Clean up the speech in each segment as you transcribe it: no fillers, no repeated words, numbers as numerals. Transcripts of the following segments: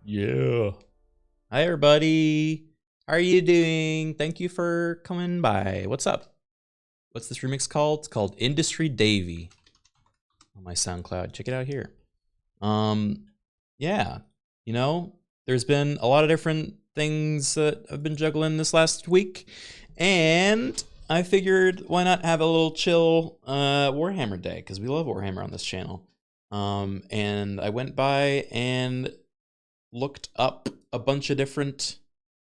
Yeah. Hi, everybody. How are you doing? Thank you for coming by. What's up? What's this remix called? It's called Industry Davy on my SoundCloud. Check it out here. Um, yeah. There's been a lot of different things that I've been juggling this last week, and I figured why not have a little chill Warhammer day, because we love Warhammer on this channel. And I went by and looked up a bunch of different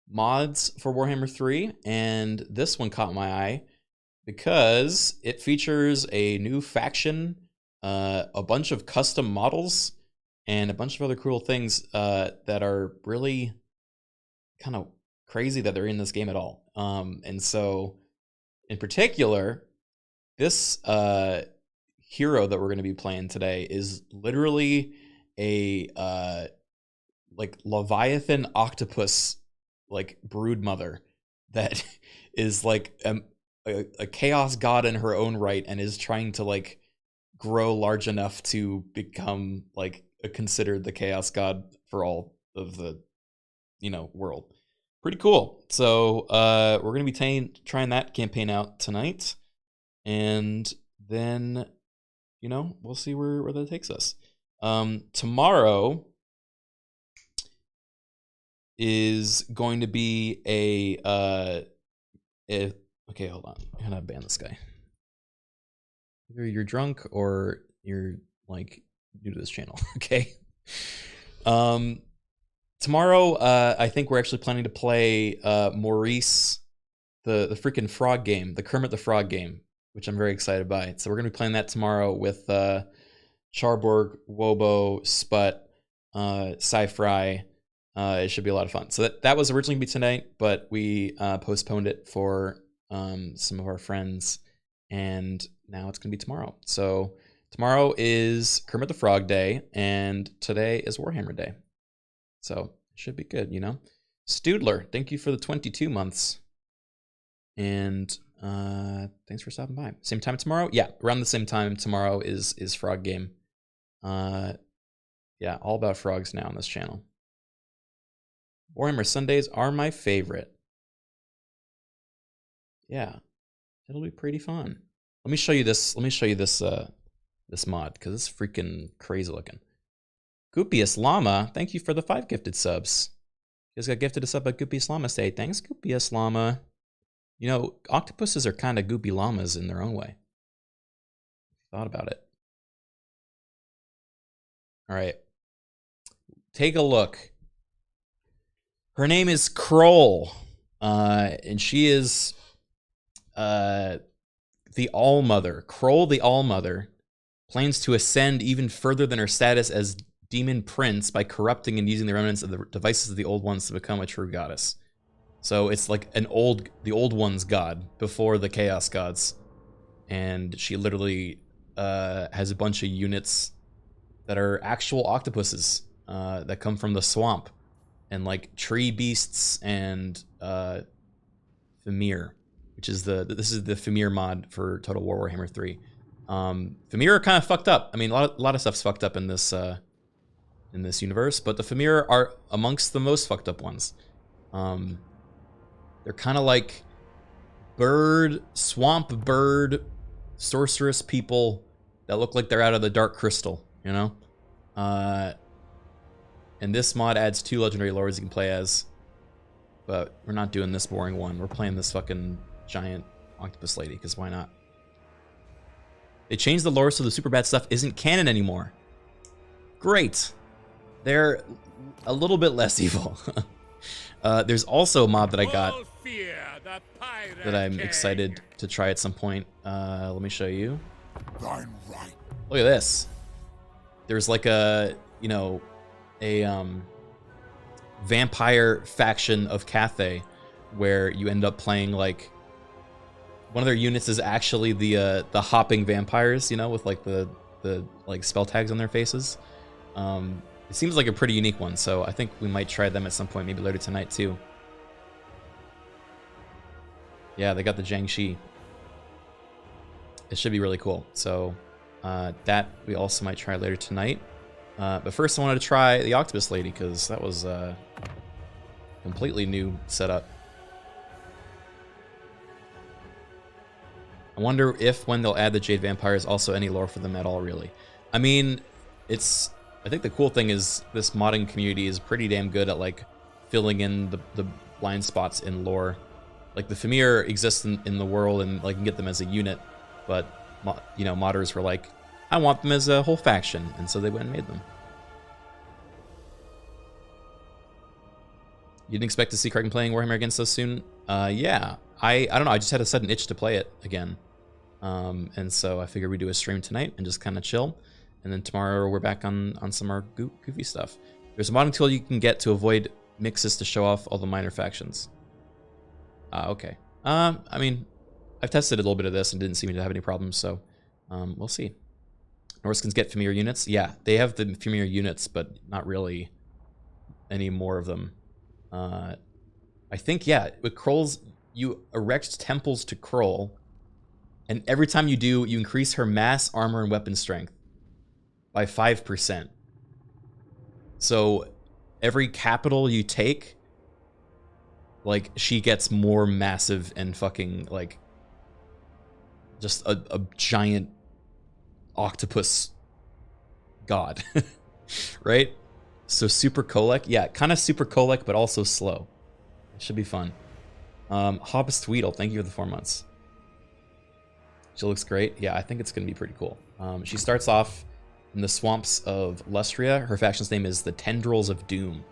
mods for Warhammer 3, and this one caught my eye because it features a new faction, a bunch of custom models, and a bunch of other cool things that are really kind of crazy that they're in this game at all. And so, in particular, this hero that we're going to be playing today is literally a like Leviathan octopus like brood mother that is like a chaos god in her own right and is trying to like grow large enough to become like considered the chaos god for all of the world. Pretty cool. So we're gonna be trying that campaign out tonight, and then we'll see where that takes us. Tomorrow is going to be okay, hold on. I'm gonna ban this guy. Either you're drunk or you're like new to this channel. Okay. Tomorrow, I think we're actually planning to play Maurice, the freaking frog game, the Kermit the Frog game, which I'm very excited by. So we're gonna be playing that tomorrow with Charborg, Wobo, Sput, Sci-Fry. It should be a lot of fun. So that was originally going to be tonight, but we postponed it for some of our friends, and now it's going to be tomorrow. So tomorrow is Kermit the Frog Day, and today is Warhammer Day. So it should be good, Stoodler, thank you for the 22 months. And thanks for stopping by. Same time tomorrow? Yeah, around the same time tomorrow is Frog Game. Yeah, all about frogs now on this channel. Warhammer Sundays are my favorite. Yeah, it'll be pretty fun. Let me show you this. This mod because it's freaking crazy looking. Goopiest Llama, thank you for the 5 gifted subs. You guys got gifted a sub by Goopiest Llama. Say thanks, Goopiest Llama. Octopuses are kind of goopy llamas in their own way. Thought about it. All right, take a look. Her name is Kroll, and she is the All-Mother. Kroll the All-Mother plans to ascend even further than her status as Demon Prince by corrupting and using the remnants of the devices of the Old Ones to become a true goddess. So it's like the Old Ones god before the Chaos gods. And she literally has a bunch of units that are actual octopuses that come from the swamp. And like tree beasts and Fimir, which is this is the Fimir mod for Total War Warhammer 3. Fimir are kind of fucked up. I mean, a lot of stuff's fucked up in this universe, but the Fimir are amongst the most fucked up ones. They're kind of like swamp bird, sorceress people that look like they're out of the Dark Crystal, And this mod adds 2 legendary lords you can play as. But we're not doing this boring one. We're playing this fucking giant octopus lady, because why not? They changed the lore so the super bad stuff isn't canon anymore. Great. They're a little bit less evil. There's also a mod that I got that I'm excited to try at some point. Let me show you. Look at this. There's like a vampire faction of Cathay where you end up playing like one of their units is actually the hopping vampires, with like the like spell tags on their faces. It seems like a pretty unique one, so I think we might try them at some point, maybe later tonight too. Yeah, they got the Jiangxi. It should be really cool. So that we also might try later tonight. But first I wanted to try the Octopus Lady, because that was a completely new setup. I wonder if when they'll add the Jade Vampires, also any lore for them at all, really. I mean, I think the cool thing is this modding community is pretty damn good at, like, filling in the blind spots in lore. Like, the Fimir exists in the world, and, like, you can get them as a unit, but, you know, modders were like, I want them as a whole faction, and so they went and made them. You didn't expect to see Criken playing Warhammer against us soon? Yeah. I don't know, I just had a sudden itch to play it again. And so I figured we'd do a stream tonight and just kind of chill. And then tomorrow we're back on some more goofy stuff. There's a modding tool you can get to avoid mixes to show off all the minor factions. Okay. I mean, I've tested a little bit of this and didn't seem to have any problems, so we'll see. Norskins get Fimir units? Yeah, they have the Fimir units, but not really any more of them. I think, yeah, with Kroll's, you erect temples to Kroll, and every time you do, you increase her mass, armor, and weapon strength by 5%. So every capital you take, like, she gets more massive and fucking, like, just a giant octopus god, right? So super Kolek, yeah, kind of super Kolek, but also slow. It should be fun. Hobbs Tweedle, thank you for the 4 months. She looks great. Yeah, I think it's going to be pretty cool. She starts off in the swamps of Lustria. Her faction's name is the Tendrils of Doom.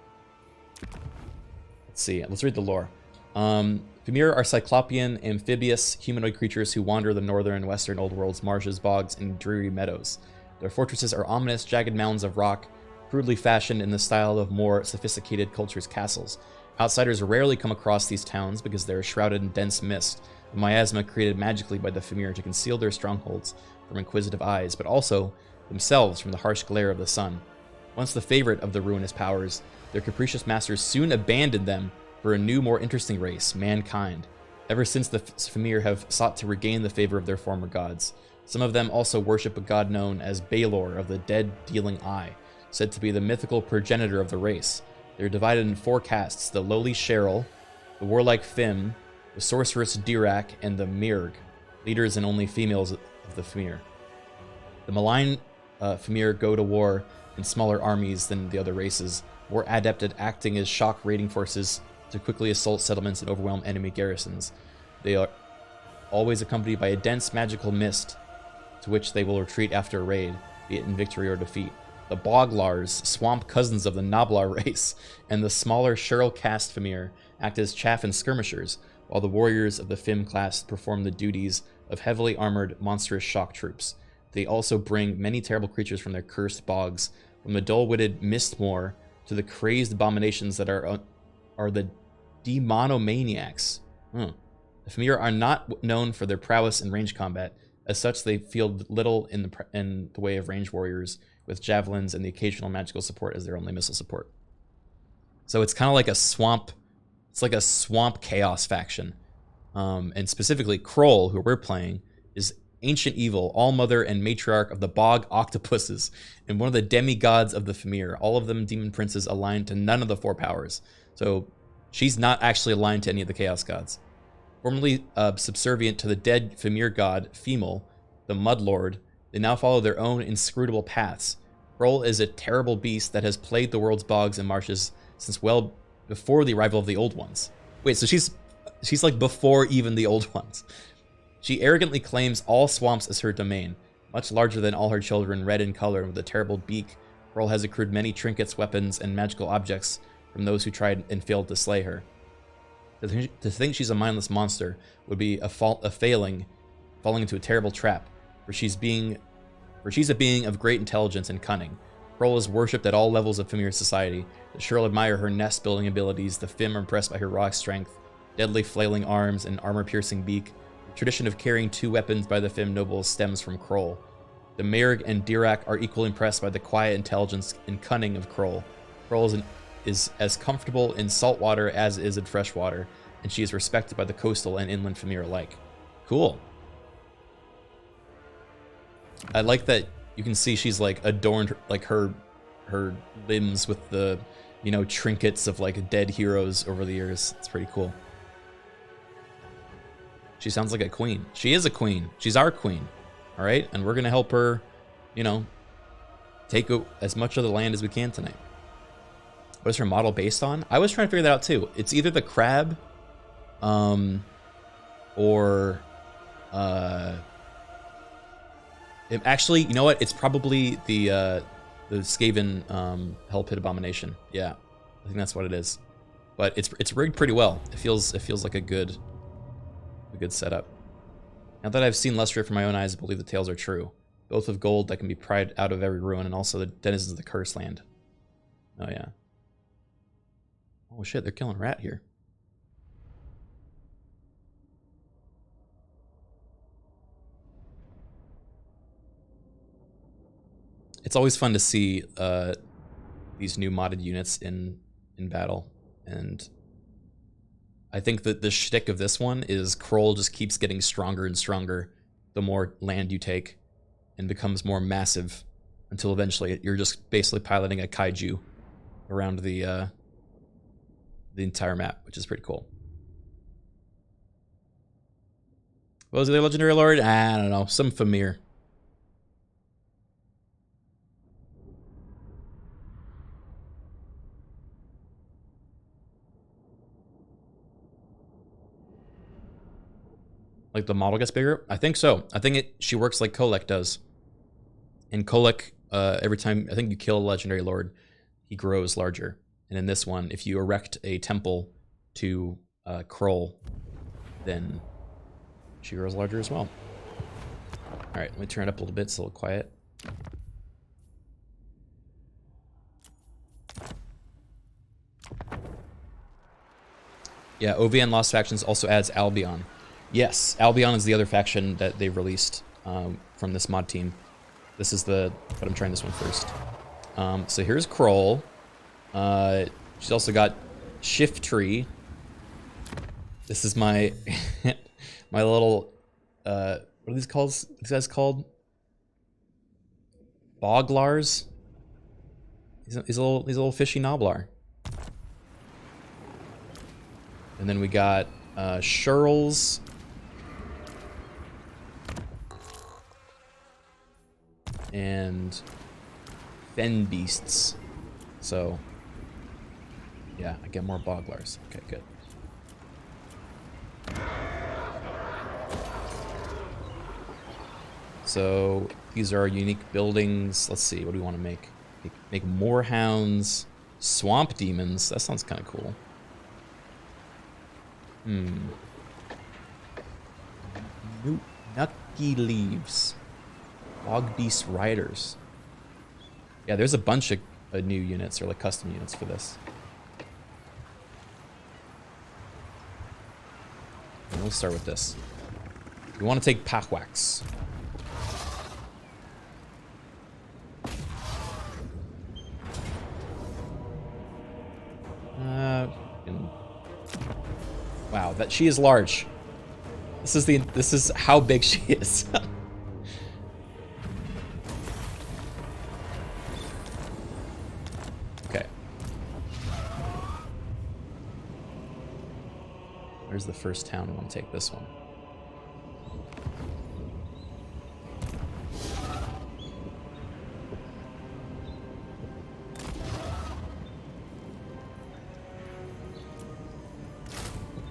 Let's see. Let's read the lore. Fimir are cyclopean, amphibious, humanoid creatures who wander the northern and western old world's marshes, bogs, and dreary meadows. Their fortresses are ominous, jagged mounds of rock, crudely fashioned in the style of more sophisticated cultures' castles. Outsiders rarely come across these towns because they are shrouded in dense mist, a miasma created magically by the Fimir to conceal their strongholds from inquisitive eyes, but also themselves from the harsh glare of the sun. Once the favorite of the ruinous powers, their capricious masters soon abandoned them for a new, more interesting race, mankind. Ever since the Fimir have sought to regain the favor of their former gods. Some of them also worship a god known as Balor of the Dead-Dealing Eye, said to be the mythical progenitor of the race. They are divided in 4 castes, the lowly Cheryl, the warlike Fim, the sorceress Dirac, and the Mirg, leaders and only females of the Fimir. The malign Fimir go to war in smaller armies than the other races, more adept at acting as shock raiding forces to quickly assault settlements and overwhelm enemy garrisons. They are always accompanied by a dense magical mist to which they will retreat after a raid, be it in victory or defeat. The Boglars, swamp cousins of the Noblar race, and the smaller Cheryl caste Fimir act as chaff and skirmishers, while the warriors of the Fim class perform the duties of heavily armored, monstrous shock troops. They also bring many terrible creatures from their cursed bogs, from the dull-witted Mistmoor to the crazed abominations that are the demonomaniacs. The Fimir are not known for their prowess in range combat. As such, they field little in the way of range warriors, with javelins and the occasional magical support as their only missile support. So it's kind of like a swamp. It's like a swamp chaos faction. And specifically, Kroll, who we're playing, is ancient evil, all-mother and matriarch of the bog octopuses, and one of the demigods of the Fimir, all of them demon princes aligned to none of the 4 powers. So she's not actually aligned to any of the chaos gods. Formerly subservient to the dead Fimir god, Femel, the Mudlord, they now follow their own inscrutable paths. Kroll is a terrible beast that has plagued the world's bogs and marshes since well before the arrival of the Old Ones. Wait, so she's like before even the Old Ones. She arrogantly claims all swamps as her domain. Much larger than all her children, red in color and with a terrible beak, Kroll has accrued many trinkets, weapons, and magical objects from those who tried and failed to slay her. To think she's a mindless monster would be falling into a terrible trap, for she's a being of great intelligence and cunning. Kroll is worshipped at all levels of Fimir society. The Cheryl admire her nest-building abilities, the Fim are impressed by her raw strength, deadly flailing arms, and armor-piercing beak. The tradition of carrying 2 weapons by the Fim nobles stems from Kroll. The Merg and Dirac are equally impressed by the quiet intelligence and cunning of Kroll. Kroll is as comfortable in salt water as is in fresh water, and she is respected by the coastal and inland Fimir alike. Cool. I like that you can see she's like adorned, like her her limbs with the, you know, trinkets of like dead heroes over the years. It's pretty cool. She sounds like a queen. She is a queen. She's our queen. All right, and we're gonna help her, you know, take as much of the land as we can tonight. What is her model based on? I was trying to figure that out too. It's either the crab, or actually, you know what? It's probably the Skaven Hell Pit Abomination. Yeah, I think that's what it is. But it's rigged pretty well. It feels like a good setup. Now that I've seen Lustria from my own eyes, I believe the tales are true. Both of gold that can be pried out of every ruin, and also the denizens of the Cursed Land. Oh yeah. Oh shit, they're killing Rat here. It's always fun to see these new modded units in battle, and I think that the shtick of this one is Kroll just keeps getting stronger and stronger the more land you take, and becomes more massive until eventually you're just basically piloting a kaiju around the entire map, which is pretty cool. What was the other legendary lord? I don't know, some Fimir. Like the model gets bigger? I think so. I think she works like Kolek does. In Kolek, every time I think you kill a legendary lord, he grows larger. And in this one, if you erect a temple to Kroll, then she grows larger as well. All right, let me turn it up a little bit. It's a little quiet. Yeah, OVN Lost Factions also adds Albion. Yes, Albion is the other faction that they've released from this mod team. This is but I'm trying this one first. So here's Kroll. She's also got Shift Tree. This is my my little what are these called? These guys called Boglars. He's a little fishy Noblar. And then we got Shurls. And Fen Beasts. So yeah, I get more Boglars. Okay, good. So these are our unique buildings. Let's see, what do we want to make? Make more hounds, swamp demons. That sounds kind of cool. Nucky leaves. Bog Beast Riders. Yeah, there's a bunch of new units, or like custom units for this. And we'll start with this. We want to take Pahwax. Wow, that she is large. This is how big she is. Okay. Where's the first town? I want to take this one.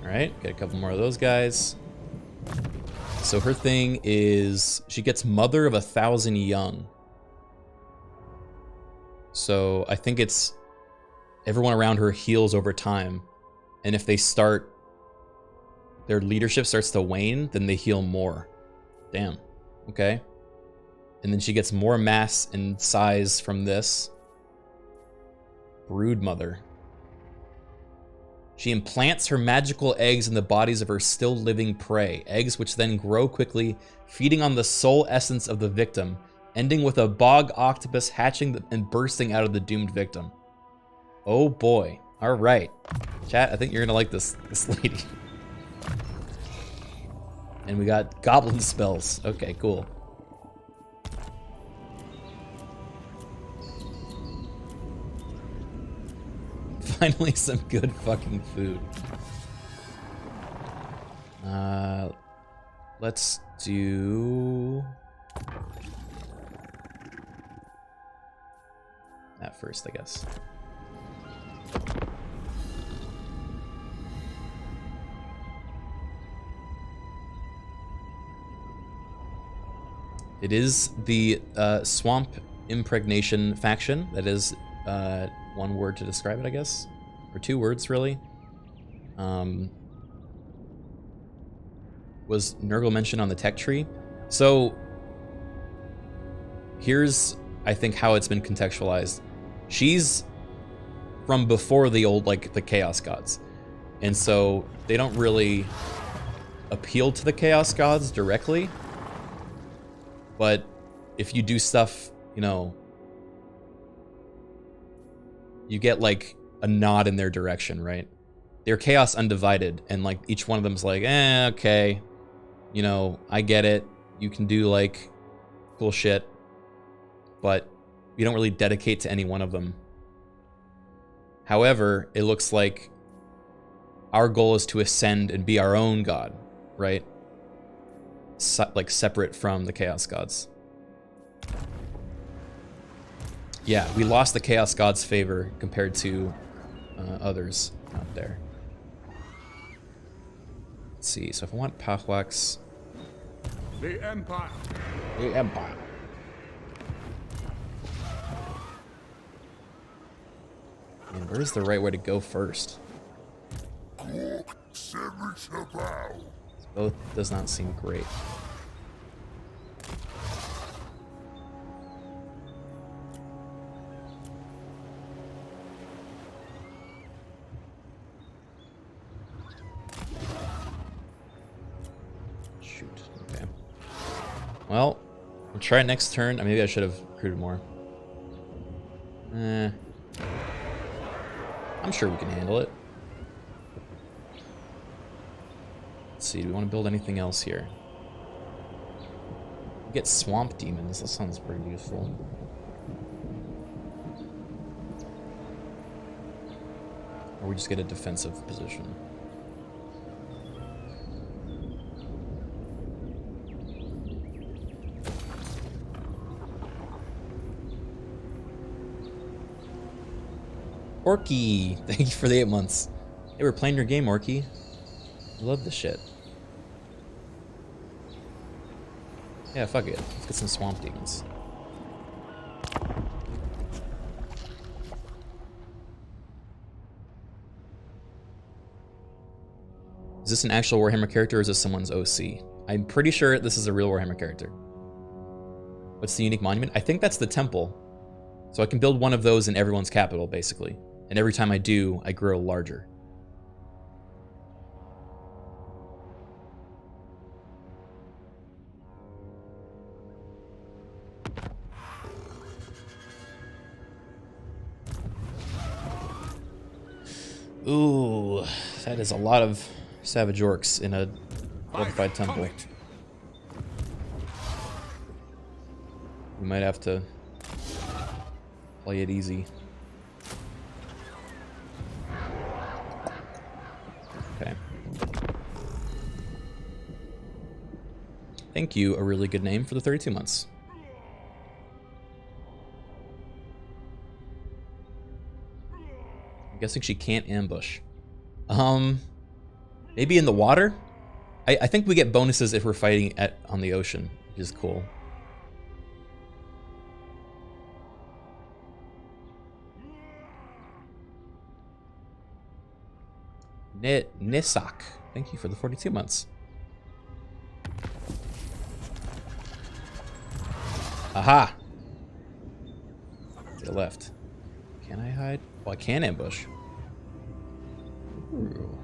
Alright, get a couple more of those guys. So her thing is, she gets Mother of 1,000 Young. So I think it's everyone around her heals over time. And if they start, their leadership starts to wane, then they heal more. Damn. Okay. And then she gets more mass and size from this. Brood Mother. She implants her magical eggs in the bodies of her still living prey, eggs which then grow quickly, feeding on the soul essence of the victim, ending with a bog octopus hatching and bursting out of the doomed victim. Oh boy. All right. Chat, I think you're gonna like this lady. And we got goblin spells. Okay, cool. Finally some good fucking food. Let's do that first, I guess. It is the Swamp Impregnation faction. That is one word to describe it, I guess. Or 2 words, really. Was Nurgle mentioned on the tech tree? So here's, I think, how it's been contextualized. She's from before the old, like, the Chaos Gods. And so they don't really appeal to the Chaos Gods directly. But if you do stuff, you know, you get, like, a nod in their direction, right? They're Chaos Undivided, and, like, each one of them's like, okay. You know, I get it. You can do, like, cool shit. But you don't really dedicate to any one of them. However, it looks like our goal is to ascend and be our own god, right? Like, separate from the Chaos Gods. Yeah, we lost the Chaos Gods' favor compared to others out there. Let's see, so if I want Pahwax... The Empire! The Empire. And where's the right way to go first? Both does not seem great. Shoot, okay. Well, we'll try it next turn. Maybe I should have recruited more. I'm sure we can handle it. Let's see, do we want to build anything else here? We get swamp demons, that sounds pretty useful. Or we just get a defensive position. Orky, thank you for the 8 months. Hey, we're playing your game, Orky. I love this shit. Yeah, fuck it. Let's get some swamp demons. Is this an actual Warhammer character or is this someone's OC? I'm pretty sure this is a real Warhammer character. What's the unique monument? I think that's the temple. So I can build one of those in everyone's capital, basically. And every time I do, I grow larger. Ooh, that is a lot of savage orcs in a fortified temple. We might have to play it easy. Okay. Thank you, a really good name for the 32 months. I'm guessing she can't ambush. Maybe in the water? I think we get bonuses if we're fighting on the ocean, which is cool. Nisak, thank you for the 42 months. Aha! To the left. Can I hide? Oh, I can ambush. Ooh.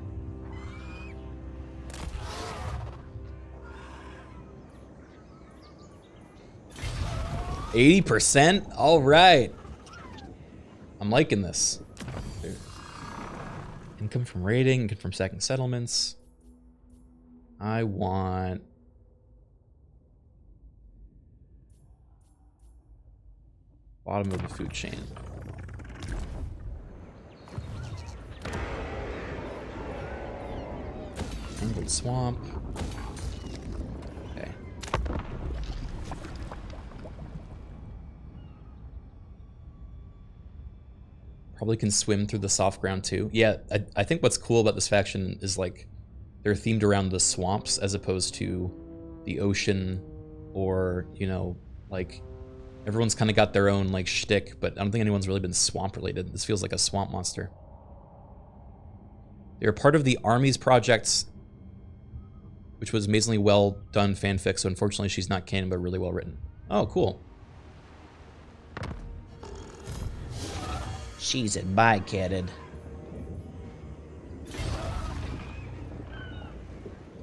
80%? All right. I'm liking this. Income from raiding, income from sacking settlements. I want... bottom of the food chain. Tangled swamp. Okay. Probably can swim through the soft ground too. Yeah, I think what's cool about this faction is like they're themed around the swamps as opposed to the ocean, or, you know, like everyone's kind of got their own like shtick, but I don't think anyone's really been swamp related. This feels like a swamp monster. They're part of the Armies projects, which was amazingly well done fanfic, so unfortunately she's not canon, but really well written. Oh, cool. She's bi-catted.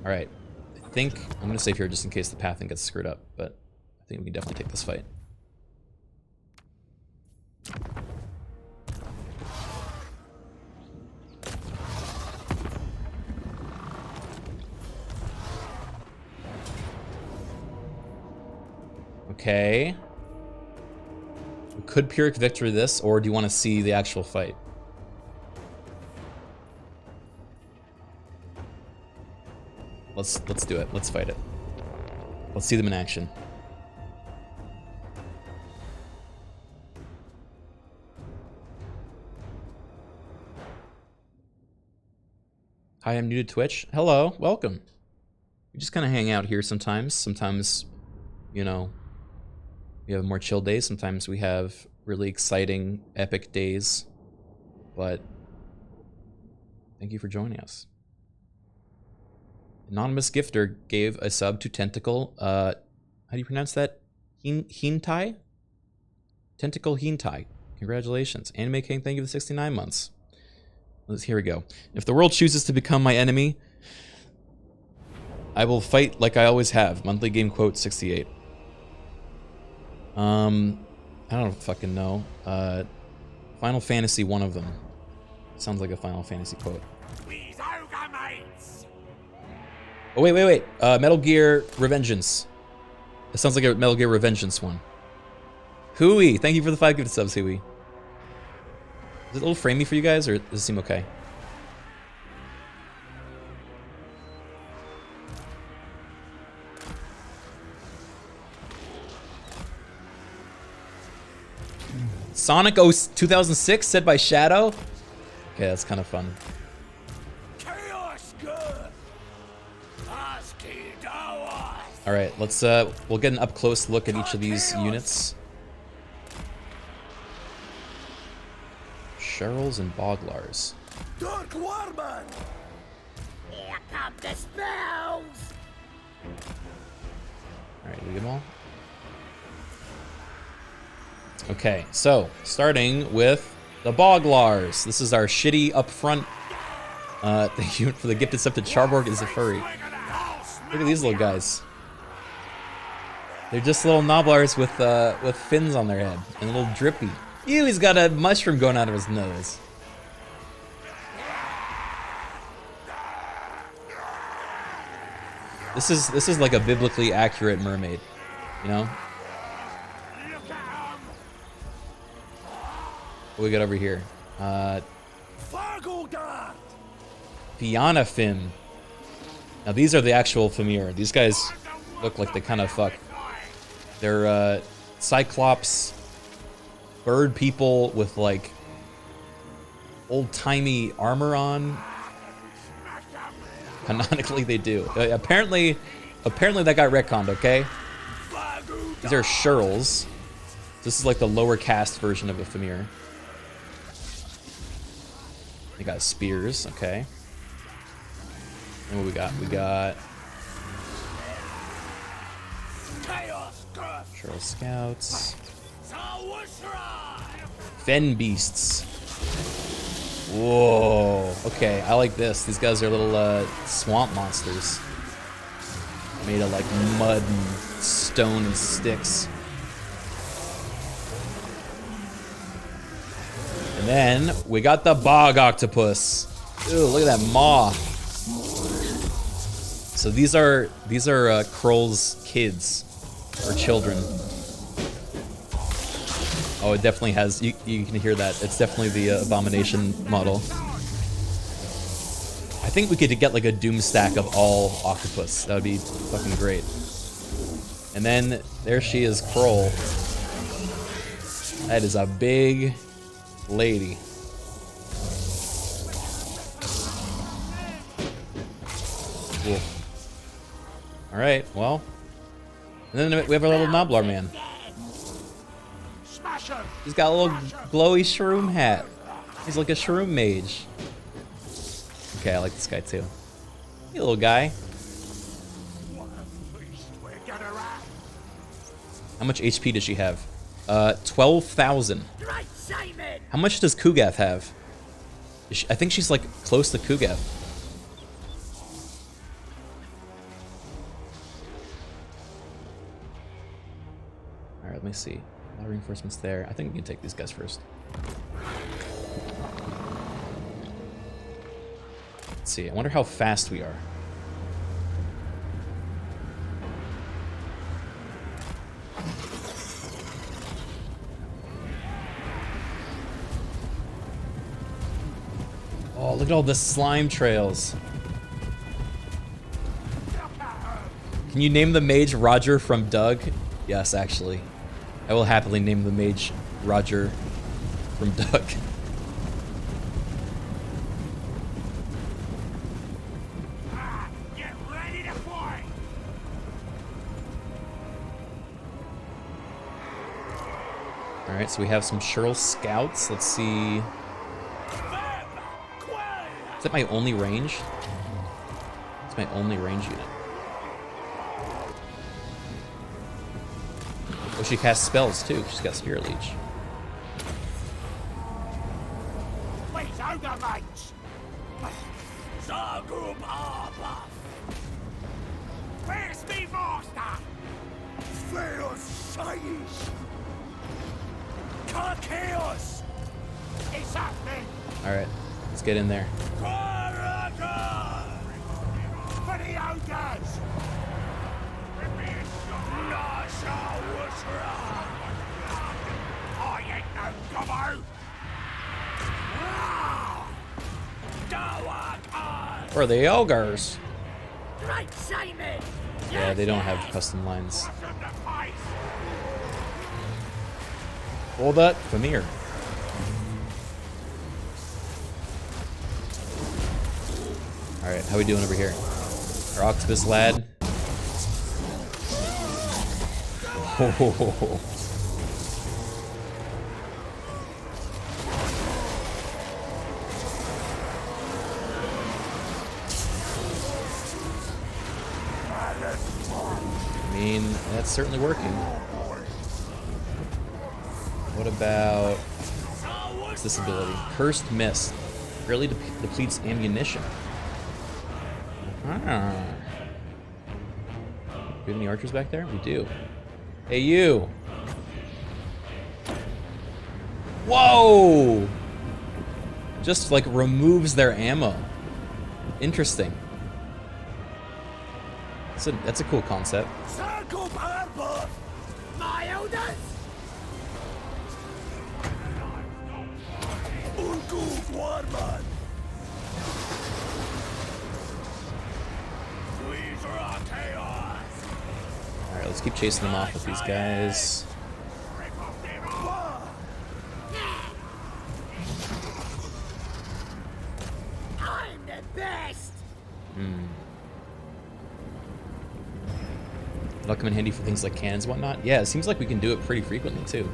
Alright. I think I'm gonna save here just in case the pathing gets screwed up, but I think we can definitely take this fight. Okay. We could Pyrrhic victory this, or do you want to see the actual fight? Let's do it. Let's fight it. Let's see them in action. Hi, I'm new to Twitch. Hello, welcome. We just kind of hang out here sometimes. Sometimes, you know, we have more chill days. Sometimes we have really exciting, epic days. But thank you for joining us. Anonymous Gifter gave a sub to Tentacle. How do you pronounce that? Hintai? Tentacle Hintai. Congratulations. Anime King, thank you for the 69 months. Here we go. If the world chooses to become my enemy, I will fight like I always have. Monthly game quote 68. I don't fucking know. Final Fantasy, one of them. Sounds like a Final Fantasy quote. Oh, wait. Metal Gear Revengeance. It sounds like a Metal Gear Revengeance one. Hooey, thank you for the 5 gifted subs, Hooey. Is it a little framey for you guys, or does it seem okay? Sonic 2006, said by Shadow? Okay, that's kind of fun. Alright, let's, we'll get an up-close look at each of these units. Sherrills and Boglars. Dark Warman! Here come the spells! Alright, did we get them all? Okay, so, starting with the Boglars. This is our shitty up front. Thank you for the gifted sub to Charborg is a furry. Look at these little guys. They're just little Noblars with fins on their head and a little drippy. Ew, he's got a mushroom going out of his nose. This is like a biblically accurate mermaid, you know? What we got over here? Fianna Fim. Now these are the actual Fimir. These guys look like they kind of fuck. They're Cyclops bird people with like old-timey armor on. Canonically they do. Apparently that got retconned, okay? These are Sherrills. This is like the lower caste version of a Fimir. They got spears, okay. And what we got? We got Sherrill Scouts. Fen Beasts. Whoa. Okay, I like this. These guys are little swamp monsters. Made of like mud and stone and sticks. And then we got the Bog Octopus. Ooh, look at that maw. So these are Kroll's kids or children. Oh, it definitely has. You can hear that. It's definitely the Abomination model. I think we could get like a doom stack of all Octopus. That would be fucking great. And then there she is, Kroll. That is a big lady. Cool. Alright, well. And then we have our little Noblar man. He's got a little glowy shroom hat. He's like a shroom mage. Okay, I like this guy too. Hey, little guy. How much HP does she have? 12,000. How much does Kugath have? I think she's like close to Kugath. Alright, let me see. A lot of reinforcements there. I think we can take these guys first. Let's see. I wonder how fast we are. Oh, look at all the slime trails. Can you name the mage Roger from Doug? Yes, actually. I will happily name the mage Roger from Doug. Get ready to fight. Alright, so we have some Shirl scouts. Let's see. Is that my only range? It's my only range unit. Oh, she casts spells too. She's got Spirit Leech. Please, Ogre mates. Zargum Arbor. Where's me master? Fear Saish. Chaos. It's happening. Alright, let's get in there. For the ogres. I ain't no gobbo. Or the ogres. Great Simon. Yeah, they don't have custom lines. Hold that, Fimir. Alright, how we doing over here? Our Octopus lad. Oh. I mean, that's certainly working. What about what's this ability? Cursed Mist. Really depletes ammunition. Ah. Do we have any archers back there? We do. Hey, you! Whoa! Just like removes their ammo. Interesting. That's a cool concept. Circle Arbor. My elders. Urgu Warman. Alright, let's keep chasing them off with these guys. I'm the best. That'll come in handy for things like cannons and whatnot. Yeah, it seems like we can do it pretty frequently too.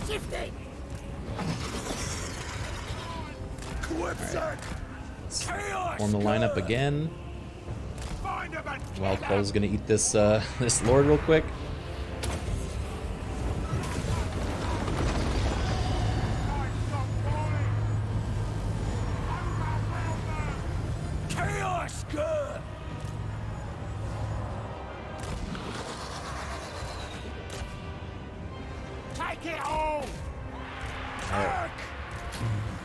Shifting. Right. Form the lineup again. Well, Cole's gonna eat this this lord real quick. Chaos good. Take it home. Alright.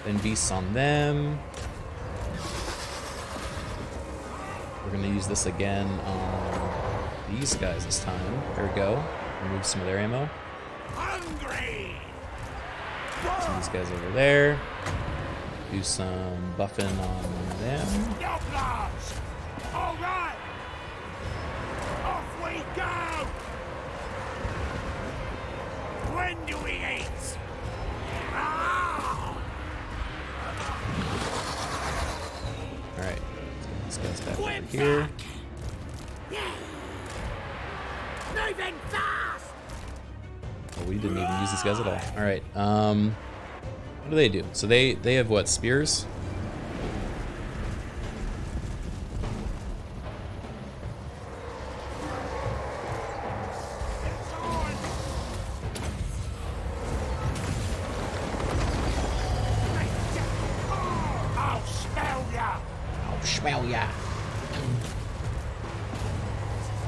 Then beasts on them. We're gonna use this again on these guys this time. There we go. Remove some of their ammo. Hungry. Let's some of these guys over there. Do some buffing on them. Yoblars! All right! Off we go! When do we eat? Ah! Alright. Let's get these guys back over here. Moving fast! Oh, we didn't even use these guys at all. Alright. What do they do? So they have what? Spears? I'll smell ya! I'll smell ya.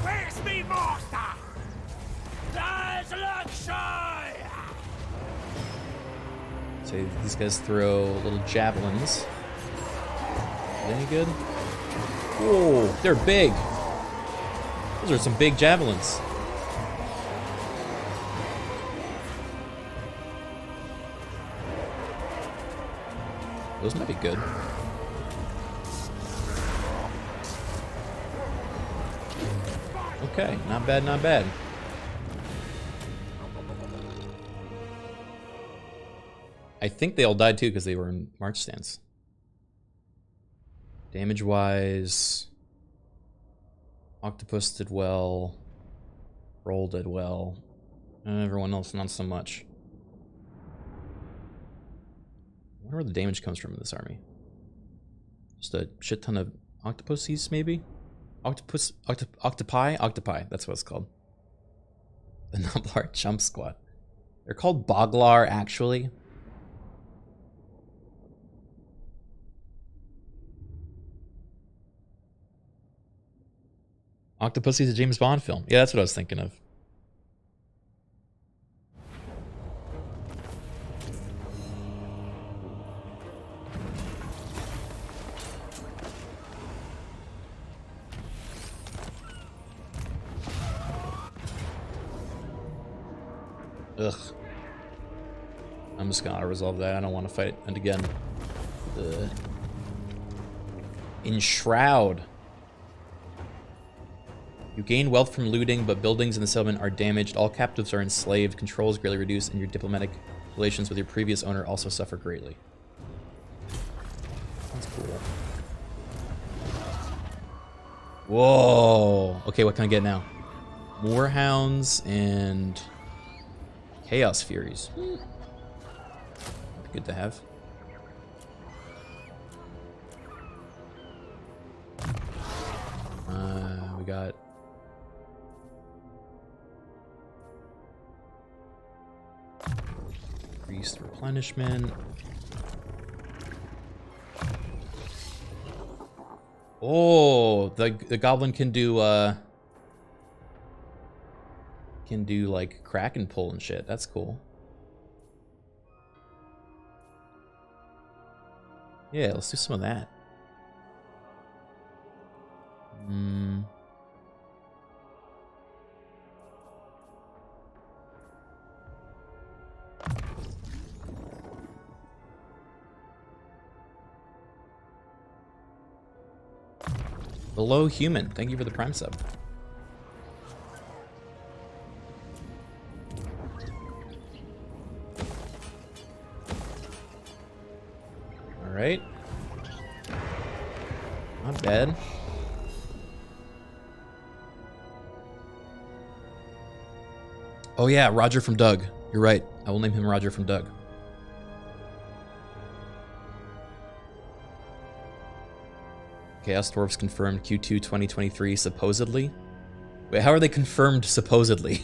Where's me master? There's luxury! So these guys throw little javelins. Are they any good? Whoa, they're big. Those are some big javelins. Those might be good. Okay, not bad, not bad. I think they all died too because they were in march stance. Damage-wise, Octopus did well. Roll did well. And everyone else not so much. I wonder where the damage comes from in this army. Just a shit ton of octopuses, maybe? Octopi? Octopi, that's what it's called. The Noblar Jump Squad. They're called Boglar, actually. Octopus is a James Bond film. Yeah, that's what I was thinking of. Ugh. I'm just gonna resolve that. I don't want to fight it again. Ugh. Enshroud. You gain wealth from looting, but buildings in the settlement are damaged. All captives are enslaved. Control is greatly reduced, and your diplomatic relations with your previous owner also suffer greatly. That's cool. Whoa. Okay, what can I get now? Moorhounds and Chaos Furies. That'd be good to have. We got increased replenishment. Oh, the goblin can do like Kraken pull and shit. That's cool. Yeah, let's do some of that. Below Human, thank you for the Prime sub. All right. Not bad. Oh yeah, Roger from Doug. You're right. I will name him Roger from Doug. Chaos Dwarfs confirmed Q2 2023 supposedly. Wait, how are they confirmed supposedly?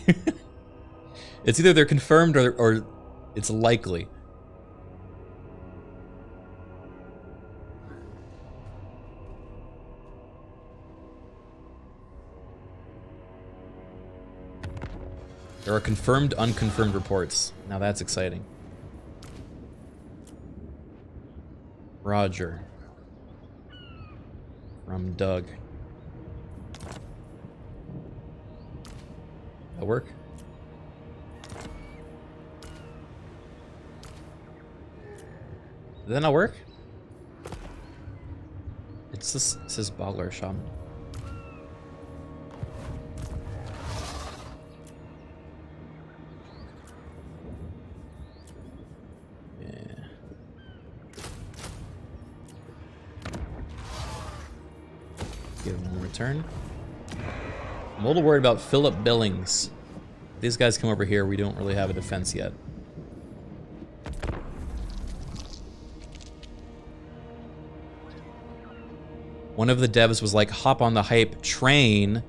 It's either they're confirmed or it's likely. There are confirmed, unconfirmed reports. Now that's exciting. Roger. From Doug. That work? Did that not work? It says Boggler Shaman. Yeah. Give him a return. I'm a little worried about Philip Billings. These guys come over here, we don't really have a defense yet. One of the devs was like, hop on the hype train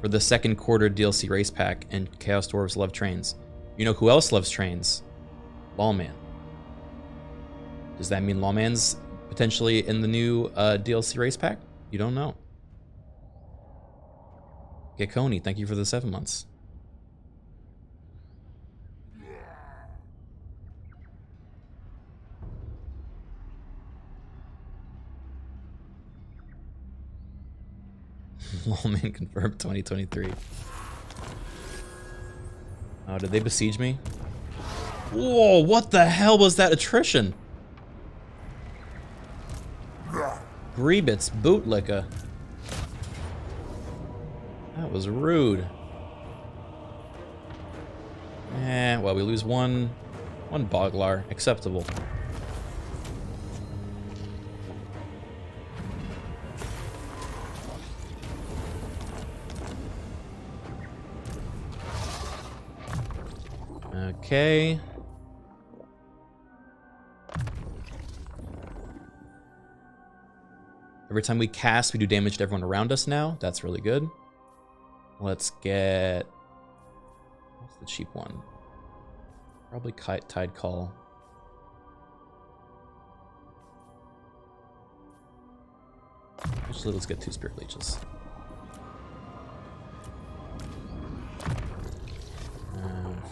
for the second quarter DLC race pack, and Chaos Dwarves love trains. You know who else loves trains? Lawman. Does that mean Lawman's potentially in the new DLC race pack? You don't know. Gekoni, thank you for the 7 months. Lawman confirmed 2023. Oh, did they besiege me? Whoa, what the hell was that attrition? Griebitz bootlicker. That was rude. Well, we lose one Boglar. Acceptable. Okay. Every time we cast, we do damage to everyone around us now. That's really good. Let's get... What's the cheap one? Probably Tide Call. Actually, let's get 2 Spirit Leeches.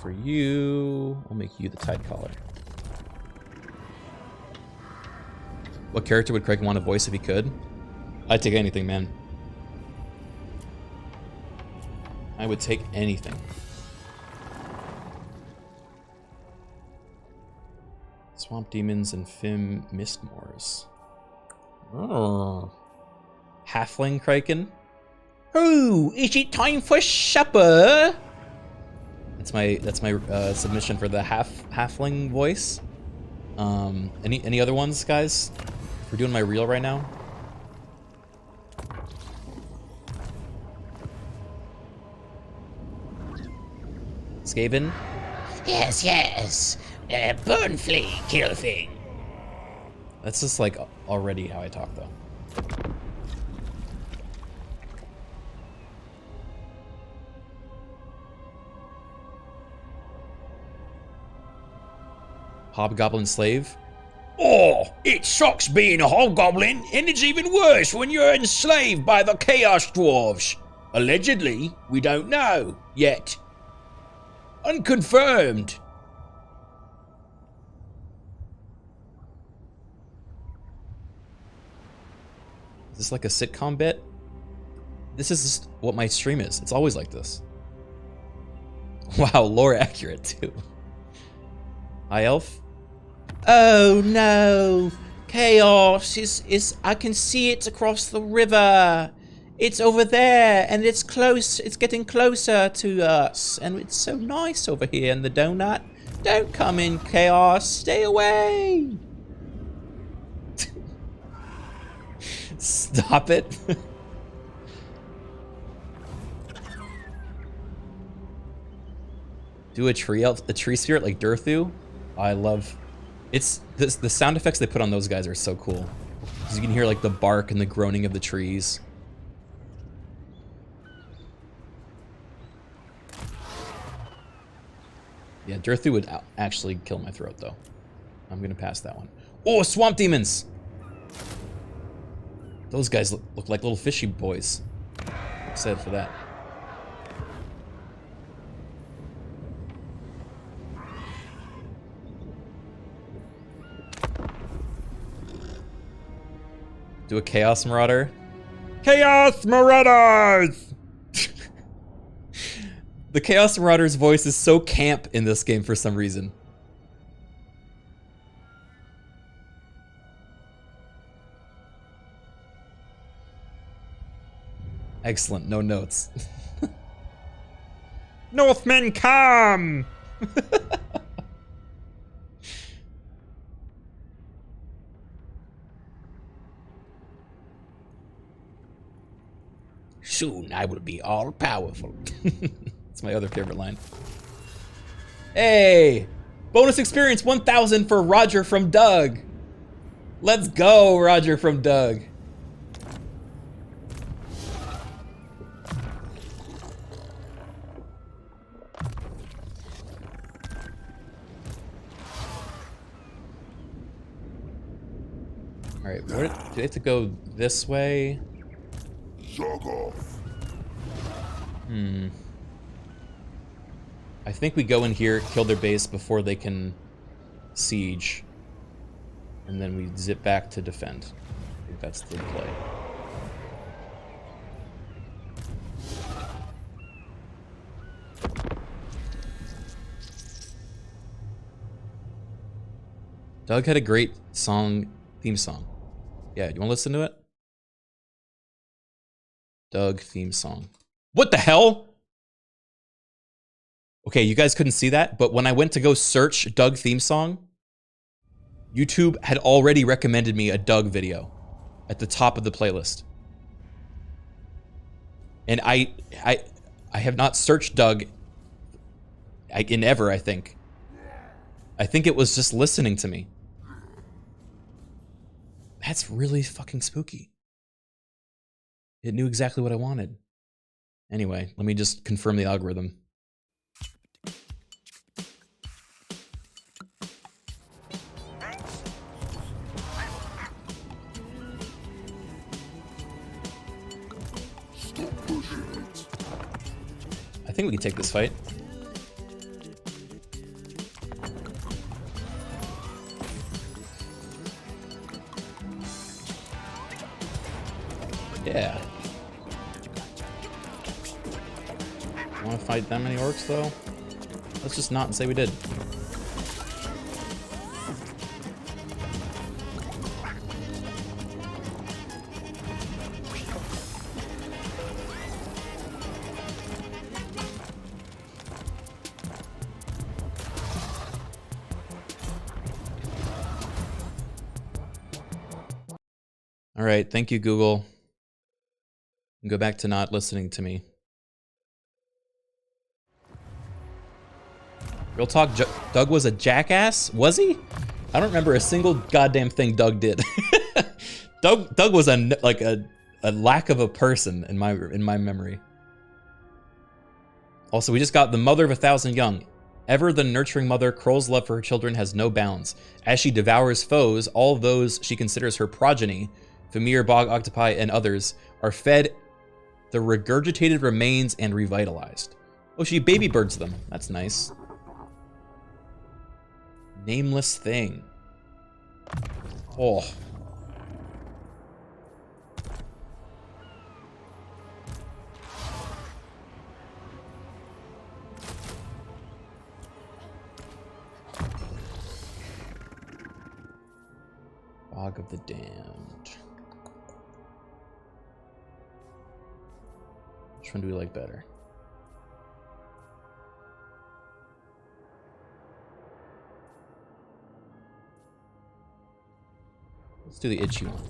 For you, I'll make you the Tide Caller. What character would Criken want to voice if he could? I'd take anything, man. I would take anything. Swamp Demons and Fim Mistmoors. Oh. Halfling Criken? Oh, is it time for supper? That's my submission for the halfling voice. Any other ones, guys? We're doing my reel right now. Skaven? Yes, yes. Burn flea, kill thing. That's just like already how I talk though. Hobgoblin Slave? Oh, it sucks being a hobgoblin, and it's even worse when you're enslaved by the Chaos Dwarves. Allegedly, we don't know yet. Unconfirmed. Is this like a sitcom bit? This is just what my stream is. It's always like this. Wow, lore accurate too. High Elf? Oh no! Chaos is I can see it across the river. It's over there and it's close. It's getting closer to us and it's so nice over here in the donut. Don't come in, Chaos. Stay away. Stop it. Do a tree spirit like Durthu. I love it's the sound effects they put on those guys are so cool. Because you can hear like the bark and the groaning of the trees. Yeah, Durthu would actually kill my throat though. I'm gonna pass that one. Oh, swamp demons! Those guys look like little fishy boys. Excited for that. Do a Chaos Marauder. Chaos Marauders! The Chaos Marauder's voice is so camp in this game for some reason. Excellent. No notes. Northmen come! Soon I will be all powerful. It's my other favorite line. Hey! Bonus experience 1,000 for Roger from Doug. Let's go, Roger from Doug. Alright, do they have to go this way? I think we go in here, kill their base before they can siege. And then we zip back to defend. I think that's the play. Doug had a great theme song. Yeah, you want to listen to it? Doug theme song. What the hell? Okay, you guys couldn't see that, but when I went to go search Doug theme song, YouTube had already recommended me a Doug video at the top of the playlist. And I have not searched Doug in ever, I think. I think it was just listening to me. That's really fucking spooky. It knew exactly what I wanted. Anyway, let me just confirm the algorithm. I think we can take this fight. Yeah. Want to fight that many orcs, though? Let's just not and say we did. All right, thank you, Google. Go back to not listening to me. Real talk, Doug was a jackass? Was he? I don't remember a single goddamn thing Doug did. Doug was a lack of a person in my memory. Also, we just got the mother of 1,000 young. Ever the nurturing mother, Kroll's love for her children has no bounds. As she devours foes, all of those she considers her progeny, Fimir, bog octopi, and others, are fed the regurgitated remains and revitalized. Oh, she baby birds them. That's nice. Nameless thing. Oh. Bog of the Damned. Which one do we like better? Let's do the itchy one.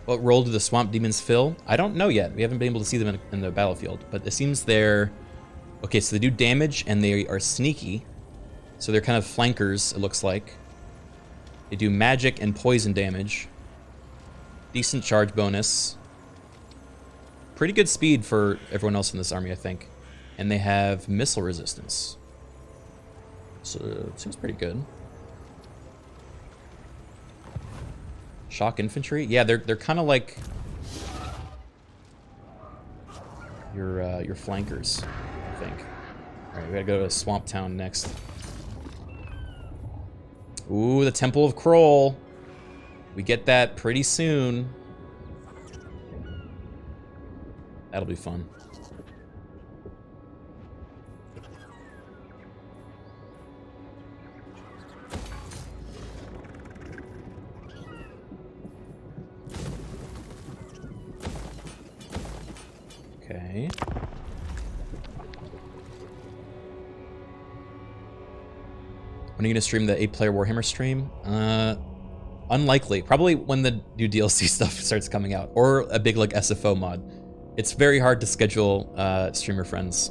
What role do the swamp demons fill? I don't know yet. We haven't been able to see them in the battlefield, but it seems they're... Okay, so they do damage and they are sneaky. So they're kind of flankers, it looks like. They do magic and poison damage. Decent charge bonus. Pretty good speed for everyone else in this army, I think. And they have missile resistance. So it seems pretty good. Shock infantry? Yeah, they're kind of like your flankers, I think. All right, we gotta go to Swamp Town next. Ooh, the Temple of Kroll. We get that pretty soon. That'll be fun. Okay. When are you gonna stream the 8-player Warhammer stream? Unlikely. Probably when the new DLC stuff starts coming out, or a big like SFO mod. It's very hard to schedule streamer friends.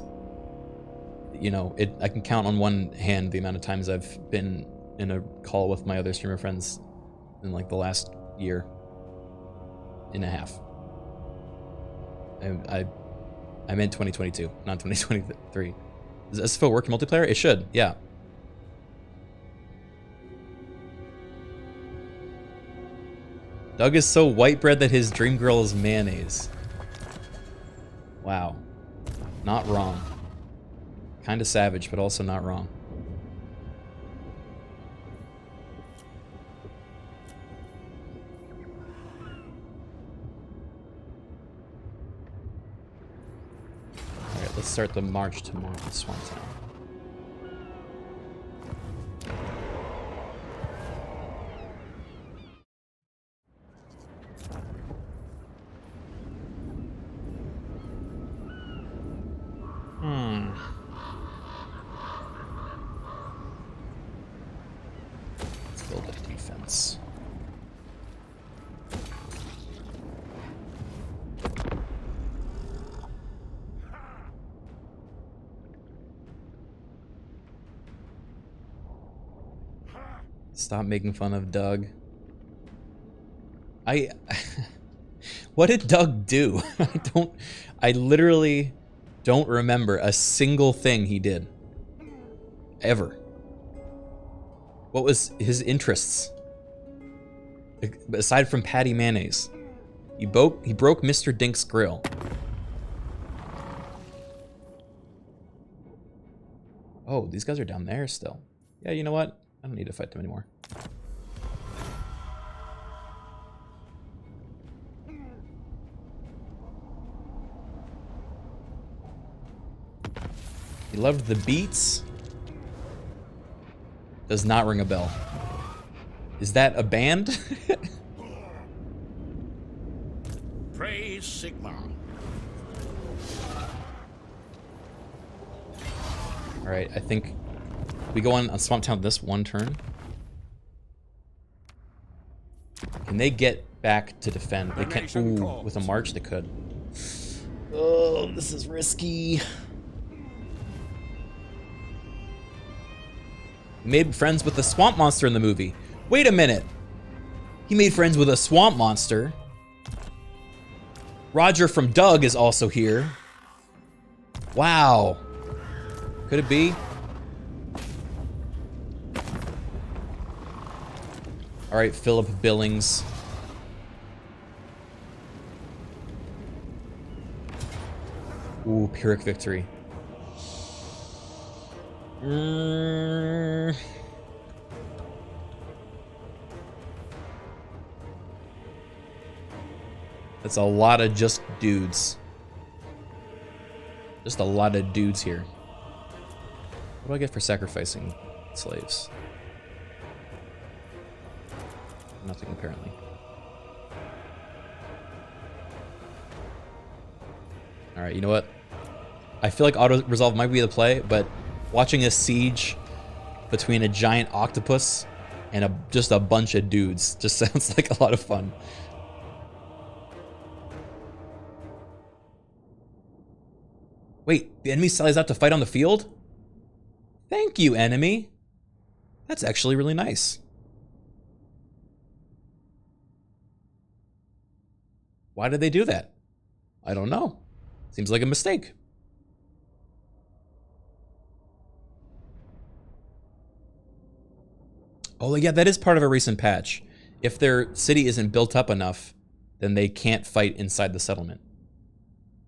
You know, I can count on one hand the amount of times I've been in a call with my other streamer friends in like the last year and a half. I meant 2022, not 2023. Does SFO work in multiplayer? It should, yeah. Doug is so white bread that his dream girl is mayonnaise. Wow. Not wrong. Kind of savage, but also not wrong. Alright, let's start the march to Swantown. Let's build a defense. Stop making fun of Doug. What did Doug do? I literally don't remember a single thing he did. Ever. What was his interests? Aside from Patty Mayonnaise. He broke Mr. Dink's grill. Oh, these guys are down there still. Yeah, you know what? I don't need to fight them anymore. He loved the beats. Does not ring a bell. Is that a band? Praise Sigma. Alright, I think we go on Swamp Town this one turn. Can they get back to defend? They can't. Ooh, with a march they could. Oh, this is risky. He made friends with the swamp monster in the movie. Wait a minute. He made friends with a swamp monster. Roger from Doug is also here. Wow. Could it be? All right, Philip Billings. Ooh, Pyrrhic victory. That's a lot of just dudes. Just a lot of dudes here. What do I get for sacrificing slaves? Nothing, apparently. Alright, you know what? I feel like auto-resolve might be the play, but watching a siege between a giant octopus and just a bunch of dudes just sounds like a lot of fun. Wait, the enemy sallies out to fight on the field? Thank you, enemy. That's actually really nice. Why did they do that? I don't know. Seems like a mistake. Oh yeah, that is part of a recent patch. If their city isn't built up enough, then they can't fight inside the settlement.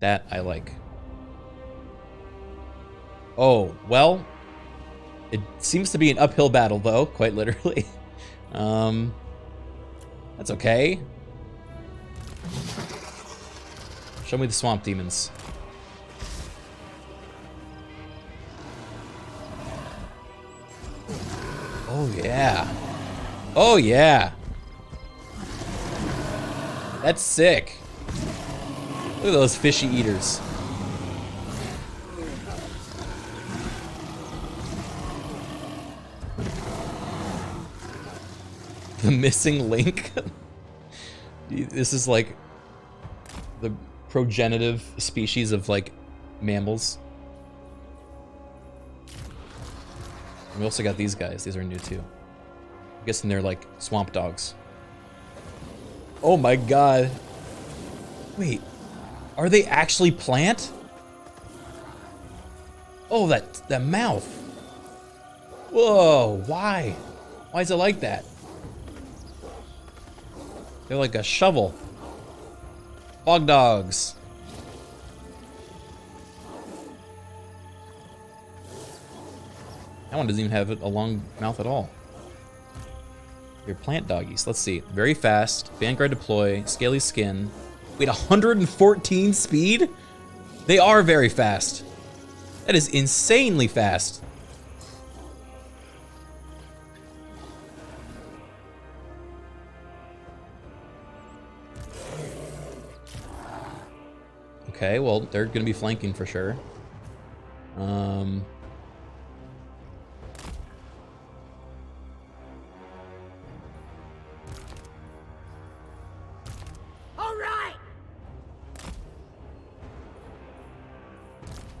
That I like. Oh, well, it seems to be an uphill battle though, quite literally. That's okay. Show me the swamp demons. Oh yeah. Oh yeah. That's sick. Look at those fishy eaters. The missing link. This is like the progenitive species of like mammals. And we also got these guys. These are new too. I'm guessing they're like swamp dogs. Oh my god. Wait. Are they actually plant? Oh, that mouth. Whoa, why? Why is it like that? They're like a shovel. Bog dogs. That one doesn't even have a long mouth at all. They're plant doggies. Let's see. Very fast. Vanguard deploy. Scaly skin. Wait, 114 speed? They are very fast. That is insanely fast. Okay, well, they're gonna be flanking for sure.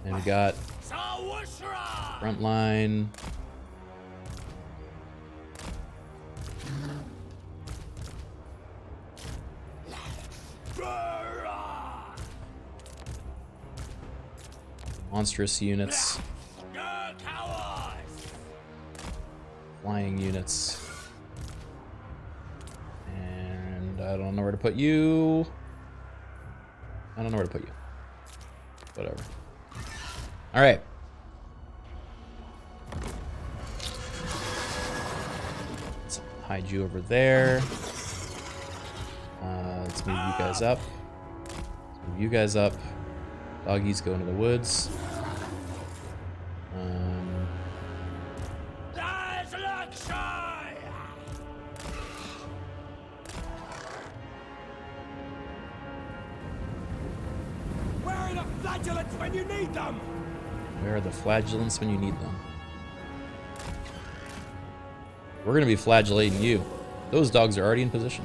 And we got front line. Monstrous units. Flying units. And I don't know where to put you. I don't know where to put you. Whatever. All right. Let's hide you over there. Let's move you guys up. Let's move you guys up. Doggies go into the woods. Where are the flagellants when you need them? Where are the flagellants when you need them? We're gonna be flagellating you. Those dogs are already in position.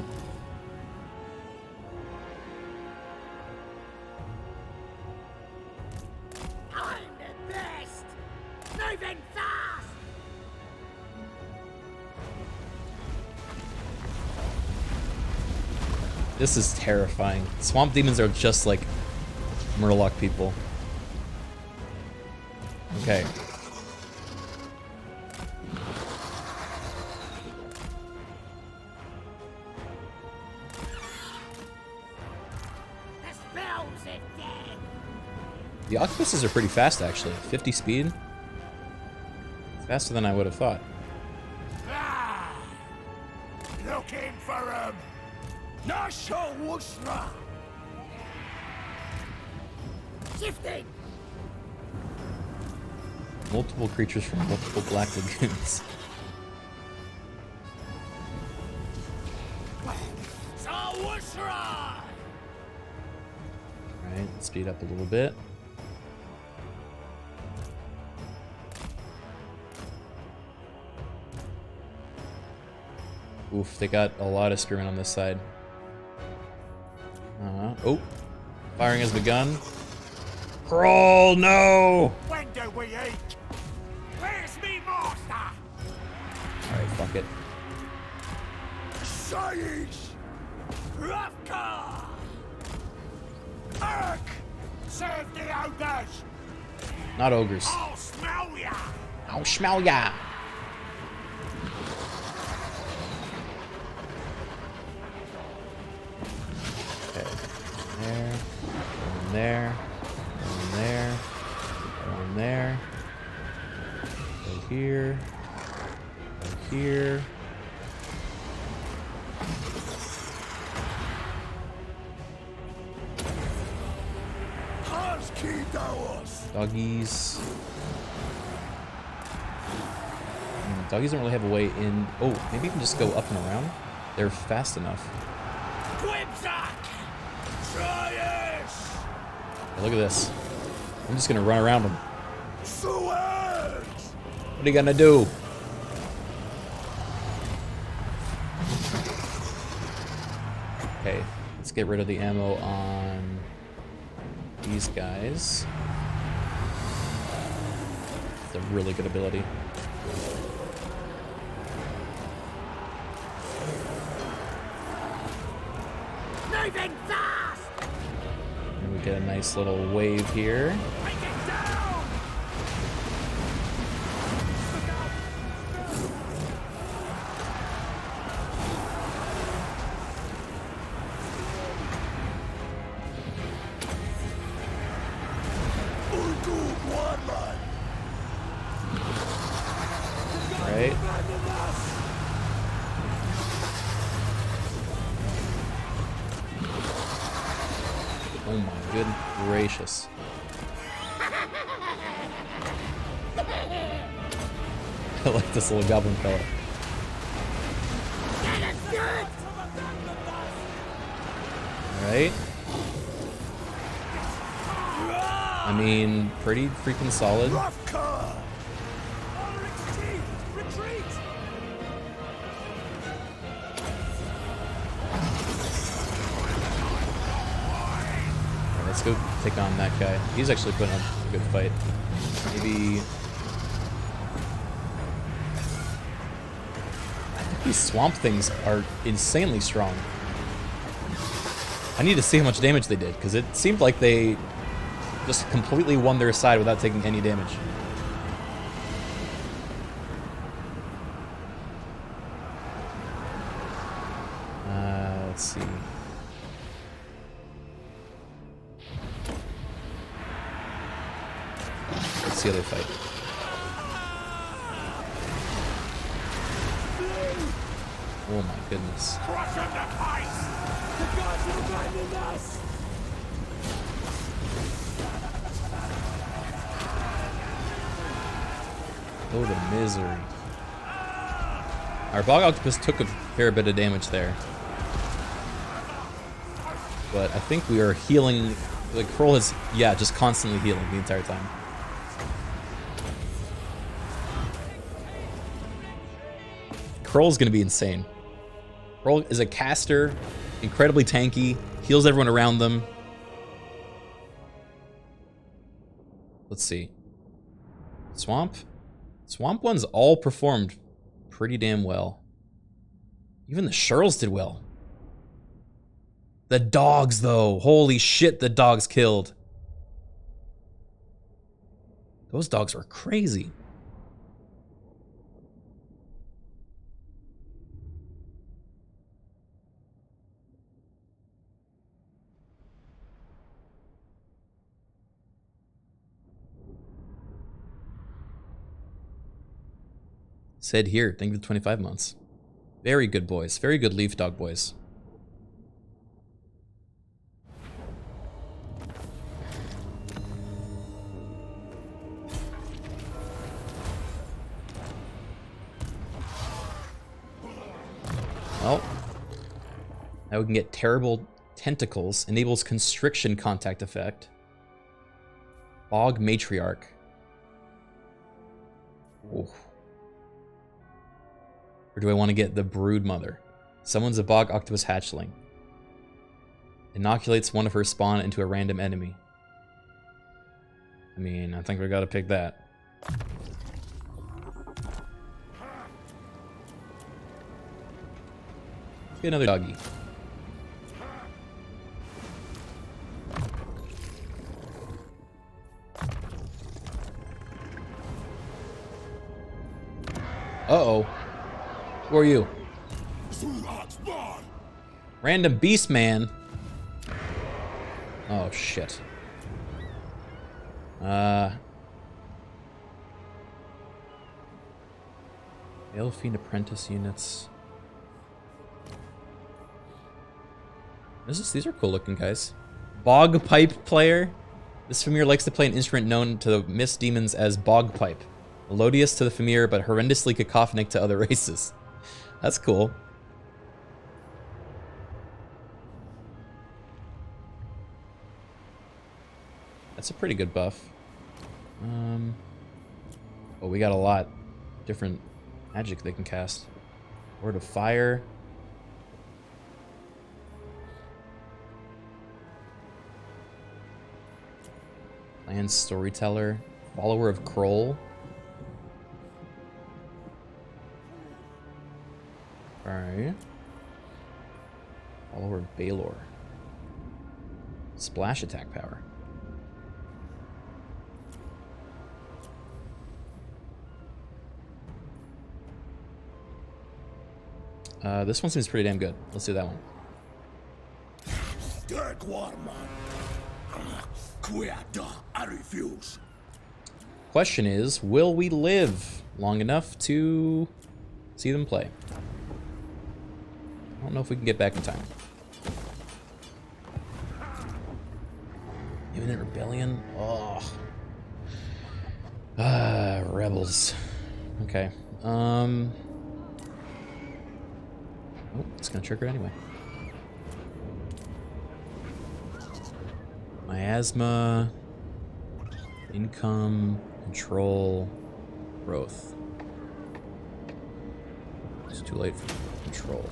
I'm the best! Moving fast! This is terrifying. Swamp demons are just like Murloc people. Okay. The spells are dead! The octopuses are pretty fast, actually. 50 speed. Faster than I would have thought. Looking for him. Nasho Wushra. Shifting! Multiple creatures from multiple black lagoons. Wushra! Alright, speed up a little bit. Oof, they got a lot of spearmen on this side. Oh, firing has begun. Crawl, no! When do we eat? Where's me master? Alright, fuck it. Saish! Ravka! Ark! Serve the ogres! Not ogres. I'll smell ya! I'll smell ya! Okay. There. One there. One there. Right here. Right here. Doggies. Doggies don't really have a way in. Oh, maybe you can just go up and around. They're fast enough. Hey, look at this. I'm just gonna run around them. What are you gonna do? Okay, let's get rid of the ammo on these guys. It's a really good ability. Moving fast! And we get a nice little wave here. Take it down! Right? Oh my good gracious. I like this little goblin fella. Alright. I mean, pretty freaking solid. Retreat! Alright, let's go take on that guy. He's actually putting up a good fight. Maybe... I think these swamp things are insanely strong. I need to see how much damage they did, because it seemed like they just completely won their side without taking any damage. Let's see. Let's see how they fight. Oh my goodness. Crush them to ice! The gods are abandoning us! Oh, the misery. Our bog octopus took a fair bit of damage there. But I think we are healing. Like, Kroll is, yeah, just constantly healing the entire time. Kroll's gonna be insane. Kroll is a caster, incredibly tanky, heals everyone around them. Let's see. Swamp? Swamp ones all performed pretty damn well. Even the Shirls did well. The dogs, though. Holy shit, the dogs killed. Those dogs were crazy. Said here, thank you for the 25 months. Very good boys. Very good leaf dog boys. Well, now we can get terrible tentacles. Enables constriction contact effect. Bog matriarch. Ooh. Or do I want to get the brood mother? Summons a bog octopus hatchling. Inoculates one of her spawn into a random enemy. I mean, I think we gotta pick that. Get another doggy. Uh-oh. Who are you? Random beast man. Oh shit. Elfine apprentice units. These are cool looking guys. Bog pipe player. This Fimir likes to play an instrument known to the mist demons as bog pipe. Melodious to the Fimir, but horrendously cacophonic to other races. That's cool. That's a pretty good buff. Oh, we got a lot different magic they can cast. Word of fire. And storyteller. Follower of Kroll. Alright. Follower of Baelor. Splash attack power. This one seems pretty damn good. Let's do that one. I refuse. Question is, will we live long enough to see them play? I don't know if we can get back in time. Imminent rebellion? Oh. Rebels. Okay. Oh, it's gonna trigger anyway. Miasma, income, control, growth. It's too late for control.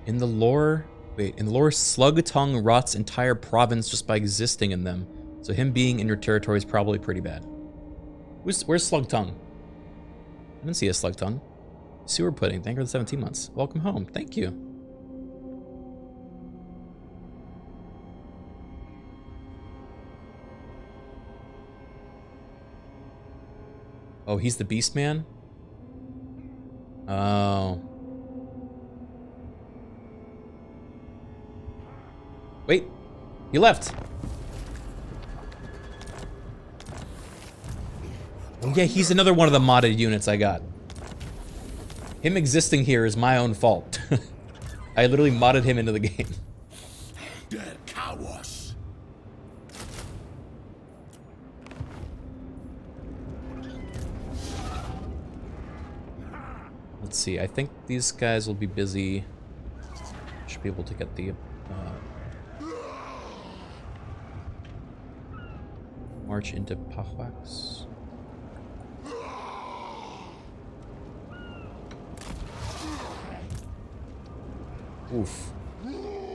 In the lore, Slugtongue rots entire province just by existing in them. So him being in your territory is probably pretty bad. Where's Slugtongue? I didn't see a Slugtongue. Sewer pudding, thank you for the 17 months. Welcome home, thank you. Oh, he's the Beast Man? Oh. Wait, he left. Oh yeah, he's another one of the modded units I got. Him existing here is my own fault. I literally modded him into the game. They're cowards. Let's see, I think these guys will be busy. Should be able to get the march into Pahwax. Oof.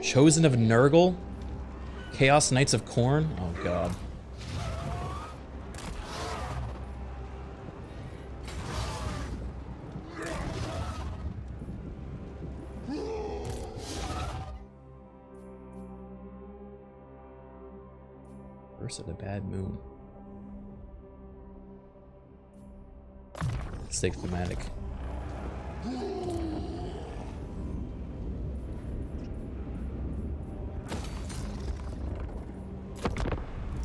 Chosen of Nurgle? Chaos Knights of Khorne? Oh god. Curse of the Bad Moon. Let's take thematic.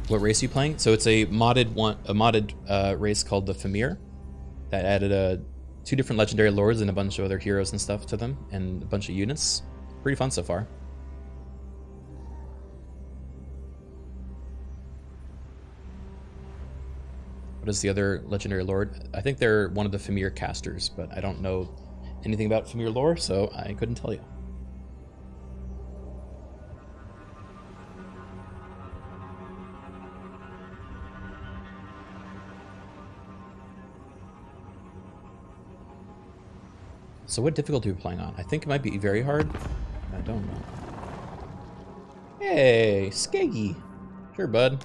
What race are you playing? So it's a modded race called the Fimir that added 2 different legendary lords and a bunch of other heroes and stuff to them, and a bunch of units. Pretty fun so far. What is the other legendary lord? I think they're one of the Fimir casters, but I don't know anything about Fimir lore, so I couldn't tell you. So what difficulty are we playing on? I think it might be very hard. I don't know. Hey, Skeggy. Sure, bud.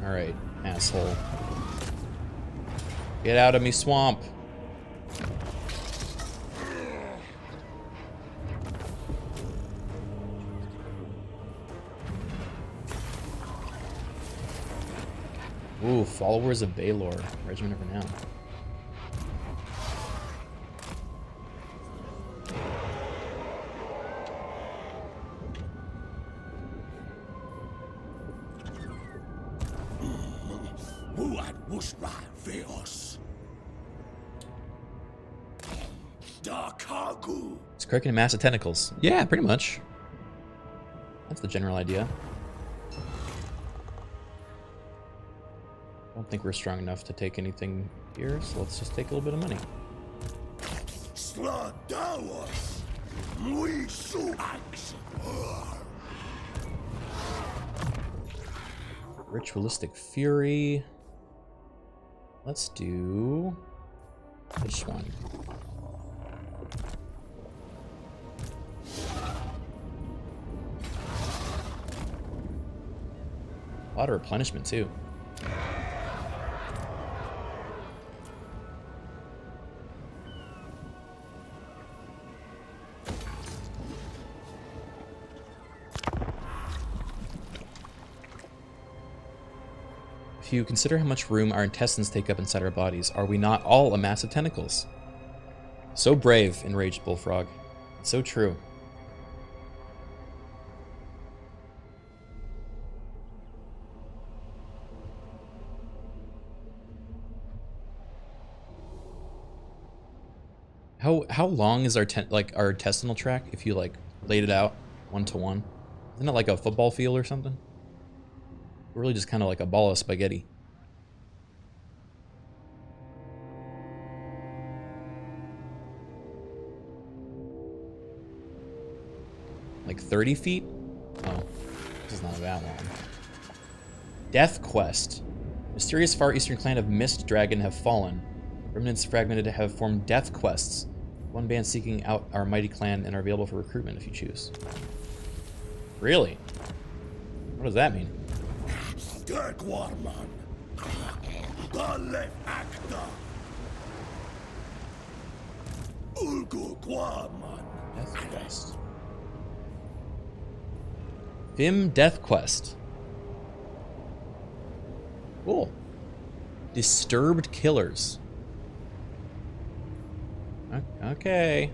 Alright, asshole. Get out of me, swamp. Ooh, followers of Baelor, Regiment of Renown. It's Criken and massive tentacles. Yeah, pretty much. That's the general idea. I don't think we're strong enough to take anything here, so let's just take a little bit of money. Sladawas. We shoot axe. Ritualistic Fury. Let's do this one. A lot of replenishment too. If you consider how much room our intestines take up inside our bodies, are we not all a mass of tentacles? So brave, enraged Bullfrog. It's so true. How long is our our intestinal tract if you like laid it out 1-to-1? Isn't it like a football field or something? Really just kind of like a ball of spaghetti. Like 30 feet? Oh, this is not that long. Death Quest. Mysterious Far Eastern clan of Mist Dragon have fallen. Remnants fragmented have formed Death Quests. One band seeking out our mighty clan and are available for recruitment if you choose. Really? What does that mean? Death Quest. Vim Death Quest. Cool. Disturbed Killers. Okay.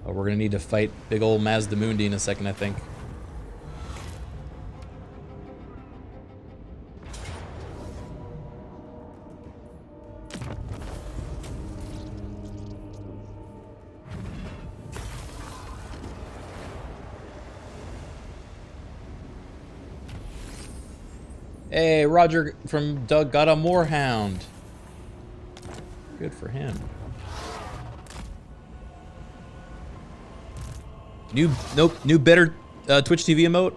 Oh, we're gonna need to fight big old Mazdamundi in a second, I think. Hey, Roger from Doug got a Moorhound. Good for him. New better Twitch TV emote?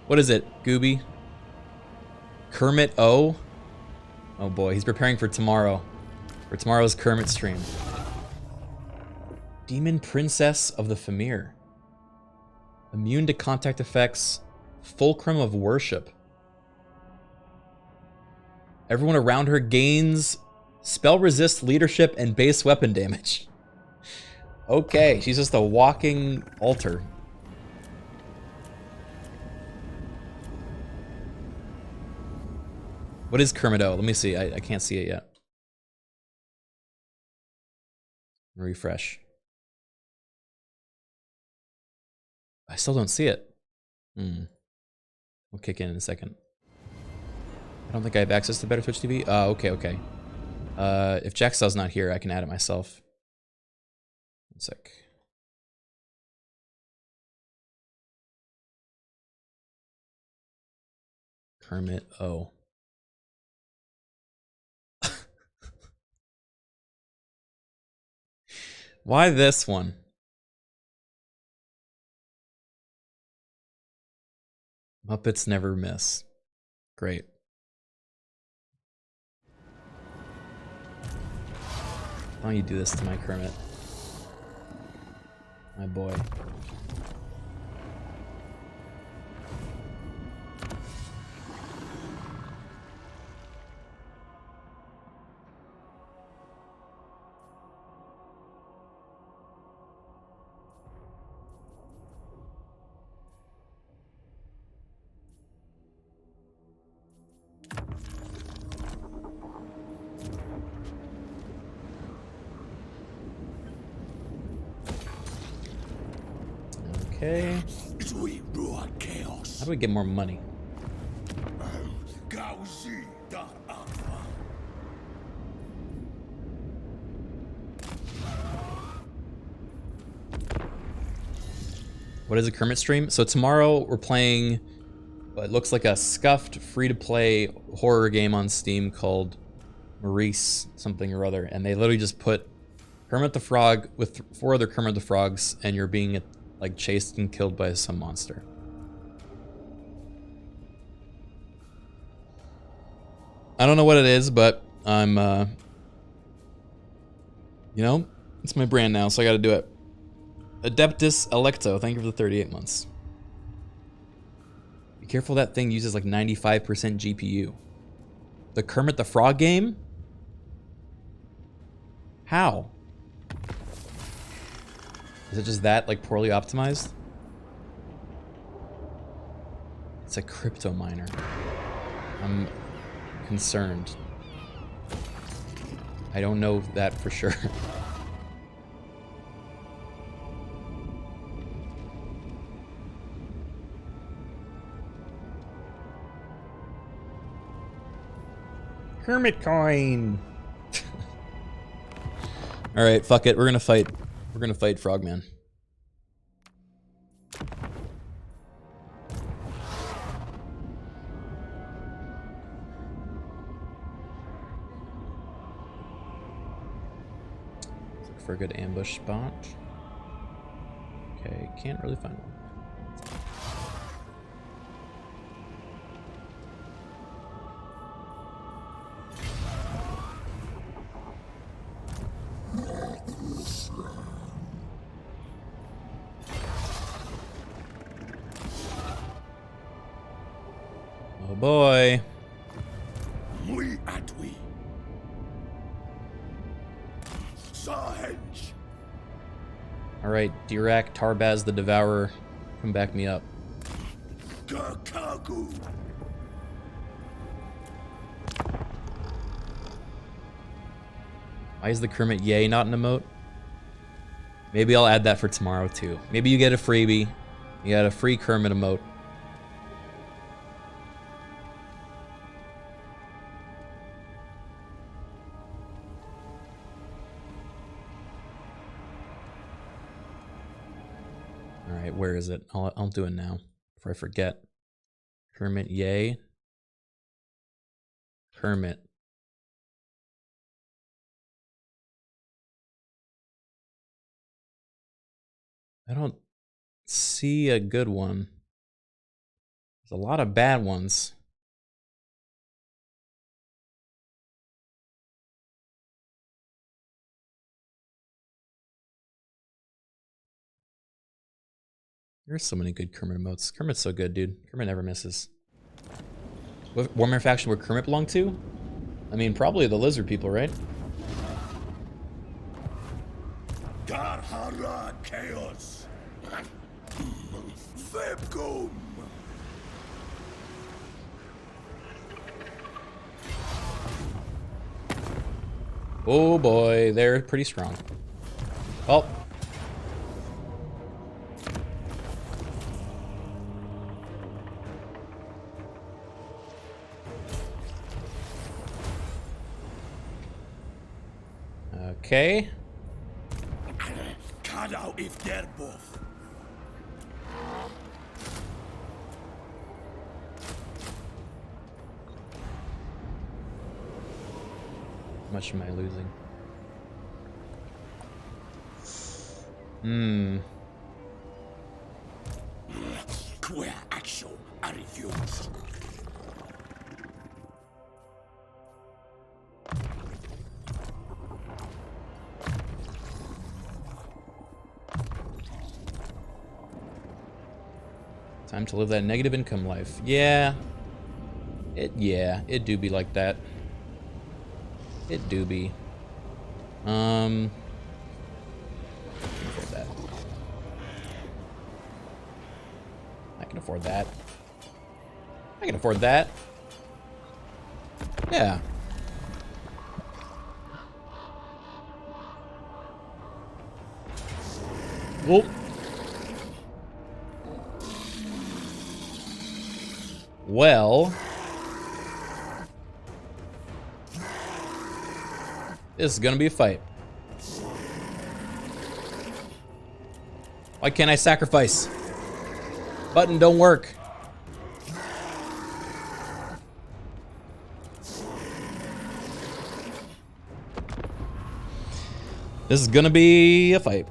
What is it, Gooby? Kermit O? Oh boy, he's preparing for tomorrow. For tomorrow's Kermit stream. Demon Princess of the Fimir. Immune to contact effects. Fulcrum of Worship. Everyone around her gains spell resist, leadership, and base weapon damage. Okay, she's just a walking altar. What is Kermit O? Let me see. I can't see it yet. Refresh. I still don't see it. We'll kick in a second. I don't think I have access to better Twitch TV. Okay. If Jacksaw's not here, I can add it myself. One sec. Kermit O. Why this one? Muppets never miss. Great. Why don't you do this to my Kermit? My boy. Okay. How do we get more money? What is a Kermit stream? So tomorrow we're playing what looks like a scuffed free-to-play horror game on Steam called Maurice something or other, and they literally just put Kermit the Frog with 4 other Kermit the Frogs, and you're being like chased and killed by some monster. I don't know what it is, but I'm you know, it's my brand now, so I gotta do it. Adeptus Electo, thank you for the 38 months. Be careful, that thing uses like 95% GPU. The Kermit the Frog game? How? Is it just that, like, poorly optimized? It's a crypto miner. I'm concerned. I don't know that for sure. Kermit coin. All right, fuck it. We're gonna fight. We're gonna fight Frogman. Look for a good ambush spot. Okay, can't really find one. Oh boy. We at we. Sahenge. Alright, Dirac, Tarbaz the Devourer, come back me up. Kakagu. Why is the Kermit yay not an emote? Maybe I'll add that for tomorrow too. Maybe you get a freebie. You got a free Kermit emote. Alright, where is it? I'll do it now before I forget. Kermit yay. Kermit. I don't see a good one. There's a lot of bad ones. There's so many good Kermit emotes. Kermit's so good, dude. Kermit never misses. What Warhammer faction would Kermit belong to? I mean, probably the lizard people, right? Garhara chaos. Febgum. Oh boy, they're pretty strong. Oh. Okay. Cut out if they're both. How much am I losing? Queer action, I refuse. Time to live that negative income life. Yeah. It do be like that. It do be. I can afford that. I can afford that. I can afford that. Yeah. Whoop. Well, this is gonna be a fight. Why can't I sacrifice? Button don't work. This is gonna be a fight.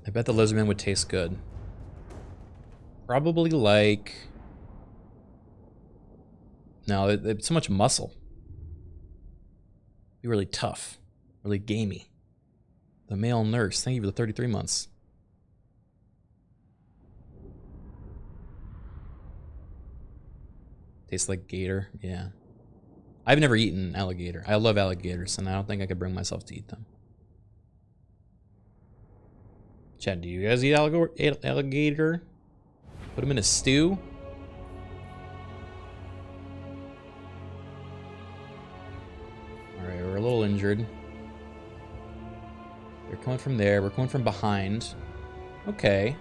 I bet the lizardman would taste good. Probably like... No, it's so much muscle. Be really tough. Really gamey. The male nurse. Thank you for the 33 months. Tastes like gator. Yeah. I've never eaten alligator. I love alligators, and I don't think I could bring myself to eat them. Chad, do you guys eat alligator? Put them in a stew? Alright, we're a little injured. They're coming from there. We're coming from behind. Okay.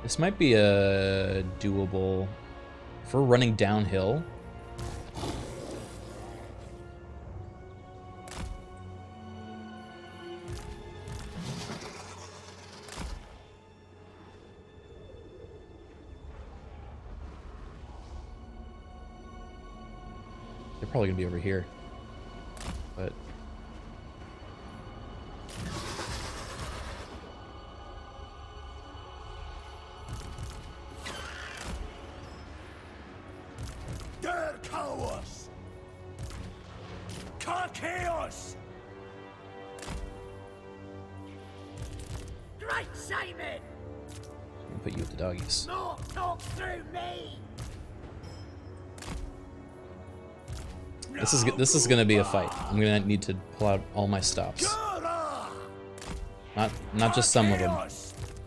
This might be a doable... If we're running downhill... They're probably gonna be over here. But... Der Chaos! Chaos! Great Simon! I'm gonna put you with the doggies. More talk through me! This is gonna be a fight. I'm gonna need to pull out all my stops. Not just some of them,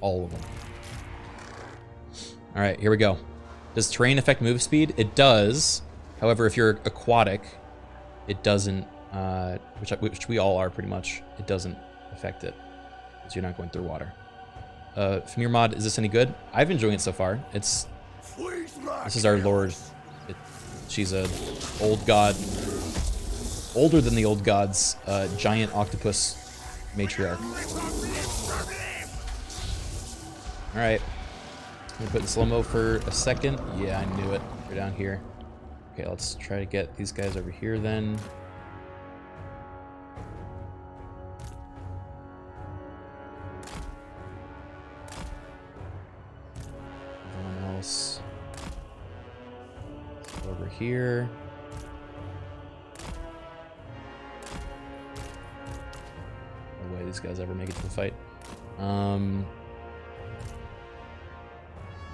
all of them. All right, here we go. Does terrain affect move speed? It does. However, if you're aquatic, it doesn't. Which we all are pretty much. It doesn't affect it because you're not going through water. Fimir mod, is this any good? I've been enjoying it so far. This is our lord. She's a old god, older than the old gods, giant octopus matriarch. All right, I'm gonna put in slow-mo for a second. Yeah, I knew it. We're down here. Okay, let's try to get these guys over here then. Everyone else over here. No way these guys ever make it to the fight.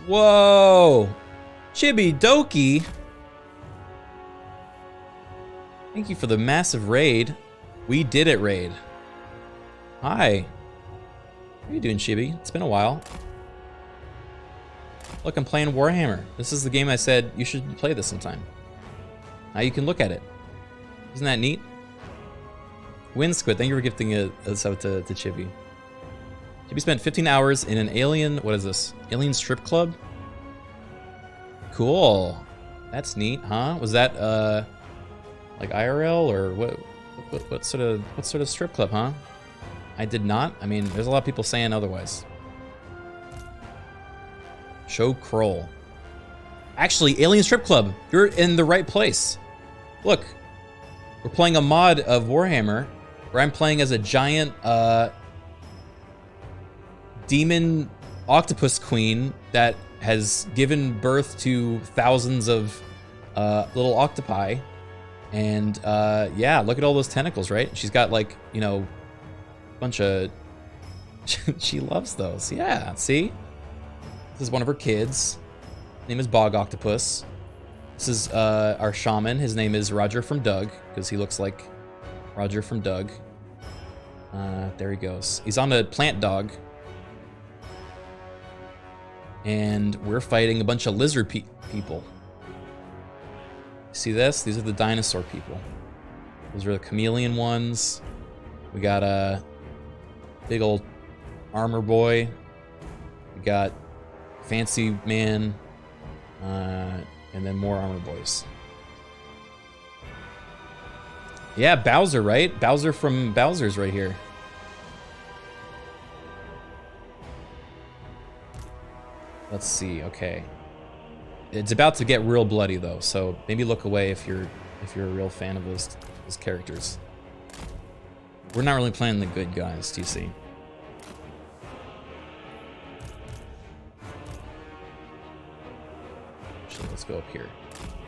Whoa! Chibi Doki! Thank you for the massive raid. We did it, raid. Hi. How are you doing, Chibi? It's been a while. Look, I'm playing Warhammer. This is the game I said you should play this sometime. Now you can look at it. Isn't that neat? Wind Squid, thank you for gifting us out to Chibi. Chibi spent 15 hours in an alien, what is this? Alien strip club? Cool. That's neat, huh? Was that, like IRL or what sort of strip club, huh? I did not. I mean, there's a lot of people saying otherwise. Show Kroll. Actually, Alien Strip Club. You're in the right place. Look, we're playing a mod of Warhammer where I'm playing as a giant demon octopus queen that has given birth to thousands of little octopi. And yeah, look at all those tentacles, right? She's got like, you know, a bunch of... She loves those. Yeah, see? This is one of her kids. His name is Bog Octopus. This is our shaman. His name is Roger from Doug, because he looks like Roger from Doug. There he goes. He's on a plant dog. And we're fighting a bunch of lizard people. See this? These are the dinosaur people. Those are the chameleon ones. We got a big old armor boy. We got fancy man. And then more armor boys. Yeah, Bowser, right? Bowser from Bowser's right here. Let's see. Okay. It's about to get real bloody though, so maybe look away if you're a real fan of those characters. We're not really playing the good guys, TC. Actually, let's go up here.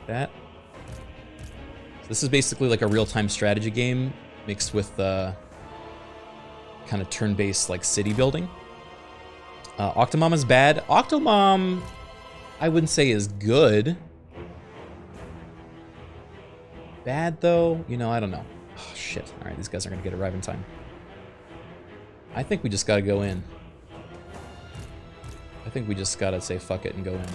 That. So this is basically like a real-time strategy game mixed with kind of turn-based like city building. Octomom is bad. Octomom, I wouldn't say is good. Bad though, you know, I don't know. Oh shit! All right, these guys are gonna arrive in time. I think we just gotta go in. I think we just gotta say fuck it and go in.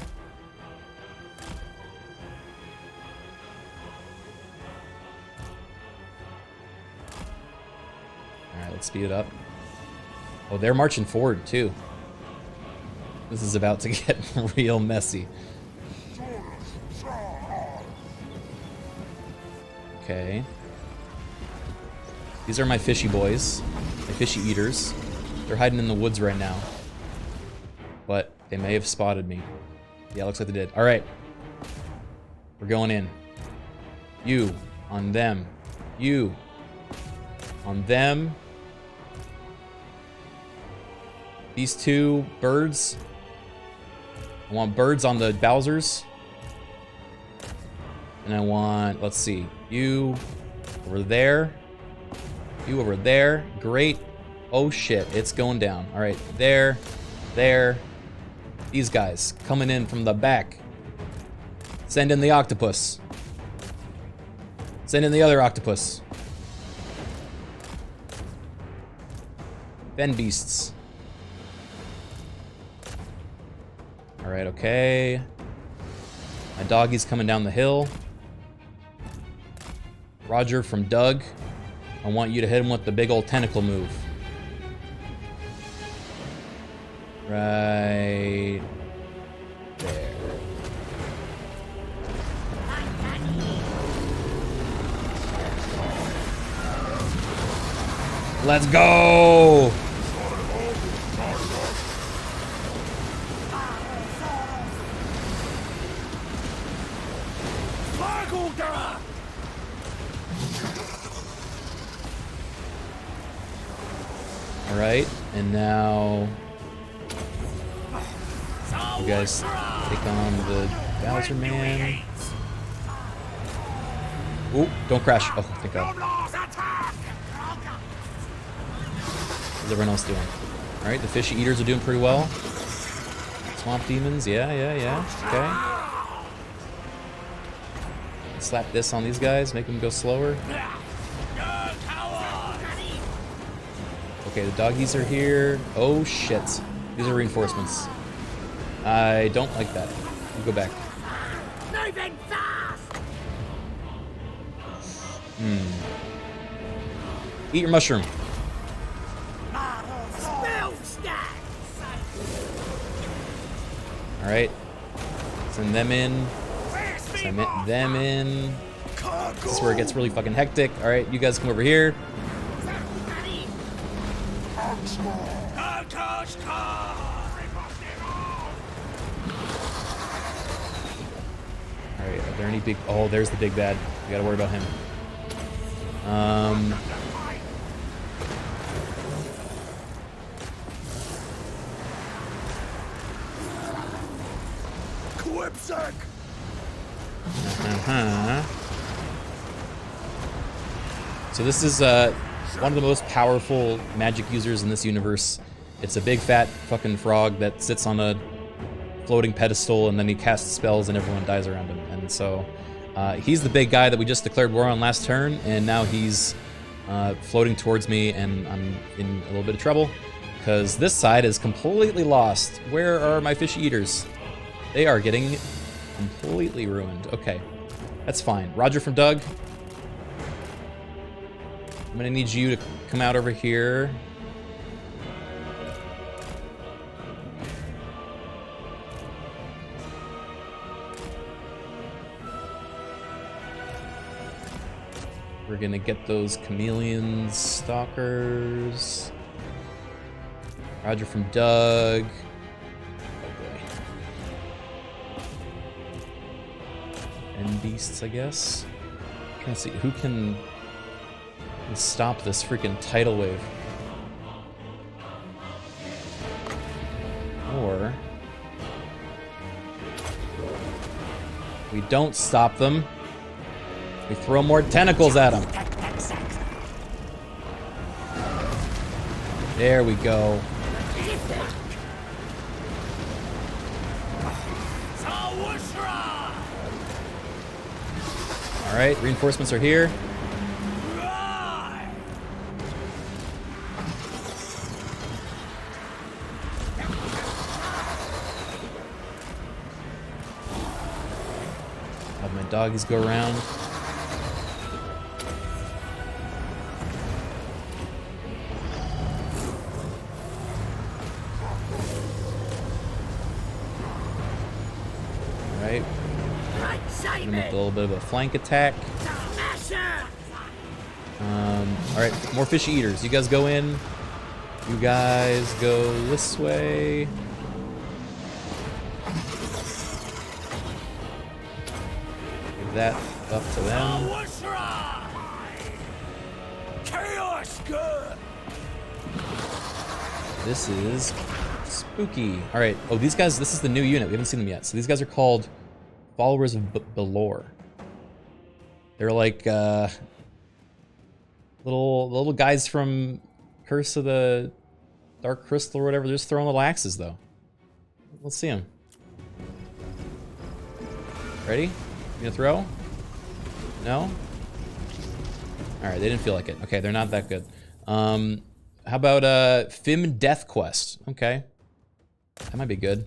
Alright, let's speed it up. Oh, they're marching forward too. This is about to get real messy. Okay. These are my fishy boys. My fishy eaters. They're hiding in the woods right now. But they may have spotted me. Yeah, looks like they did. Alright. We're going in. You. On them. You. On them. These two birds. I want birds on the Bowsers. And I want, let's see, you over there. You over there. Great. Oh shit, it's going down. All right, there. These guys coming in from the back. Send in the octopus. Send in the other octopus. Fen beasts. All right, okay. My doggy's coming down the hill. Roger from Doug. I want you to hit him with the big old tentacle move. Right there. Let's go! All right, and now you guys take on the Bowser Man. Ooh, don't crash. Oh, thank God. How's everyone else doing? All right, the fishy eaters are doing pretty well. Swamp demons, yeah. Okay. Slap this on these guys, make them go slower. Okay, the doggies are here. Oh shit. These are reinforcements. I don't like that. We'll go back. Moving fast. Eat your mushroom. Spell stack. Alright. Send them in. Send them in. This is where it gets really fucking hectic. Alright, you guys come over here. Alright, are there any big... Oh, there's the big bad. We gotta worry about him. So this is one of the most powerful magic users in this universe. It's a big fat fucking frog that sits on a floating pedestal and then he casts spells and everyone dies around him. And so he's the big guy that we just declared war on last turn, and now he's floating towards me and I'm in a little bit of trouble because this side is completely lost. Where are my fish eaters? They are getting completely ruined. Okay, that's fine. Roger from Doug. I'm gonna need you to come out over here. We're gonna get those chameleon stalkers. Roger from Doug. Oh boy. And beasts, I guess. I'm trying to see who can stop this freaking tidal wave. Or we don't stop them. We throw more tentacles at them. There we go. All right, reinforcements are here. Have my doggies go around. Right. With a little bit of a flank attack. All right, more fishy eaters. You guys go in. You guys go this way. Give that up to them. Chaos good. This is spooky. All right. Oh, these guys. This is the new unit. We haven't seen them yet. So these guys are called Followers of Belor. They're like little guys from Curse of the Dark Crystal or whatever. They're just throwing little axes though. Let's see them. Ready? You gonna throw? No? All right. They didn't feel like it. Okay, they're not that good. How about Fim Death Quest? Okay, that might be good.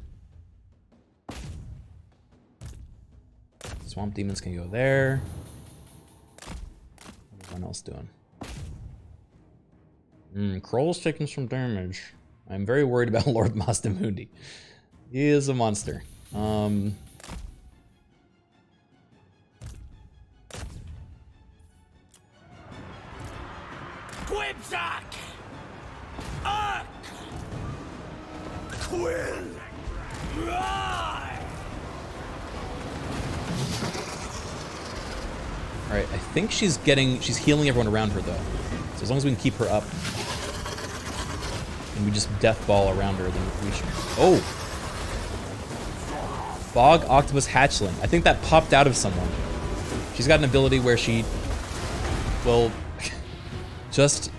Swamp demons can go there. What's everyone else doing? Kroll's taking some damage. I'm very worried about Lord Mazdamundi. He is a monster. Quibzack! Ark! Quill! Rai! Alright, I think she's healing everyone around her though. So as long as we can keep her up and we just death ball around her, then we should. Oh! Bog Octopus Hatchling. I think that popped out of someone. She's got an ability where she will just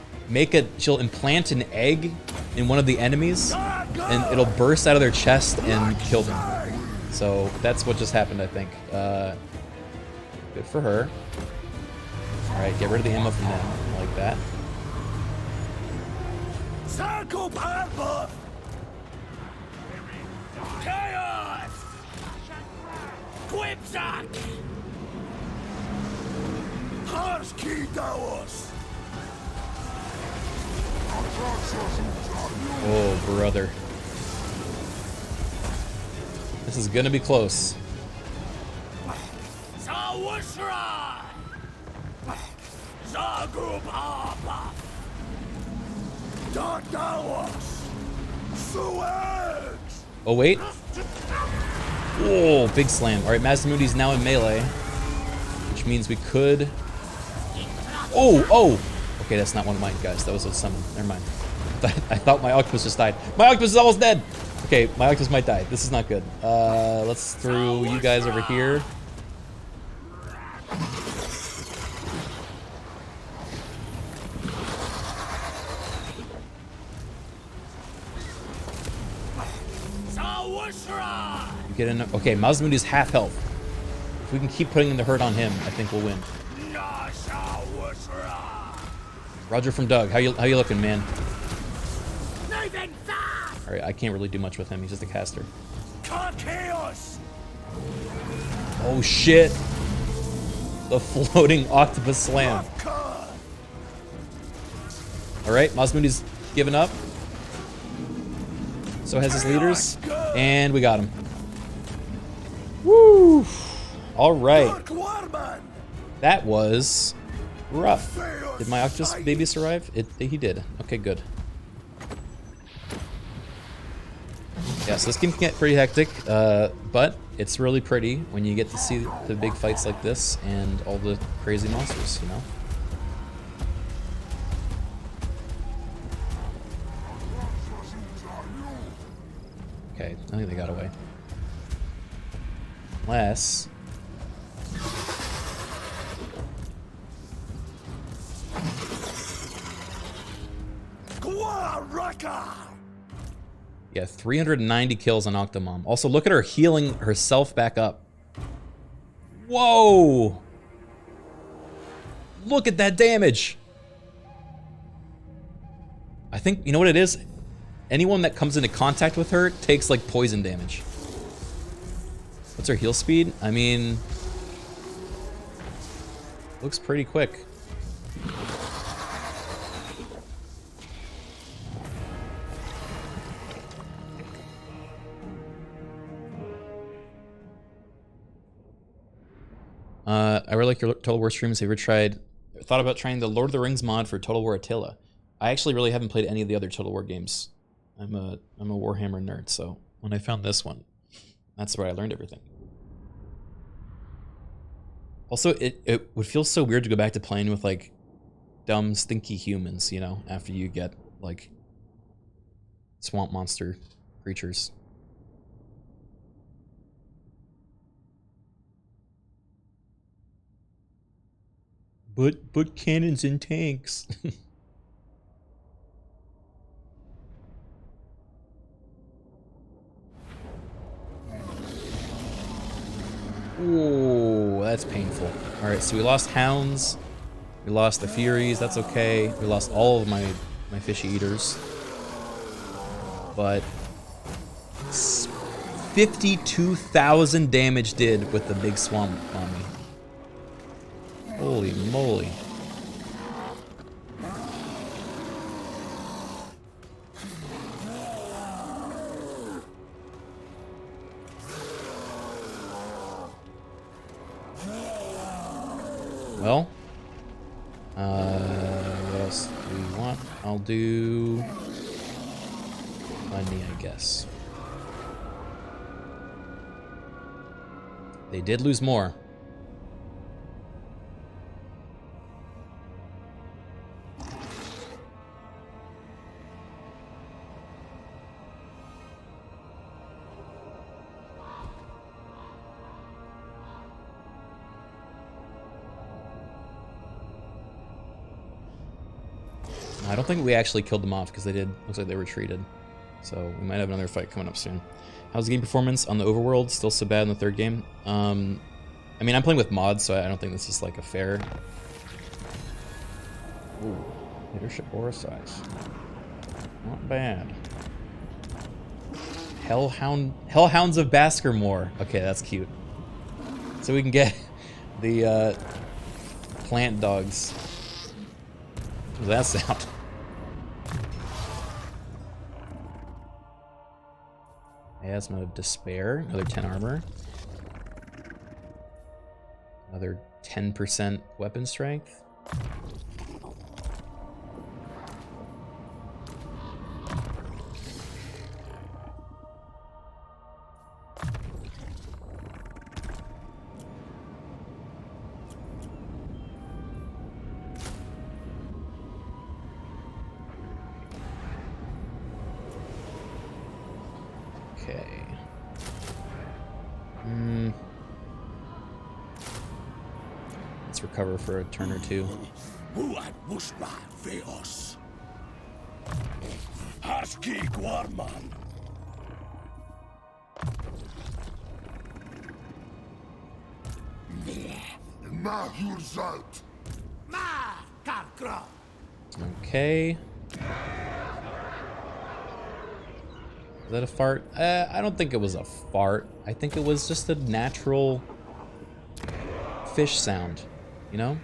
she'll implant an egg in one of the enemies and it'll burst out of their chest and kill them. So that's what just happened, I think. Good for her. Alright, get rid of the ammo from them. I like that. Circle purple! Chaos! Quibzack! Harski Davos! Oh, brother. This is gonna be close. Zawushra! Zagub Abba! Dardawas! Suegs! Oh, wait. Oh, big slam. Alright, Mazdamundi's now in melee. Which means we could... Oh! Okay, that's not one of mine, guys. That was a summon. Never mind. I thought my octopus just died. My octopus is almost dead! Okay, my octopus might die. This is not good. Let's throw you guys over here. You get in. Okay, Mazdamundi's half health. If we can keep putting the hurt on him, I think we'll win. Roger from Doug. How you looking, man? All right, I can't really do much with him. He's just a caster. Oh shit! The floating octopus slam. All right, Mazdamundi's given up. So has his leaders, and we got him. Woo! All right. That was Rough. Did my Octopus baby survive? He did. Okay, good. Yeah, so this game can get pretty hectic, but it's really pretty when you get to see the big fights like this and all the crazy monsters, you know? Okay, I think they got away. Unless... Yeah, 390 kills on Octomom. Also, look at her healing herself back up. Whoa! Look at that damage! I think, you know what it is? Anyone that comes into contact with her takes, like, poison damage. What's her heal speed? I mean... looks pretty quick. I really like your Total War streams. Have you ever thought about trying the Lord of the Rings mod for Total War Attila? I actually really haven't played any of the other Total War games. I'm a Warhammer nerd, so when I found this one, that's where I learned everything. Also, it would feel so weird to go back to playing with, like, dumb, stinky humans, you know, after you get, like, swamp monster creatures. But cannons and tanks. Ooh, that's painful. Alright, so we lost hounds. We lost the furies, that's okay. We lost all of my fishy eaters. But 52,000 damage did with the big swamp on me. Holy moly. Well, what else do we want? I'll do money, I guess. They did lose more. I don't think we actually killed them off because they did. Looks like they retreated. So we might have another fight coming up soon. How's the game performance on the overworld? Still so bad in the third game? I mean, I'm playing with mods, so I don't think this is like a fair. Ooh, leadership aura size. Not bad. Hellhounds of Baskermore. Okay, that's cute. So we can get the plant dogs. What does that sound? Asthma of Despair, another 10 armor. Another 10% weapon strength. Okay. Let's recover for a turn or two. Okay. Is that a fart? I don't think it was a fart. I think it was just a natural fish sound, you know?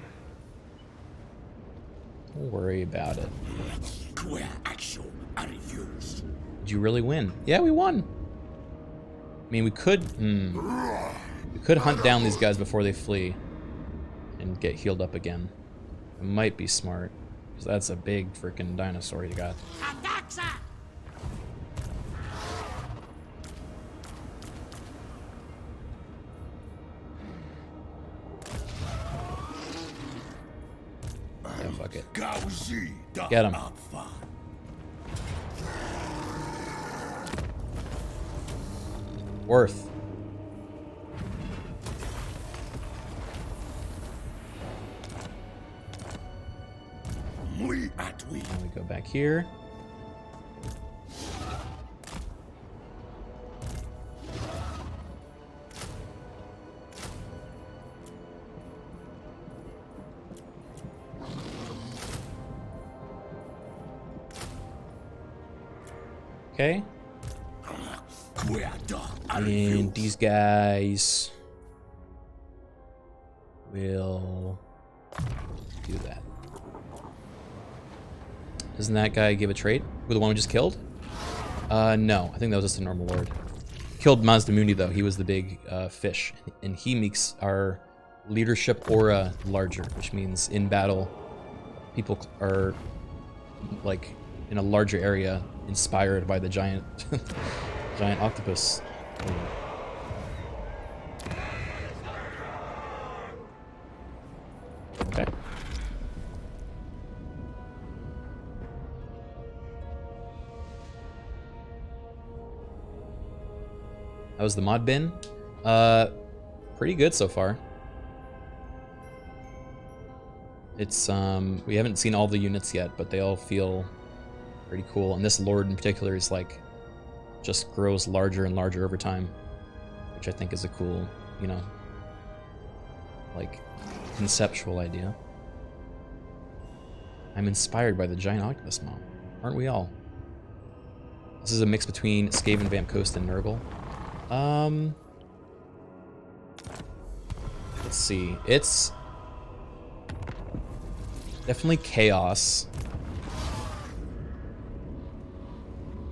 Don't worry about it. Did you really win? Yeah, we won. I mean, we could hunt down these guys before they flee and get healed up again. It might be smart. 'Cause that's a big freaking dinosaur you got. Yeah, fuck it. Get him. Worth. Now we go back here. Okay. And these guys will do that. Doesn't that guy give a trait? With the one we just killed? No. I think that was just a normal lord. Killed Mazdamuni though. He was the big fish. And he makes our leadership aura larger, which means in battle, people are like in a larger area inspired by the giant giant octopus. Okay. How's the mod been? Pretty good so far. It's we haven't seen all the units yet, but they all feel pretty cool. And this lord in particular is like just grows larger and larger over time, which I think is a cool, you know, like conceptual idea. I'm inspired by the giant octopus mob. Aren't we all? This is a mix between Skaven, Vamp Coast, and Nurgle. Let's see. It's definitely chaos.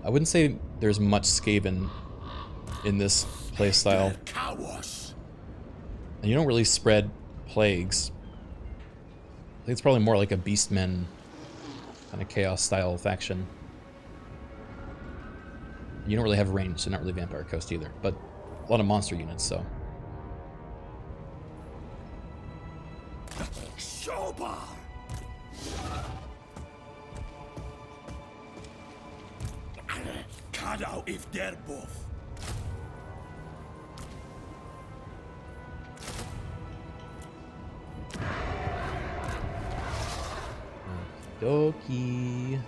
I wouldn't say there's much Skaven in this playstyle. And you don't really spread plagues. I think it's probably more like a Beastmen kind of chaos style faction. You don't really have range, so not really Vampire Coast either, but a lot of monster units, so. If they're both. Doki.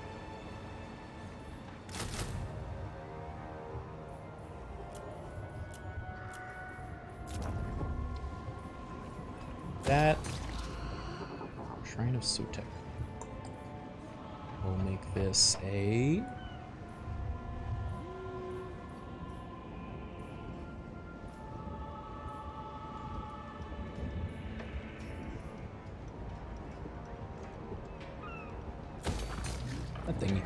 That Shrine of Sutek. We'll make this a thingy.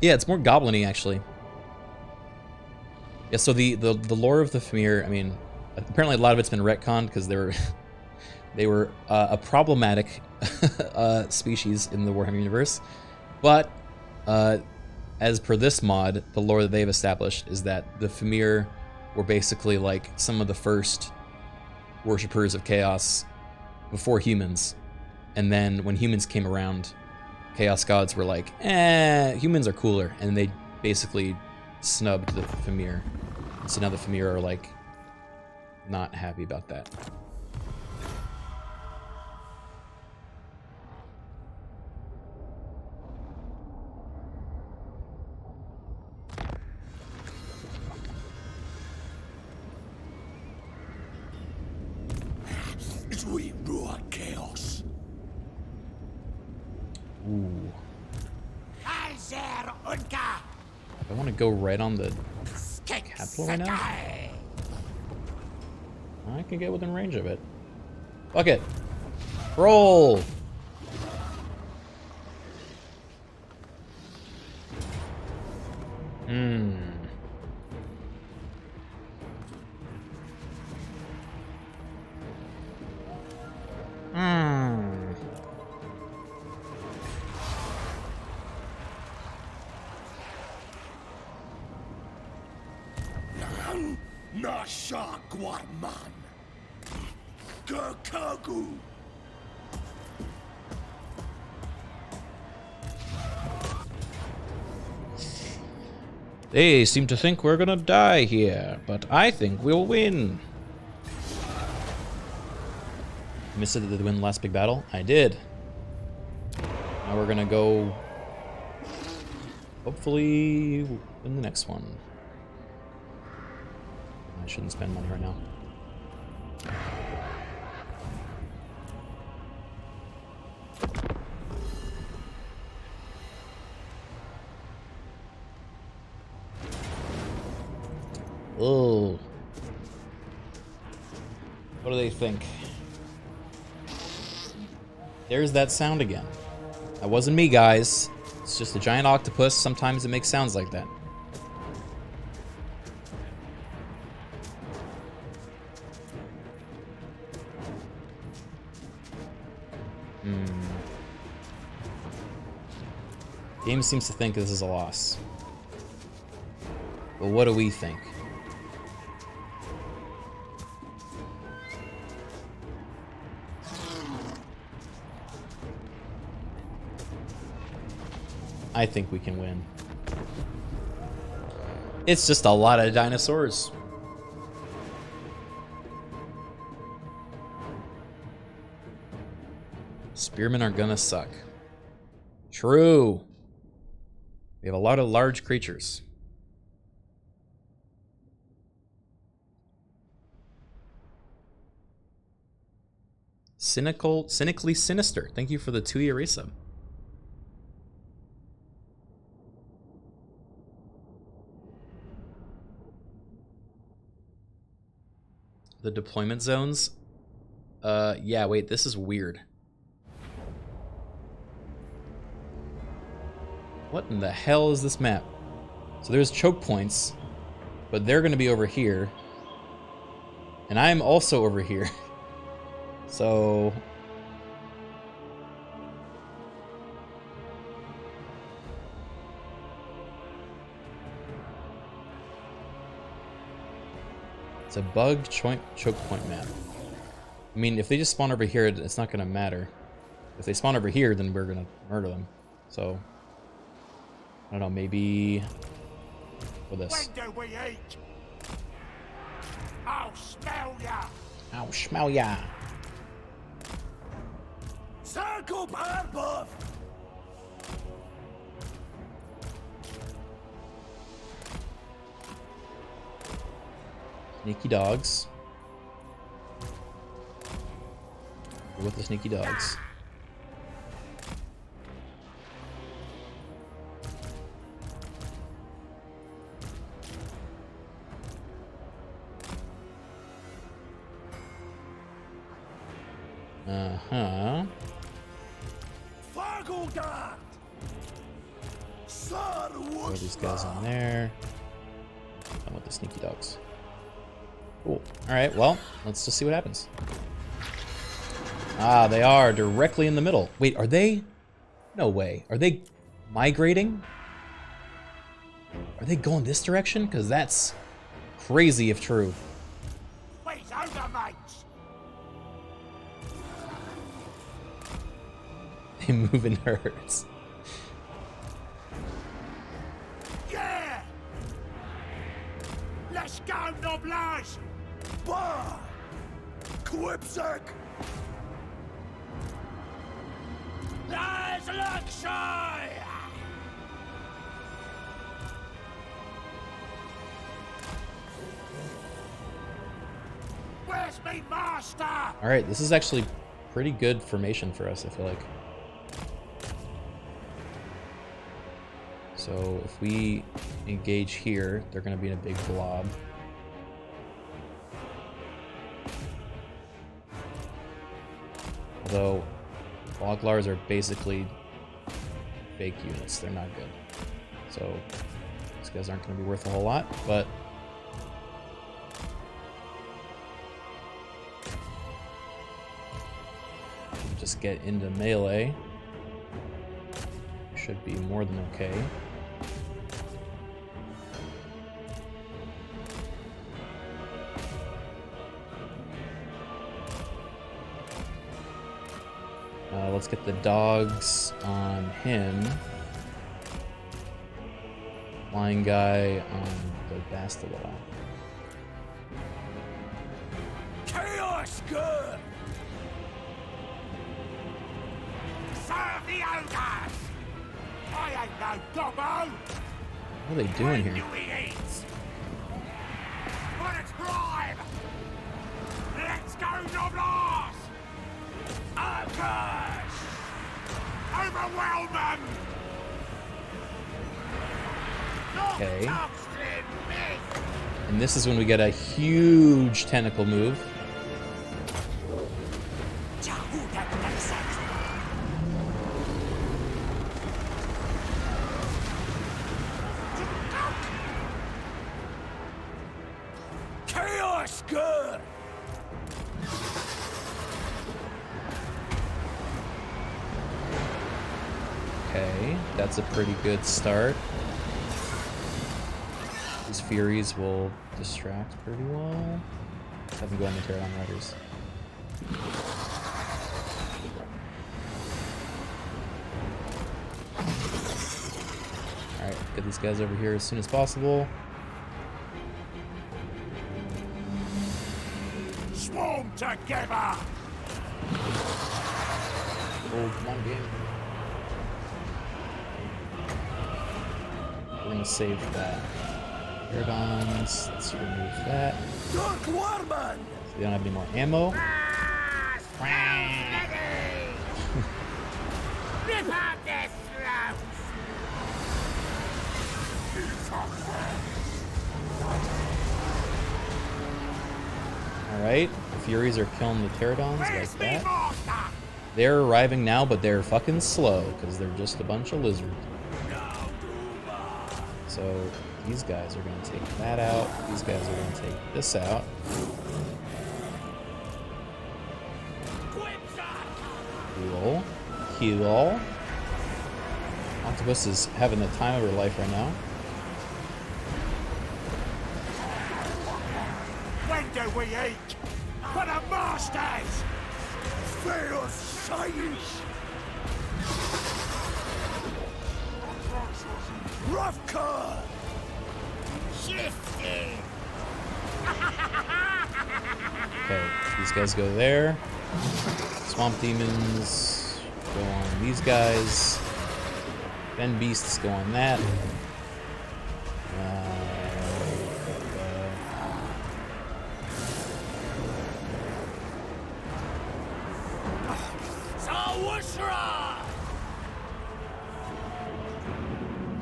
Yeah, it's more goblin-y actually. Yeah, so the lore of the Fimir, I mean, apparently a lot of it's been retconned because they were a problematic species in the Warhammer universe. But as per this mod, the lore that they've established is that the Fimir were basically like some of the first worshippers of chaos before humans. And then when humans came around, Chaos Gods were like, humans are cooler, and they basically snubbed the Fimir. So now the Fimir are like, not happy about that. We brought chaos. Ooh. I want to go right on the capital right now. I can get within range of it. Fuck it. Roll. Shark Warman. Gurkagu. They seem to think we're gonna die here, but I think we'll win. I missed it that they win the last big battle? I did. Now we're gonna go, hopefully, win the next one. I shouldn't spend money right now. Oh. What do they think? There's that sound again. That wasn't me, guys. It's just a giant octopus. Sometimes it makes sounds like that. Game seems to think this is a loss. But what do we think? I think we can win. It's just a lot of dinosaurs. Spearmen are gonna suck. True. We have a lot of large creatures. Cynically sinister. Thank you for the 2-year resub. The deployment zones. Yeah, wait, this is weird. What in the hell is this map? So there's choke points, but they're gonna be over here. And I'm also over here. So... it's a bugged choke point map. I mean, if they just spawn over here, it's not gonna matter. If they spawn over here, then we're gonna murder them. So... I don't know, maybe for this. When do we eat? I'll smell ya! Ow, smell ya! Circle purple. Sneaky dogs. We're with the sneaky dogs. Uh-huh. Throw these guys in there. I'm with the sneaky dogs. Cool. Alright, well, let's just see what happens. Ah, they are directly in the middle. Wait, are they? No way. Are they migrating? Are they going this direction? Because that's crazy if true. Wait over, mates! They move in herds. Yeah! Let's go, Noblage! Bah! Quipsack! There's luxury! Where's me master? Alright, this is actually pretty good formation for us, I feel like. So if we engage here, they're going to be in a big blob. Although Boglars are basically fake units, they're not good. So these guys aren't going to be worth a whole lot, but just get into melee. Should be more than okay. Let's get the dogs on him. Flying guy on the Bastila. Chaos good! Serve the ogres! I ain't no gobbo! What are they doing When here? do we eat? For a tribe! Let's go, Noblars! Ogres! Overwhelm them! Okay. Toxic meat! And this is when we get a huge tentacle move. Chaos good! Okay, that's a pretty good start. These Furies will distract pretty well. Let's have them go on the Pterodon Riders. Alright, get these guys over here as soon as possible. Swarm together! Oh, come on, game. We're gonna save that. Pterodons, let's remove that. Dark Warman! So they don't have any more ammo. Rip out their throats! Alright, the Furies are killing the Pterodons like Where's me that. master? They're arriving now, but they're fucking slow, because they're just a bunch of lizards. So, these guys are going to take that out. These guys are going to take this out. Heal. Heal. Octopus is having the time of her life right now. When do we eat? For the masters! Feel science! Rough cut! Shifty! Okay, these guys go there. Swamp demons go on these guys. Then beasts go on that. Sawashra!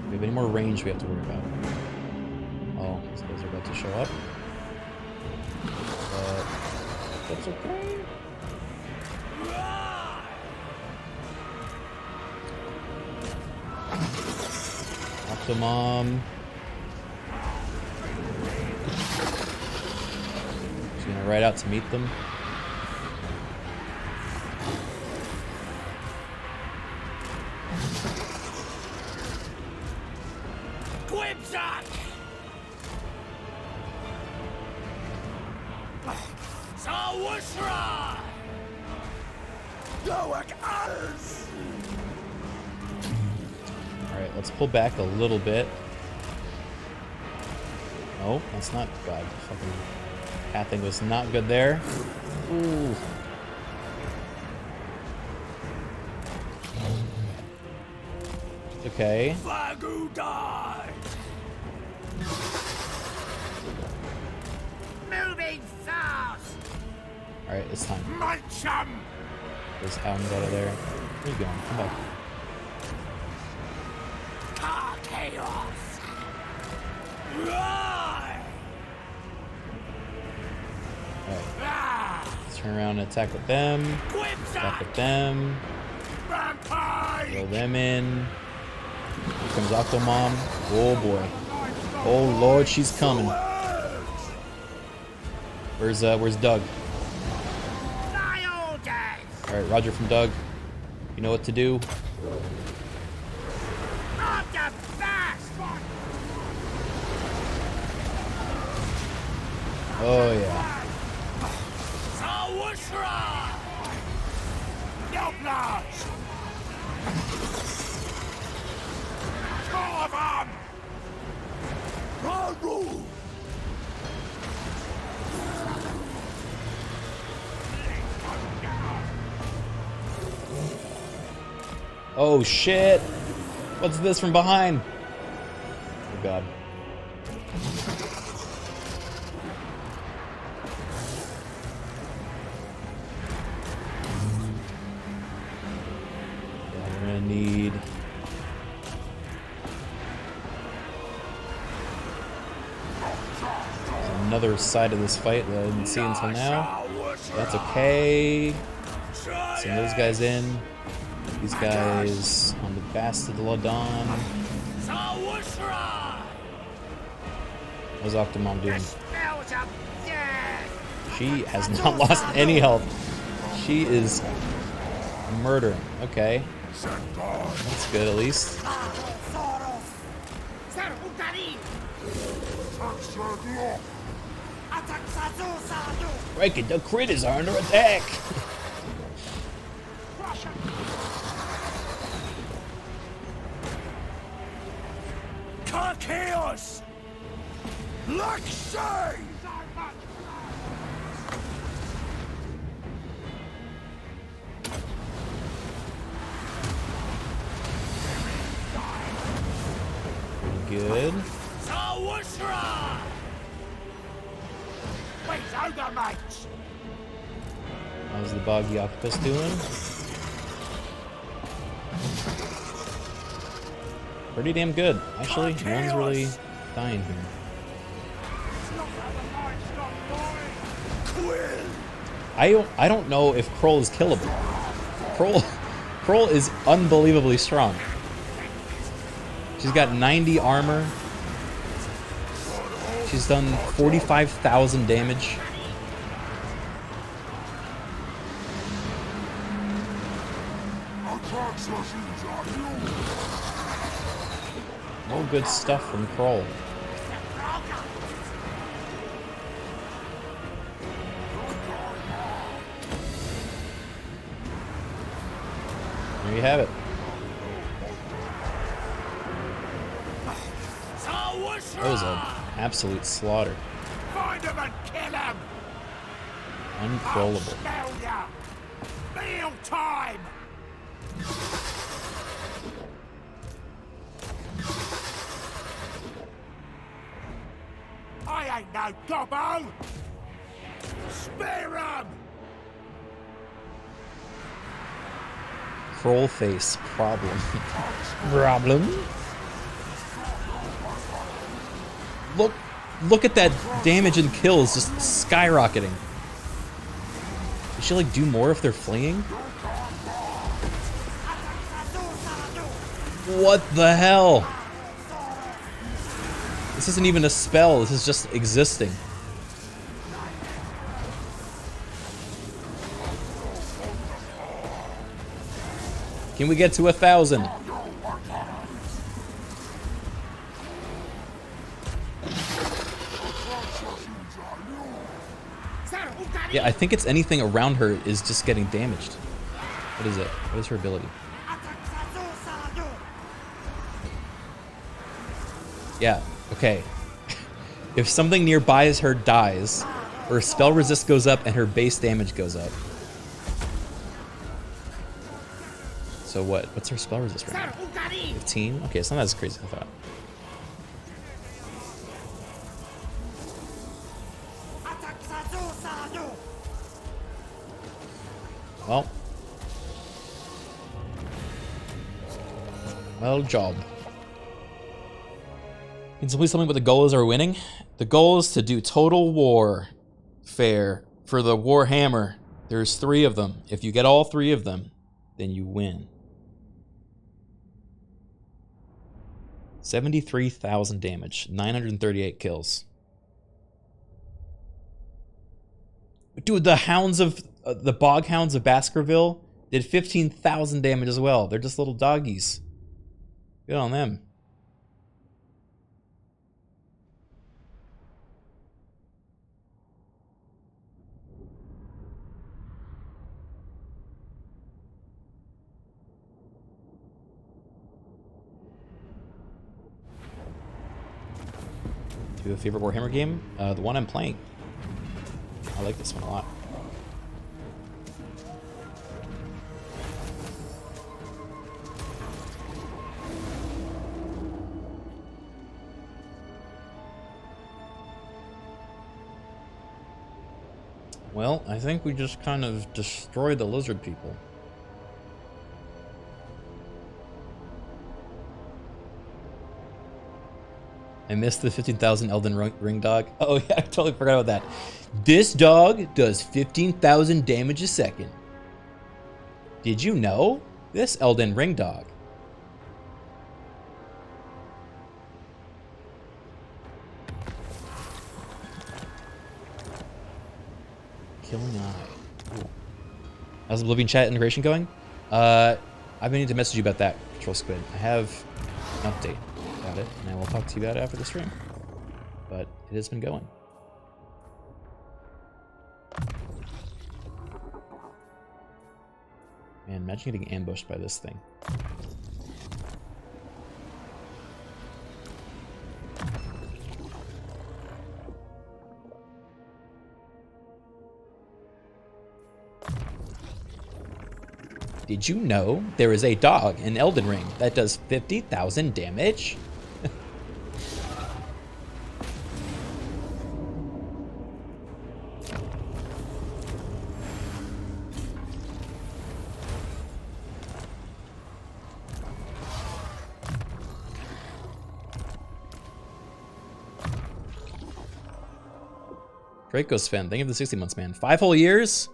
Do we have any more range we have to worry about? Oh, these guys are about to show up. But that's okay. Octomom. She's gonna ride out to meet them. Quibzak! Sawashra! Goak Als! Alright, let's pull back a little bit. Oh, that's not God. Fucking pathing was not good there. Ooh. It's okay. Vagudai! Moving fast! Alright, it's time. Munch 'em! Those hounds out of there. Where you going? Come back. Car chaos! Rai! Alright, Ah! let's turn around and attack with them. Attack Quibzak! with them. Rampage! Throw them in. Here comes Octomom. Oh boy. Oh lord, she's coming. Where's Doug? My orders! Alright, Roger from Doug. You know what to do. I'm the best! Oh yeah. Sawashra! Noblage! Carve on! Ragul! Oh shit! What's this from behind? Oh god. Yeah, we're gonna need... There's another side of this fight that I didn't see until now. That's okay. Send those guys in. These guys on the Bastidlodon. How's Octomom doing? She has not lost any health. She is murdering. Okay. That's good at least. Criken, the critters are under attack. Chaos! Lexi! Good. How's the boggy octopus doing? Pretty damn good. Actually, no one's really dying here. I don't know if Kroll is killable. Kroll is unbelievably strong. She's got 90 armor. She's done 45,000 damage. No good stuff from Kroll. There you have it. That was an absolute slaughter. Find him and kill him! Uncrollable. Smell ya! Meal time! I ain't no gobbo! Spear him! Kroll face problem. Problem? Look at that damage and kills just skyrocketing. Does she like do more if they're fleeing? What the hell? This isn't even a spell, this is just existing. Can we get to 1,000? Yeah, I think it's anything around her is just getting damaged. What is it? What is her ability? Yeah, okay. If something nearby as her dies, her spell resist goes up and her base damage goes up. So what? What's her spell resist right now? 15? Okay, it's not as crazy as I thought. Well. Well job. Can simply tell me what the goal is? Are we winning? The goal is to do total warfare for the Warhammer. There's 3 of them. If you get all 3 of them, then you win. 73,000 damage, 938 kills. Dude, the hounds of the bog hounds of Baskerville did 15,000 damage as well. They're just little doggies. Good on them. Do you have a favorite Warhammer game? The one I'm playing. I like this one a lot. Well, I think we just kind of destroyed the lizard people. I missed the 15,000 Elden Ring dog. Oh yeah, I totally forgot about that. This dog does 15,000 damage a second. Did you know? This Elden Ring dog. Killing Eye. Cool. How's the Oblivion chat integration going? I've been needing to message you about that, Control Squid. I have an update about it, and I will talk to you about it after the stream. But it has been going. Man, imagine getting ambushed by this thing. Did you know there is a dog in Elden Ring that does 50,000 damage? Draco's Fen, thank you for the 60 months, man. 5 whole years?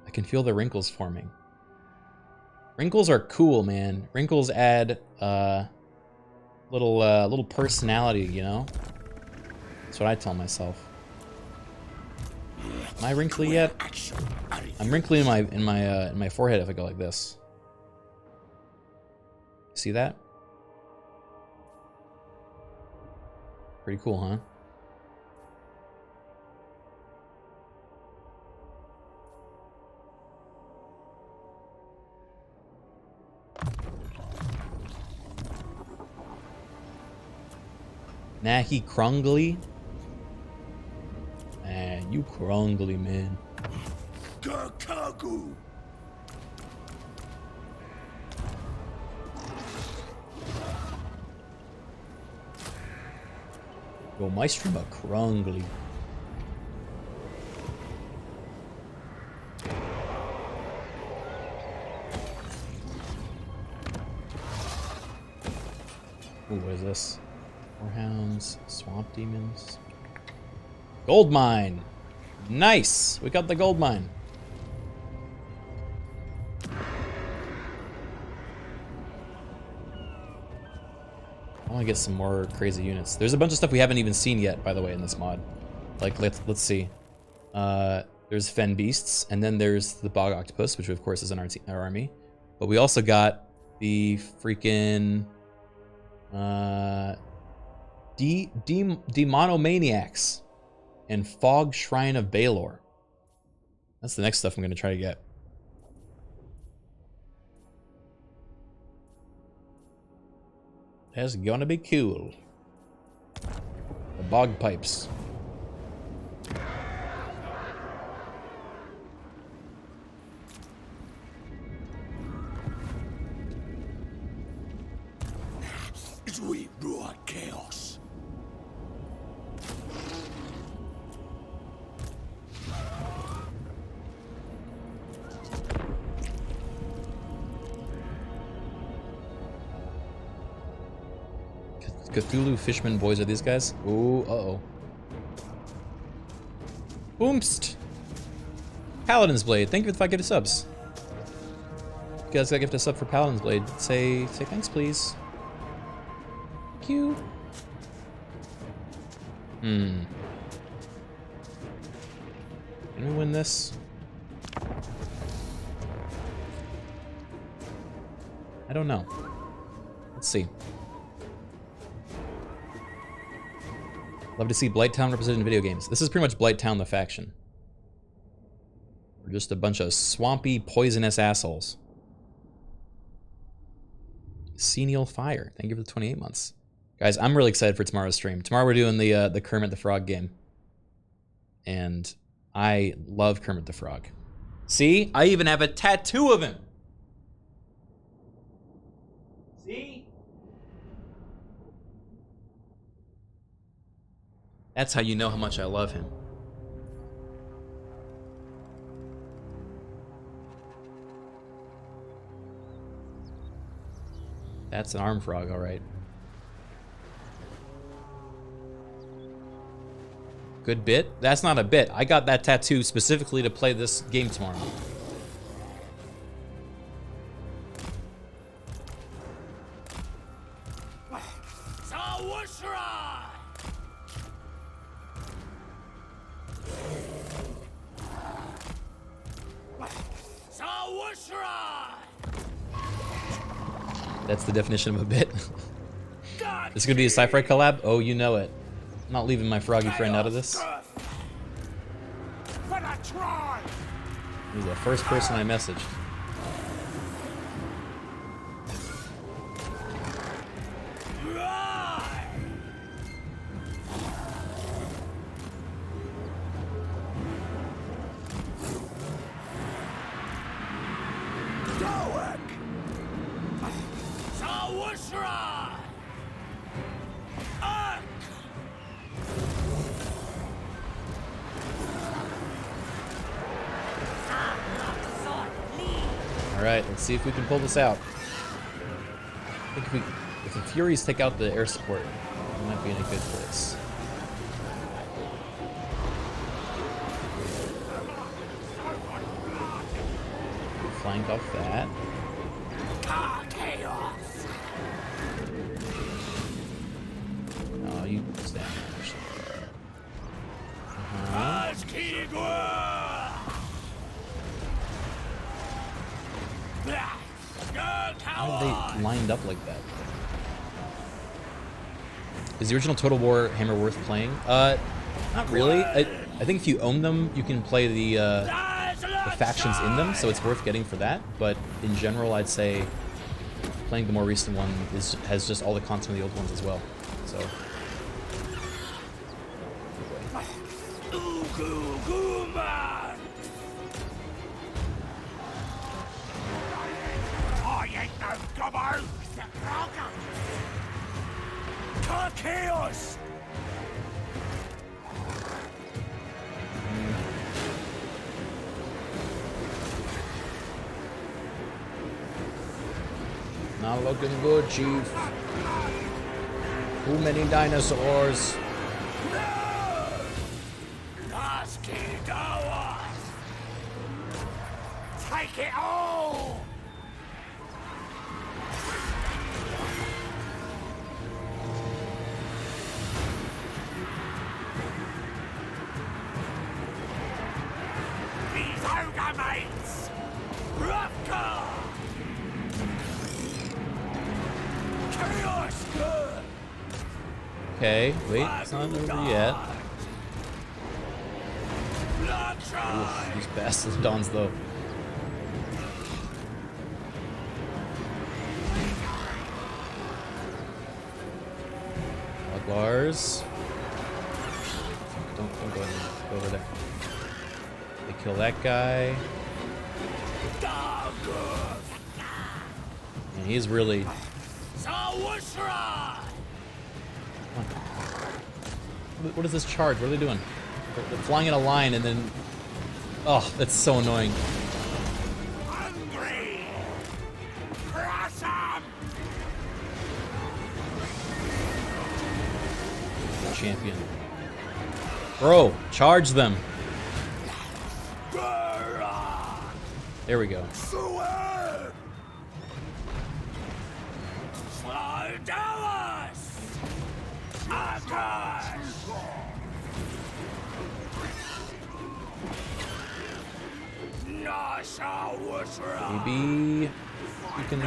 I can feel the wrinkles forming. Wrinkles are cool, man. Wrinkles add little personality, you know? That's what I tell myself. Am I wrinkly yet? I'm wrinkly in my forehead if I go like this. See that? Pretty cool, huh? Nahi Krungly? Man, you Krungly, man. Gurkagu! Yo, my stream a Krungly. Ooh, what is this? Warhounds, swamp demons. Gold mine! Nice! We got the gold mine. I want to get some more crazy units. There's a bunch of stuff we haven't even seen yet, by the way, in this mod. Like, let's see. There's Fen Beasts, and then there's the Bog Octopus, which of course is in our army. But we also got the freaking Demonomaniacs and Fog Shrine of Balor. That's the next stuff I'm going to try to get. That's gonna be cool. The bog pipes. We brought chaos. Cthulhu Fishman boys are these guys? Ooh, uh-oh. Boomst! Paladin's Blade, thank you for the 5 gifted subs. You guys got a gifted sub for Paladin's Blade. Say thanks, please. Thank you. Can we win this? I don't know. Let's see. Love to see Blighttown represented in video games. This is pretty much Blighttown the faction. We're just a bunch of swampy, poisonous assholes. Senial Fire, thank you for the 28 months. Guys, I'm really excited for tomorrow's stream. Tomorrow we're doing the Kermit the Frog game. And I love Kermit the Frog. See? I even have a tattoo of him. See? That's how you know how much I love him. That's an arm frog, all right. Good bit? That's not a bit. I got that tattoo specifically to play this game tomorrow. That's the definition of a bit. This is gonna be a sci-fi collab? Oh, you know it. I'm not leaving my froggy friend out of this. He's the first person I messaged. Alright, let's see if we can pull this out. I think if the Furies take out the air support, we might be in a good place. Flank off that. Oh, you stand there, actually. How are they lined up like that? Is the original Total War Hammer worth playing? Not really. I think if you own them, you can play the factions in them, so it's worth getting for that. But in general, I'd say playing the more recent one has just all the content of the old ones as well. So. Chaos! Not looking good, Chief. Too many dinosaurs. Take it all! These ogre mates! Rufka! Chaos good! Okay, wait, it's not over yet. Oof, these Bastodons though. Lars. Don't go ahead. Go over there. They kill that guy. And he's really. What is this charge? What are they doing? They're flying in a line and then. Oh, that's so annoying. Champion. Bro, charge them. There we go. Maybe you can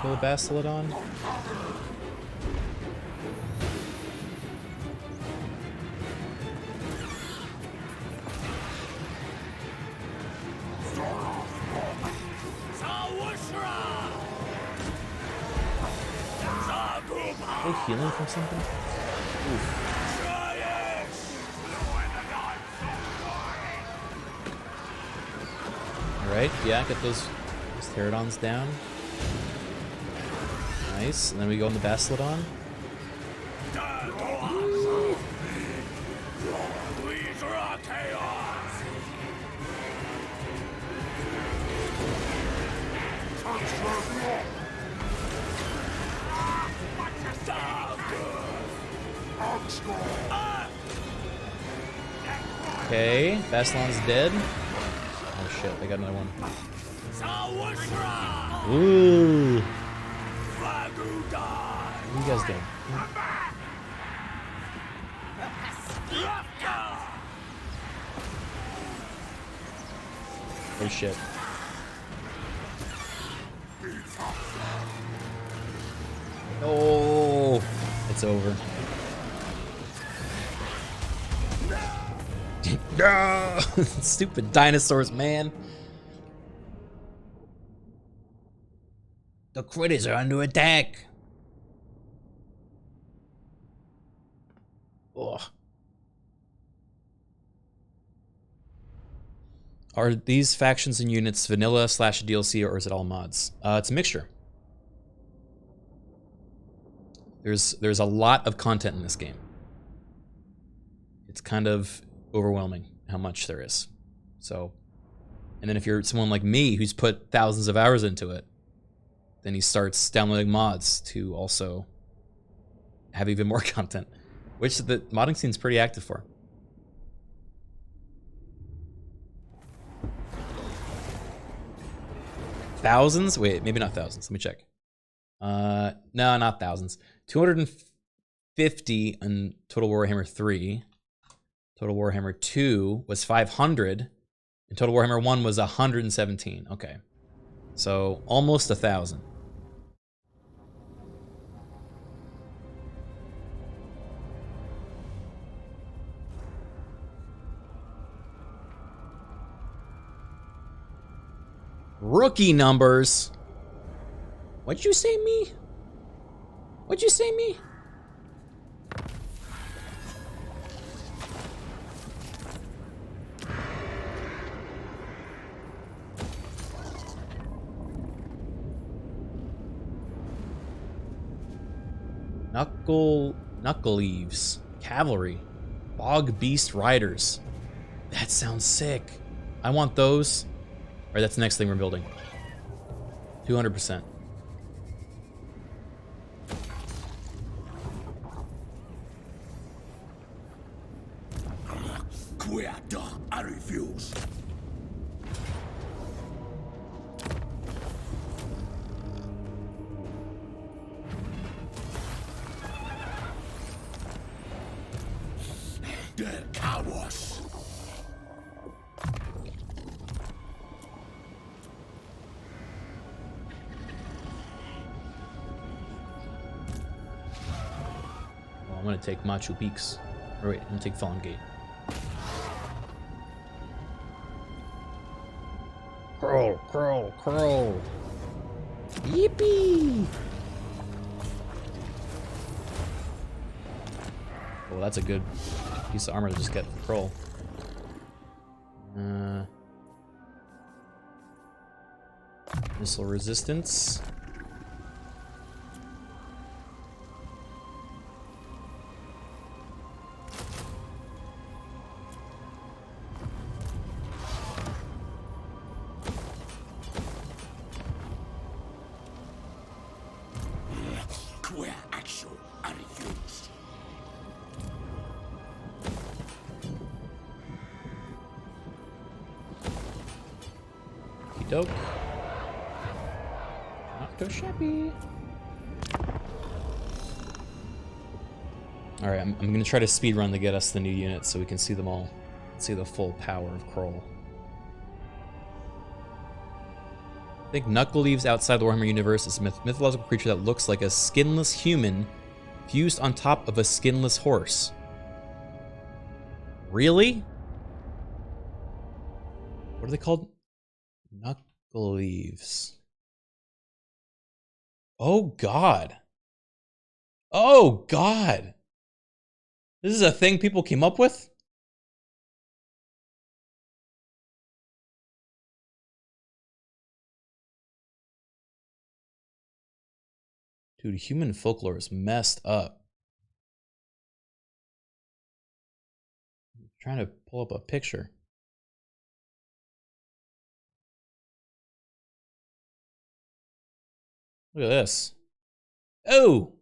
kill a Bastodon. Oh, healing from something? Oof. Alright, yeah, get those pterodons down. Nice, and then we go on the Basilodon. Okay, Basilon's dead. Oh shit, they got another one. Ooh. What are you guys doing? Oh shit. Oh, it's over. Stupid dinosaurs, man. The critters are under attack. Ugh. Are these factions and units vanilla / DLC, or is it all mods? It's a mixture. There's a lot of content in this game. It's kind of overwhelming how much there is. So, and then if you're someone like me who's put thousands of hours into it, then he starts downloading mods to also have even more content, which the modding scene's pretty active for. Thousands? Wait, maybe not thousands. Let me check. No, not thousands. 250 in Total Warhammer 3. Total Warhammer 2 was 500. And Total Warhammer 1 was 117. Okay. So almost 1,000. Rookie numbers. What'd you say, me? What'd you say, me? Knuckleaves, cavalry, bog beast riders. That sounds sick. I want those. All right, that's the next thing we're building. 200%. I refuse. They're cowards. Well, I'm gonna take Machu Peaks. Or wait, I'm gonna take Fallen Gate. Curl, curl, curl. Yippee! Well, that's a good piece of armor to just get from Kroll. Missile resistance. Dope. Not so shabby. Alright, I'm gonna try to speed run to get us the new units so we can see them all. See the full power of Kroll. I think Knuckleaves outside the Warhammer universe is a mythological creature that looks like a skinless human fused on top of a skinless horse. Really? What are they called? Knuckleaves. Oh god. Oh, God. This is a thing people came up with? Dude, human folklore is messed up. I'm trying to pull up a picture. Look at this. Oh!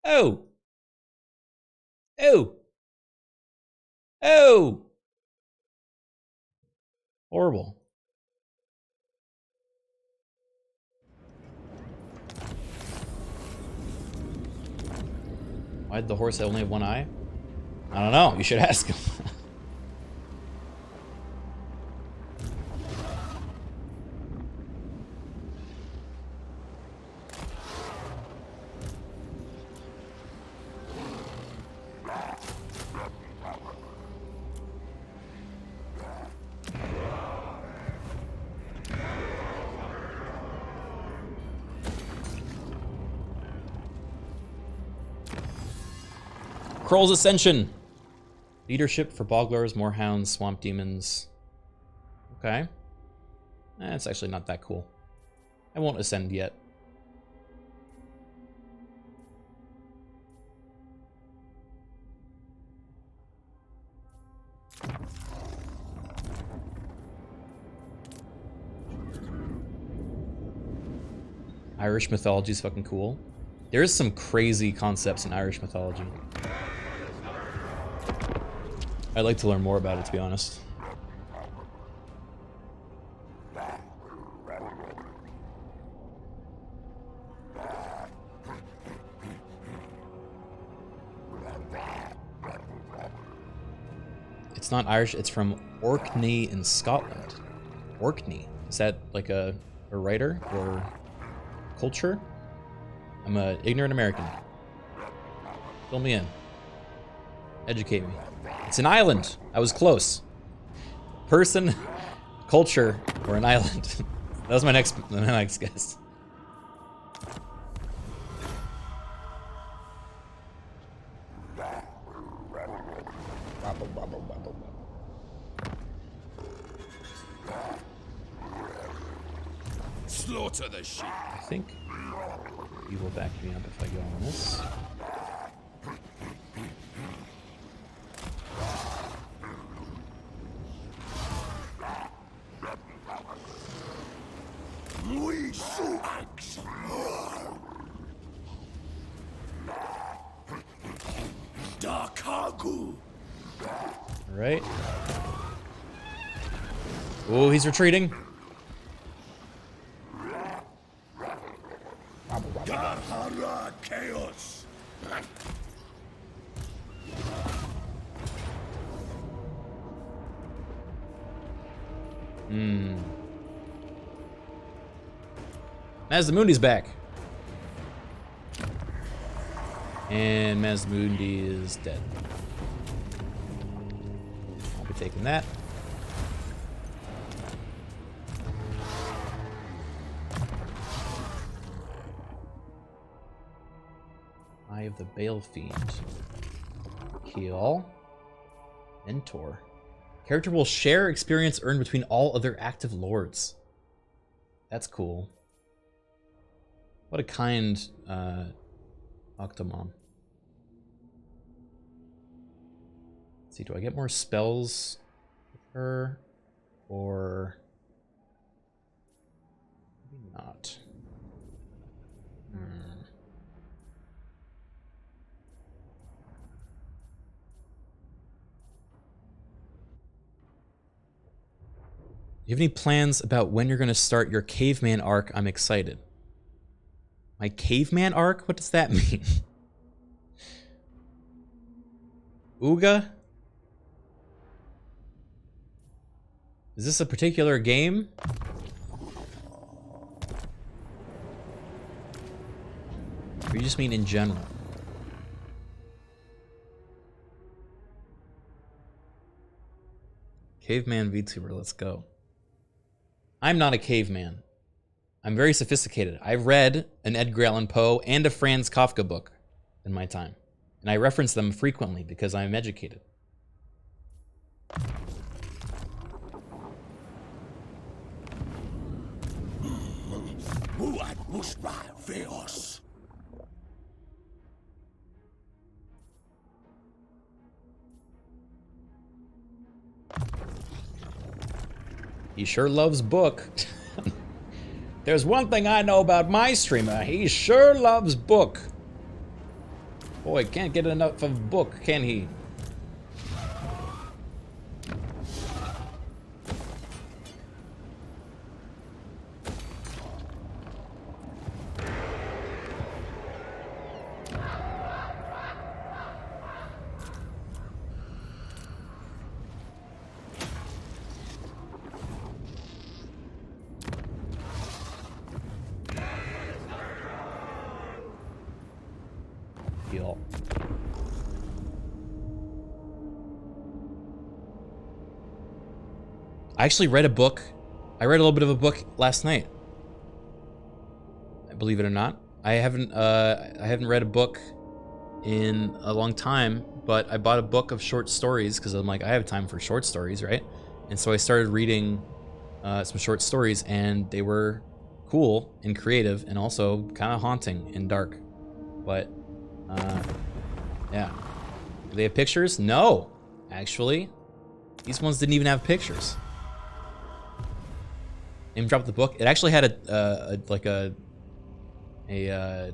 Oh! Oh! Oh! Horrible. Why'd the horse only have one eye? I don't know. You should ask him. Kroll's Ascension. Leadership for Bogglars, Moorhounds, Swamp Demons. Okay. That's actually not that cool. I won't ascend yet. Irish mythology is fucking cool. There's some crazy concepts in Irish mythology. I'd like to learn more about it, to be honest. It's not Irish, it's from Orkney in Scotland. Orkney. Is that like a writer or culture? I'm an ignorant American. Fill me in. Educate me. It's an island. I was close. Person, culture, or an island. That was my next guess. Slaughter the sheep. I think you will back me up if I go on this. Alright. Oh, he's retreating. Chaos. Mazdamundi's back. And Mazdamundi is dead. I'll be taking that. Eye of the Bale Fiend. Kill. Mentor. Character will share experience earned between all other active lords. That's cool. What a kind Octomom. Let's see, do I get more spells with her? Or maybe not. You have any plans about when you're going to start your caveman arc? I'm excited. My caveman arc? What does that mean? Ooga? Is this a particular game? Or you just mean in general? Caveman VTuber, let's go. I'm not a caveman. I'm very sophisticated. I've read an Edgar Allan Poe and a Franz Kafka book. in my time. And I reference them frequently because I'm educated. He sure loves book. There's one thing I know about my streamer. He sure loves book. Boy, can't get enough of book, can he? Heal. I actually read a book. I read a little bit of a book last night. Believe it or not, I haven't read a book in a long time, but I bought a book of short stories because I'm like, I have time for short stories, right? And so I started reading some short stories, and they were cool and creative and also kind of haunting and dark. But yeah. Do they have pictures? No, actually. These ones didn't even have pictures. Name dropped the book. It actually had a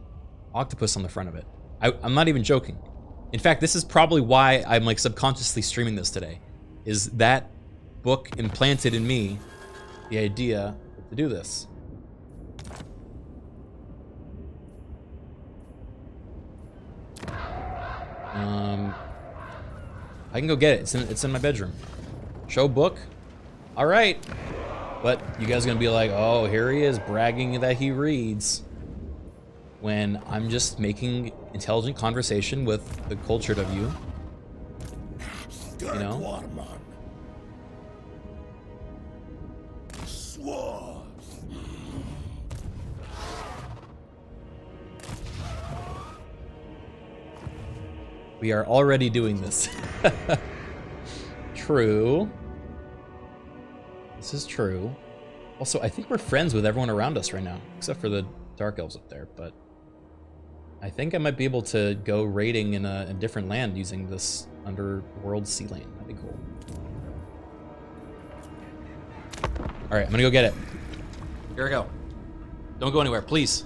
octopus on the front of it. I'm not even joking. In fact, this is probably why I'm like subconsciously streaming this today. Is that book implanted in me the idea to do this? I can go get it. It's in my bedroom. Show book. All right. But you guys are gonna be like, oh, here he is bragging that he reads. When I'm just making intelligent conversation with the cultured of you. You know? We are already doing this. True. This is true. Also, I think we're friends with everyone around us right now, except for the dark elves up there, but I think I might be able to go raiding in a different land using this underworld sea lane. That'd be cool. All right, I'm gonna go get it. Here I go. Don't go anywhere, please.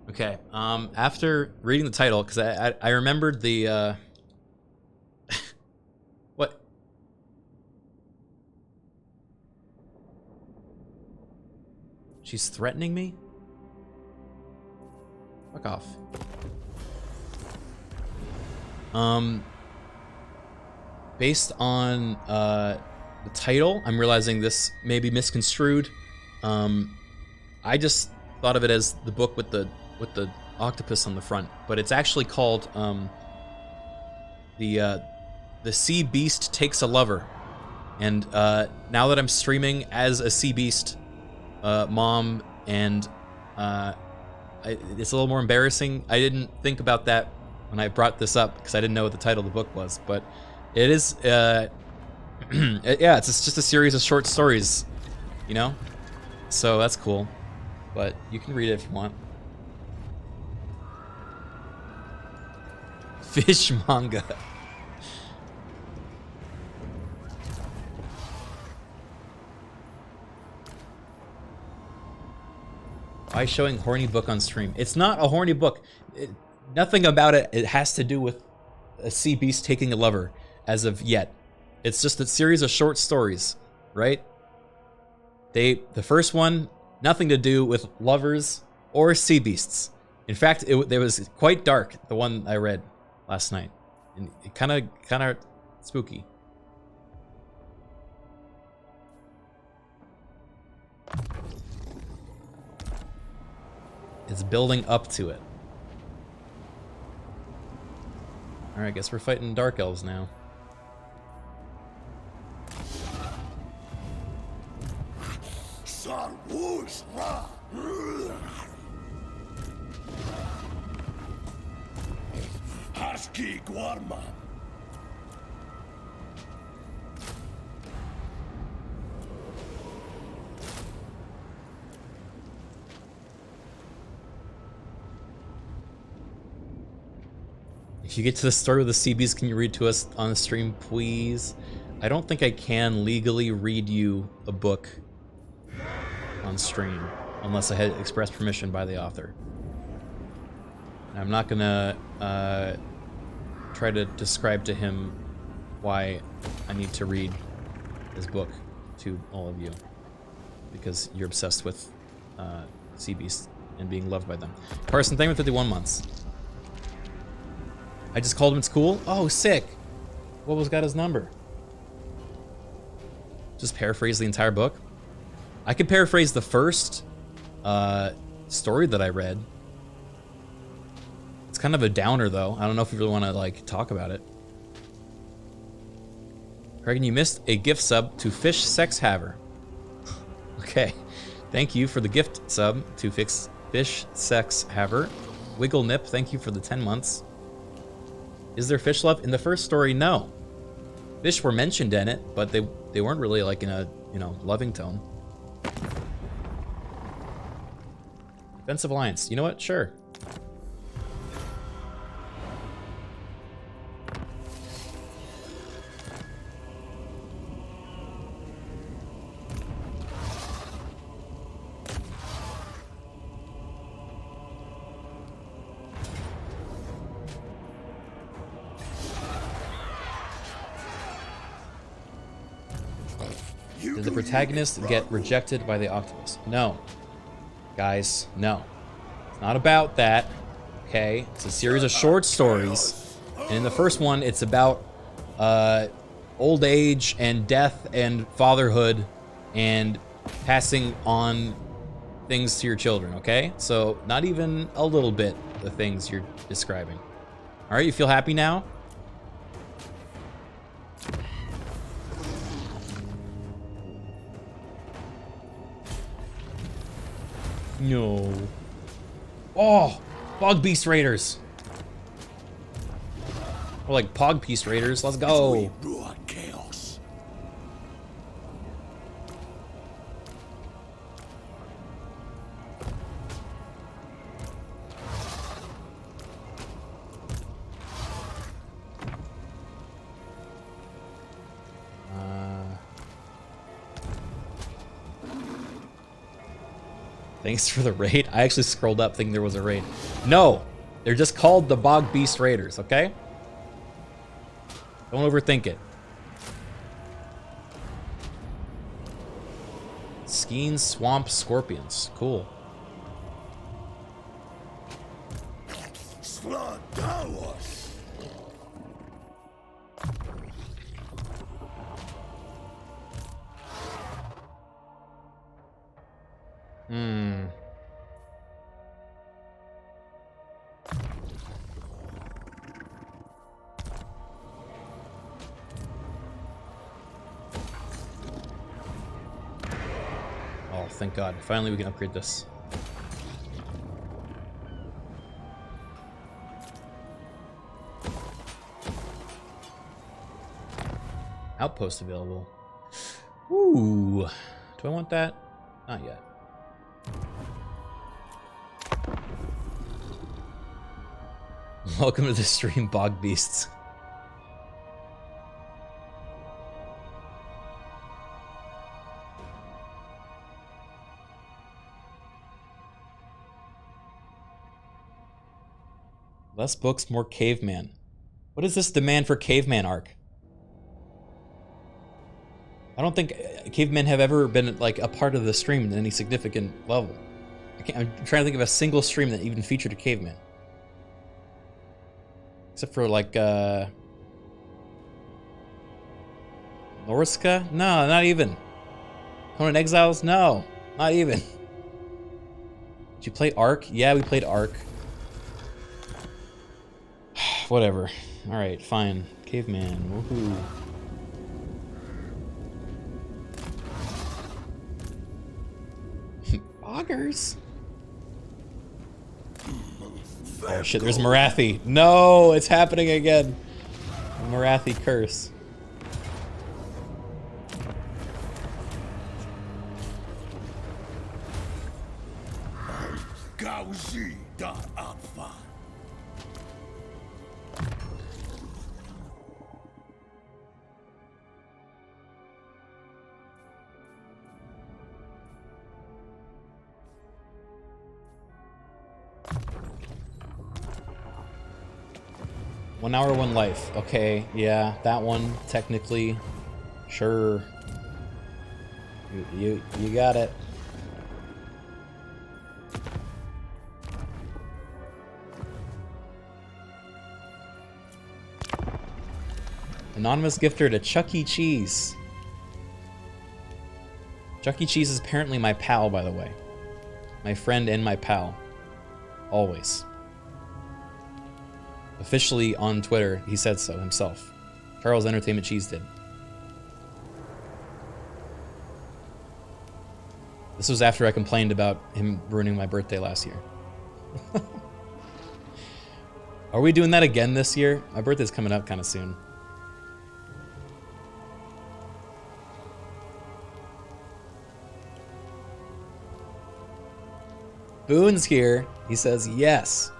Okay, after reading the title, because I remembered the, what? She's threatening me? Fuck off. Based on, the title, I'm realizing this may be misconstrued. I just thought of it as the book with the octopus on the front, but it's actually called the Sea Beast Takes a Lover. And now that I'm streaming as a sea beast mom, and it's a little more embarrassing. I didn't think about that when I brought this up because I didn't know what the title of the book was, but it is yeah, it's just a series of short stories, you know, so that's cool. But you can read it if you want. Fish manga. Why showing horny book on stream? It's not a horny book. Nothing about it. It has to do with a sea beast taking a lover as of yet. It's just a series of short stories, right? The first one, nothing to do with lovers or sea beasts. In fact, it was quite dark, the one I read last night. And it kind of spooky. It's building up to it. Alright, I guess we're fighting Dark Elves now. If you get to the story with the CBs, can you read to us on the stream, please? I don't think I can legally read you a book on stream unless I had express permission by the author. And I'm not gonna try to describe to him why I need to read his book to all of you because you're obsessed with CBs and being loved by them. Carson, thank you for 51 months. I just called him, it's cool. Oh, sick. What was got his number? Just paraphrase the entire book. I could paraphrase the first story that I read. It's kind of a downer, though. I don't know if you really want to like talk about it. Criken, you missed a gift sub to Fish Sex Haver. Okay, thank you for the gift sub to Fish Sex Haver. Wiggle Nip, thank you for the 10 months. Is there fish love? In the first story, no. Fish were mentioned in it, but they weren't really like in a, you know, loving tone. Defensive Alliance. You know what? Sure. Did the protagonist get rejected by the Octopus? No. Guys, no. It's not about that, okay? It's a series of short stories. And in the first one, it's about old age and death and fatherhood and passing on things to your children, okay? So not even a little bit the things you're describing. All right, you feel happy now? No. Oh, Bog Beast Raiders. Or like Pog Beast Raiders. Let's go. Chaos. Thanks for the raid. I actually scrolled up thinking there was a raid. No, they're just called the Bog Beast Raiders, okay? Don't overthink it. Skeen Swamp Scorpions. Cool. Oh, thank God. Finally we can upgrade this. Outpost available. Ooh. Do I want that? Not yet. Welcome to the stream, Bog Beasts. Less books, more caveman. What is this demand for caveman arc? I don't think cavemen have ever been like a part of the stream in any significant level. I'm trying to think of a single stream that even featured a caveman. Except for like Norska? No, not even. Conan Exiles? No, not even. Did you play Ark? Yeah, we played Ark. Whatever. Alright, fine. Caveman. Woohoo. Augers? Oh shit, there's Marathi. No, it's happening again. Marathi curse. Gauzi da Abfa. 1 hour, 1 life. Okay, yeah, that one, technically. Sure. You got it. Anonymous gifter to Chuck E. Cheese. Chuck E. Cheese is apparently my pal, by the way. My friend and my pal. Always. Officially on Twitter, he said so himself. Charles Entertainment Cheese did. This was after I complained about him ruining my birthday last year. Are we doing that again this year? My birthday's coming up kind of soon. Boone's here. He says yes.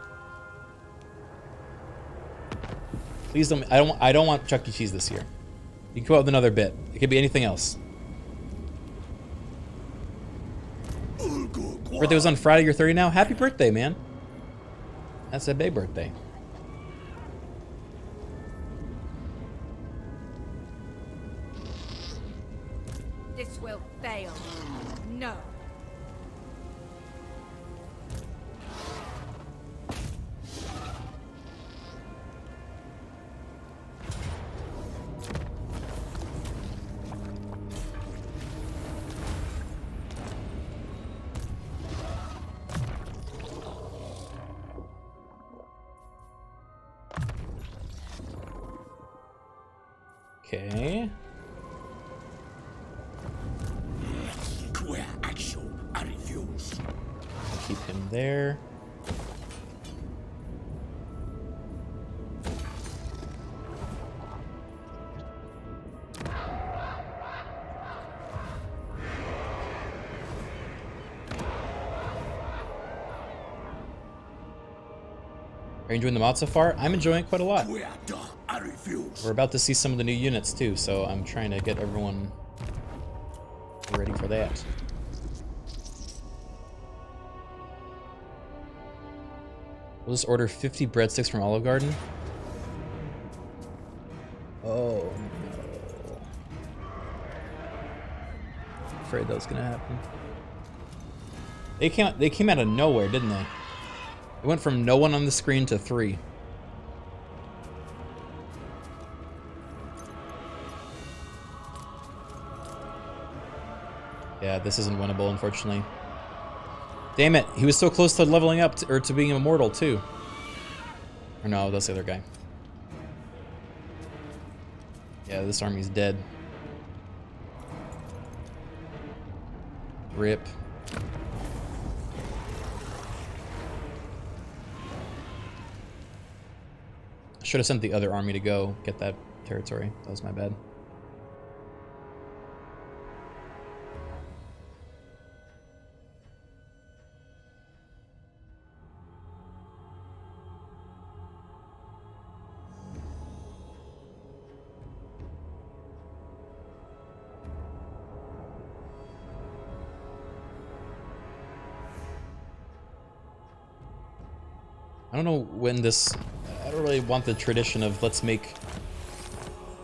Please don't. I don't want Chuck E. Cheese this year. You can come up with another bit. It could be anything else. Birthday was on Friday. You're 30 now. Happy birthday, man. That's a big birthday. This will fail. No. Okay. Keep him there. Are you enjoying the mod so far? I'm enjoying it quite a lot. We're about to see some of the new units too, so I'm trying to get everyone ready for that. We'll just order 50 breadsticks from Olive Garden. Oh no. Afraid that was gonna happen. They came out of nowhere, didn't they? It went from no one on the screen to 3. Yeah, this isn't winnable, unfortunately. Damn it, he was so close to leveling up, or to being immortal, too. Or no, that's the other guy. Yeah, this army's dead. RIP. I should have sent the other army to go get that territory. That was my bad. I don't know when this... I don't really want the tradition of let's make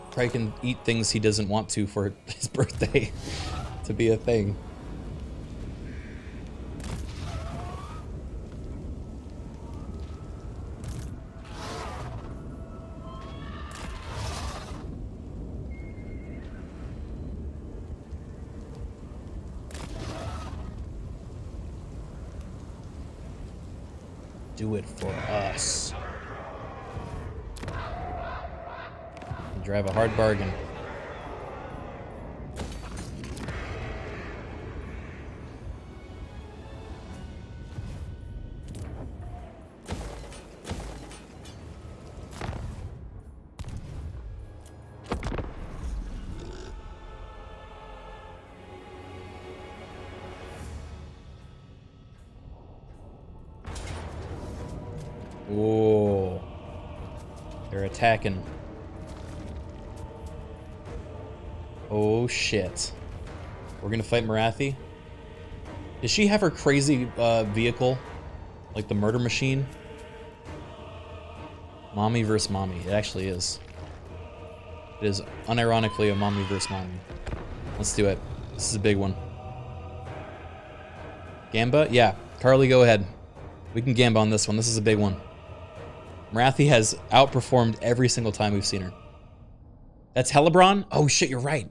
Criken eat things he doesn't want to for his birthday to be a thing. do it for us. You drive a hard bargain. Whoa. They're attacking. Oh shit. We're gonna fight Marathi? Does she have her crazy vehicle? Like the murder machine? Mommy versus mommy. It actually is. It is unironically a mommy versus mommy. Let's do it. This is a big one. Gamba? Yeah. Carly, go ahead. We can Gamba on this one. This is a big one. Marathi has outperformed every single time we've seen her. That's Helebron? Oh shit, you're right.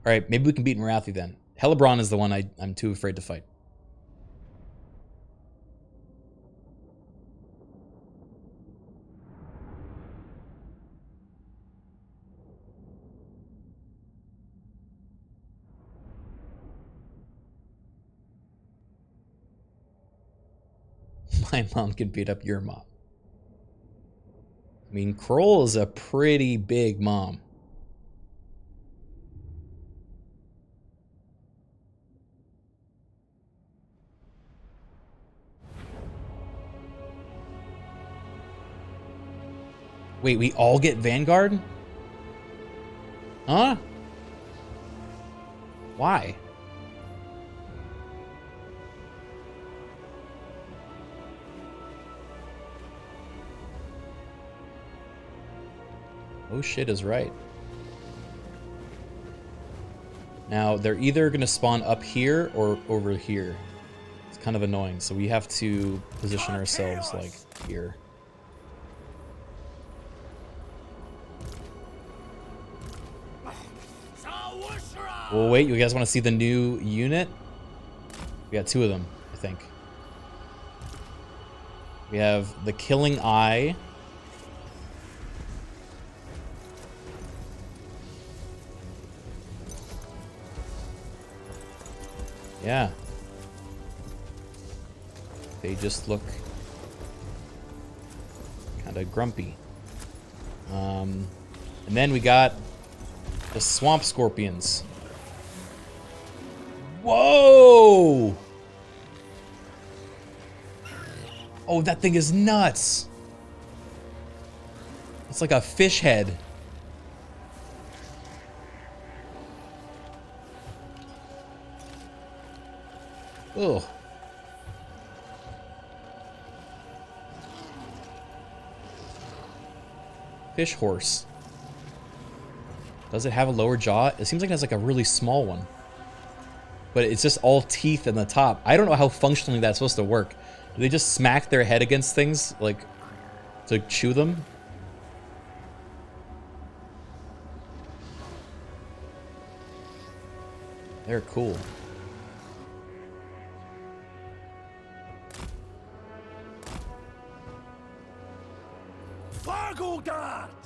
Alright, maybe we can beat Marathi then. Helebron is the one I'm too afraid to fight. My mom can beat up your mom. I mean, Kroll is a pretty big mom. Wait, we all get Vanguard? Huh? Why? Oh shit is right. Now, they're either going to spawn up here or over here. It's kind of annoying, so we have to position ourselves, like, here. Well, wait, you guys want to see the new unit? We got two of them, I think. We have the Killing Eye. Yeah. They just look kind of grumpy. And then we got the Swamp Scorpions. Whoa! Oh, that thing is nuts. It's like a fish head. Ugh. Fish horse. Does it have a lower jaw? It seems like it has like a really small one. But it's just all teeth in the top. I don't know how functionally that's supposed to work. Do they just smack their head against things, like, to chew them? They're cool.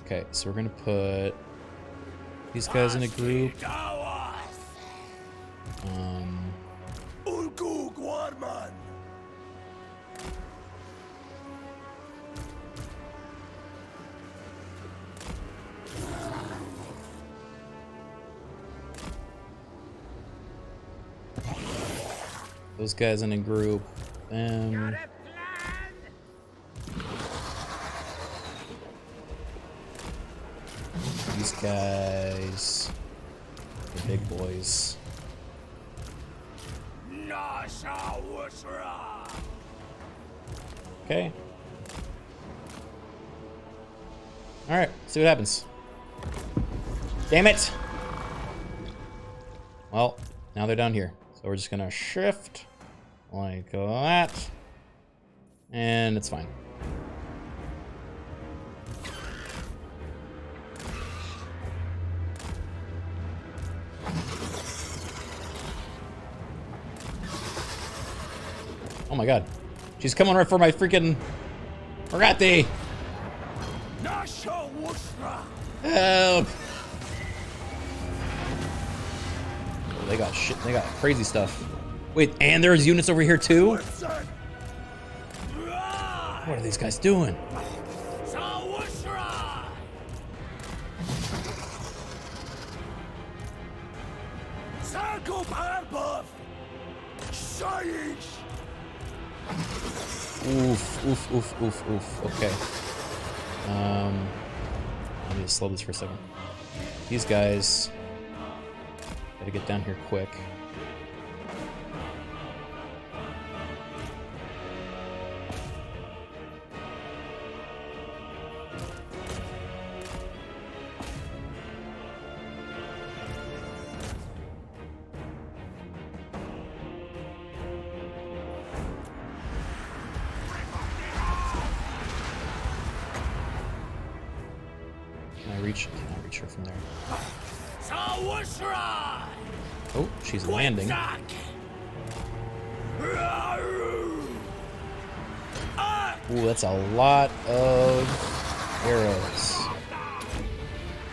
Okay, so we're gonna put these guys in a group. Those guys in a group. These guys, the big boys. Okay. All right, see what happens. Damn it! Well, now they're down here, so we're just gonna shift like that, and it's fine. Oh my god. She's coming right for my freaking Morgatti! Nasha Wushra! Help! Oh, they got shit. They got crazy stuff. Wait, and there's units over here too? What are these guys doing? Oof, oof, oof, oof, oof. Okay. I need to slow this for a second. These guys gotta get down here quick. Cannot reach her from there. Oh, she's landing. Ooh, that's a lot of arrows.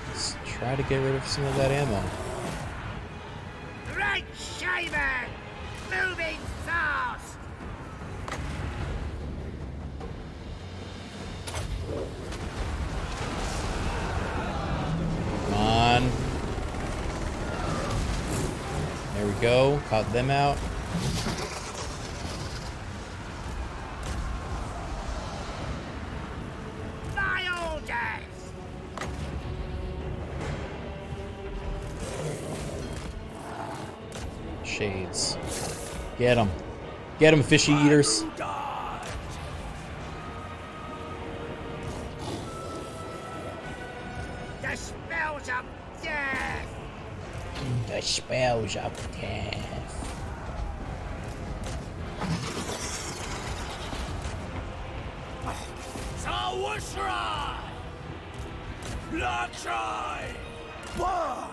Let's try to get rid of some of that ammo. Right shaver! Moving fast! Come on. There we go. Caught them out. My orders! Shades. Get them. Get them, fishy eaters. The spells of death! The spells of death. Sawushra! Lakshai! Bah!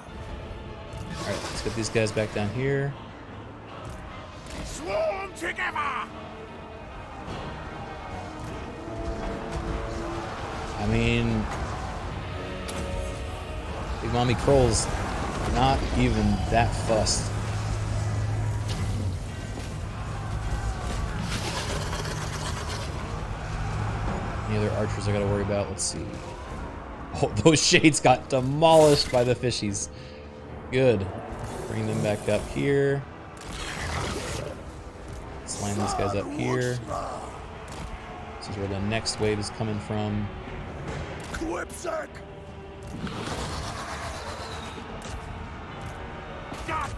Alright, let's get these guys back down here. Swarm together! I mean, Big Mommy Kroll's not even that fussed. Any other archers I gotta worry about? Let's see. Oh, those shades got demolished by the fishies. Good. Bring them back up here. Let's line these guys up here. This is where the next wave is coming from. Quipsack! Done!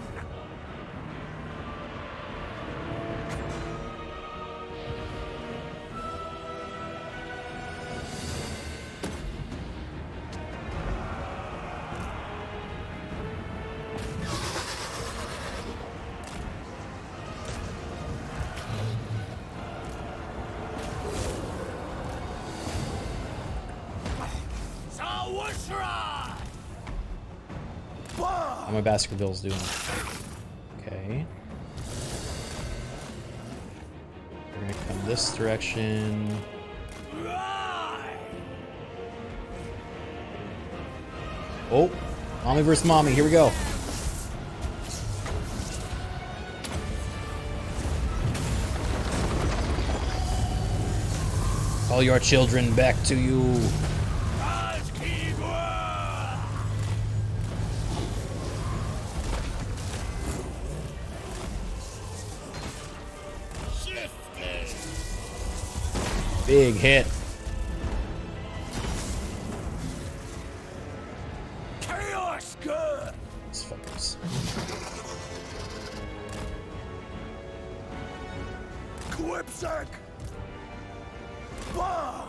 Sawushra! How my Baskervilles doing? Okay. We're gonna come this direction. Oh, mommy versus mommy. Here we go. Call your children back to you. Big hit. Chaos good! These fuckers. Quipsack! Bah!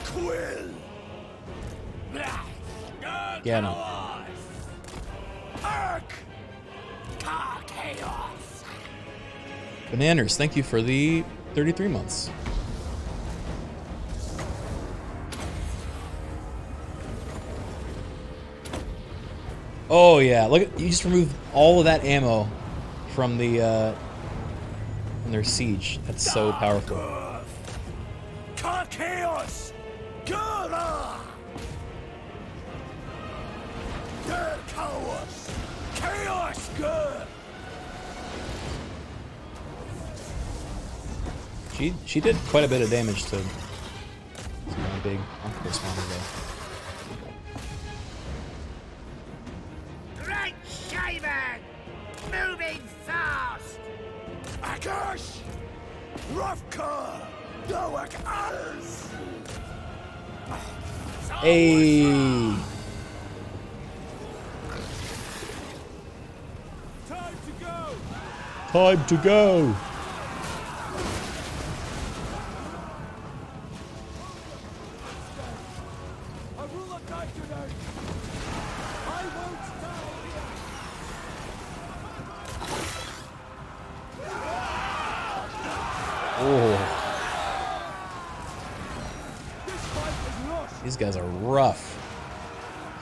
Quill! Get him. Ark! Chaos! Bananas, thank you for the 33 months. Oh yeah, look at, you just removed all of that ammo from the from their siege. That's so powerful. chaos! Gala! Der Chaos! Chaos good! She did quite a bit of damage to some big octopus monster though. Great shaven! Moving fast! Akash! Ravka! Doak Als! Hey! Time to go! Time to go! I will not die tonight! I won't die here! Oh, This fight is lost! these guys are rough.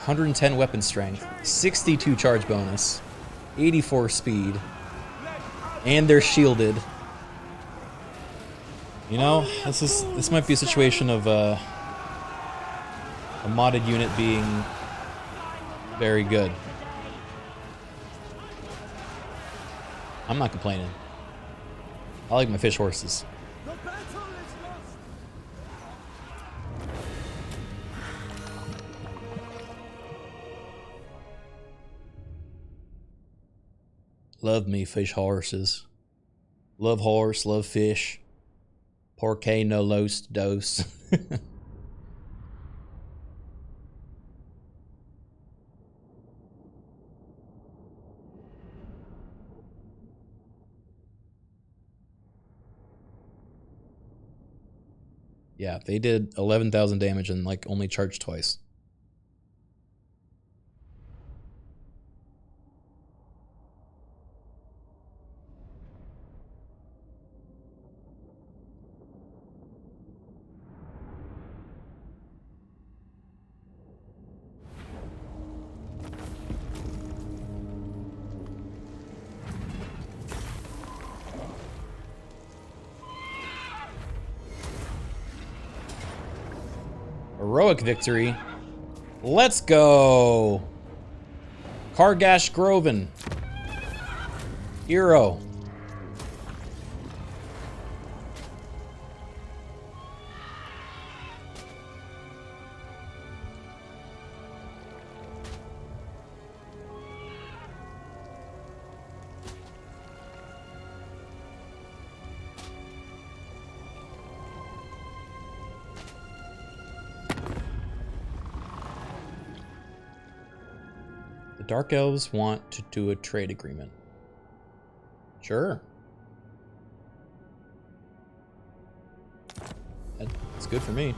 110 weapon strength, 62 charge bonus, 84 speed, and they're shielded. You know, this might be a situation of a modded unit being very good. I'm not complaining. I like my fish horses. The battle is lost! Love me fish horses. Love horse, love fish. Porque no los dos. Yeah, they did 11,000 damage and like only charged twice. Heroic victory. Let's go. Kargash Groven. Hero. Dark Elves want to do a trade agreement. Sure. That's good for me.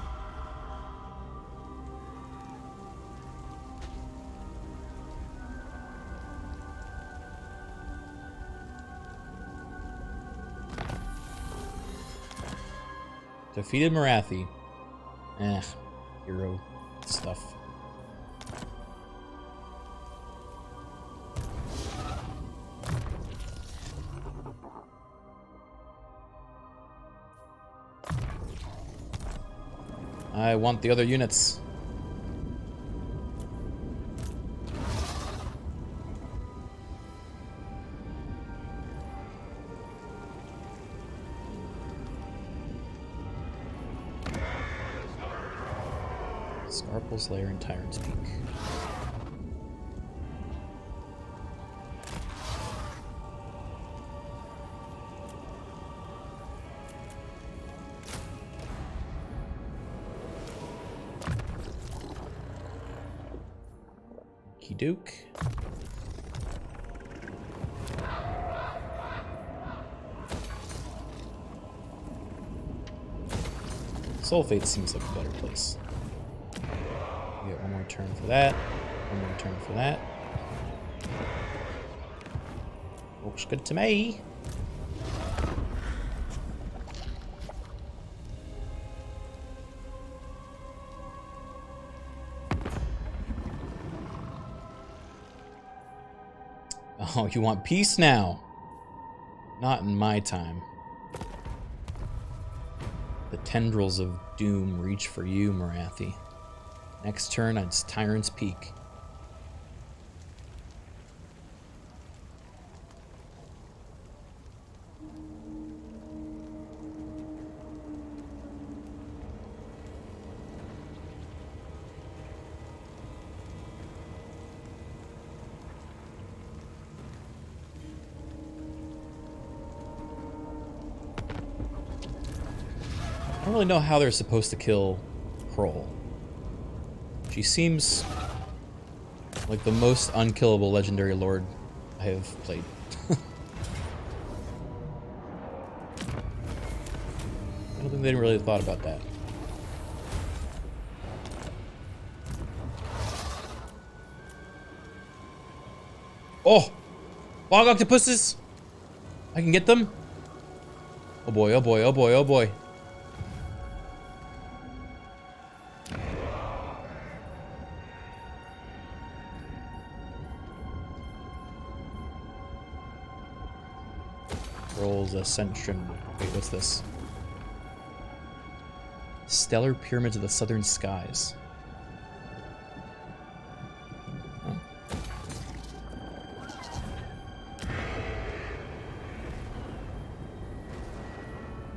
Defeated Marathi. Hero stuff. I want the other units. Scarpel's Lair and Tyrant's Peak. Duke. Sulfate seems like a better place. We get one more turn for that. One more turn for that. Looks good to me. Oh, you want peace now? Not in my time. The tendrils of doom reach for you, Marathi. Next turn, it's Tyrant's Peak. I don't really know how they're supposed to kill Kroll. She seems like the most unkillable legendary lord I have played. I don't think they really thought about that. Oh! Bog octopuses! I can get them? Oh boy, oh boy, oh boy, oh boy. Rolls Ascension. Wait, what's this? Stellar Pyramids of the Southern Skies. Huh.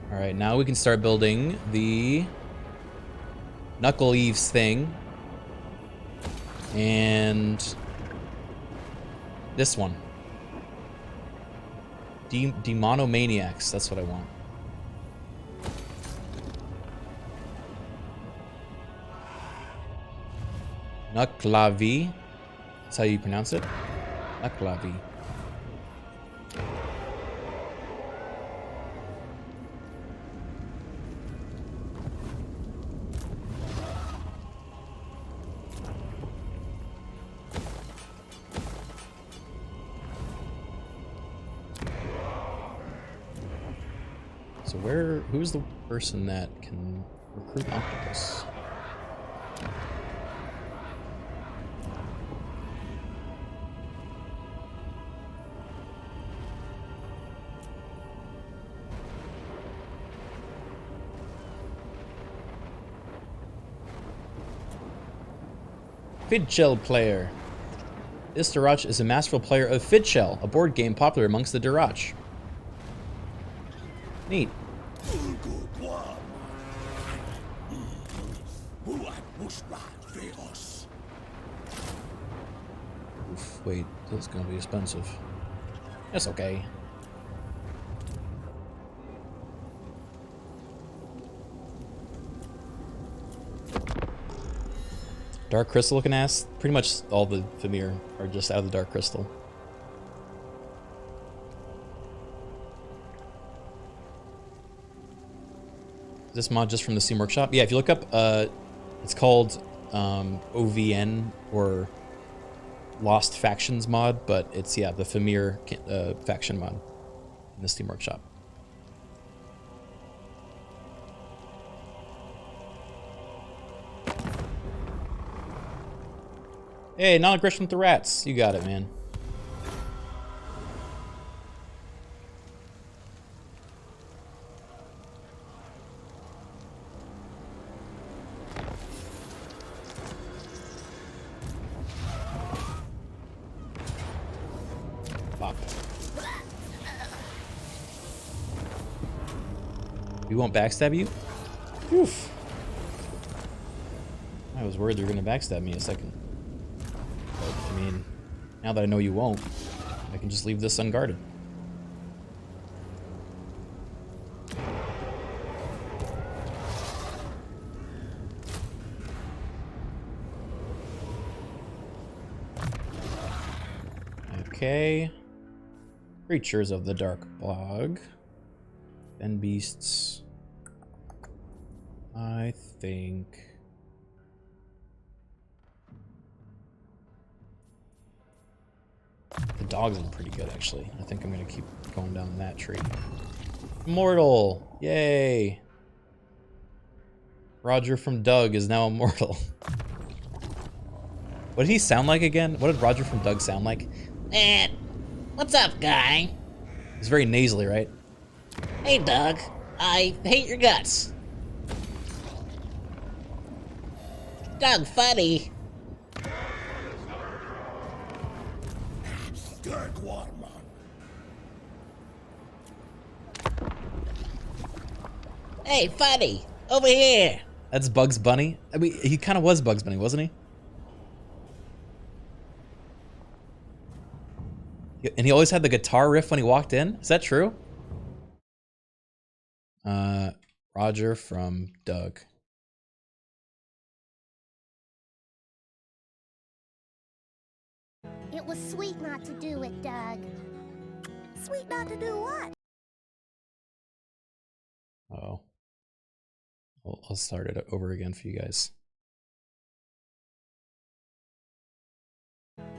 Alright, now we can start building the Knuckle Eves thing. And this one. Demonomaniacs, that's what I want. Nuklavi. That's how you pronounce it? Nuklavi. So who's the person that can recruit Octopus? Fidshell player. This Durach is a masterful player of Fidshell, a board game popular amongst the Durach. Neat. Oof, wait, this is gonna be expensive. That's okay. Dark Crystal looking ass. Pretty much all the Fimir are just out of the Dark Crystal. Is this mod just from the Steam Workshop? Yeah, if you look up, it's called OVN or Lost Factions mod, but it's, yeah, the Fimir faction mod in the Steam Workshop. Hey, non-aggression with the rats. You got it, man. Pop. We won't backstab you? Oof. I was worried they were gonna backstab me a second. I mean, now that I know you won't, I can just leave this unguarded. Okay. Creatures of the Dark Bog. And beasts. I think... the dogs are pretty good, actually. I think I'm gonna keep going down that tree. Immortal! Yay! Roger from Doug is now immortal. What did he sound like again? What did Roger from Doug sound like? What's up, guy? He's very nasally, right? Hey, Doug. I hate your guts. Doug funny. Dirk Warman. Hey, funny, over here. That's Bugs Bunny. I mean, he kind of was Bugs Bunny, wasn't he? And he always had the guitar riff when he walked in. Is that true? Roger from Doug. It was sweet not to do it, Doug. Sweet not to do what? Oh. I'll start it over again for you guys.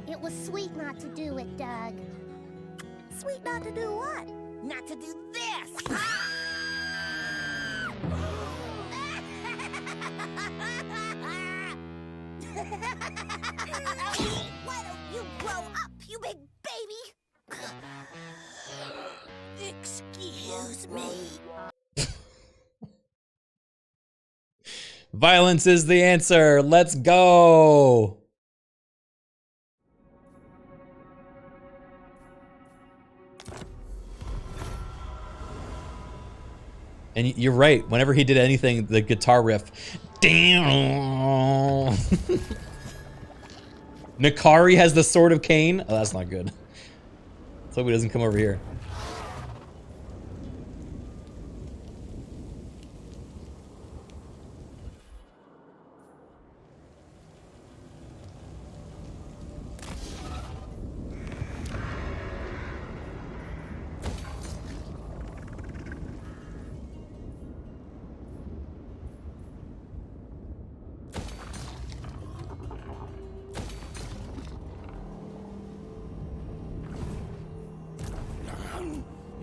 It was sweet not to do it, Doug. Sweet not to do what? Not to do this! Why don't you grow up, you big baby? Excuse me. Violence is the answer. Let's go. And you're right. Whenever he did anything, the guitar riff. Damn. Nakari has the Sword of Cain. Oh, that's not good. Let's hope he doesn't come over here.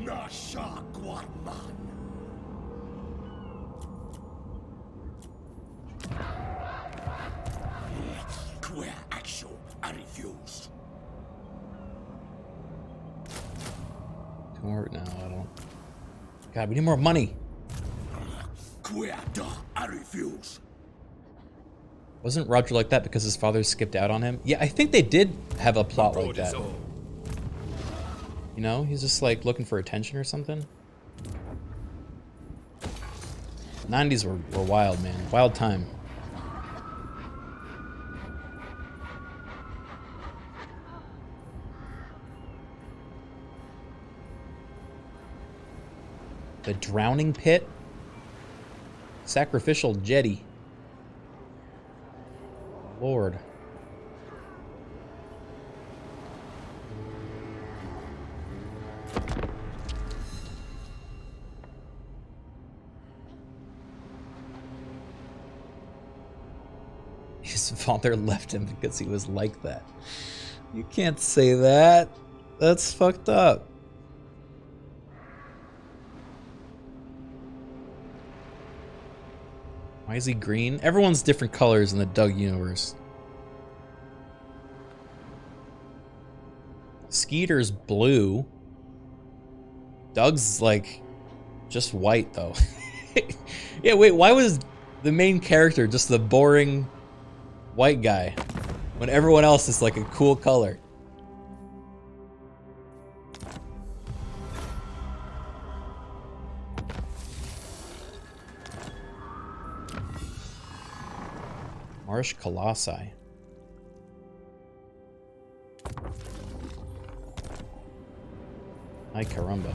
Nasha Guarman. Queer actual, I refuse. More no, I don't. God, we need more money. Queer da, I refuse. Wasn't Roger like that because his father skipped out on him? Yeah, I think they did have a plot like that. You know, he's just like looking for attention or something. 90s were wild, man. Wild time. The drowning pit? Sacrificial jetty. Lord. His father left him because he was like that. You can't say that. That's fucked up. Why is he green? Everyone's different colors in the Doug universe. Skeeter's blue. Doug's like just white though. Yeah, wait, why was the main character just the boring white guy when everyone else is like a cool color? Marsh Colossi. Ay caramba.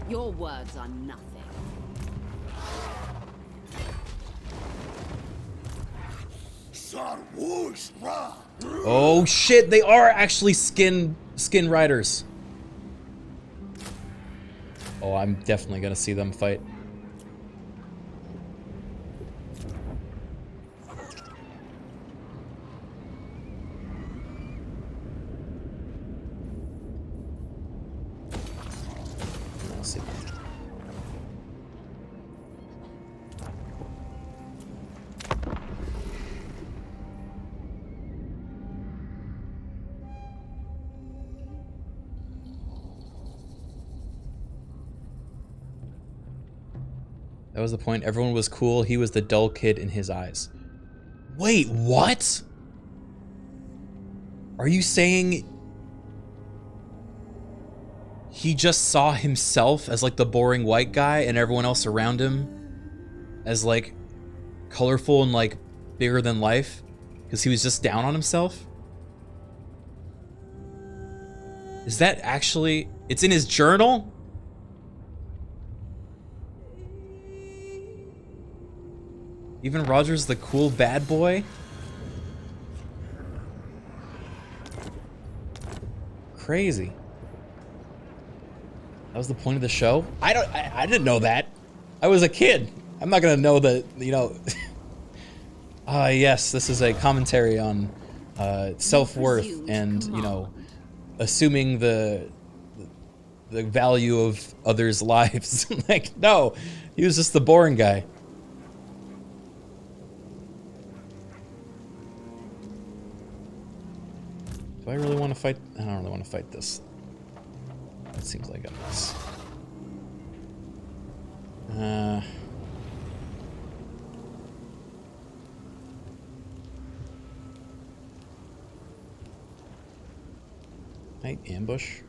Your words are nothing. Sar Wars Ra. Oh shit, they are actually skin riders. Oh, I'm definitely gonna see them fight. I'll see. That was the point. Everyone was cool. He was the dull kid in his eyes. Wait, what? Are you saying he just saw himself as like the boring white guy and everyone else around him as like colorful and like bigger than life because he was just down on himself? Is that actually... It's in his journal? Even Roger's the cool bad boy? Crazy. That was the point of the show? I didn't know that. I was a kid. I'm not gonna know that, you know. Yes, this is a commentary on self-worth and, you know, assuming the value of others' lives. Like, no, he was just the boring guy. Do I really want to fight? I don't really want to fight this. That seems like a mess. Night ambush.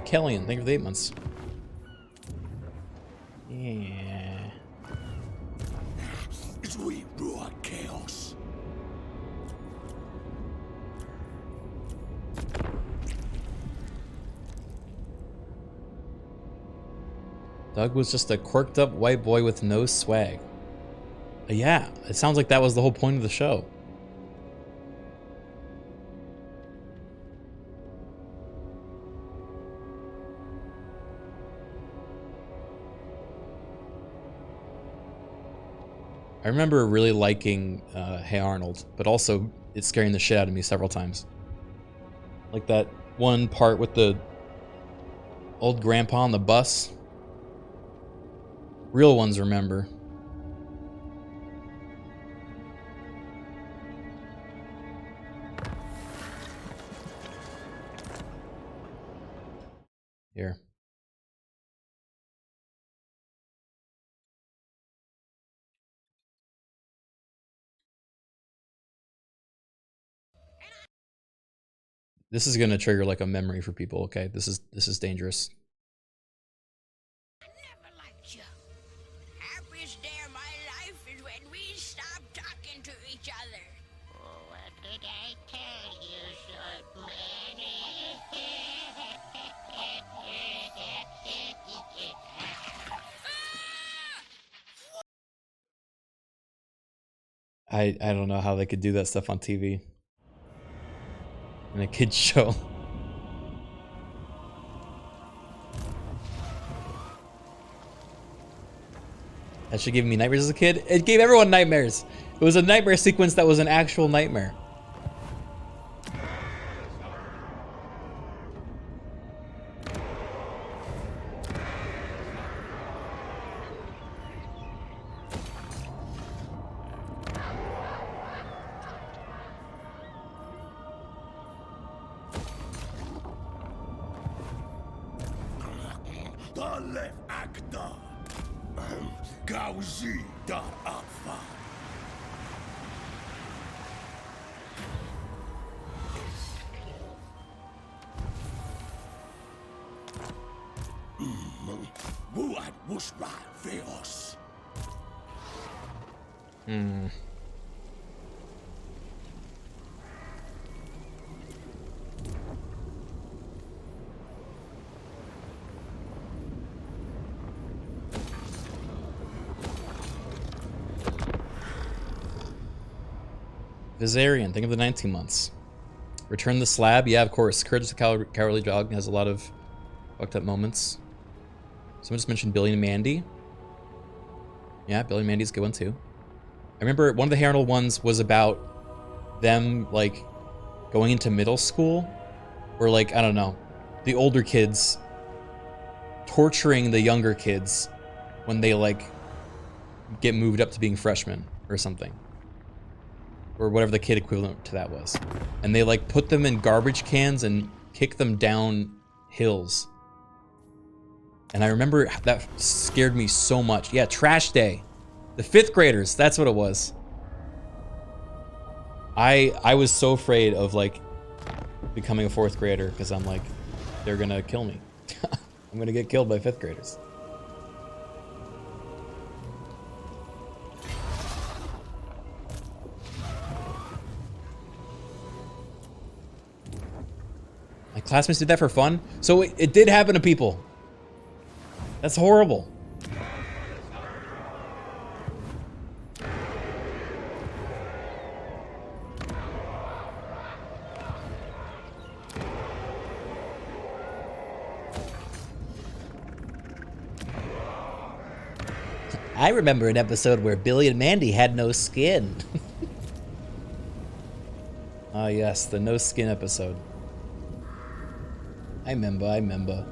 Kellyan, thank you for the 8 months. Yeah. We brought chaos. Doug was just a quirked up white boy with no swag. Yeah, it sounds like that was the whole point of the show. I remember really liking Hey Arnold, but also it's scaring the shit out of me several times. Like that one part with the old grandpa on the bus. Real ones remember. Here. This is gonna trigger like a memory for people, okay? This is dangerous. I never liked you. Happiest day of my life is when we stopped talking to each other. What did I tell you, short I don't know how they could do that stuff on TV. In a kid's show. That should give me nightmares as a kid. It gave everyone nightmares. It was a nightmare sequence that was an actual nightmare. The left actor. Gauzy da Alpha. Wuat Wusra Veos. Vizarian, think of the 19 months. Return the Slab, yeah, of course. Courage the Cowardly Dog has a lot of fucked up moments. Someone just mentioned Billy and Mandy. Yeah, Billy and Mandy's a good one too. I remember one of the Harold ones was about them like going into middle school, or like, I don't know, the older kids torturing the younger kids when they like get moved up to being freshmen or something, or whatever the kid equivalent to that was, and they like put them in garbage cans and kick them down hills. And I remember that scared me so much. Yeah, trash day. The 5th graders, that's what it was. I was so afraid of like becoming a 4th grader because I'm like, they're gonna kill me. I'm gonna get killed by 5th graders. My classmates did that for fun? So it did happen to people. That's horrible. I remember an episode where Billy and Mandy had no skin. Ah, yes, the no skin episode. I remember.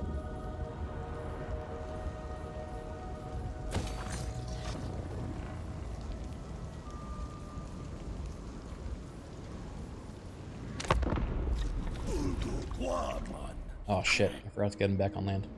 Oh shit, I forgot to get him back on land.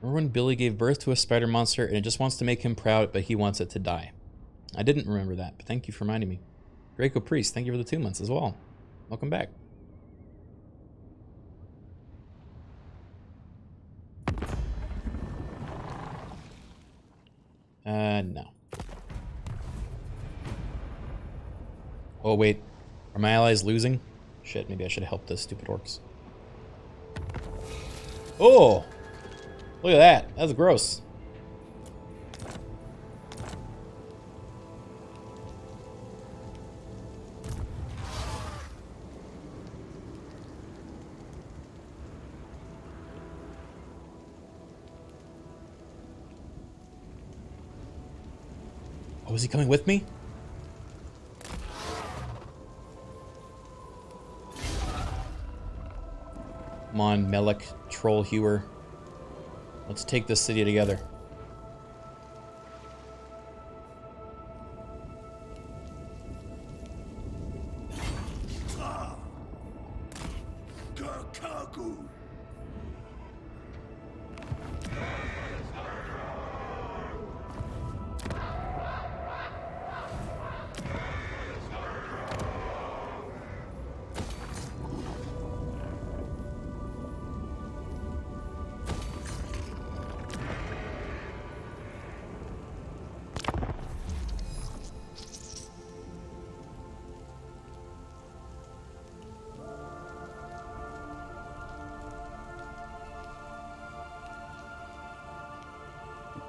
Remember when Billy gave birth to a spider monster and it just wants to make him proud, but he wants it to die? I didn't remember that, but thank you for reminding me. Draco Priest, thank you for the 2 months as well. Welcome back. No. Oh, wait. Are my allies losing? Shit, maybe I should have helped those stupid orcs. Oh! Look at that. That was gross. Oh, is he coming with me? Come on, Melek, Troll Hewer. Let's take this city together.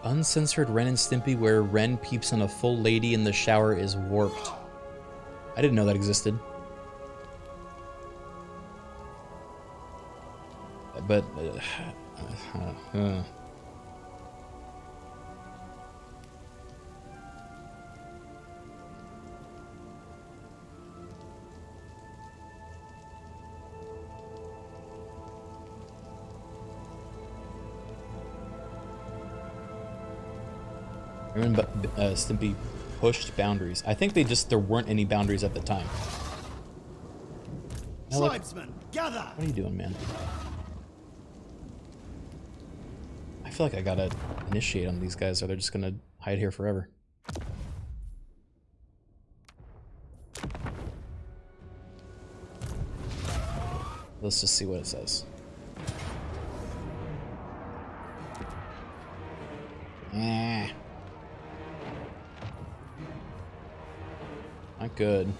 Uncensored Ren and Stimpy where Ren peeps on a full lady in the shower is warped. I didn't know that existed. But... I remember Stimpy pushed boundaries. I think there weren't any boundaries at the time. Tribesmen, gather! What are you doing, man? I feel like I gotta initiate on these guys or they're just gonna hide here forever. Let's just see what it says. Not good.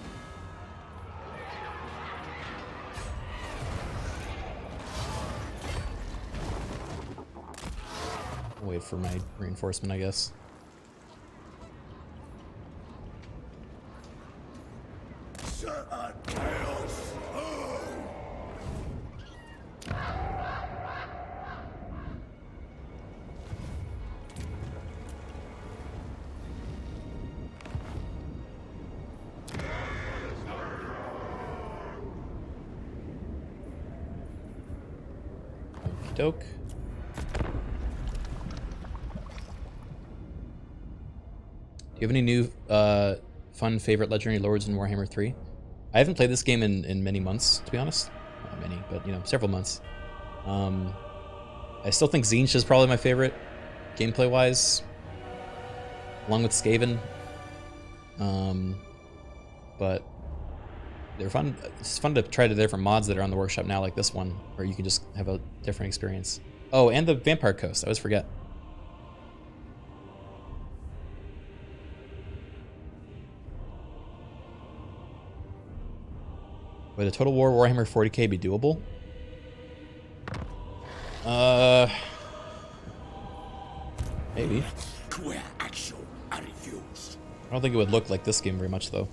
wait for my reinforcement, I guess. Doke. Do you have any new fun favorite legendary lords in Warhammer 3? I haven't played this game in many months, to be honest. Not many, but you know, several months. I still think Tzeentch is probably my favorite, gameplay-wise, along with Skaven. But they're fun. It's fun to try the different mods that are on the workshop now, like this one, where you can just have a different experience. Oh, and the Vampire Coast. I always forget. Would a Total War Warhammer 40k be doable? Maybe. I don't think it would look like this game very much, though.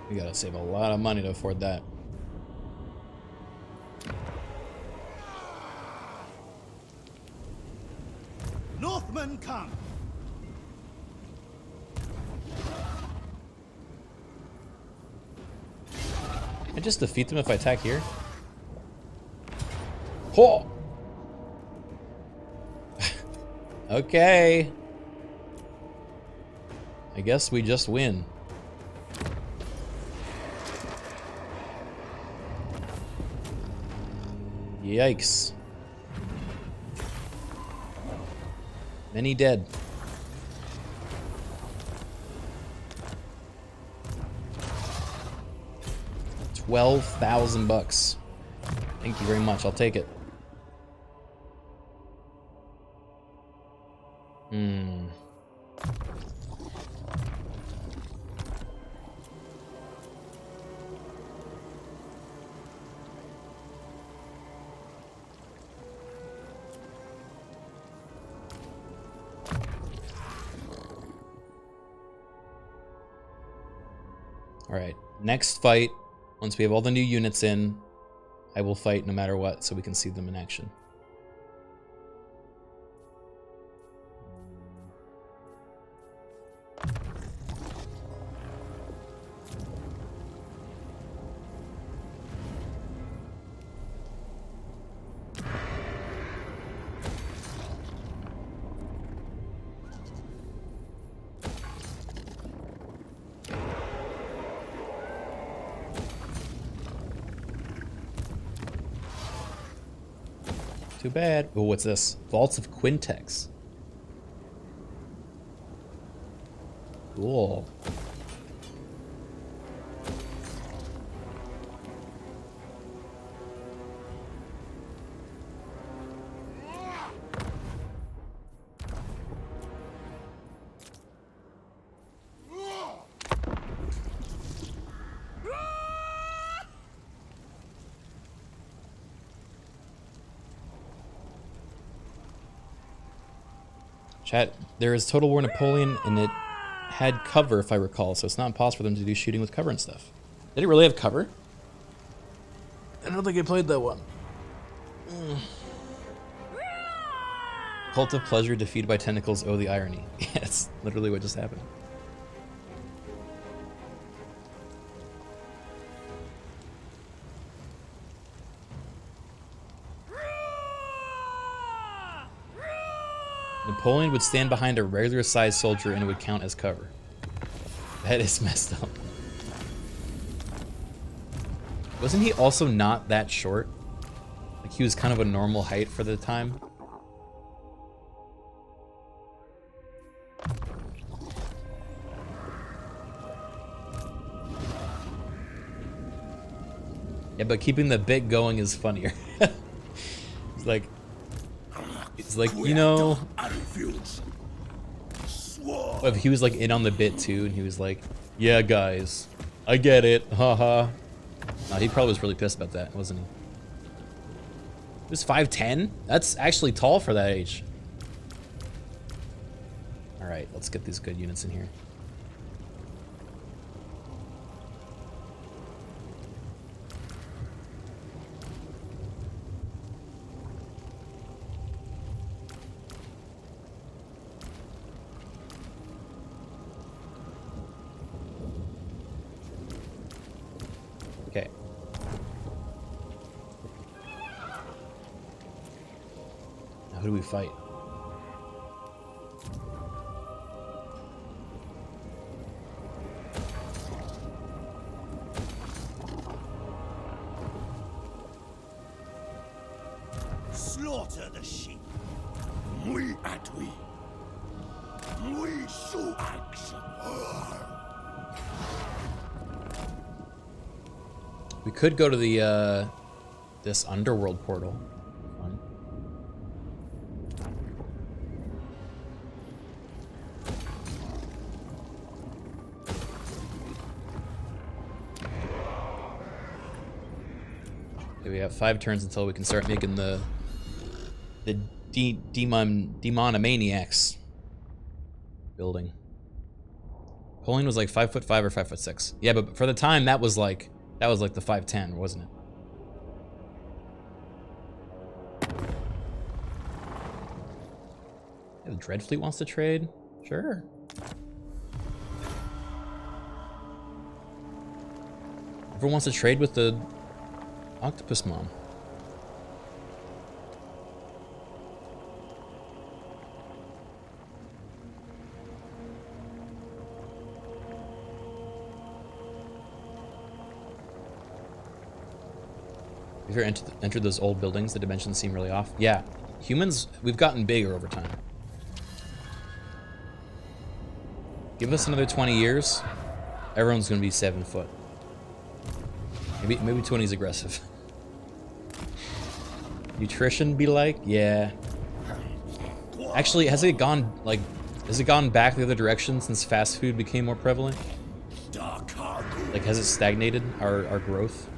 We gotta save a lot of money to afford that. Northmen come! I just defeat them if I attack here? Ho! Okay. I guess we just win. Yikes. Many dead. 12,000 bucks. Thank you very much. I'll take it. Alright, next fight, once we have all the new units in, I will fight no matter what so we can see them in action. Too bad. Oh, what's this? Vaults of Quintex. Cool. Chat, there is Total War Napoleon, and it had cover, if I recall, so it's not impossible for them to do shooting with cover and stuff. Did it really have cover? I don't think I played that one. Cult of Pleasure defeated by tentacles. Oh, the irony. Yeah, it's literally what just happened. Napoleon would stand behind a regular-sized soldier and it would count as cover. That is messed up. Wasn't he also not that short? Like, he was kind of a normal height for the time. Yeah, but keeping the bit going is funnier. It's like, you know, if he was like in on the bit too, and he was like, yeah, guys, I get it, haha. No, he probably was really pissed about that, wasn't he? He was 5'10"? That's actually tall for that age. All right, let's get these good units in here. Okay. Now who do we fight? Slaughter the sheep. We at we. We show action. We could go to the this underworld portal. Fun. Okay, we have 5 turns until we can start making the demonomaniacs building. Poling was like 5'5" or 5'6". Yeah, but for the time that was like the 5'10", wasn't it? Yeah, the Dreadfleet wants to trade? Sure. Everyone wants to trade with the Octopus Mom. Have you ever entered those old buildings? The dimensions seem really off. Yeah, humans, we've gotten bigger over time. Give us another 20 years, everyone's gonna be 7 foot. Maybe 20 is aggressive. Nutrition be like? Yeah. Actually, has it gone back the other direction since fast food became more prevalent? Like, has it stagnated, our growth?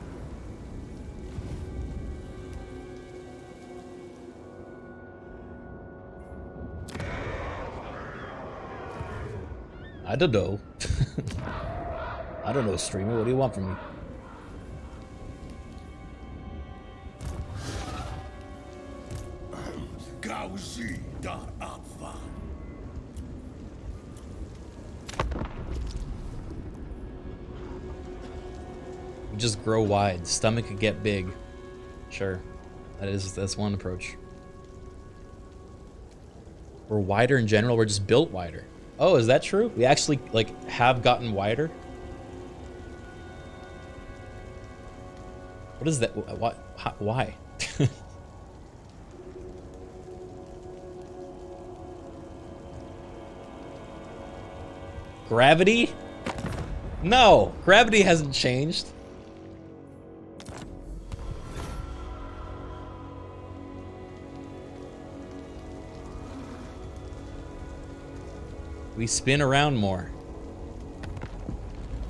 I don't know. I don't know, streamer. What do you want from me? We just grow wide. Stomach could get big. Sure. That's one approach. We're wider in general. We're just built wider. Oh, is that true? We actually, like, have gotten wider? What is that? What? Why? Gravity? No, gravity hasn't changed. We spin around more.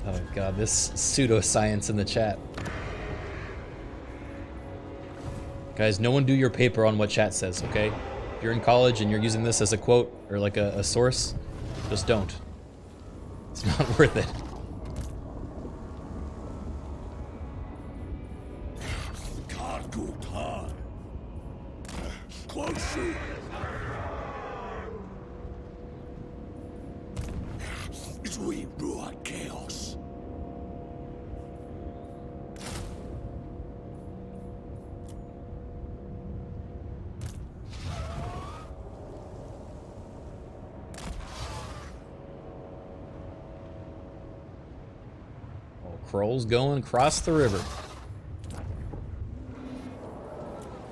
Oh god, this pseudoscience in the chat. Guys, no one do your paper on what chat says, okay? If you're in college and you're using this as a quote or like a source, just don't. It's not worth it. Cargo time. Closer. We brought chaos. Oh, Kroll's going across the river.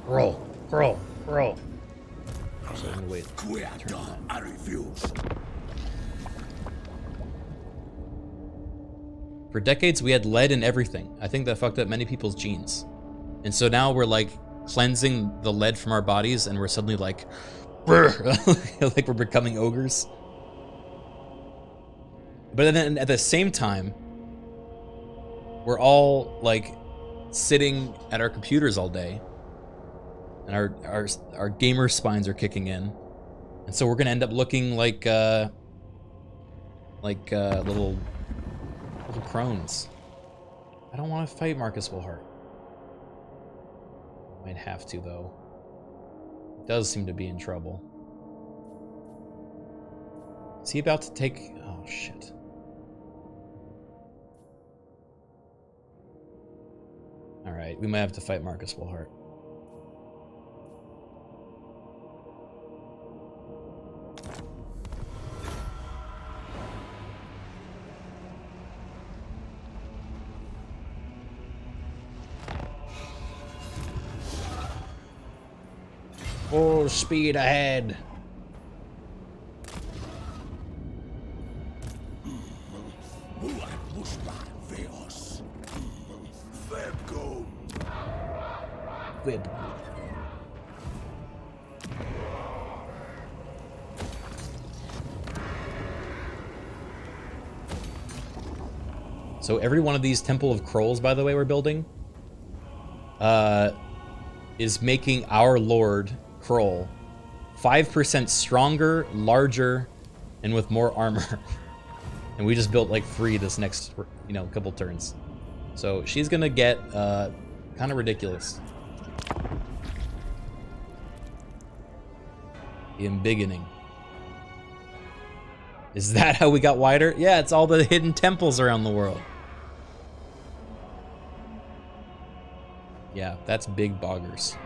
Kroll. So I'm gonna wait. I refuse. For decades, we had lead in everything. I think that fucked up many people's genes. And so now we're like cleansing the lead from our bodies and we're suddenly like, like we're becoming ogres. But then at the same time, we're all like sitting at our computers all day and our gamer spines are kicking in. And so we're gonna end up looking like little crones. I don't want to fight Marcus Wilhart. Might have to though. He does seem to be in trouble. Is he about to take? Oh shit. All right, we might have to fight Marcus Wilhart. Full speed ahead. Web. So every one of these Temple of Krolls, by the way, we're building, is making our Lord Kroll 5% stronger, larger, and with more armor. And we just built like 3 this next, couple turns. So she's gonna get kind of ridiculous. The embiggening. Is that how we got wider? Yeah, it's all the hidden temples around the world. Yeah, that's big boggers.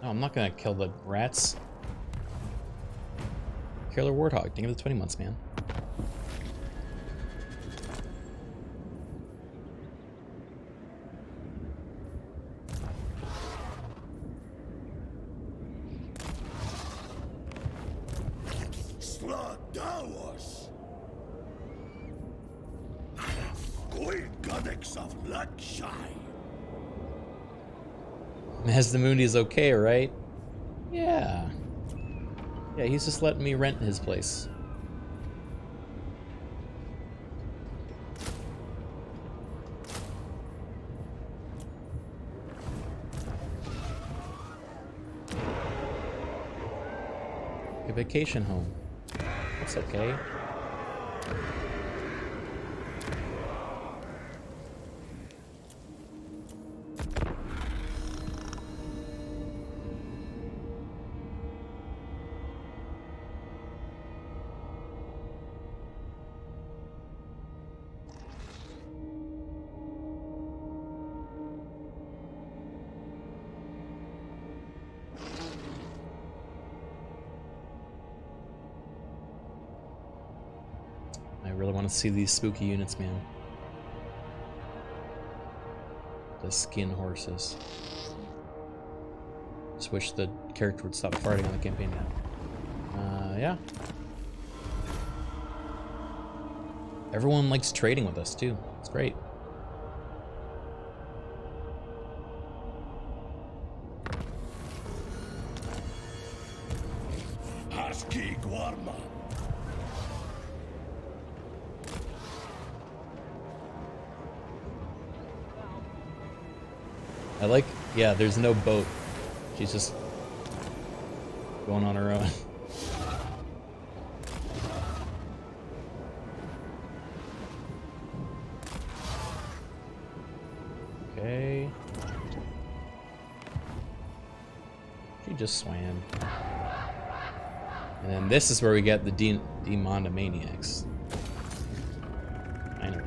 No, I'm not gonna kill the rats. Killer Warthog, think of the 20 months, man. Mazdamundi is okay, right? Yeah. Yeah, he's just letting me rent his place. A vacation home. That's okay. I really want to see these spooky units, man. The skin horses. Just wish the character would stop farting on the campaign now. Yeah. Everyone likes trading with us too. It's great. I like, yeah, there's no boat. She's just going on her own. Okay. She just swam. And then this is where we get the Demondomaniacs. Finally.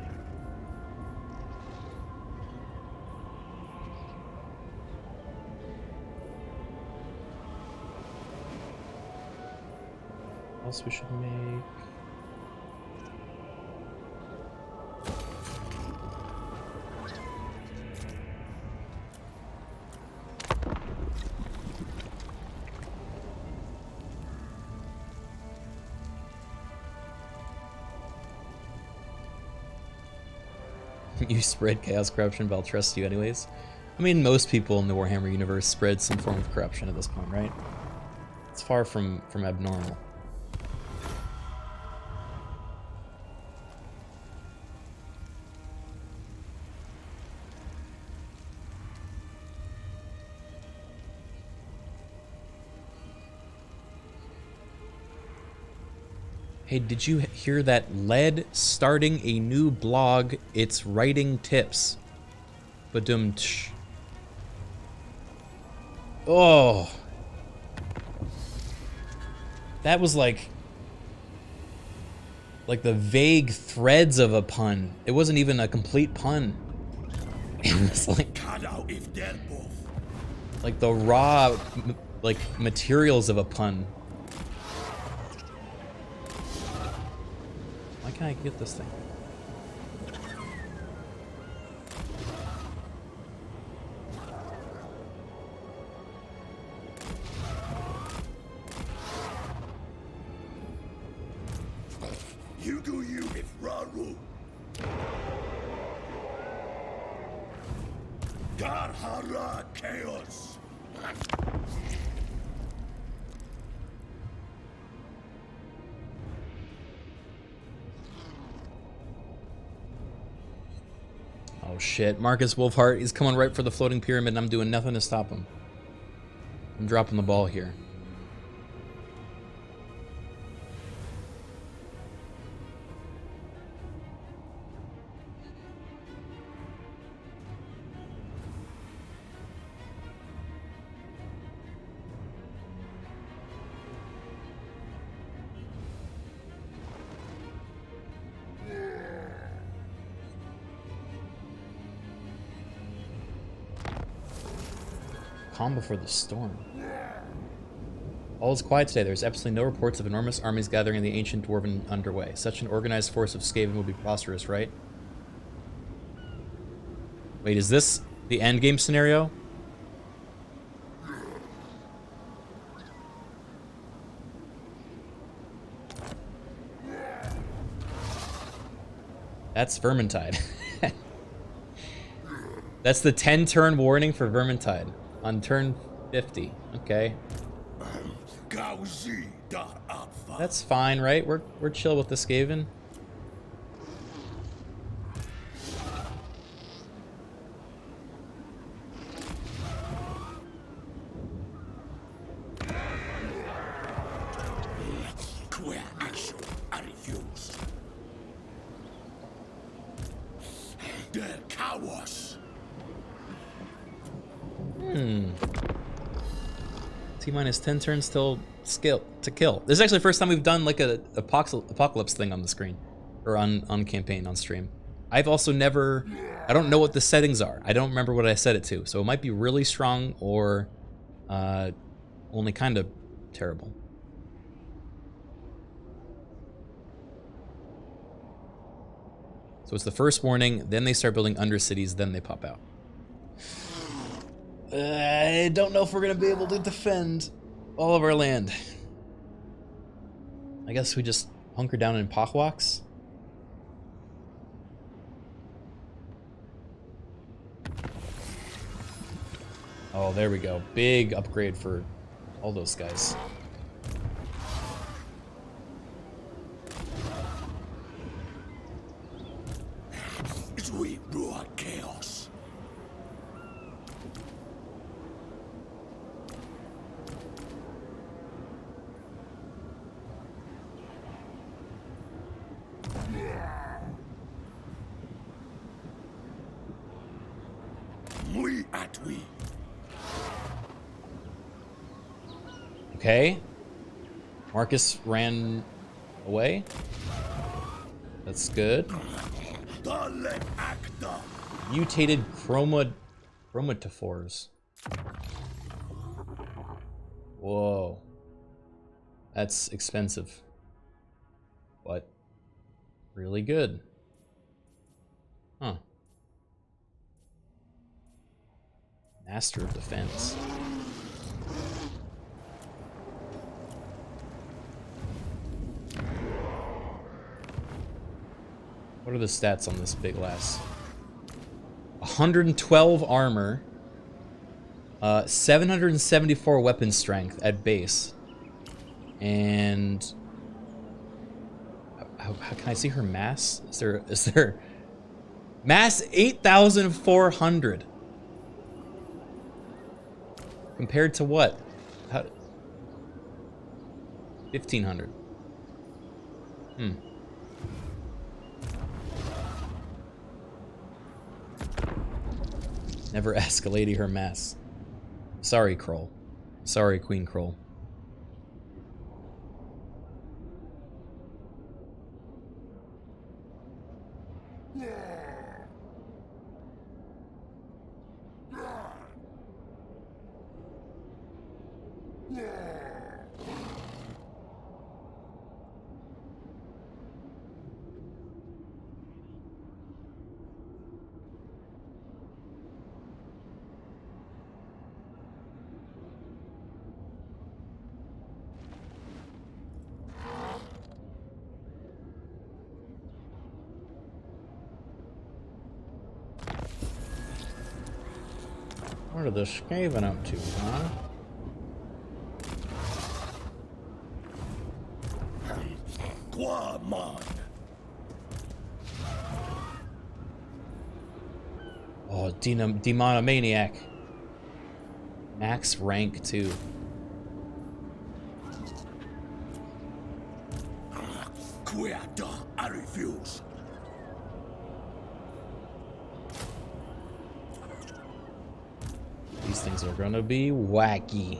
What else we should make? You spread chaos corruption, but I'll trust you anyways. I mean, most people in the Warhammer universe spread some form of corruption at this point, right? It's far from abnormal. Hey, did you hear that? Lead starting a new blog. It's writing tips. Badum-tsh. Oh. That was like the vague threads of a pun. It wasn't even a complete pun. It was like the raw materials of a pun. Why can't I get this thing? You do you with Raru. Garhara chaos. Oh shit, Marcus Wolfhart, he's coming right for the floating pyramid and I'm doing nothing to stop him. I'm dropping the ball here. Calm before the storm. All is quiet today. There's absolutely no reports of enormous armies gathering in the ancient dwarven underway. Such an organized force of Skaven will be prosperous, right? Wait, is this the endgame scenario? That's Vermintide. That's the 10-turn warning for Vermintide. On turn 50. Okay. That's fine, right? We're chill with the Skaven. T-minus 10 turns till to kill. This is actually the first time we've done like a apocalypse thing on the screen. Or on campaign, on stream. I've also never... I don't know what the settings are. I don't remember what I set it to. So it might be really strong or only kind of terrible. So it's the first warning, then they start building undercities, then they pop out. I don't know if we're going to be able to defend all of our land. I guess we just hunker down in Pahwaks. Oh, there we go. Big upgrade for all those guys. We brought chaos. Okay. Marcus ran away. That's good. Mutated chromatophores. Whoa. That's expensive. but really good. Huh. Master of Defense. What are the stats on this big lass? 112 armor, 774 weapon strength at base, and how can I see her mass? Is there mass 8,400 compared to what? 1,500. Never ask a lady her mass. Sorry, Kroll. Sorry, Queen Kroll. What are the Skaven up to, huh? Oh, Demonomaniac. Max rank, too. I refuse. These things are gonna be wacky.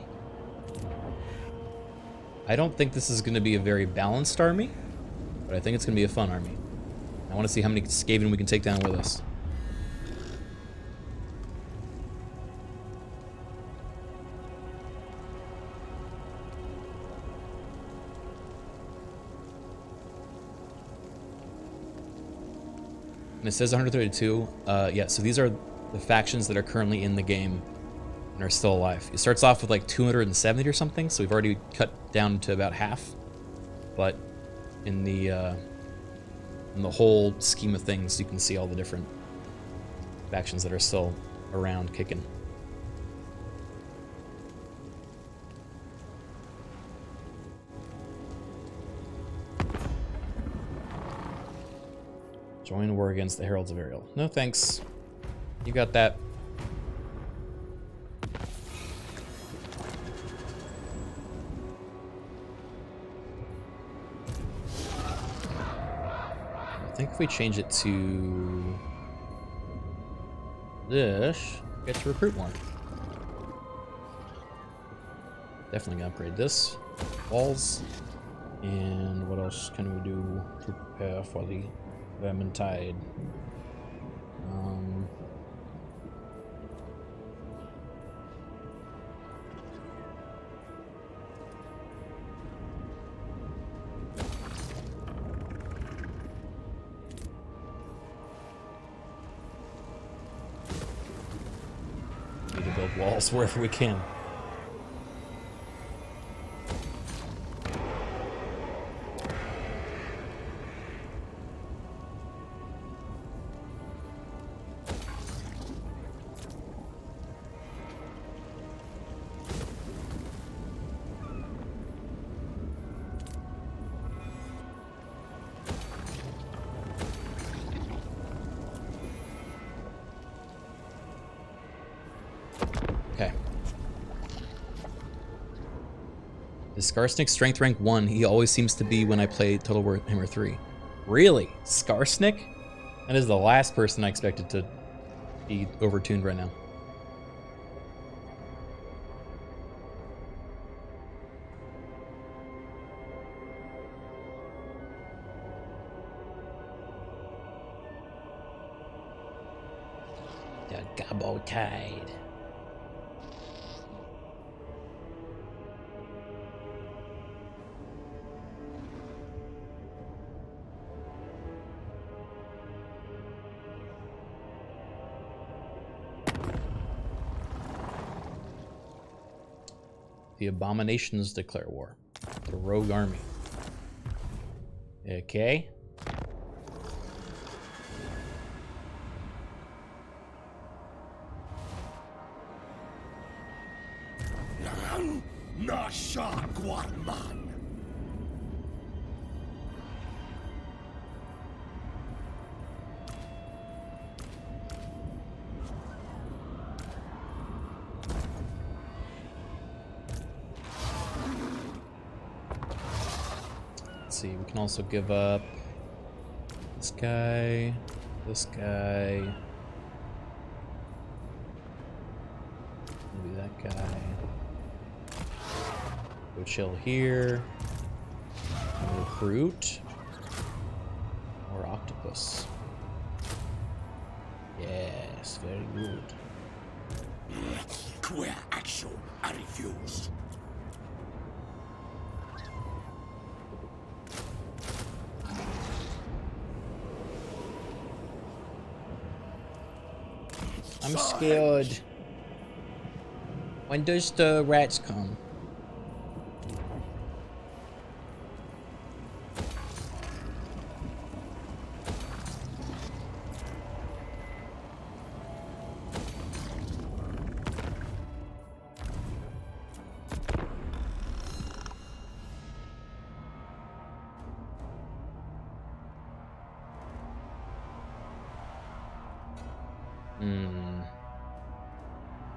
I don't think this is gonna be a very balanced army, but I think it's gonna be a fun army. I want to see how many Skaven we can take down with us. And it says 132. Yeah, so these are the factions that are currently in the game and are still alive. It starts off with like 270 or something, so we've already cut down to about half. But in the whole scheme of things, you can see all the different factions that are still around kicking. Join war against the Heralds of Ariel. No thanks. You got that. I think if we change it to this, we get to recruit more. Definitely gonna upgrade this. Walls. And what else can we do to prepare for the Vermintide? Need to build walls wherever we can. Is Skarsnik strength rank 1? He always seems to be when I play Total Warhammer 3. Really? Skarsnik? That is the last person I expected to be overtuned right now. The Gobbo Tide. The abominations declare war. The rogue army. Okay. Nasha Guarman. Let's see, we can also give up this guy, maybe that guy. Go chill here. Recruit. Or Octopus. Yes, very good. Queer action, I refuse. I'm scared. When does the rats come?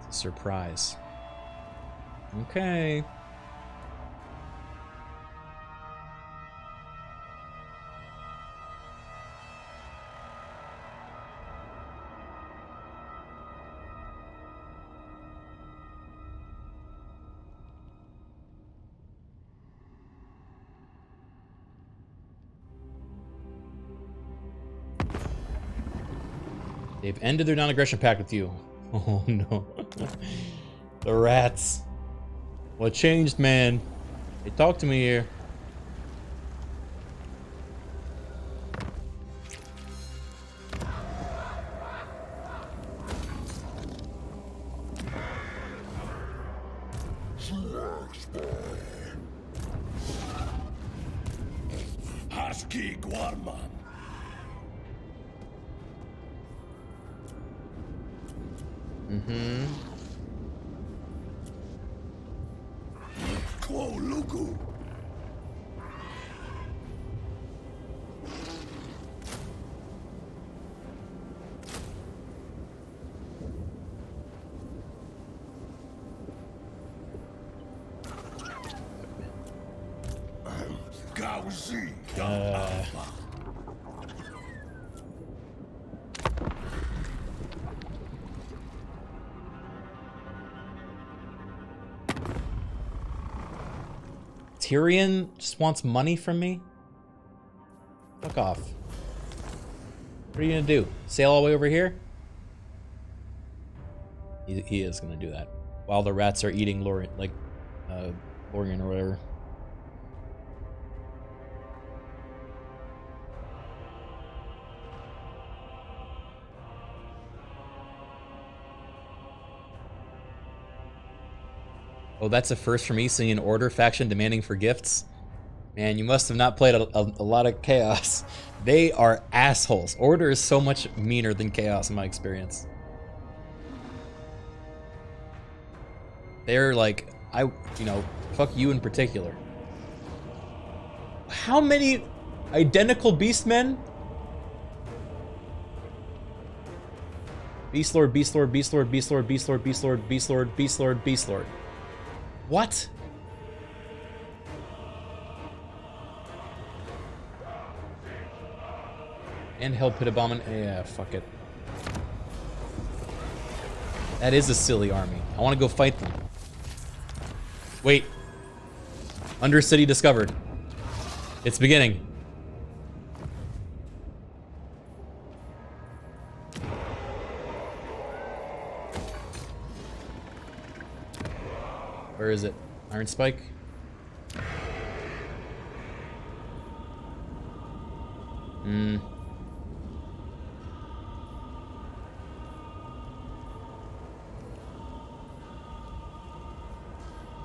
It's a surprise. Okay. They've ended their non-aggression pact with you. Oh no. The rats. What changed, man? Hey, talk to me here. Husky Guarman. Mm-hmm. Quo Lugu. Gauzi. Tyrion just wants money from me? Fuck off. What are you gonna do? Sail all the way over here? He is gonna do that. While the rats are eating Lorian, Lorian or whatever. Oh, that's a first for me, seeing an Order faction demanding for gifts. Man, you must have not played a lot of Chaos. They are assholes. Order is so much meaner than Chaos in my experience. They're like, fuck you in particular. How many identical Beastmen? Beast Lord, Beast Lord, Beast Lord, Beast Lord, Beast Lord, Beast Lord, Beast Lord, Beast Lord, Beast Lord. What? And Hell Pit Abomin. Yeah, fuck it. That is a silly army. I want to go fight them. Wait. Undercity discovered. It's beginning. Where is it? Iron Spike?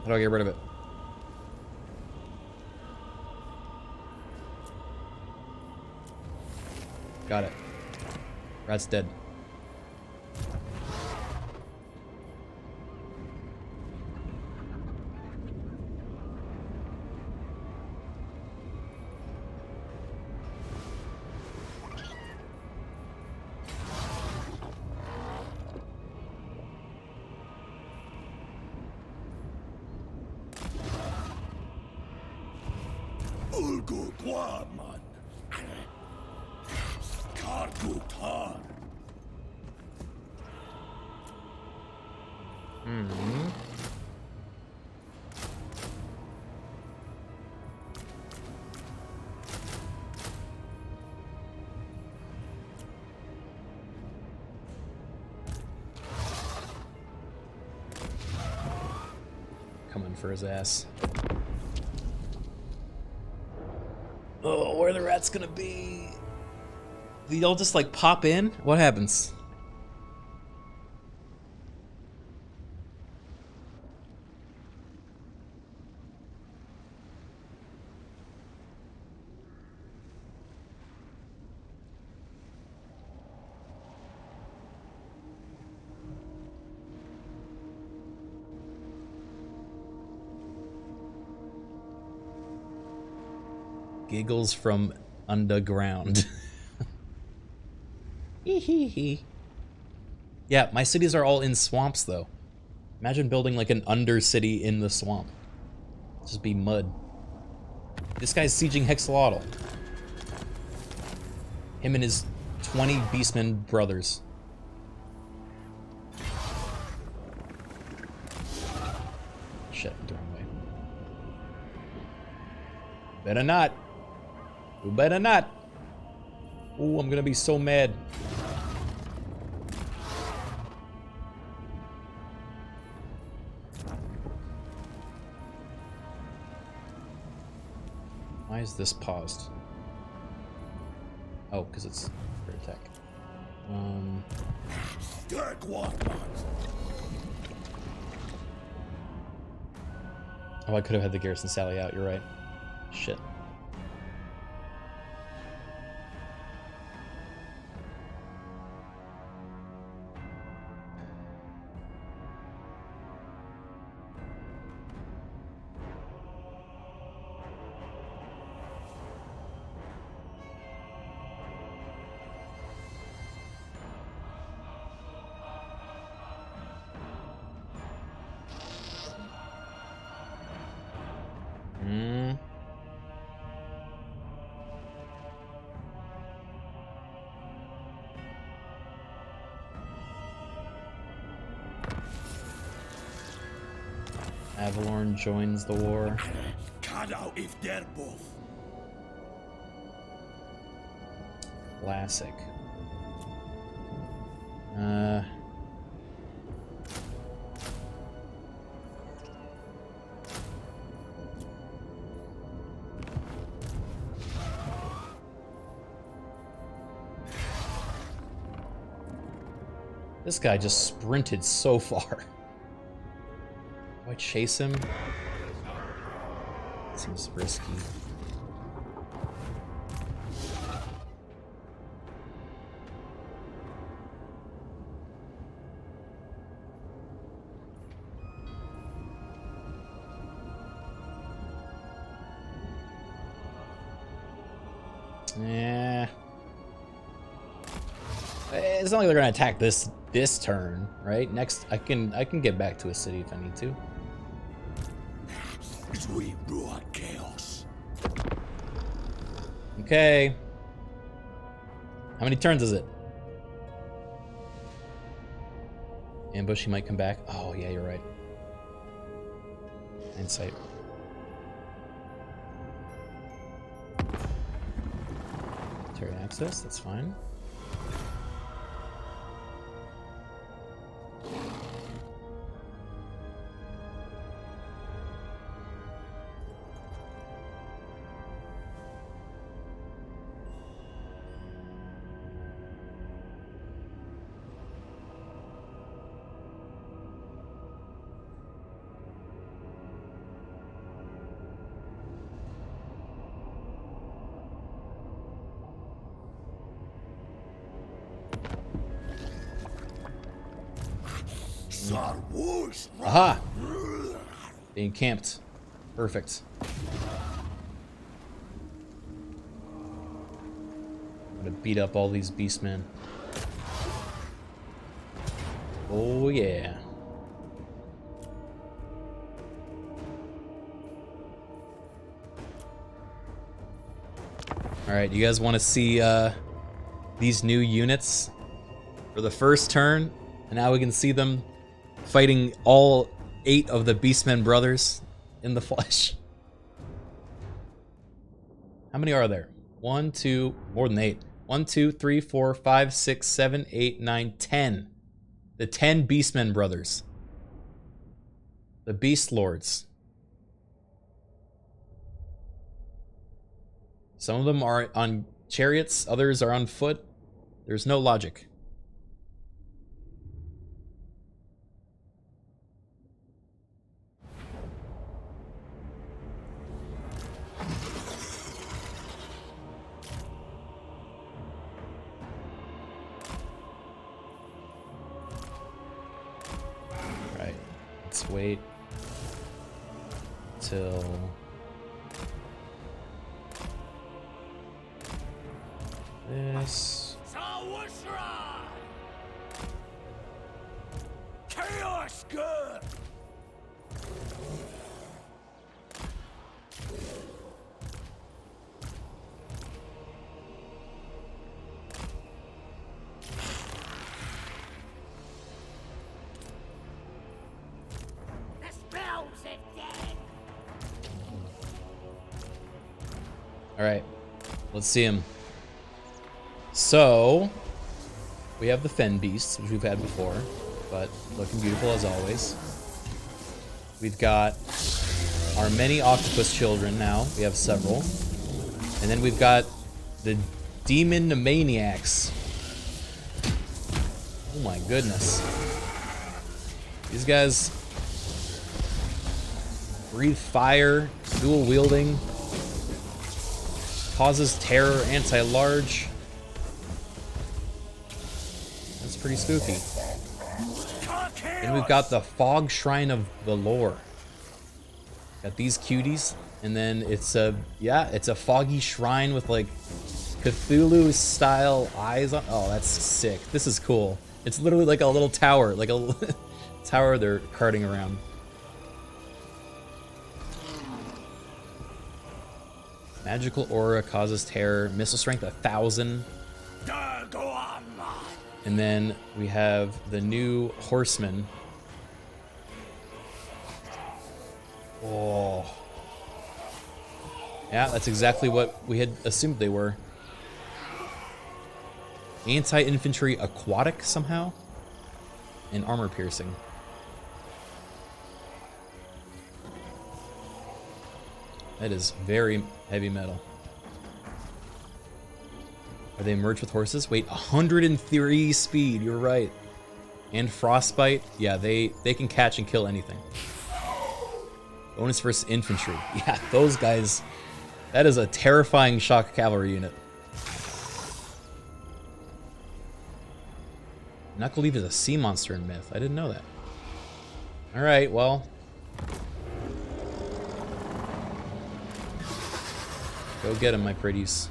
How do I get rid of it? Got it. Rat's dead. Ulgu Guaman. Kargutar. Coming for his ass. Oh, where are the rats gonna be? They all just like pop in? What happens? Giggles from underground. Yeah, my cities are all in swamps though. Imagine building like an undercity in the swamp. Just be mud. This guy's sieging Hexalotl. Him and his 20 beastmen brothers. Shit, the wrong way. Better not. You better not. Ooh, I'm gonna be so mad. Why is this paused? Oh, because it's for attack. Oh, I could have had the garrison sally out, you're right. Shit. Avalorn joins the war. Classic. This guy just sprinted so far. Do I chase him? Seems risky. Yeah. It's not like they're gonna attack this turn, right? Next, I can get back to a city if I need to. We brought chaos. Okay. How many turns is it? Ambush, he might come back. Oh yeah, you're right. Insight. Turn access, that's fine. Aha! They encamped. Perfect. I'm gonna beat up all these beastmen. Oh yeah. Alright, you guys want to see these new units for the first turn? And now we can see them fighting all 8 of the Beastmen brothers in the flesh. How many are there? 1, 2, more than 8. 1, 2, 3, 4, 5, 6, 7, 8, 9, 10. The 10 Beastmen brothers. The Beast Lords. Some of them are on chariots, others are on foot. There's no logic. Right. Let's wait till this. Chaos good. The spells of death. All right, let's see him. So, we have the Fen Beasts, which we've had before, but looking beautiful as always. We've got our many Octopus children now. We have several. And then we've got the Demon Maniacs. Oh my goodness. These guys breathe fire, dual wielding, causes terror, anti-large. That's pretty spooky. And we've got the Fog Shrine of the Lore. Got these cuties, and then it's a foggy shrine with like Cthulhu style eyes on. Oh, that's sick. This is cool. It's literally like a little tower, like a tower they're carting around. Magical aura causes terror. Missile strength 1,000. And then we have the new horsemen. Oh. Yeah, that's exactly what we had assumed they were. Anti-infantry aquatic somehow. And armor piercing. That is very heavy metal. Are they merged with horses? Wait, 103 speed, you're right. And frostbite, yeah, they can catch and kill anything. Bonus versus infantry. Yeah, those guys, that is a terrifying shock cavalry unit. Knuckle Leaf is a sea monster in Myth. I didn't know that. Alright, well. Go get him, my pretties.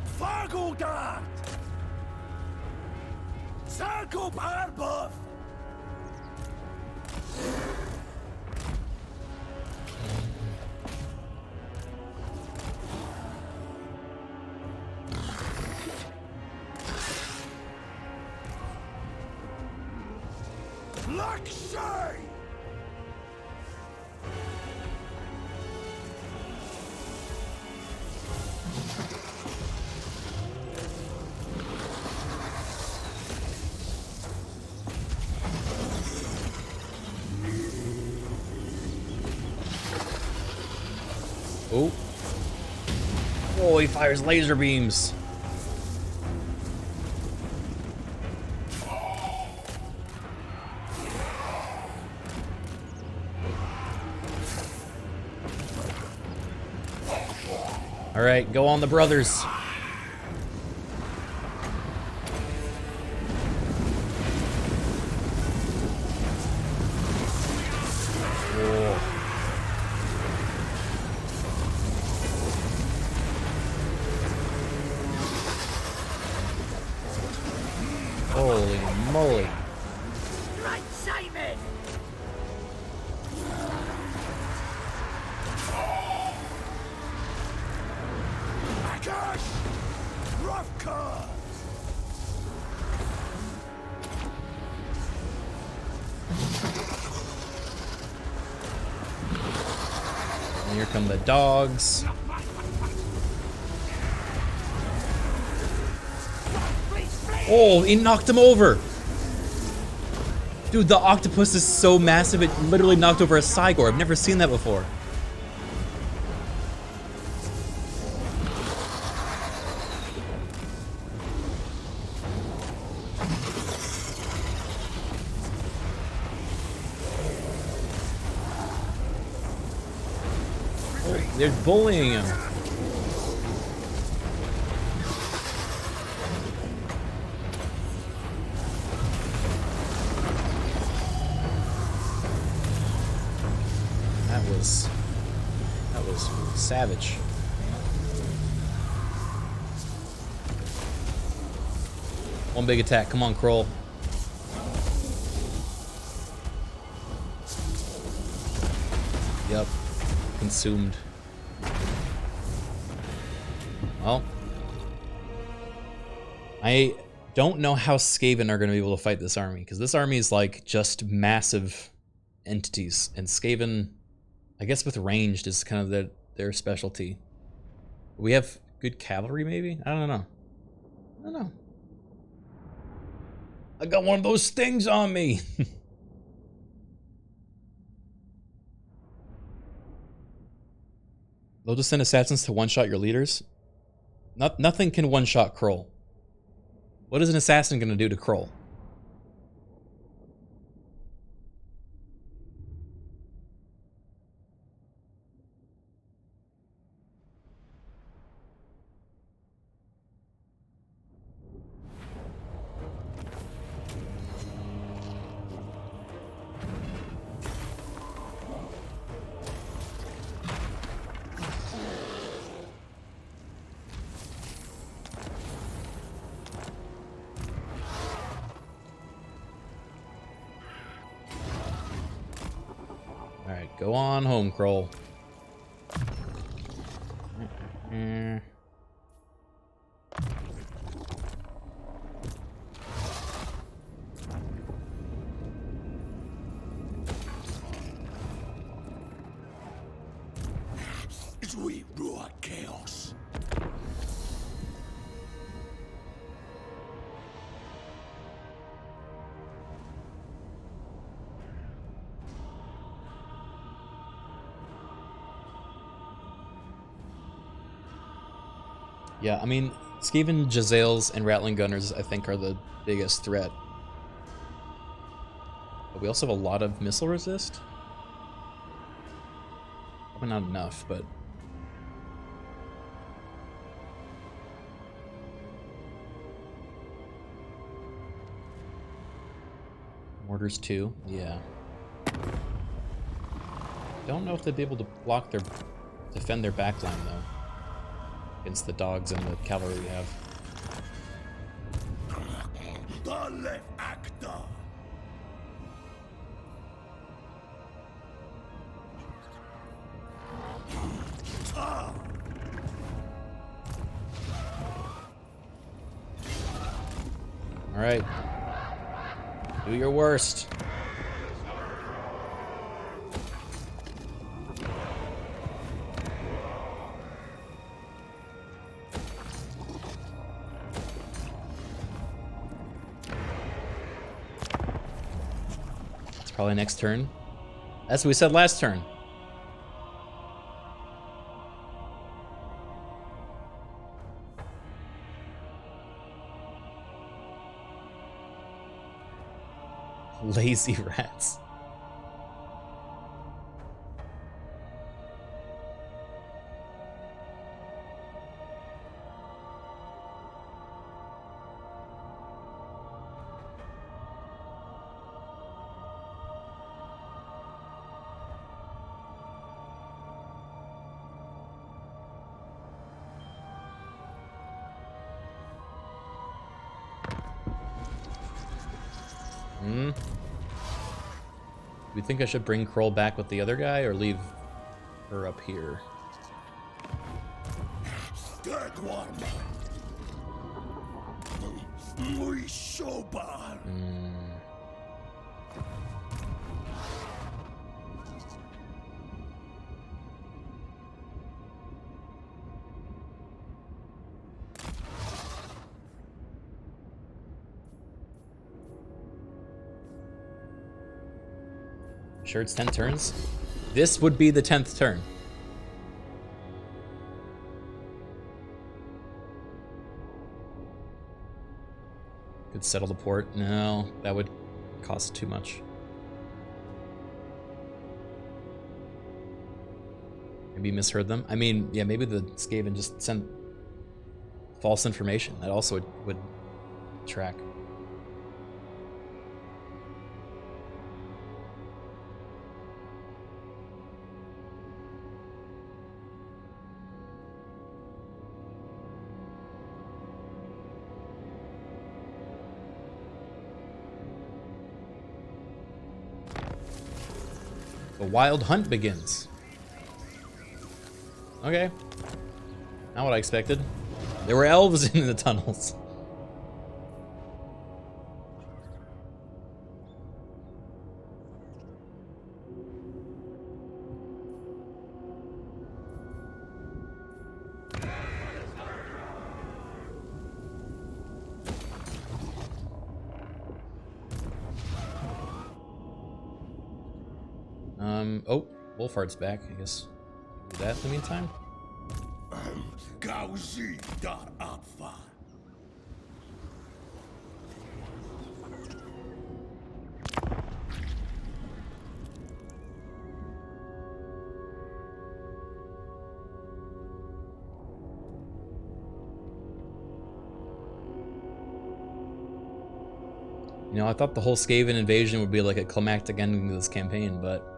Fargo Dart! Circle Barbuff! Luxury! Oh. Oh, he fires laser beams. All right, go on the brothers. Holy moly. Right, Simon! Gosh! Rough cars! And here come the dogs. Oh, he knocked him over. Dude, the octopus is so massive, it literally knocked over a Cygor. I've never seen that before. Oh, they're bullying him. That was savage. One big attack. Come on, Kroll. Yep. Consumed. Well. I don't know how Skaven are going to be able to fight this army, because this army is like just massive entities, and Skaven, I guess with ranged is kind of their specialty. We have good cavalry, maybe? I don't know. I don't know. I got one of those things on me. They'll just send assassins to one-shot your leaders? Nothing can one-shot Kroll. What is an assassin going to do to Kroll? Alright, go on home, Kroll. As we roar chaos. Yeah, I mean, Skaven, Jazales, and Rattling Gunners, I think, are the biggest threat. But we also have a lot of missile resist. Probably not enough, but... Mortars too, yeah. Don't know if they'd be able to defend their backline, though. Against the dogs and the cavalry we have. The left actor. All right. Do your worst. Probably next turn. That's what we said last turn. Lazy rats. Hmm? Do you think I should bring Kroll back with the other guy or leave her up here? Third one. Muy sober. Sure it's 10 turns? This would be the 10th turn. Could settle the port. No, that would cost too much. Maybe misheard them. I mean, yeah, maybe the Skaven just sent false information. That also would track. The wild hunt begins. Okay. Not what I expected. There were elves in the tunnels. Oh, Wolfheart's back. I guess do that in the meantime. Gauzi da Apfa. You know, I thought the whole Skaven invasion would be like a climactic ending to this campaign, but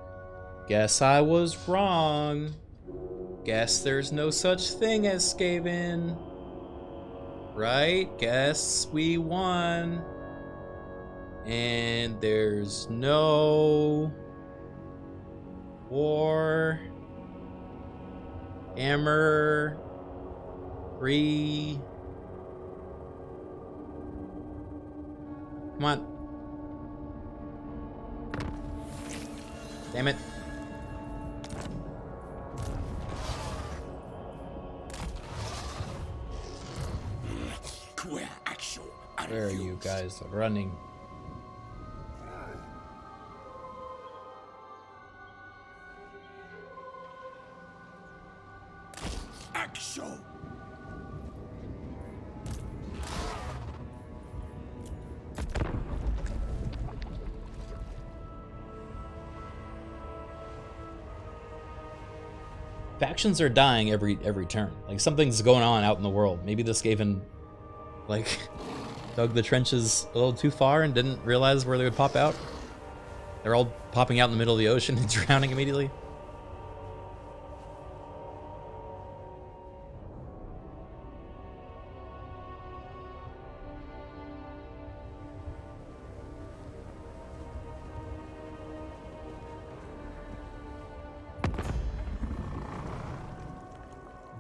guess I was wrong. Guess there's no such thing as Skaven. Right? Guess we won. And there's no war. Hammer. Free. Come on. Damn it. Where are you guys running? Action. Factions are dying every turn. Like something's going on out in the world. Maybe this Skaven like dug the trenches a little too far and didn't realize where they would pop out. They're all popping out in the middle of the ocean and drowning immediately.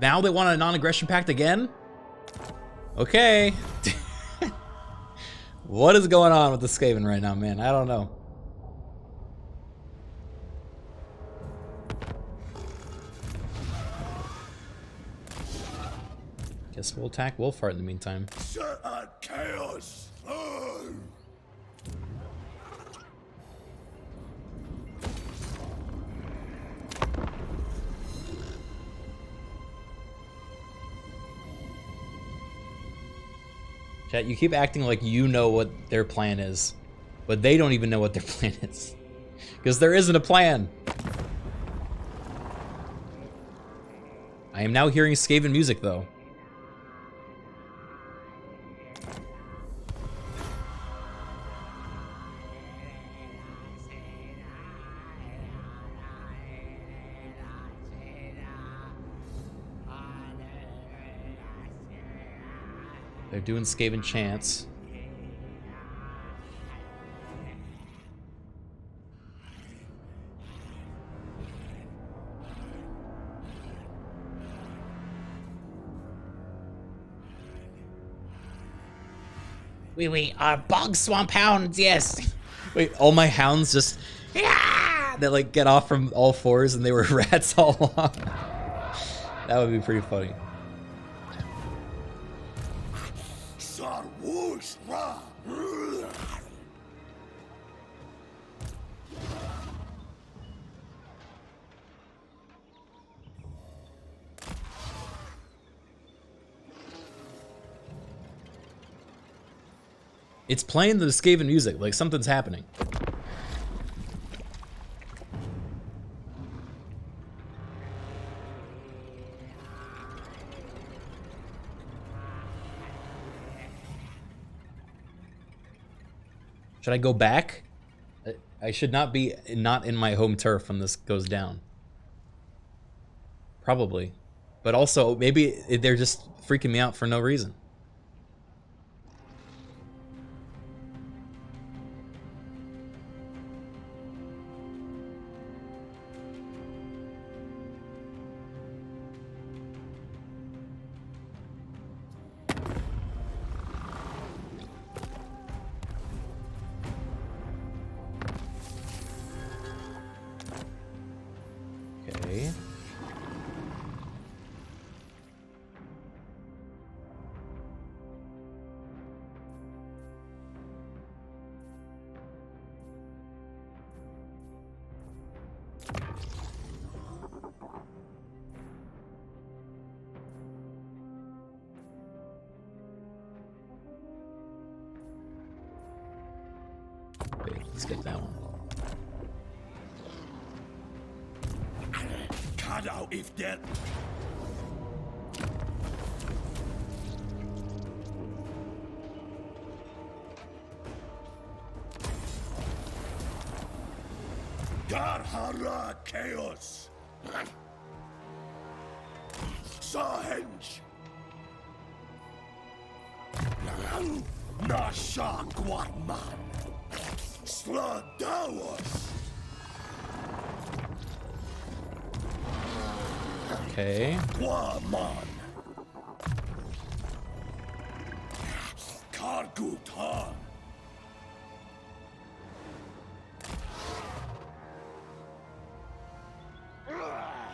Now they want a non-aggression pact again? Okay. What is going on with the Skaven right now, man? I don't know. Guess we'll attack Wolfheart in the meantime. Certain chaos. Oh. Chat, you keep acting like you know what their plan is, but they don't even know what their plan is. Because there isn't a plan. I am now hearing Skaven music, though. They're doing Skaven chants. We are bog swamp hounds, yes. Wait, all my hounds just they like get off from all fours and they were rats all along. That would be pretty funny. It's playing the Skaven music, like something's happening. Should I go back? I should not be not in my home turf when this goes down. Probably. But also, maybe they're just freaking me out for no reason. Okay. Wait, let's get that one. Cut out if that. Garhara chaos. Sahenge. Nasha Guatman. Sladawas. Okay. Guaman. Kargutan.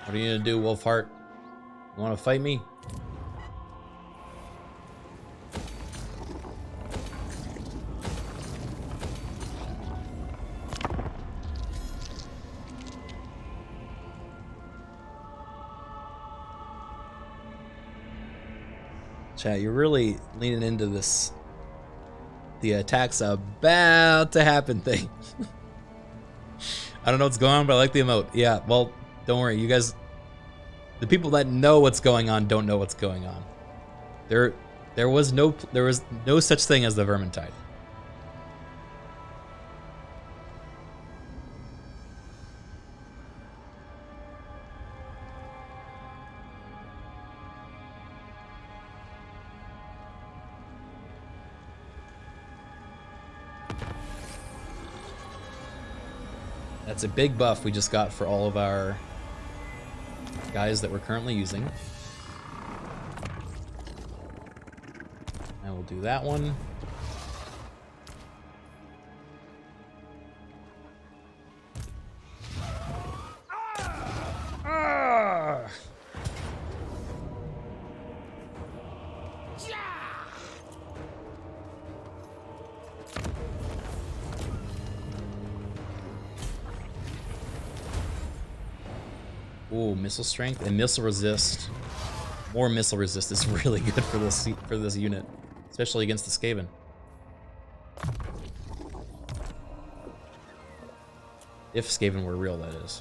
What are you gonna do, Wolfheart? You wanna fight me? Chat, you're really leaning into this the attack's about to happen thing. I don't know what's going on, but I like the emote. Yeah, well, don't worry, you guys, the people that know what's going on don't know what's going on. There was no such thing as the Vermintide. That's a big buff we just got for all of our guys that we're currently using. I will do that one. Ooh, missile strength and missile resist. More missile resist is really good for this unit, especially against the Skaven. If Skaven were real, that is.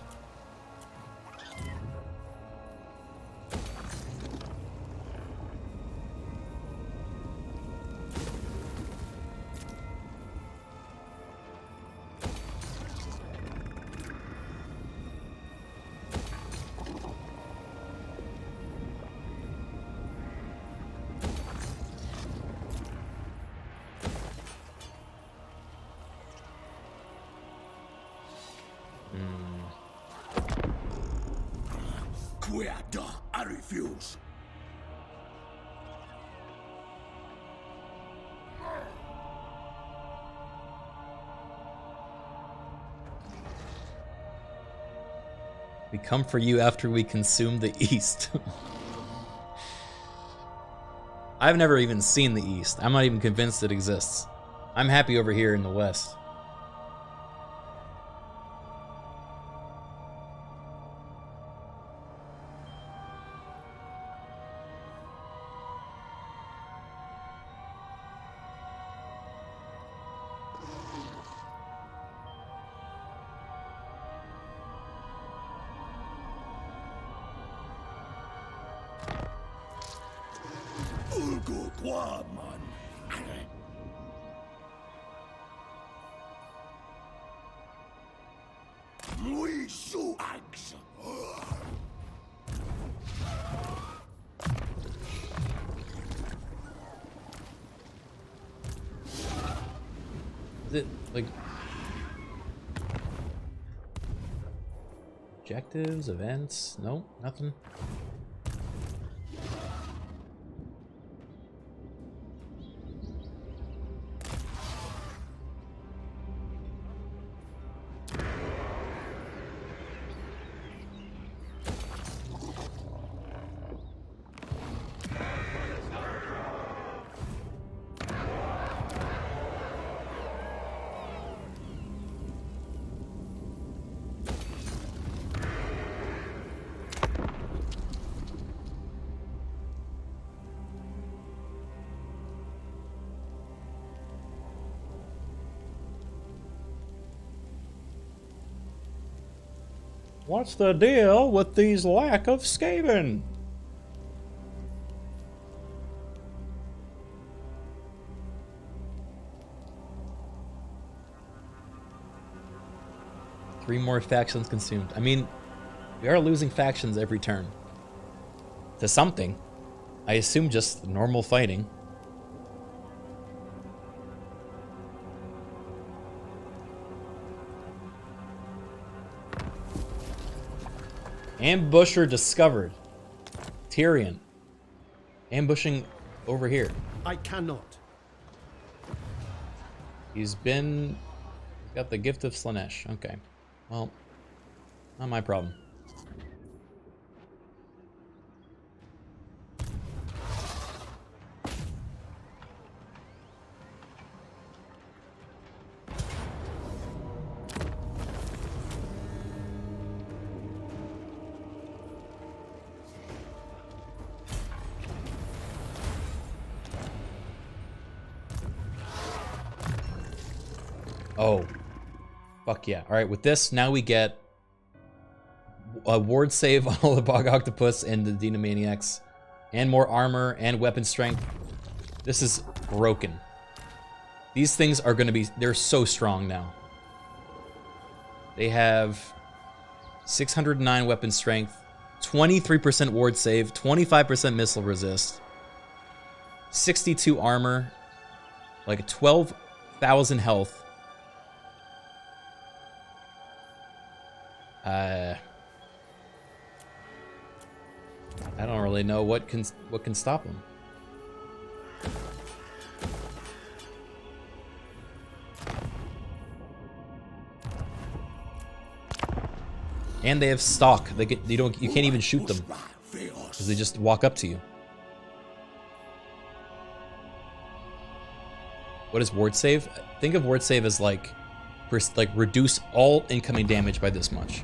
Queda, I refuse. We come for you after we consume the East. I've never even seen the East. I'm not even convinced it exists. I'm happy over here in the West. Is it like objectives, events? No, nothing. What's the deal with these lack of Skaven? Three more factions consumed. I mean, we are losing factions every turn. To something. I assume just normal fighting. Ambusher discovered. Tyrion. Ambushing over here. I cannot. He's got the gift of Slanesh. Okay. Well, not my problem. Oh, fuck yeah. All right, with this, now we get a ward save on all the Bog Octopus and the Denomaniacs, and more armor and weapon strength. This is broken. These things are going to be, they're so strong now. They have 609 weapon strength, 23% ward save, 25% missile resist, 62 armor, like 12,000 health. I don't really know what can stop him. And they have stalk. You can't even shoot them because they just walk up to you. What is ward save? Think of ward save as like reduce all incoming damage by this much.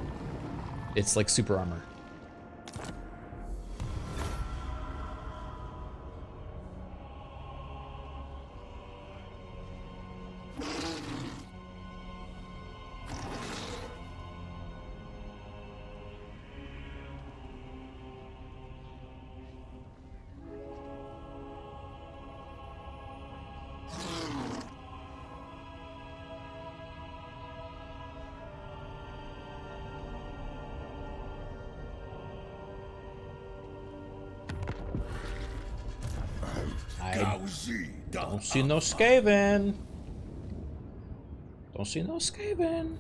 It's like super armor. Don't see no Skaven. Don't see no Skaven.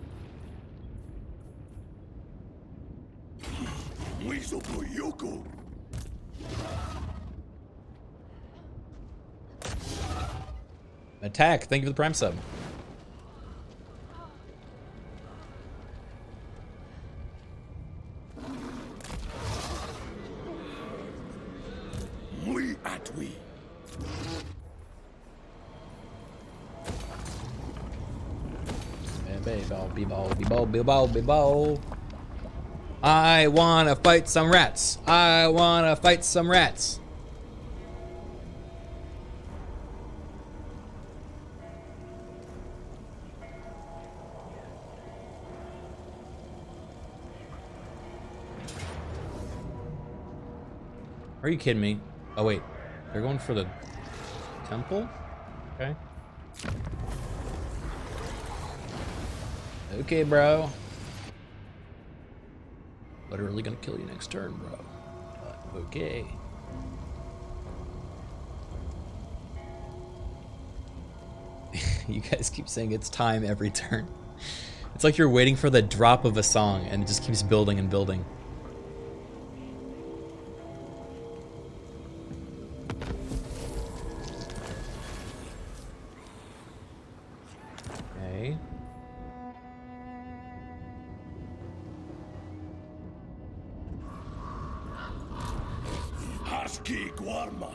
Attack. Thank you for the Prime sub. Be-bow. I wanna fight some rats. I wanna fight some rats. Are you kidding me? Oh wait, they're going for the temple? Okay. Okay, bro. Literally gonna kill you next turn, bro. But okay. You guys keep saying it's time every turn. It's like you're waiting for the drop of a song and it just keeps building and building. Okay. Husky Guarman.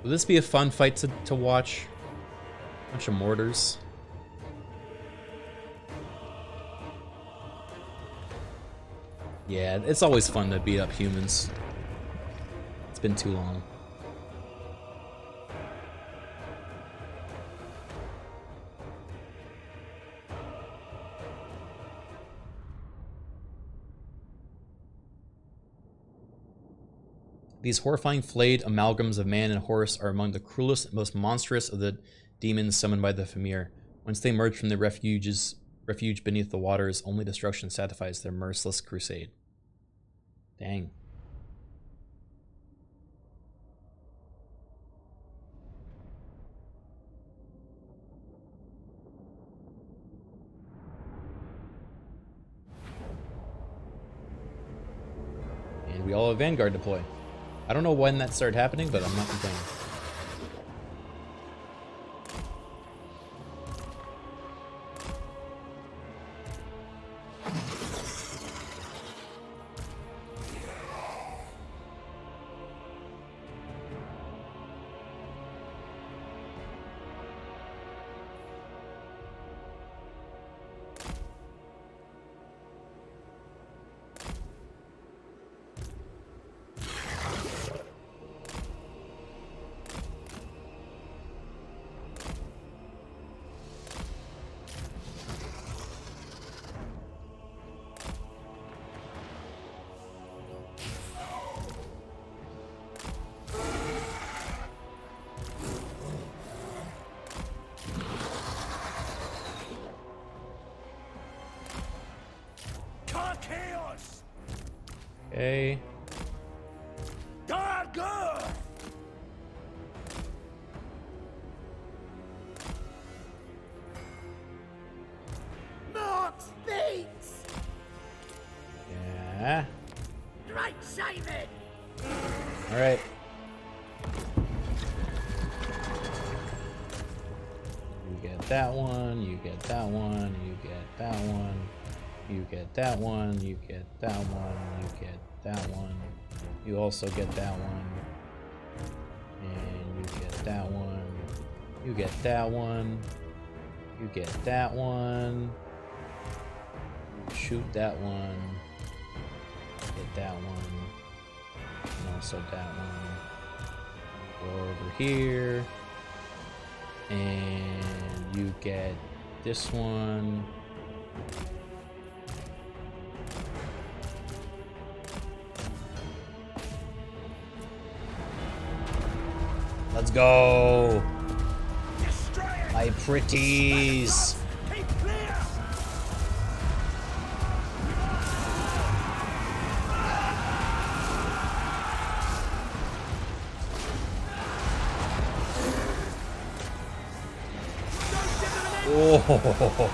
Will this be a fun fight to watch? Bunch of mortars. Yeah, it's always fun to beat up humans. It's been too long. These horrifying flayed amalgams of man and horse are among the cruelest and most monstrous of the demons summoned by the Fimir. Once they emerge from their refuge beneath the waters, only destruction satisfies their merciless crusade. Dang. And we all have Vanguard deploy. I don't know when that started happening, but I'm not complaining. Chaos. Okay. Darker. Mark speaks. Yeah. Right, Simon. All right. You get that one. You get that one. You get that one. You get that one. You get that one. You get that one. You also get that one. And you get that one. You get that one. You get that one. Shoot that one. Get that one. And also that one. Go over here. And you get this one. Let's go. My pretties. Keep clear. Oh.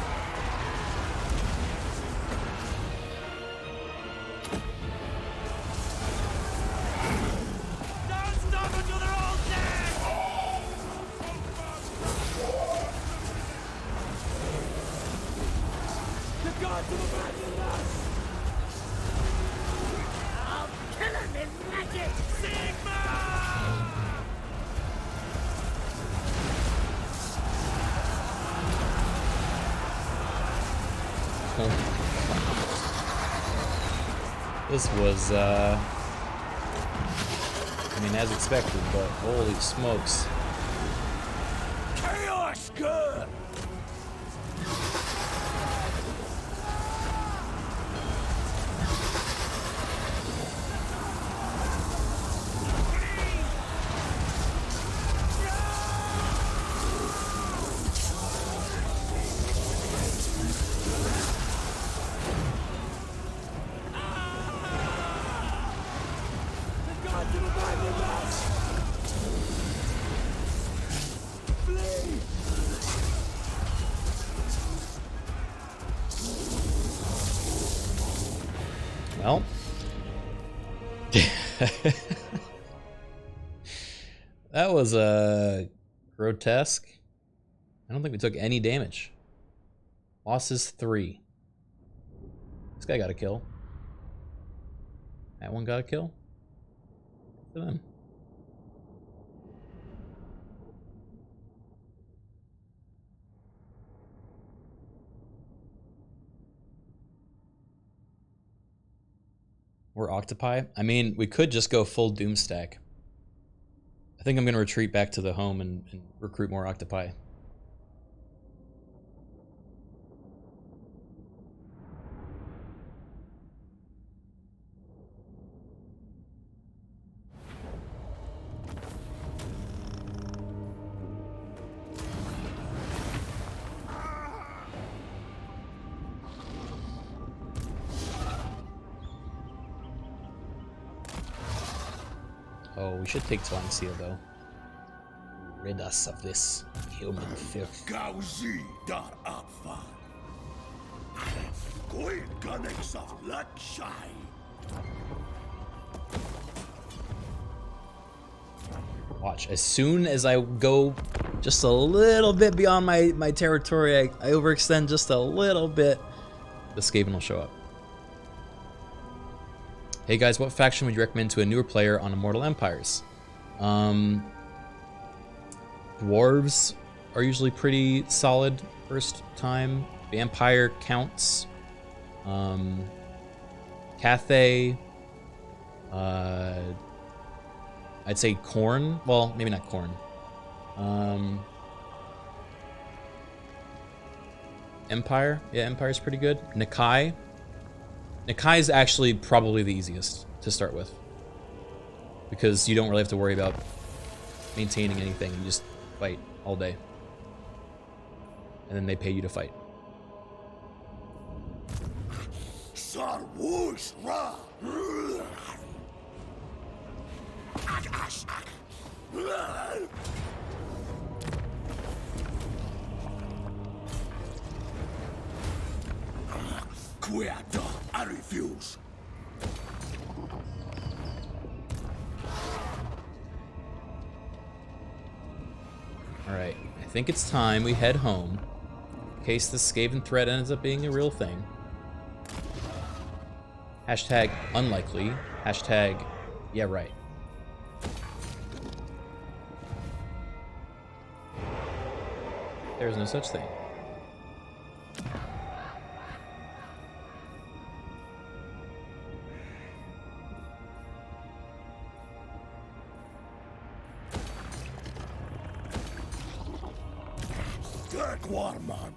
Don't stop until they're all gods have abandoned us! I'll kill him in magic! Sigma! This was, I mean, as expected, but holy smokes. Chaos Girl! The gods have abandoned us! Flee! Well. That was grotesque. I don't think we took any damage. Losses 3. This guy got a kill. That one got a kill. Good for them. Or octopi. I mean, we could just go full doom stack. I think I'm going to retreat back to the home and recruit more octopi. Oh, we should take Twang Seal though. Rid us of this human filth. Gauzi dar abfall. Gold connects of Lutshai. Watch, as soon as I go just a little bit beyond my territory, I overextend just a little bit, the Skaven will show up. Hey guys, what faction would you recommend to a newer player on Immortal Empires? Dwarves are usually pretty solid first time. Vampire counts. Cathay. I'd say Khorne. Well, maybe not Khorne. Empire. Yeah, Empire's pretty good. Nakai. Nakai is actually probably the easiest to start with, because you don't really have to worry about maintaining anything. You just fight all day, and then they pay you to fight. Quieta, I refuse. Alright, I think it's time we head home, in case the Skaven threat ends up being a real thing. Hashtag unlikely. Hashtag yeah right. There's no such thing. Warman.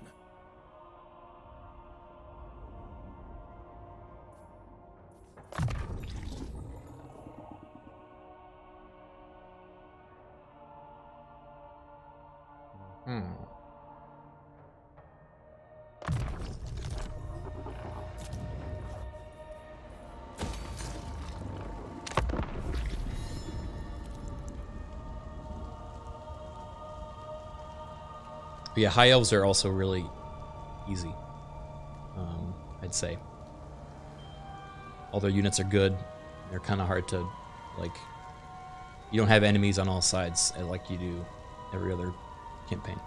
But yeah, high elves are also really easy, I'd say. All their units are good. They're kind of hard to, like, you don't have enemies on all sides like you do every other campaign.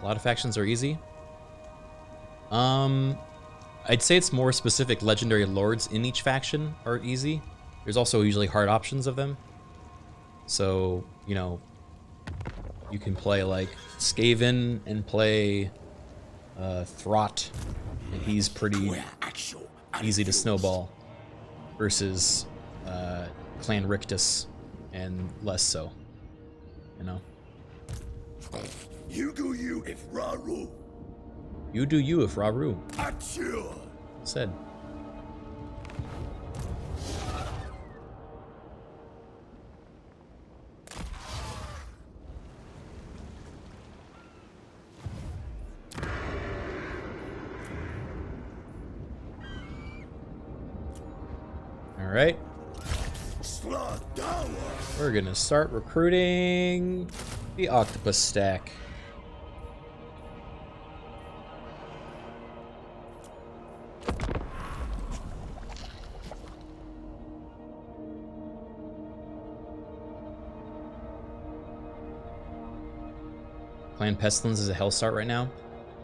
A lot of factions are easy. I'd say it's more specific legendary lords in each faction are easy. There's also usually hard options of them. So, you know, you can play like Skaven and play Throt, and he's pretty easy to snowball, versus Clan Rictus and less so, you know. You do you if Raru. You do you if Raru. Achoo. Said. All right. We're gonna start recruiting the Octopus stack. Clan Pestilence is a hell start right now.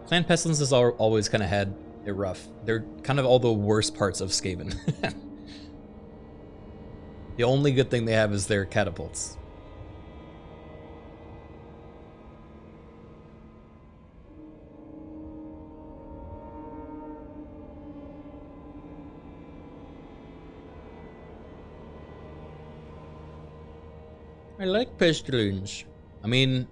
Clan Pestilence has always kind of had it rough. They're kind of all the worst parts of Skaven. The only good thing they have is their catapults. I like Pestilence. I mean,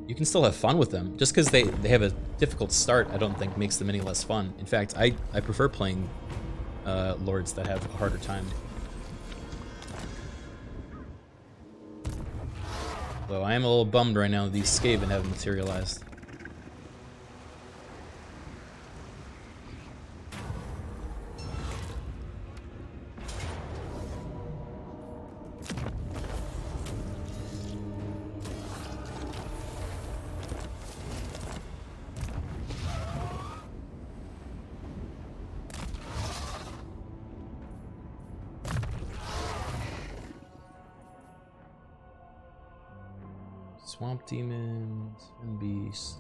you can still have fun with them. Just because they have a difficult start, I don't think makes them any less fun. In fact, I prefer playing lords that have a harder time. Though I am a little bummed right now that these Skaven haven't materialized. Swamp Demons and Beast.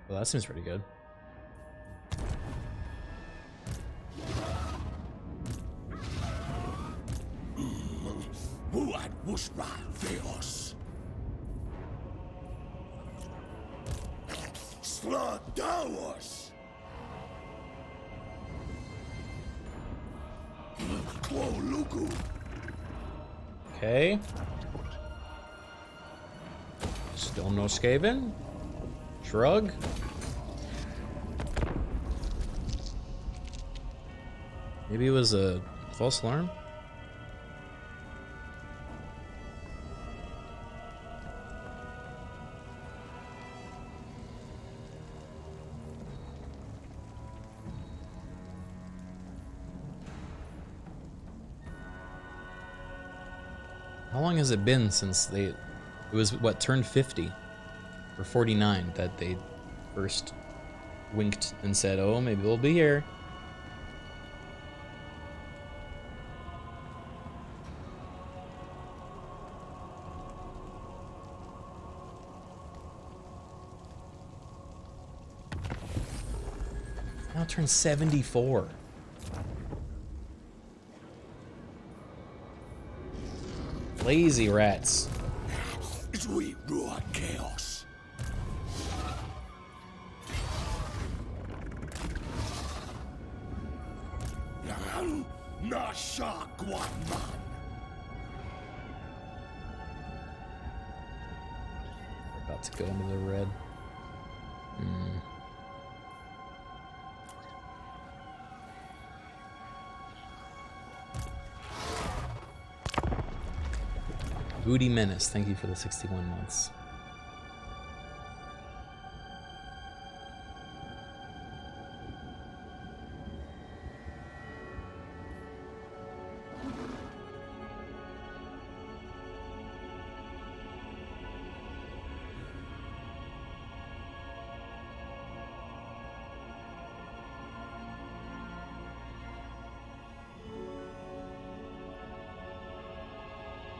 Well, that seems pretty good. Muad Mushra Veos. Sladawas. Lugu. Okay. Still no Skaven. Shrug. Maybe it was a false alarm? How long has it been since it was what, turned 50 or 49 that they first winked and said, oh, maybe we'll be here. Now it turns 74. Lazy rats. We raw chaos. Nasha Guatman. About to go into the red. Booty Menace, thank you for the 61 months.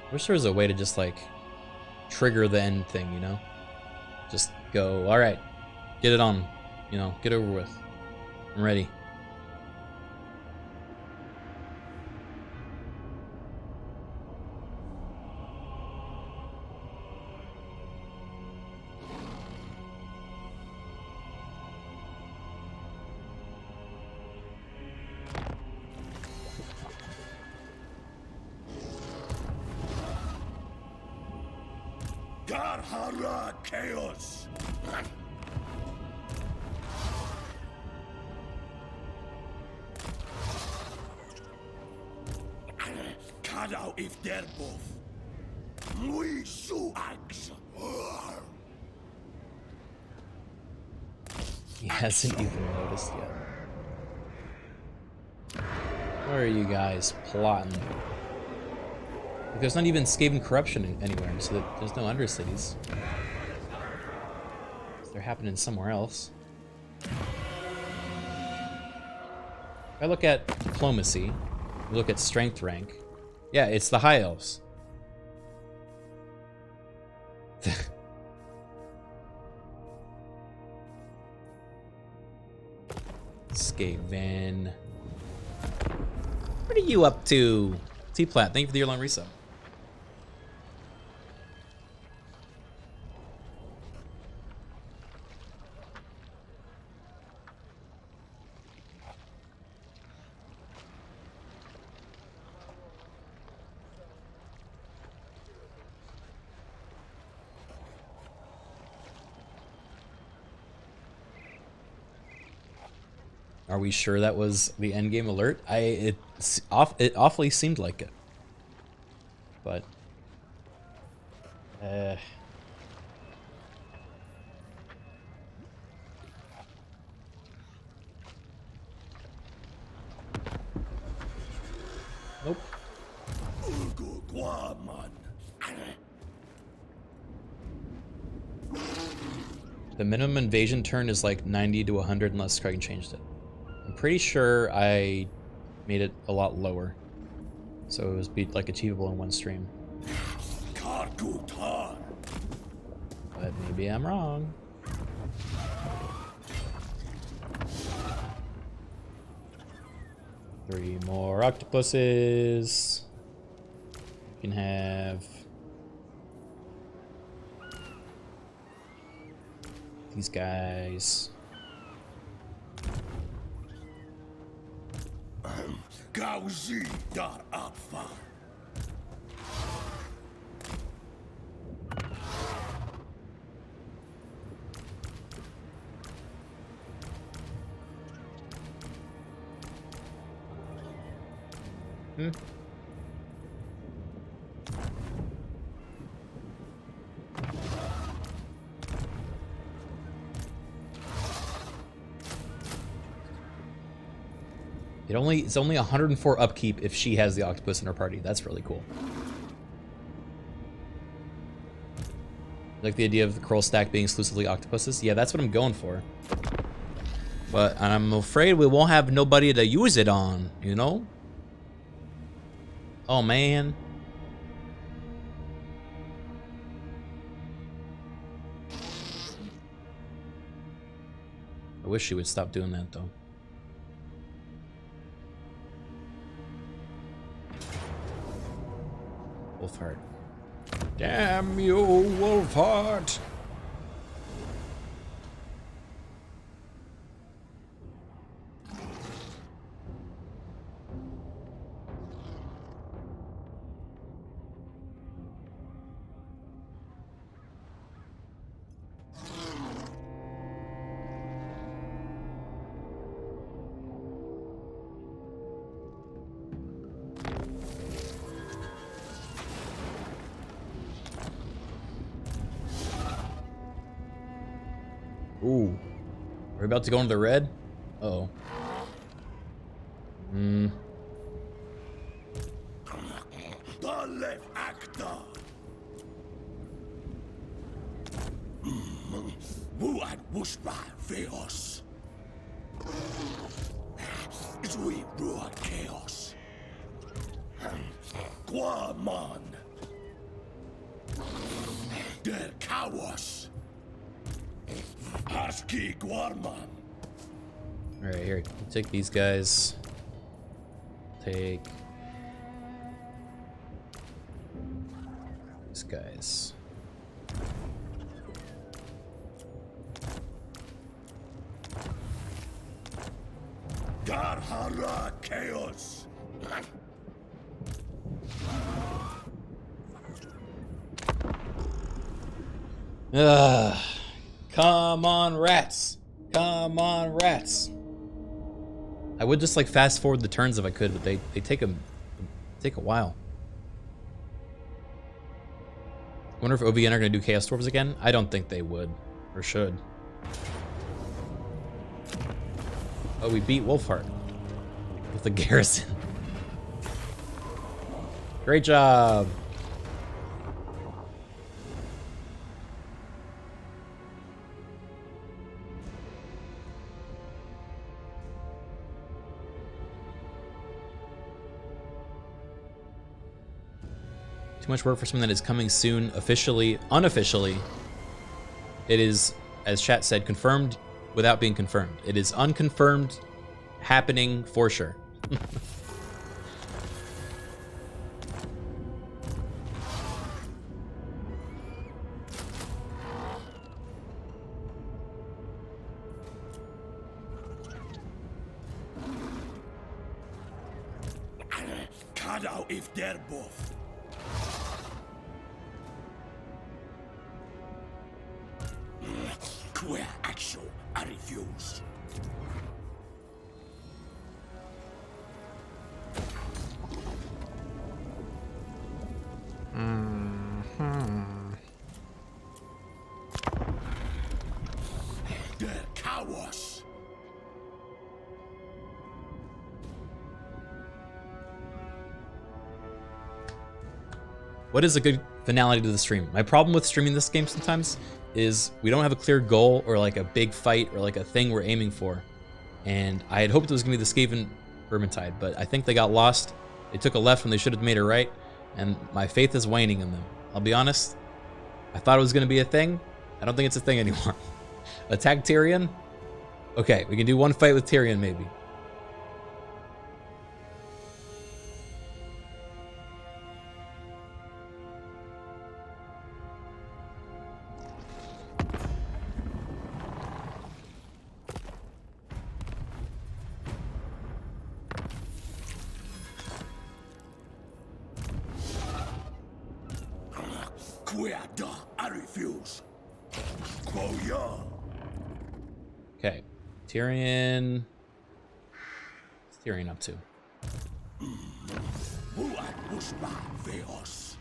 I wish there was a way to just like trigger the end thing, you know? Just go, all right, get it on, you know, get over with. I'm ready. Garhara Chaos! Kada if they're both. Lui Suax. He hasn't even noticed yet. Where are you guys plotting? Like, there's not even Skaven corruption anywhere, so that there's no Undercities. They're happening somewhere else. If I look at diplomacy, we look at strength rank. Yeah, it's the high elves. Skaven. What are you up to? T-Plat, thank you for the year-long resub. Are we sure that was the endgame alert? It awfully seemed like it. But nope. The minimum invasion turn is like 90 to 100 unless Criken changed it. I'm pretty sure I made it a lot lower, so it was like achievable in one stream. But maybe I'm wrong. Three more octopuses. You can have these guys. Gauzi dar Abfar. It's only 104 upkeep if she has the octopus in her party. That's really cool. Like the idea of the Kroll stack being exclusively octopuses? Yeah, that's what I'm going for. But I'm afraid we won't have nobody to use it on, you know? Oh, man. I wish she would stop doing that, though. Wolfheart. Damn you, Wolfheart! Ooh. We're about to go into the red? Uh-oh. Dalev acta. Wuad Wushba Veos. Zui Ruad Chaos. Guaman. Der Chaos. Arski Guarman. All right, here. Take these guys. Take these guys. Garhara Chaos. Ugh. Come on, rats. Come on, rats. I would just like fast forward the turns if I could, but they take a while. I wonder if OVN are gonna do Chaos Dwarves again? I don't think they would or should. Oh, we beat Wolfheart with the garrison. Great job. Too much work for something that is coming soon, officially, unofficially. It is, as chat said, confirmed without being confirmed. It is unconfirmed, happening for sure. Kadau if der both. Queer actual, I refuse. Der Chaos. What is a good finality to the stream? My problem with streaming this game sometimes is we don't have a clear goal or like a big fight or like a thing we're aiming for. And I had hoped it was gonna be the Skaven Vermintide, but I think they got lost. They took a left when they should have made a right, and my faith is waning in them. I'll be honest, I thought it was gonna be a thing. I don't think it's a thing anymore. Attack Tyrion? Okay, we can do one fight with Tyrion maybe. Queer da, I refuse. Quoya. Okay, Tyrion. What's Tyrion up to? Muat Musma Veos.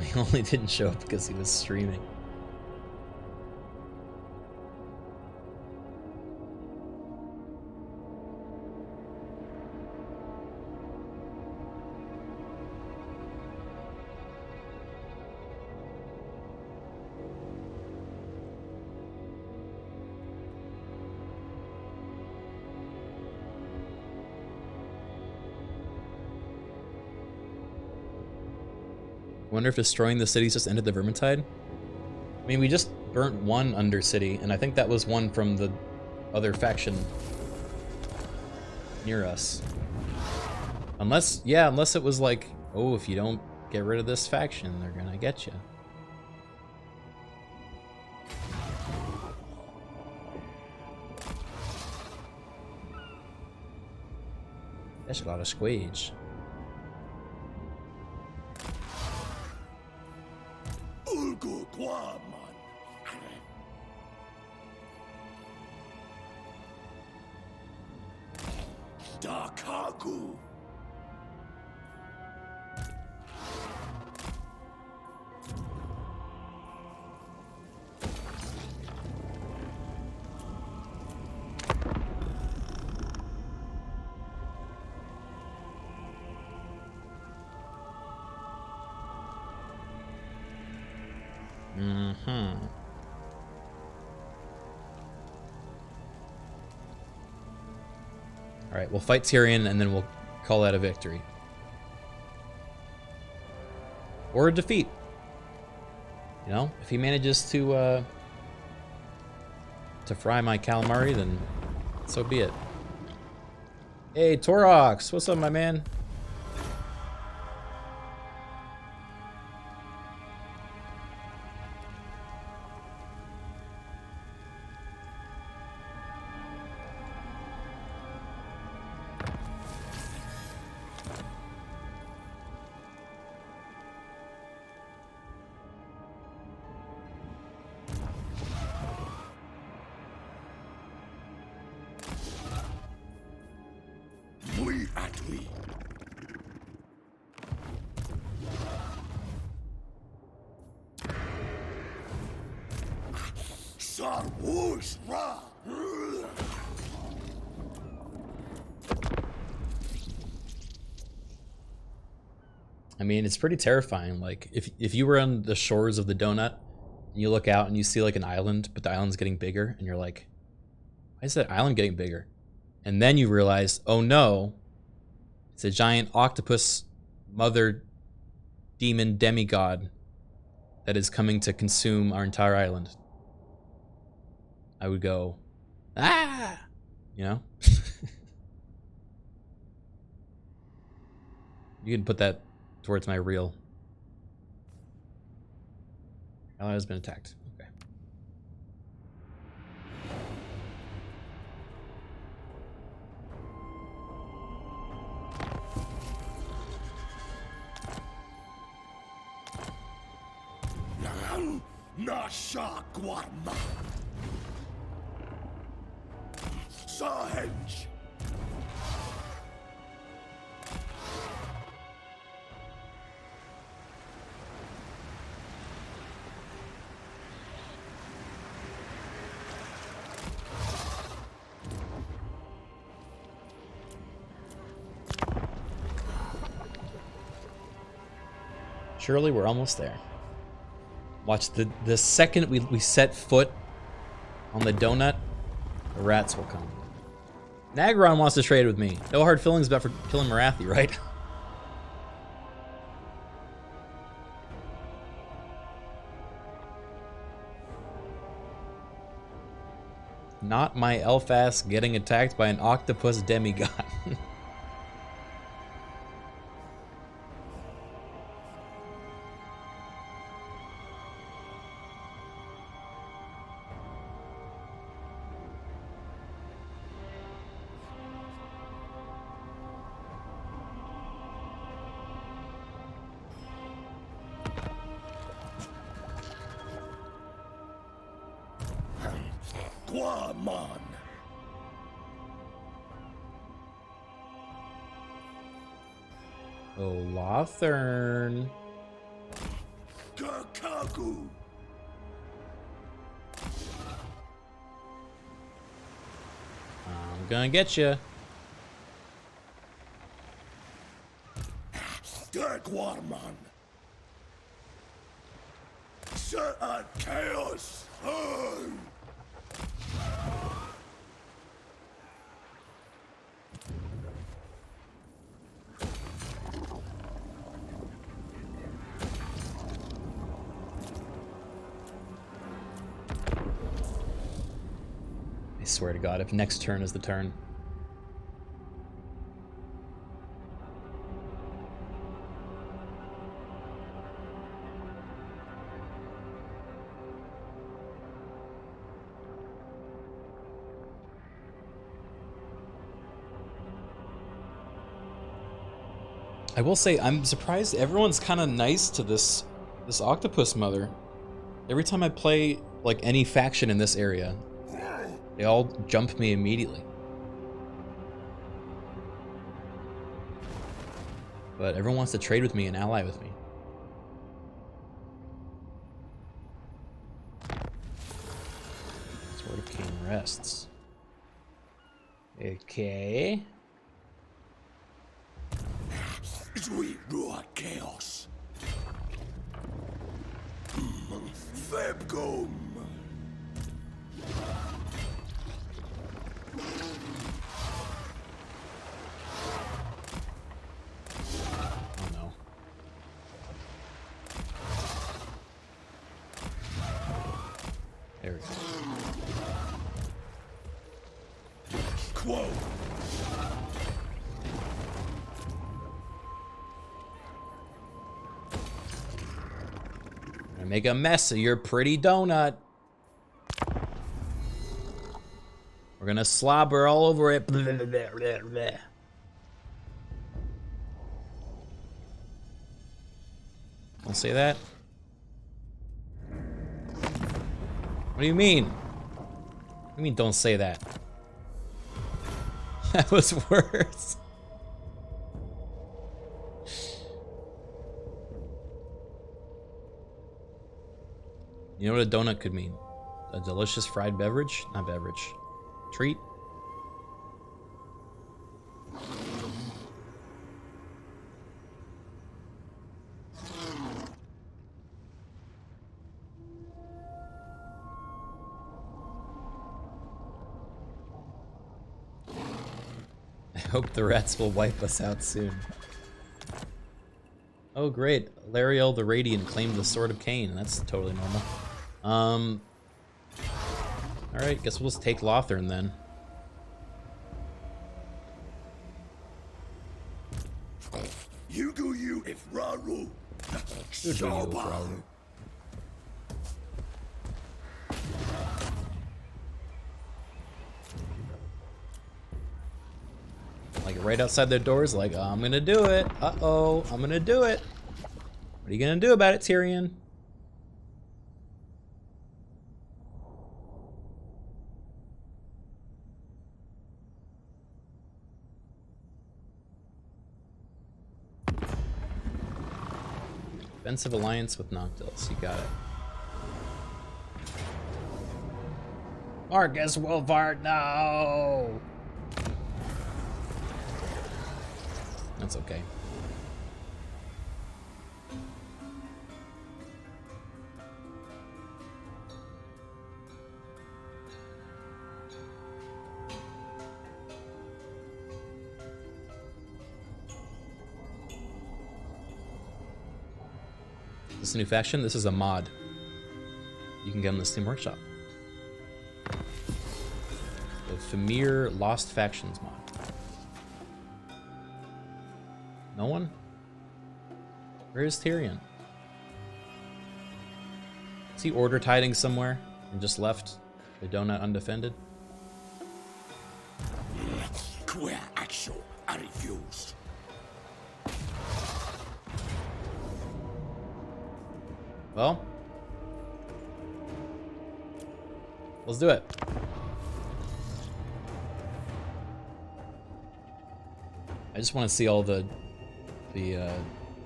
He only didn't show up because he was streaming. Wonder if destroying the cities just ended the Vermintide? I mean, we just burnt one Undercity, and I think that was one from the other faction near us. Unless, yeah, unless it was like, oh, if you don't get rid of this faction, they're gonna get you. That's a lot of squage. Ulgu Guaman. Dakaku. Alright, we'll fight Tyrion and then we'll call that a victory. Or a defeat. You know, if he manages to fry my calamari, then so be it. Hey, Torox, what's up, my man? I mean, it's pretty terrifying. Like, if you were on the shores of the donut, and you look out and you see like an island, but the island's getting bigger, and you're like, why is that island getting bigger? And then you realize, oh no, it's a giant octopus mother demon demigod that is coming to consume our entire island. I would go, ah! You know? You can put that towards my reel. Ally has been attacked. Okay. Nasha Guarma. Sahenge. Surely we're almost there. Watch, the second we set foot on the donut, the rats will come. Nagron wants to trade with me. No hard feelings about for killing Marathi, right? Not my elf ass getting attacked by an octopus demigod. Guaman. Oh, Lothern. Kakagu. I'm gonna get you. Guarman. Certain chaos. Oh. I swear to God, if next turn is the turn. I will say, I'm surprised everyone's kind of nice to this octopus mother. Every time I play like any faction in this area, they all jump me immediately. But everyone wants to trade with me and ally with me. Sword of King rests. Okay. We raw chaos. Febgum. quo. Gonna make a mess of your pretty donut. We're gonna slobber all over it. Blah, blah, blah, blah, blah. Don't say that. What do you mean? What do you mean don't say that? That was worse. You know what a donut could mean? A delicious fried beverage? Not beverage. Treat? I hope the rats will wipe us out soon. Oh great, Lariel the Radiant claimed the Sword of Cain. That's totally normal. Alright, guess we'll just take Lothern then. You do you if Raru. Like right outside their doors, like, oh, I'm gonna do it. Uh-oh, I'm gonna do it. What are you gonna do about it, Tyrion? Defensive alliance with Noctils, you got it. Marcus Wolfhard, no! That's okay. This is a new faction. This is a mod. You can get on the Steam Workshop. The Fimir Lost Factions mod. No one? Where is Tyrion? Is he order tiding somewhere and just left the donut undefended? Queer actual are used. Well, let's do it. I just want to see all the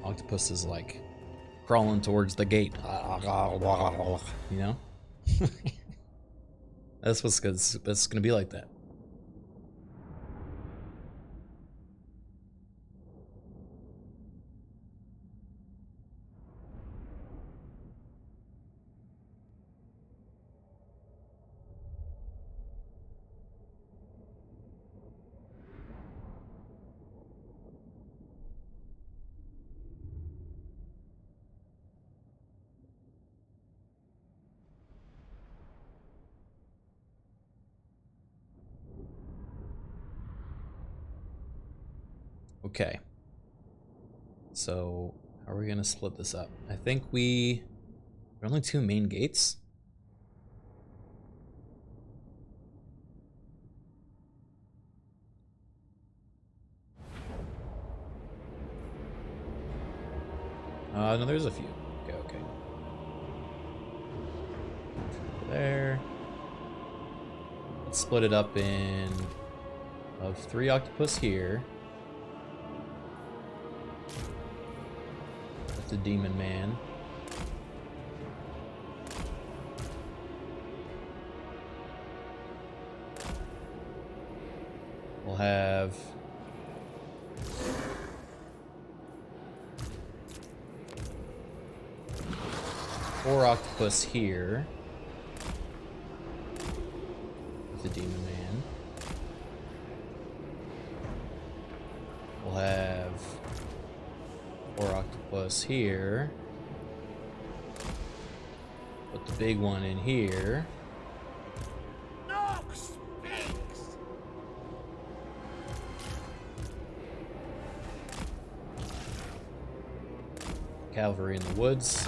octopuses like crawling towards the gate. You know? That's what's good. That's gonna be like that. Okay. So, how are we gonna split this up? I think there are only 2 main gates. No, there's a few. Okay. There. Let's split it up in of 3 octopus here. With the demon man. We'll have four octopus here with the demon man. We'll have 4 octopus here. Put the big one in here. Nox speaks. cavalry in the woods.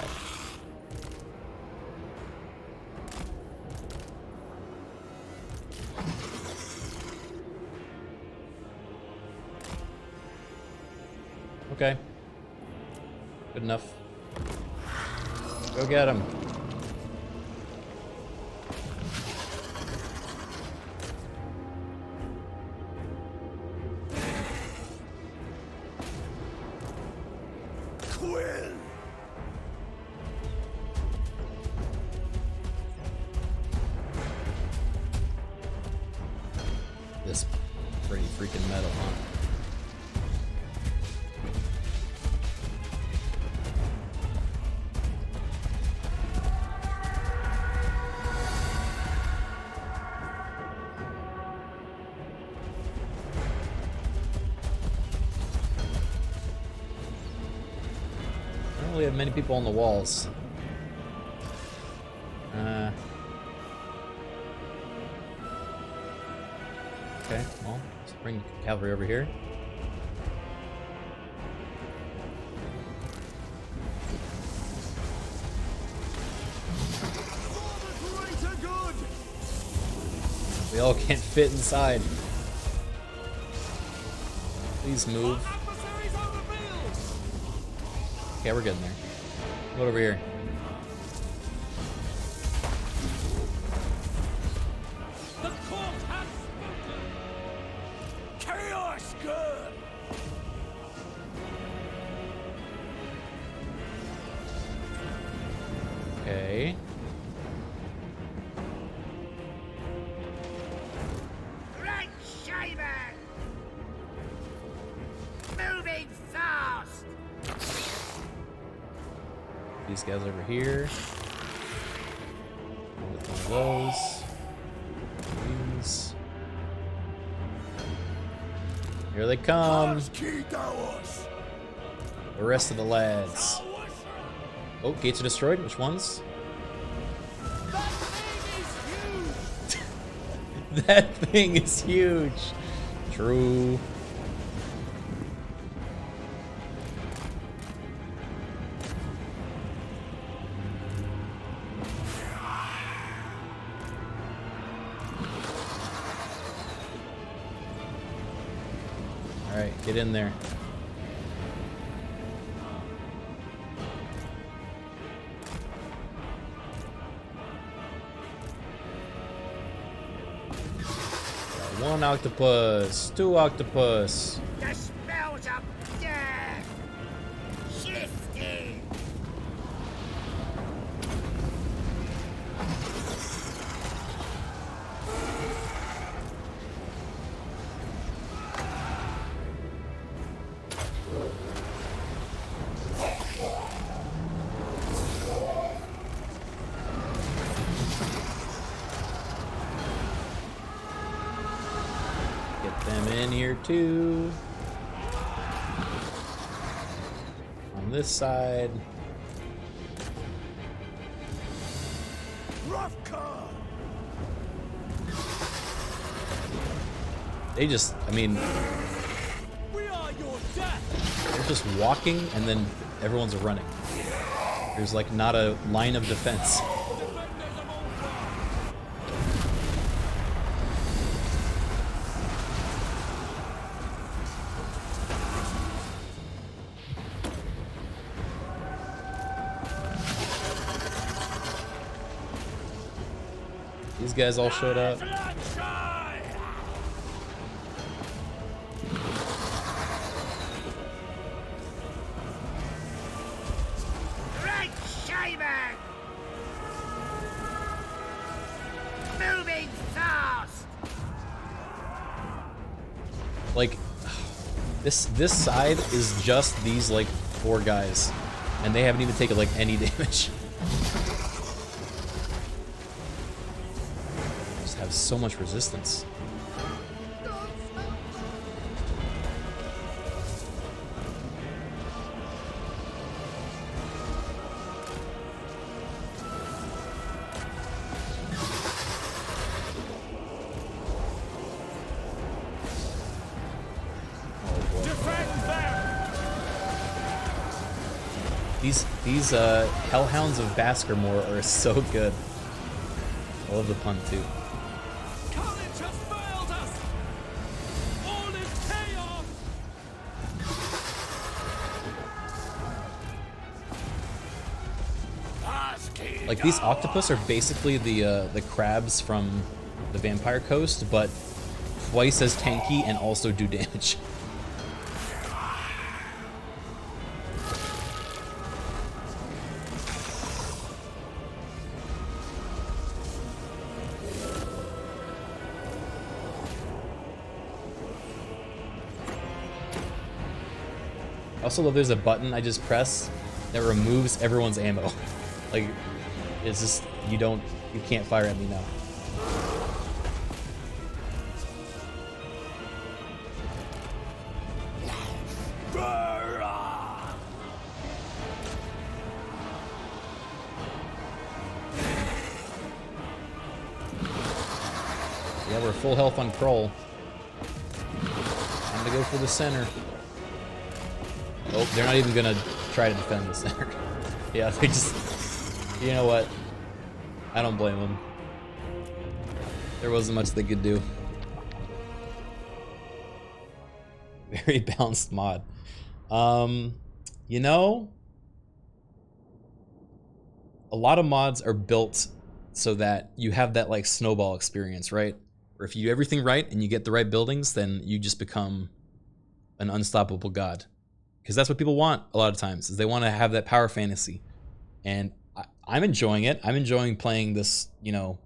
Okay. Good enough. Go get him. Quill! This pretty freaking metal, huh? I don't really have many people on the walls. Okay, well, let's bring cavalry over here. We all can't fit inside. Please move. Okay, we're getting there. What over here? The court has spoken. Chaos girl! Okay. Right, Shaman! Moving fast! These guys over here. With one of those. These. Here they come. The rest of the lads. Oh, gates are destroyed. Which ones? That thing is huge. True. All right, get in there. One octopus, two octopus. The spells of death! Shifting! Get them in here too. On this side. Rough car! They just, I mean, We are your death. they're just walking and then everyone's running. There's like not a line of defense. Defenders of Ultron. These guys all showed up. Right, Shaman! Moving fast! Like, this side is just these like 4 guys, and they haven't even taken like any damage. Just have so much resistance. These hellhounds of Baskermore are so good. I love the pun too. College has failed us! All is chaos! Like these octopus are basically the crabs from the Vampire Coast, but twice as tanky and also do damage. I also love there's a button I just press that removes everyone's ammo. Like, it's just, you can't fire at me now. Yeah, we're full health on Kroll. Time to go for the center. Oh, they're not even gonna try to defend the center. Yeah, they just... You know what? I don't blame them. There wasn't much they could do. Very balanced mod. You know, a lot of mods are built so that you have that like snowball experience, right? Where if you do everything right and you get the right buildings, then you just become an unstoppable god. Because that's what people want a lot of times, is they want to have that power fantasy. And I'm enjoying it. I'm enjoying playing this, you know,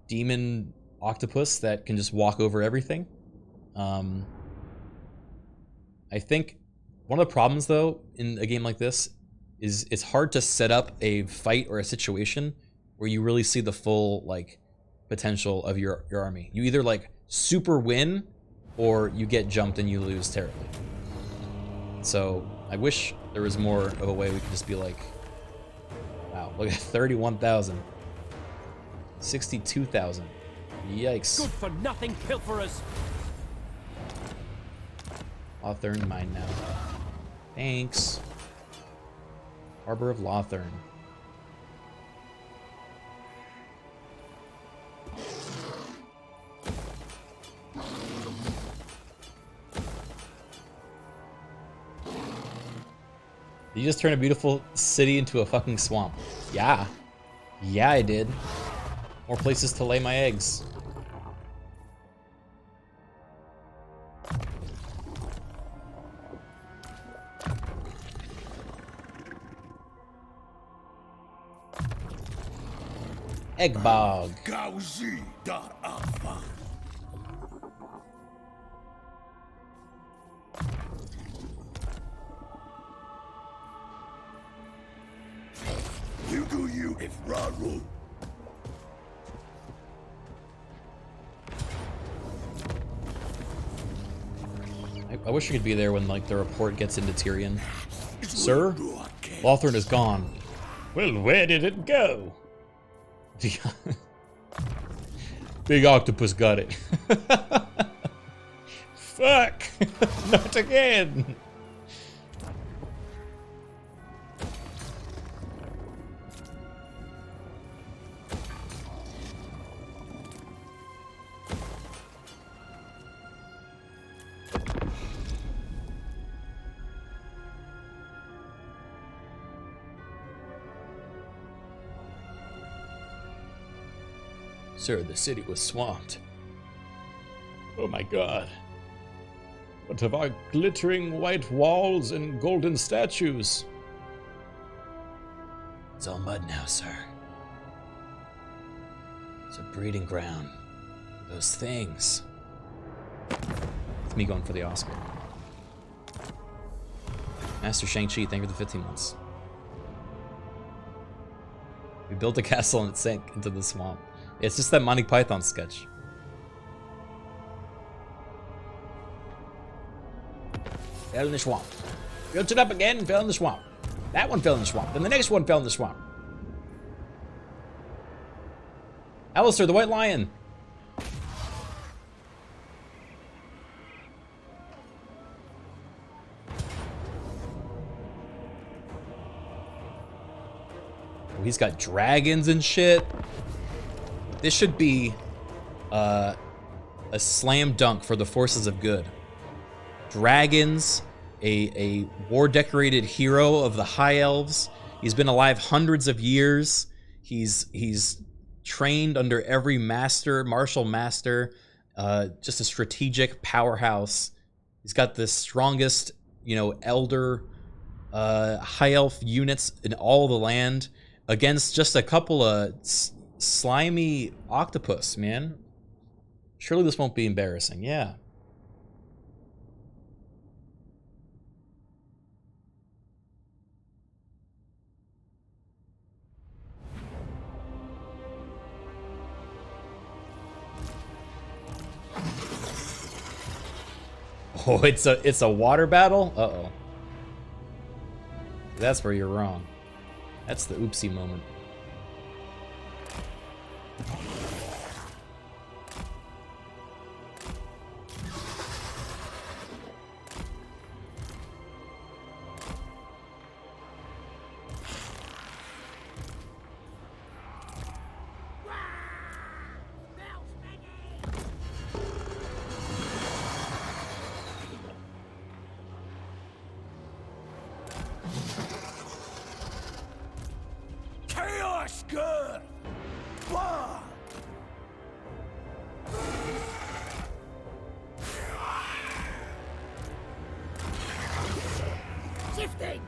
demon octopus that can just walk over everything. I think one of the problems, though, in a game like this is it's hard to set up a fight or a situation where you really see the full, like, potential of your army. You either, like, super win or you get jumped and you lose terribly. So I wish there was more of a way we could just be like, wow, look at 31,000. 62,000. Yikes. Good for nothing pilferers! Lothern mine now. Thanks. Harbor of Lothern. You just turned a beautiful city into a fucking swamp. Yeah. Yeah, I did. More places to lay my eggs. Egg bog. You do you, if Raru. I wish you could be there when, like, the report gets into Tyrion. Sir, Lothern is gone. Well, where did it go? Big octopus got it. Fuck! Not again! Sir, the city was swamped. Oh my god. What of our glittering white walls and golden statues? It's all mud now, sir. It's a breeding ground. Those things. It's me going for the Oscar. Master Shang-Chi, thank you for the 15 months. We built a castle and it sank into the swamp. It's just that Monty Python sketch. Fell in the swamp. Built it up again, fell in the swamp. That one fell in the swamp. Then the next one fell in the swamp. Alistair, the White Lion. he's got dragons and shit. This should be a slam dunk for the forces of good. Dragons, a war-decorated hero of the High Elves. He's been alive hundreds of years. He's trained under every martial master. Just a strategic powerhouse. He's got the strongest, elder high elf units in all the land against just a couple of slimy octopus, man. Surely this won't be embarrassing. Yeah. Oh, it's a water battle? Uh-oh. That's where you're wrong. That's the oopsie moment. Chaos Girl! Bah! Shifting!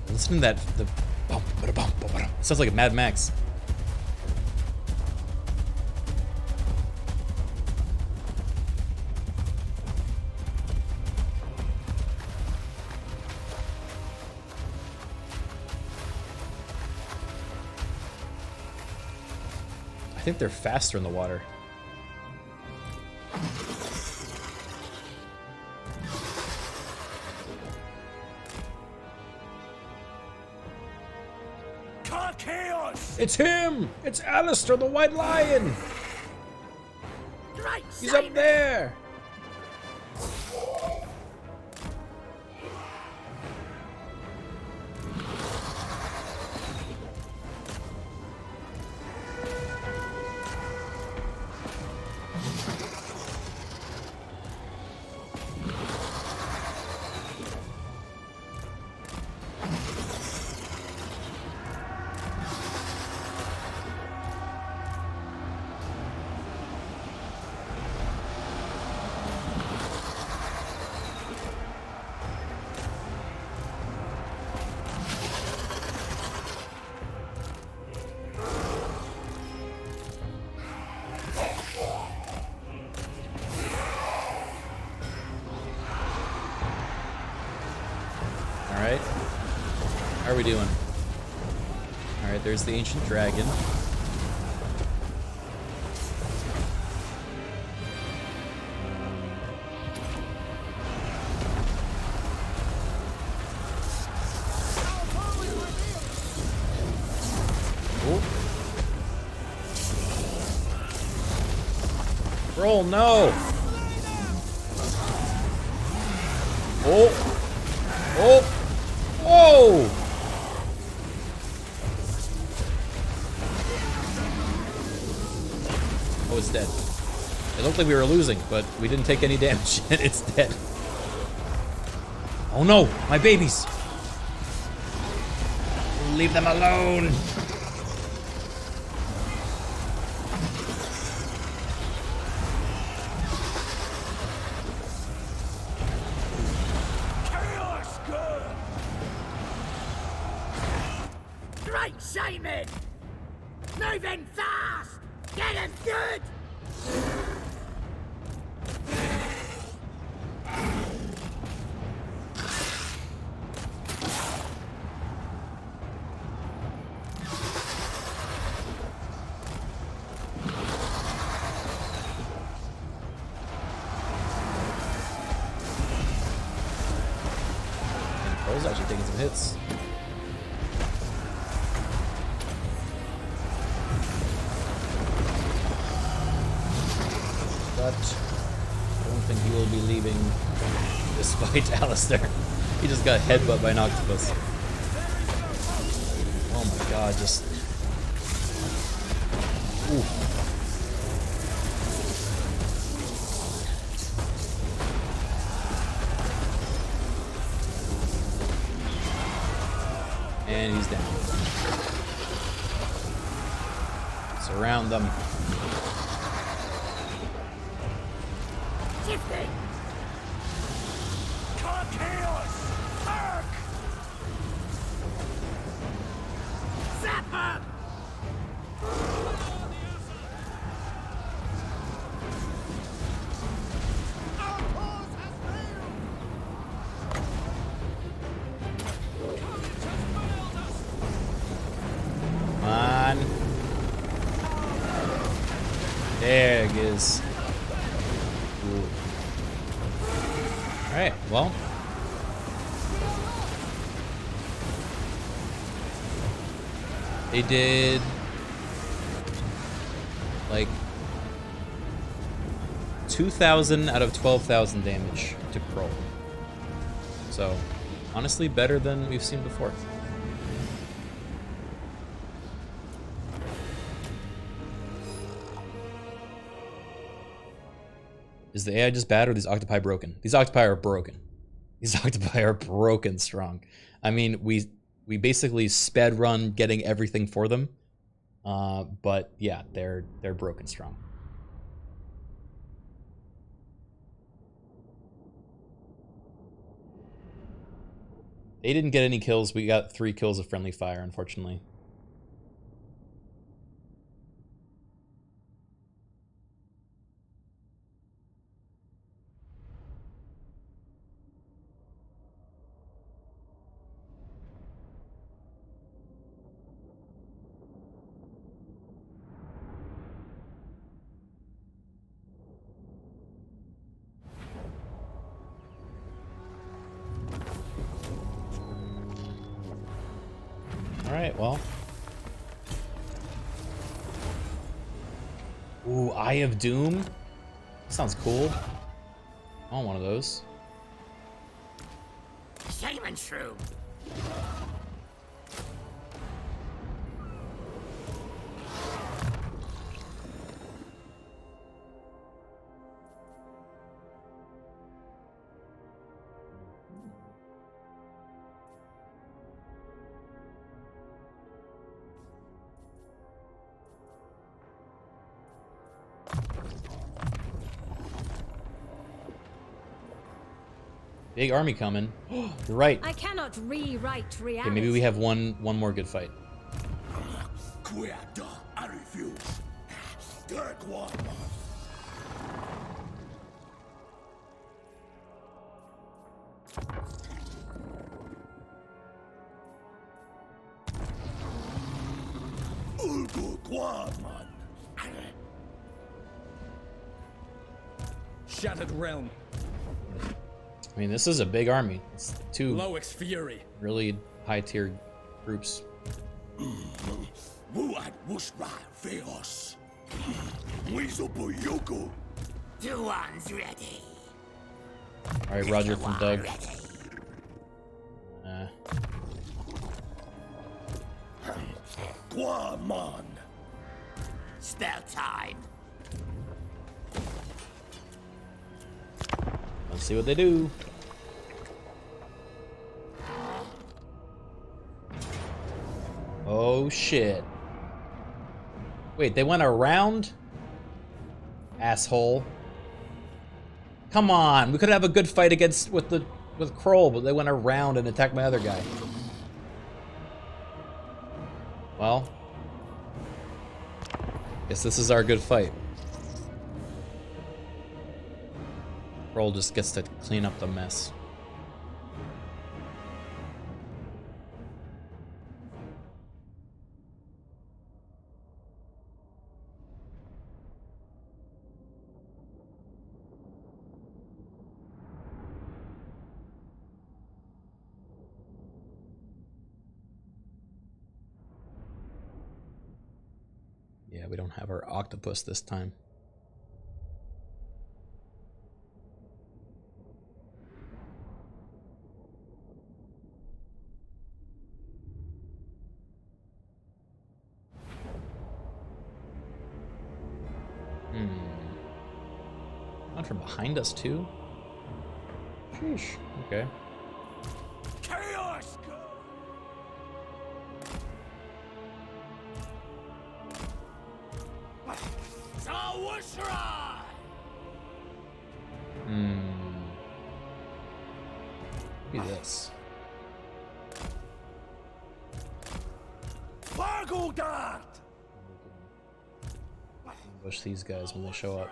Listen to that. The bum, bada, bum, bum, bada. Sounds like a Mad Max. I think they're faster in the water. Chaos! It's him! It's Alistair the White Lion! Right, He's up there! Alright. How are we doing? Alright, there's the ancient dragon. Roll, no! Oh! Oh! Whoa! Oh, it's dead. It looked like we were losing, but we didn't take any damage, and it's dead. Oh no! My babies! Leave them alone! Chaos Girl! Great Simon! Moving fast! Get him good! Bro's actually taking some hits. But I don't think he will be leaving this this fight, Alistair. He just got headbutt by an octopus. Oh my god, just... Ooh. And he's down. Surround them. Shifting! Chaos! Arc! Zap him! Our cause has failed! Carnage has failed us! Come on. There it is. Alright, well. They did like 2,000 out of 12,000 damage to Kroll. So, honestly, better than we've seen before. Is the AI just bad or are these octopi broken? These octopi are broken. These octopi are broken strong. I mean, we basically sped run getting everything for them. But yeah, they're broken strong. They didn't get any kills. We got 3 kills of friendly fire, unfortunately. Alright, well. Ooh, Eye of Doom? Sounds cool. I want one of those. Shaman Shroom! Big army coming. You're right. I cannot rewrite reality. Okay, maybe we have one more good fight. I refuse. Dark one. Ulgo Quadman. Shattered realm. I mean, this is a big army. It's 2 Loix Fury. really high-tier groups. Wuad Wushra Feos. Weasel Boyoko. Two ones ready. All right, Roger from Doug. Quamon. Spell time. Let's see what they do. Oh shit. Wait, they went around? Asshole. Come on, we could have a good fight with Kroll, but they went around and attacked my other guy. Well, guess this is our good fight. Kroll just gets to clean up the mess. Yeah, we don't have our octopus this time. coming from behind us too? Sheesh. Okay. Chaos! Zawushra! Look at this. Fargo Dart! Ambush these guys when they show up.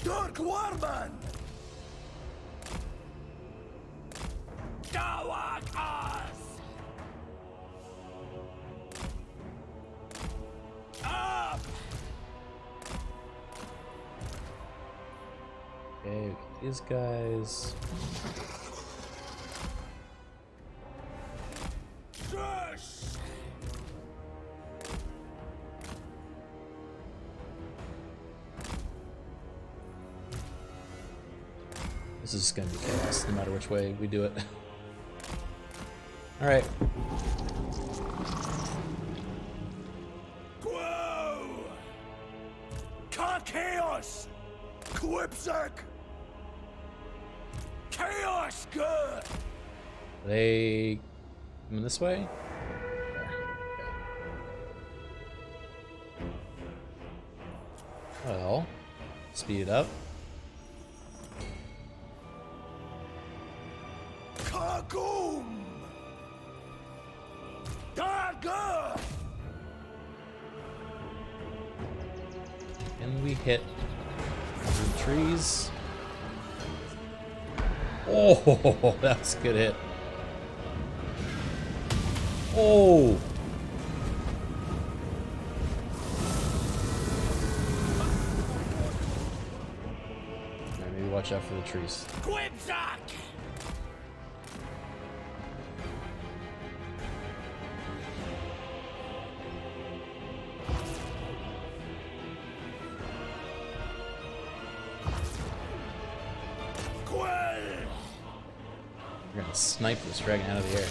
Dark Warman! Dawak us! Up! Okay, these guys. Shush! This is gonna be chaos no matter which way we do it. Alright. Whoa! Chaos! Quipsack! Chaos good! They coming this way? Well, speed it up. Kagoom! Darga! Can we hit the trees? Oh, that's a good hit. Oh! Alright, maybe watch out for the trees. Quibzak! We're gonna snipe this dragon out of the air.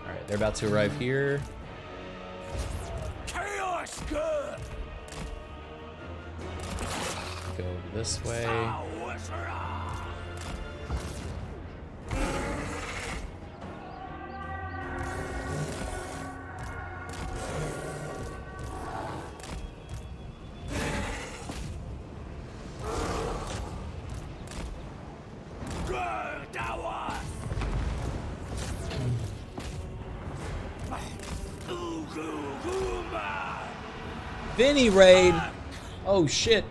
Alright, they're about to arrive here. Chaos good! Go this way. Vinny raid! Oh shit.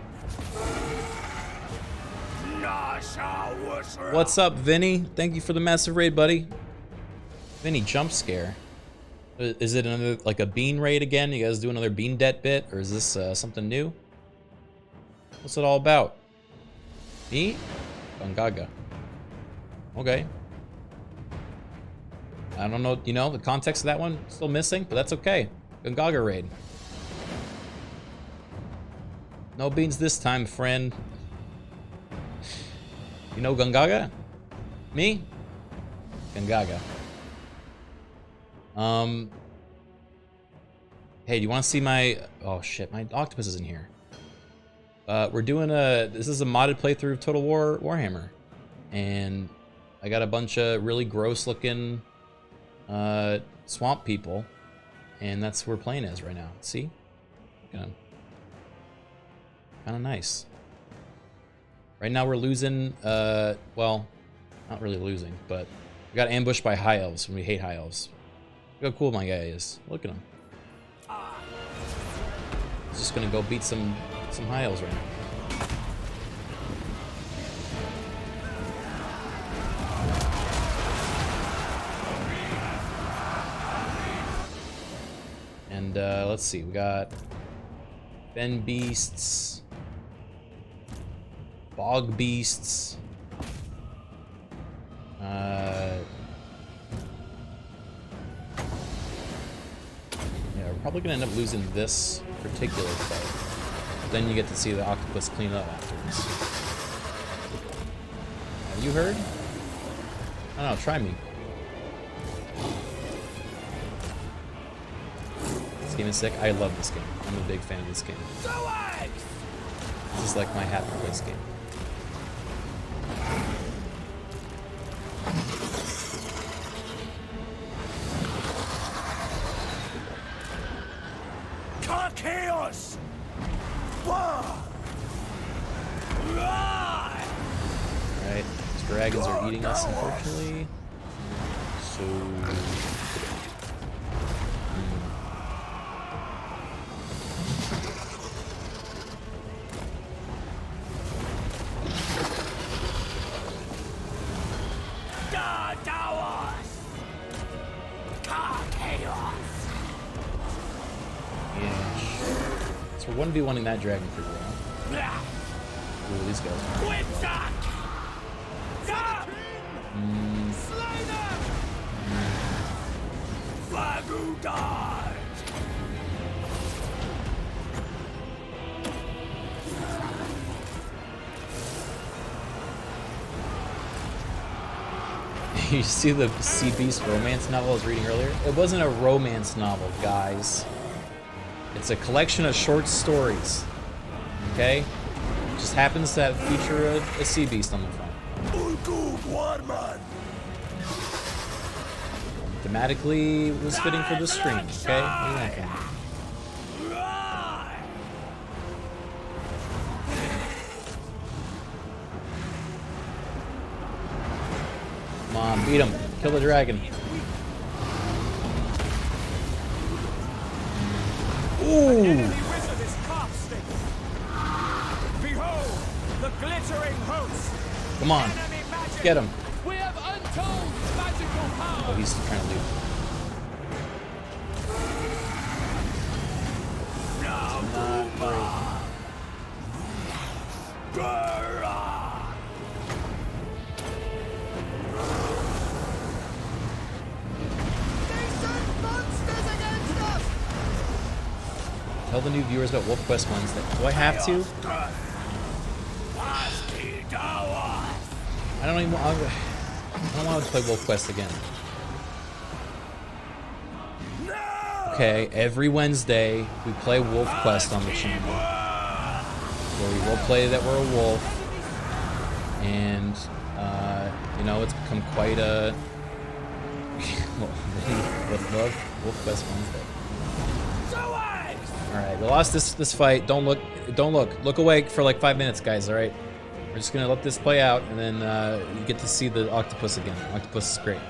What's up, Vinny? Thank you for the massive raid, buddy. Vinny jump scare. Is it another, like a bean raid again? You guys do another bean debt bit? Or is this something new? What's it all about? Me? Gungaga. Okay. I don't know, you know, the context of that one still missing, but that's okay. Gungaga raid. No beans this time, friend. You know Gungaga? Me? Gungaga. Hey, do you want to see my... Oh shit, my octopus is in here. We're doing a... This is a modded playthrough of Total War Warhammer. And I got a bunch of really gross looking swamp people. And that's what we're playing as right now. See? Look at 'em. Kind of nice. Right now we're losing, well, not really losing, but we got ambushed by high elves, and we hate high elves. Look how cool my guy is. Look at him. He's just gonna go beat some high elves right now. And let's see, we got Ben Beasts. Bog beasts. Yeah, we're probably gonna end up losing this particular fight. But then you get to see the octopus clean up afterwards. Have you heard? I don't know, try me. This game is sick. I love this game. I'm a big fan of this game. This is like my happy place game. Chaos! Alright, these dragons are eating us, unfortunately. So... So we're 1v1ing that dragon pretty well. Ooh, these guys are... You see the Sea Beast romance novel I was reading earlier? It wasn't a romance novel, guys. It's a collection of short stories. Okay? It just happens to feature a sea beast on the front. Thematically, it was fitting for the stream. Okay? What do you want from me? Come on, beat him. Kill the dragon. Ooh! Behold, the glittering host. Come on. Get him. We have untold magical power. Oh, he's trying to leave. Not great. Tell the new viewers about Wolf Quest Wednesday. Do I have to? I don't even. I don't want to play Wolf Quest again. Okay, every Wednesday we play Wolf Quest on the channel, where we will play that we're a wolf, and you know, it's become quite a love Wolf Quest Wednesday. All right, we lost this fight. Don't look away for like 5 minutes, guys. All right, we're just gonna let this play out, and then you get to see the octopus again. Octopus is great.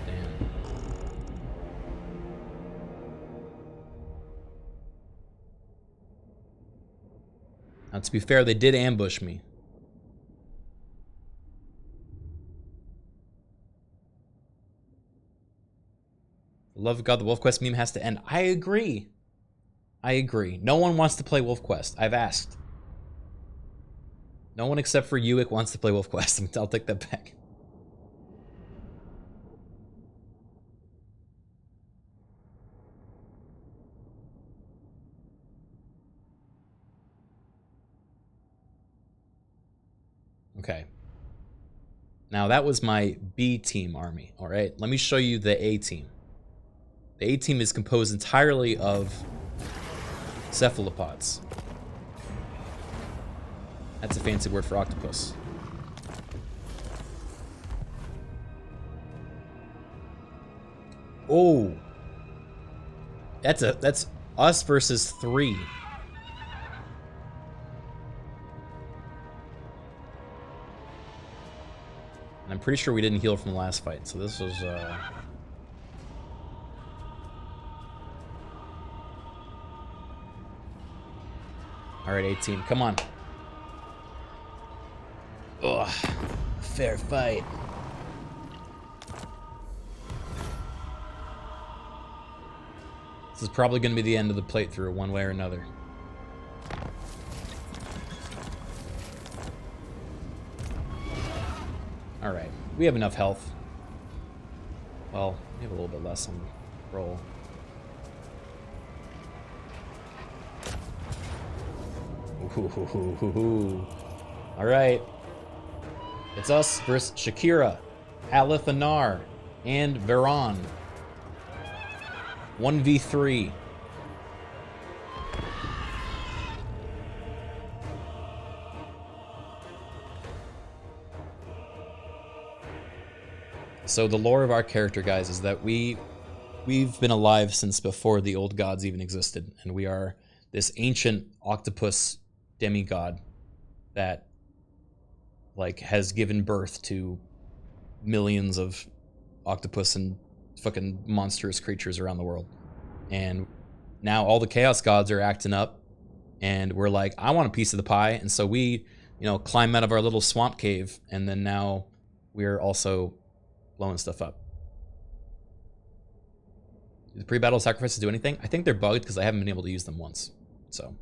Damn. Now, to be fair, they did ambush me. Love of God, the Wolf Quest meme has to end. I agree. I agree. No one wants to play Wolf Quest. I've asked. No one except for Uick wants to play Wolf Quest. I'll take that back. Okay. Now that was my B team army, all right? Let me show you the A team. The A team is composed entirely of cephalopods. That's a fancy word for octopus. Oh. That's us versus 3. And I'm pretty sure we didn't heal from the last fight, so this was Alright, A-team, come on. Ugh. Fair fight. This is probably going to be the end of the playthrough, one way or another. Alright, we have enough health. Well, we have a little bit less on roll. All right. It's us versus Shakira, Alethanar, and Veron. 1v3. So the lore of our character, guys, is that we've been alive since before the old gods even existed, and we are this ancient octopus demigod that like has given birth to millions of octopus and fucking monstrous creatures around the world. And now all the chaos gods are acting up, and we're like, I want a piece of the pie, and so we, climb out of our little swamp cave, and then now we're also blowing stuff up. Do the pre-battle sacrifices do anything? I think they're bugged because I haven't been able to use them once. So.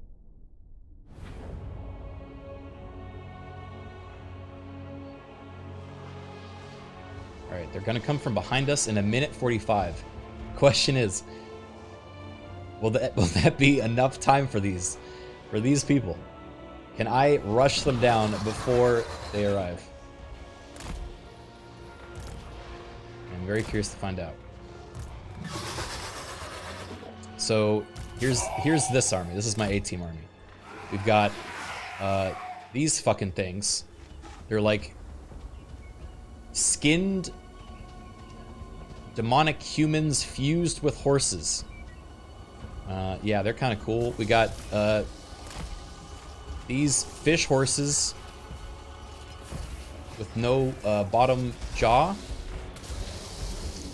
Alright, they're gonna come from behind us in a minute 45. Question is, will that be enough time for these people? Can I rush them down before they arrive? I'm very curious to find out. So here's this army. This is my A-team army. We've got these fucking things. They're like skinned demonic humans fused with horses. Yeah, they're kind of cool. We got these fish horses with no bottom jaw.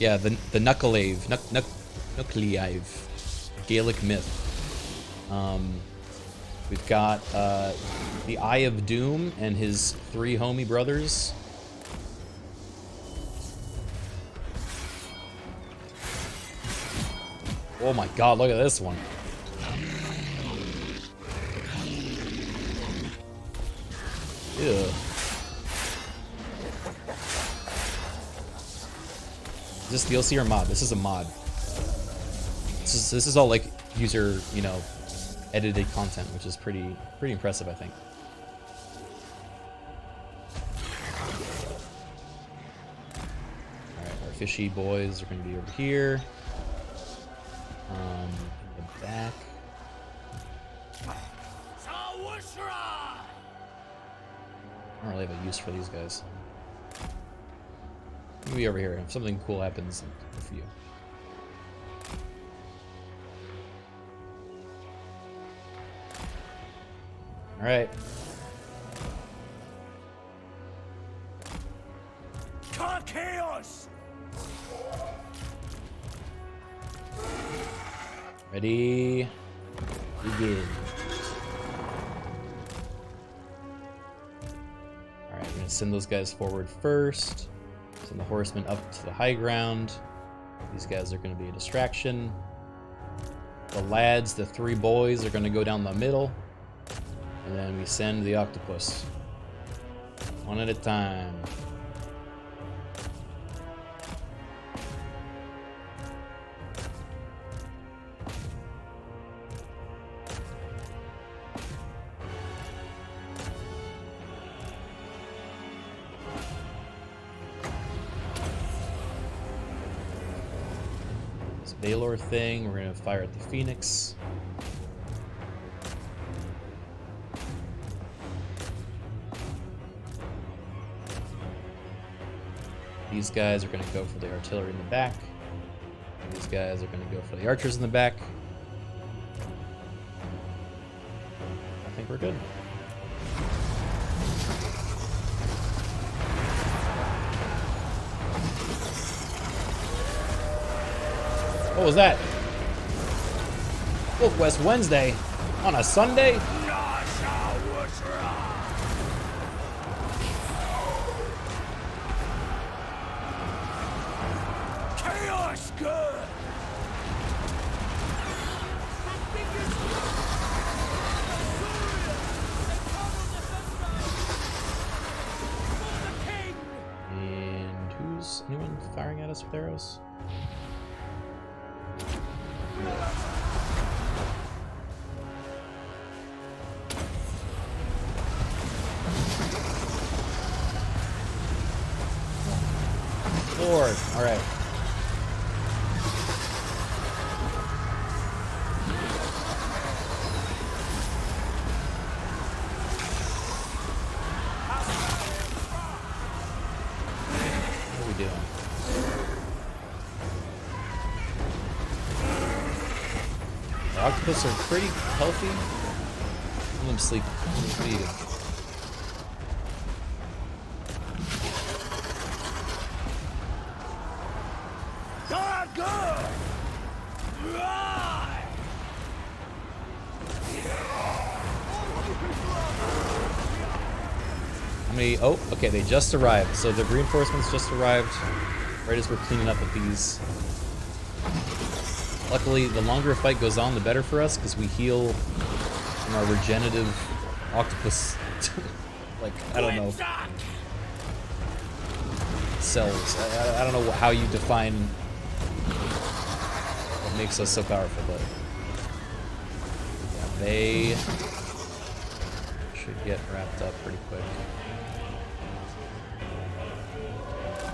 Yeah, the Knuckleave, Knuckleave, Gaelic myth. We've got the Eye of Doom and his 3 homie brothers. Oh my god, look at this one. Ew. Is this DLC or mod? This is a mod. This is all like user, edited content, which is pretty impressive, I think. All right, our fishy boys are going to be over here. In the back. I don't really have a use for these guys. Maybe over here. If something cool happens, good for you. All right. Chaos! Ready? Begin. All right, we're gonna send those guys forward first. Send the horsemen up to the high ground. These guys are going to be a distraction. The lads, the 3 boys, are going to go down the middle. And then we send the octopus. One at a time. Valor thing, we're gonna fire at the Phoenix. These guys are gonna go for the artillery in the back. And these guys are gonna go for the archers in the back. I think we're good. What was that? Wolf West Wednesday on a Sunday? Chaos good! And who's anyone firing at us with arrows? Lord. All right. What are we doing? The octopus are pretty healthy. Let them sleep. What are you doing? How many? Oh, okay, they just arrived. So the reinforcements just arrived right as we're cleaning up with these. Luckily, the longer a fight goes on, the better for us, because we heal from our regenerative octopus, like, I don't know, cells. I don't know how you define what makes us so powerful, but yeah, they should get wrapped up pretty quick.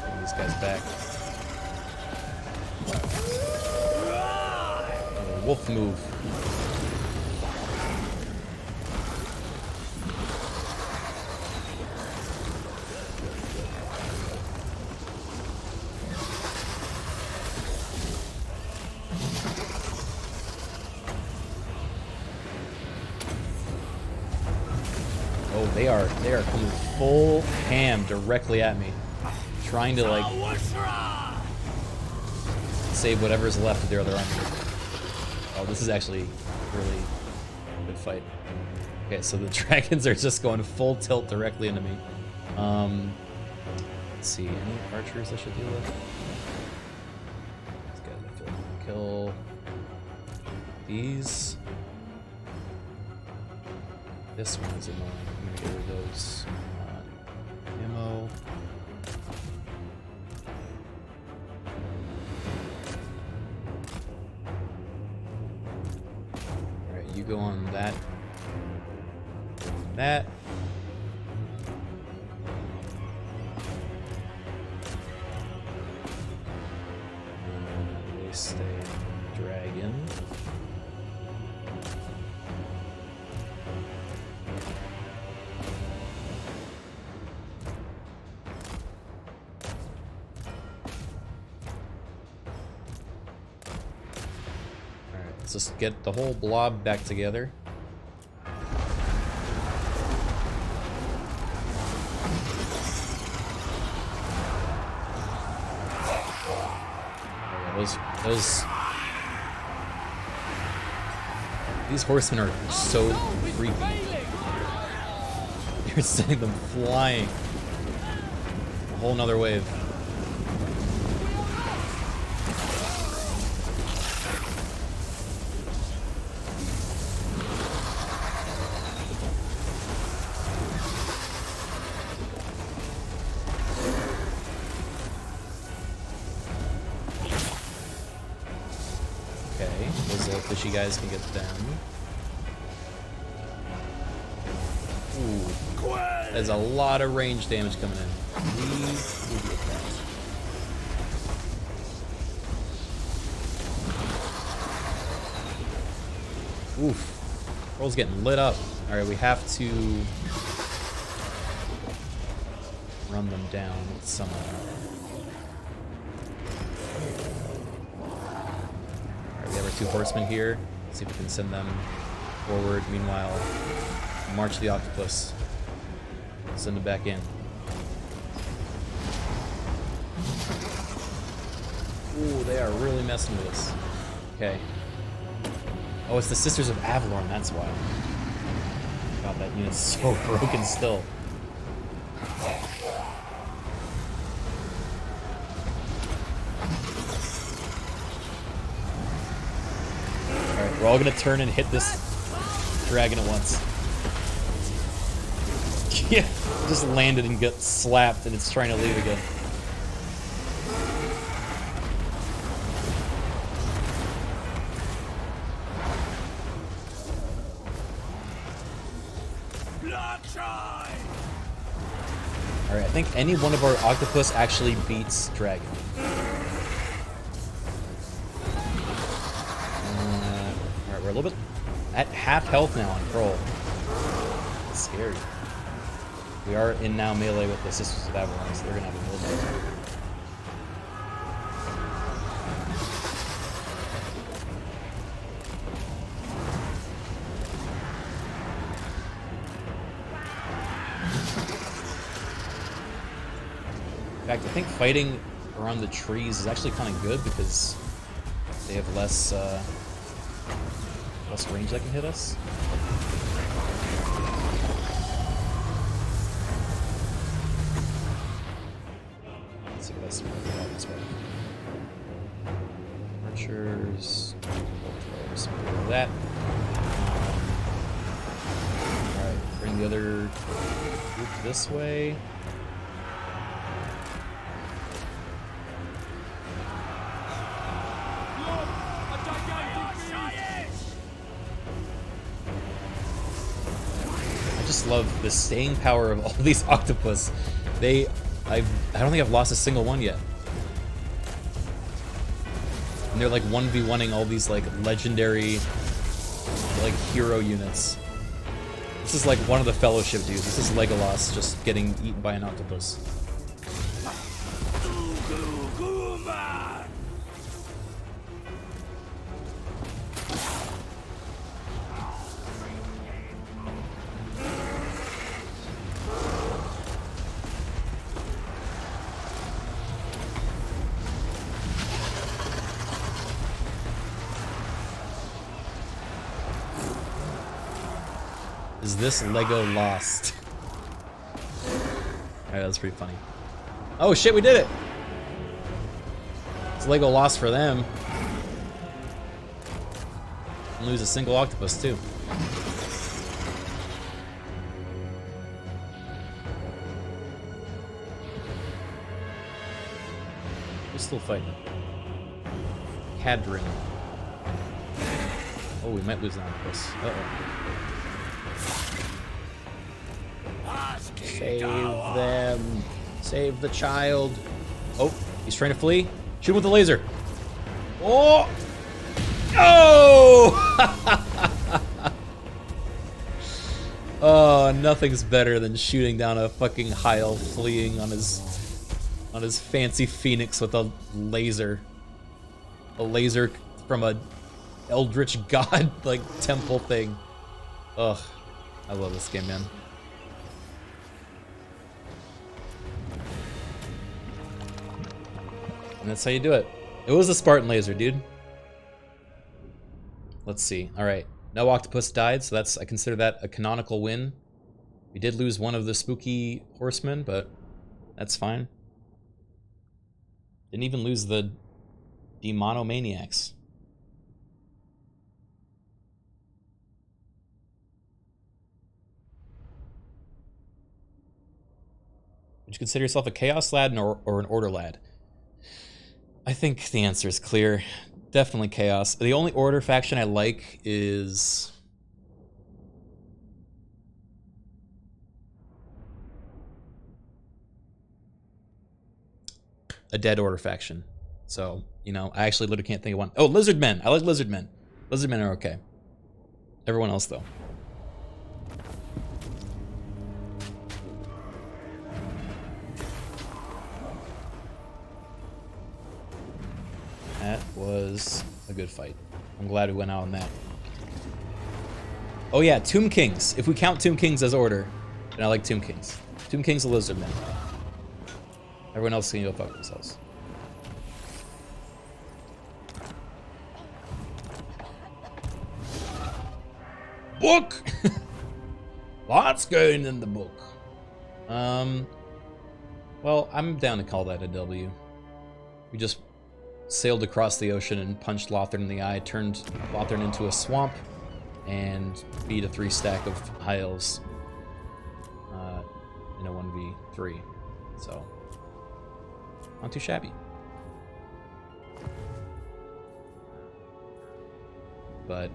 Bring these guys back. Oh, wolf move. They are coming full ham directly at me, trying to like save whatever's left of their other army. Oh, this is actually really a good fight. Okay, so the dragons are just going full tilt directly into me. Let's see, any archers I should deal with? These guys I feel like I can kill these. This one is annoying. I'm gonna get rid of those. Ammo. Alright, you go on that. That. They stay dragon. Let's just get the whole blob back together. These horsemen are so creepy. You're sending them flying. A whole nother wave. You guys can get them. Ooh, there's a lot of range damage coming in. We will get that. Oof, Roll's getting lit up. All right, we have to run them down somehow. We have our two horsemen here. Let's see if we can send them forward. Meanwhile, march the octopus. Send them back in. Ooh, they are really messing with us. Okay. Oh, it's the Sisters of Avalon, that's why. God, that unit's so broken still. We're all gonna turn and hit this dragon at once. Yeah, just landed and got slapped and it's trying to leave again. Alright, I think any one of our octopus actually beats dragon. Alright, we're a little bit at half health now on Kroll. That's scary. We are in now melee with the Sisters of Avalon, so they're gonna have a melee. In fact, I think fighting around the trees is actually kind of good because they have less range that can hit us. Let's see what else we got this way. Archers, something like that. Alright, bring the other group this way. I just love the staying power of all these octopus. I don't think I've lost a single one yet. And they're like 1v1ing all these like legendary like hero units. This is like one of the Fellowship dudes. This is Legolas just getting eaten by an octopus. Is this Lego lost? Alright, that's pretty funny. Oh shit, we did it! It's Lego lost for them. And lose a single octopus too. We're still fighting. Cadrin. Oh, we might lose an octopus. Uh-oh. Save them. Save the child. Oh, he's trying to flee. Shoot him with the laser. Oh! Oh! Oh, nothing's better than shooting down a fucking Heil fleeing on his fancy phoenix with a laser. A laser from a eldritch god like temple thing. Ugh. I love this game, man. And that's how you do it. It was a Spartan laser, dude. Let's see. All right. No octopus died, so I consider that a canonical win. We did lose one of the spooky horsemen, but that's fine. Didn't even lose the demonomaniacs. Would you consider yourself a chaos lad or an order lad? I think the answer is clear. Definitely chaos. The only order faction I like is a dead order faction. So, you know, I actually literally can't think of one. Oh, lizardmen. I like lizardmen. Lizardmen are okay. Everyone else, though. That was a good fight. I'm glad we went out on that. Oh yeah, Tomb Kings. If we count Tomb Kings as order, then I like Tomb Kings. Tomb Kings are lizardmen. Everyone else can go fuck themselves. Book! Lots going in the book. Well, I'm down to call that a W. We just sailed across the ocean and punched Lothern in the eye, turned Lothern into a swamp, and beat a 3-stack of Heils in a 1v3. So, not too shabby. But,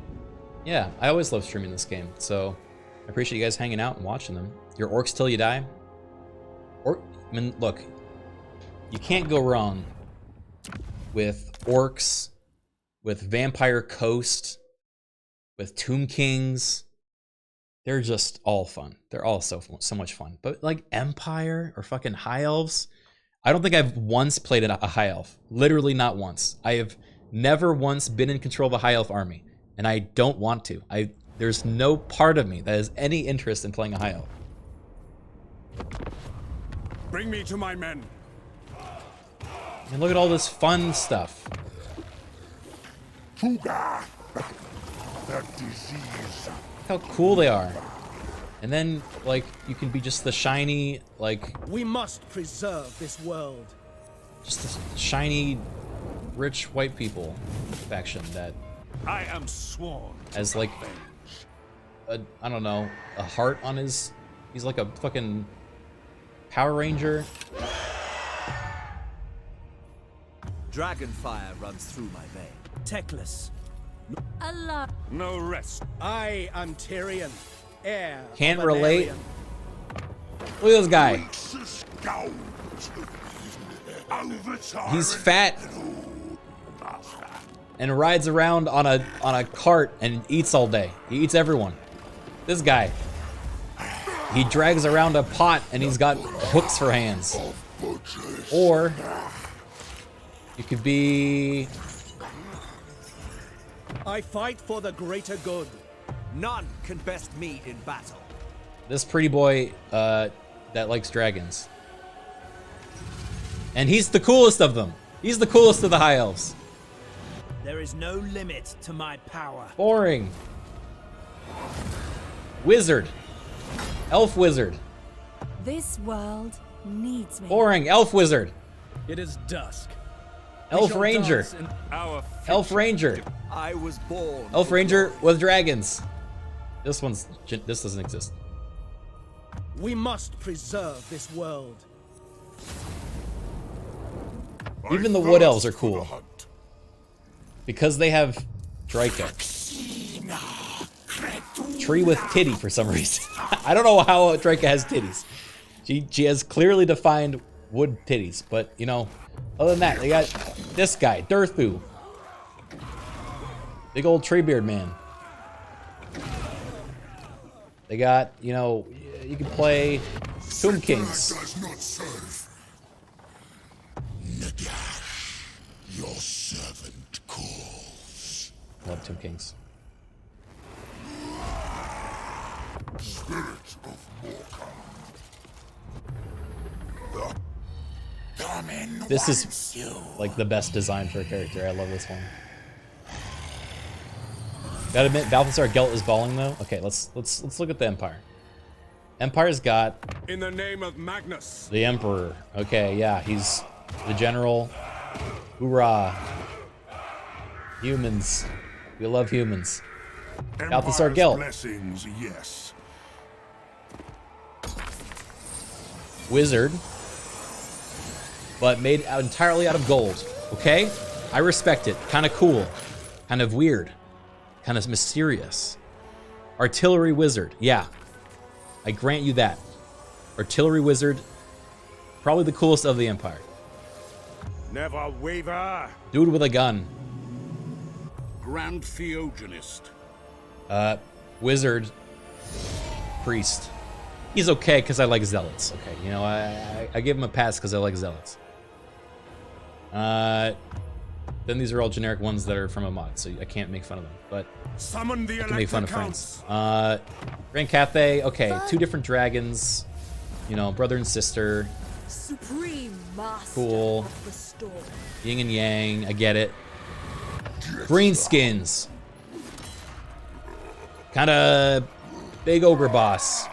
yeah, I always love streaming this game, so I appreciate you guys hanging out and watching them. Your orcs till you die. I mean, look, you can't go wrong with orcs, with Vampire Coast, with Tomb Kings. They're just all fun. They're all so much fun. But like Empire or fucking High Elves, I don't think I've once played a High Elf. Literally not once. I have never once been in control of a High Elf army, and I don't want to. There's no part of me that has any interest in playing a High Elf. Bring me to my men. And look at all this fun stuff. Fuga. That disease. How cool they are. And then, like, you can be just the shiny, like... We must preserve this world. Just the shiny, rich white people faction that... I am sworn. Has, like, I don't know, a heart on his... He's like a fucking Power Ranger. Dragonfire runs through my veins. Teclis. Allah. No rest. I am Tyrion, heir. Can't of relate. Valerian. Look at this guy. He's fat and rides around on a cart and eats all day. He eats everyone. This guy. He drags around a pot and he's got hooks for hands. Or you could be... I fight for the greater good. None can best me in battle. This pretty boy that likes dragons. And he's the coolest of them. He's the coolest of the High Elves. There is no limit to my power. Boring. Wizard. Elf wizard. This world needs me. Boring. Elf wizard. It is dusk. Elf ranger. Elf ranger. I was born. Elf ranger with dragons. This doesn't exist. We must preserve this world. Even the wood elves are cool. Because they have Draco. Tree with titty for some reason. I don't know how Draco has titties. She has clearly defined wood titties, but you know, other than that, they got this guy, Durthu. Big old Treebeard man. They got, you know, you can play Tomb Kings. Your servant calls. Love Tomb Kings. Spirit of Morka. This is like the best design for a character. I love this one. Gotta admit, Balthasar Gelt is balling though. Okay, let's look at the Empire. Empire's got In the name of Magnus. the Emperor. Okay, yeah, he's the general. Hoorah! Humans, we love humans. Balthasar Empire's Gelt. blessings, yes. Wizard, but made entirely out of gold. Okay, I respect it. Kind of cool, kind of weird, kind of mysterious. Artillery wizard, yeah, I grant you that. Artillery wizard, probably the coolest of the Empire. Never waver. Dude with a gun. Grand Theogenist. Wizard, priest. He's okay because I like zealots. Okay, you know, I give him a pass because I like zealots. Then these are all generic ones that are from a mod, so I can't make fun of them. But Summon the I can make fun of Electrocounts. friends. Grand Cathay. Okay, two different dragons. You know, brother and sister. Supreme master Cool. of the storm. Yin and yang. I get it. Greenskins. Kind of big ogre boss.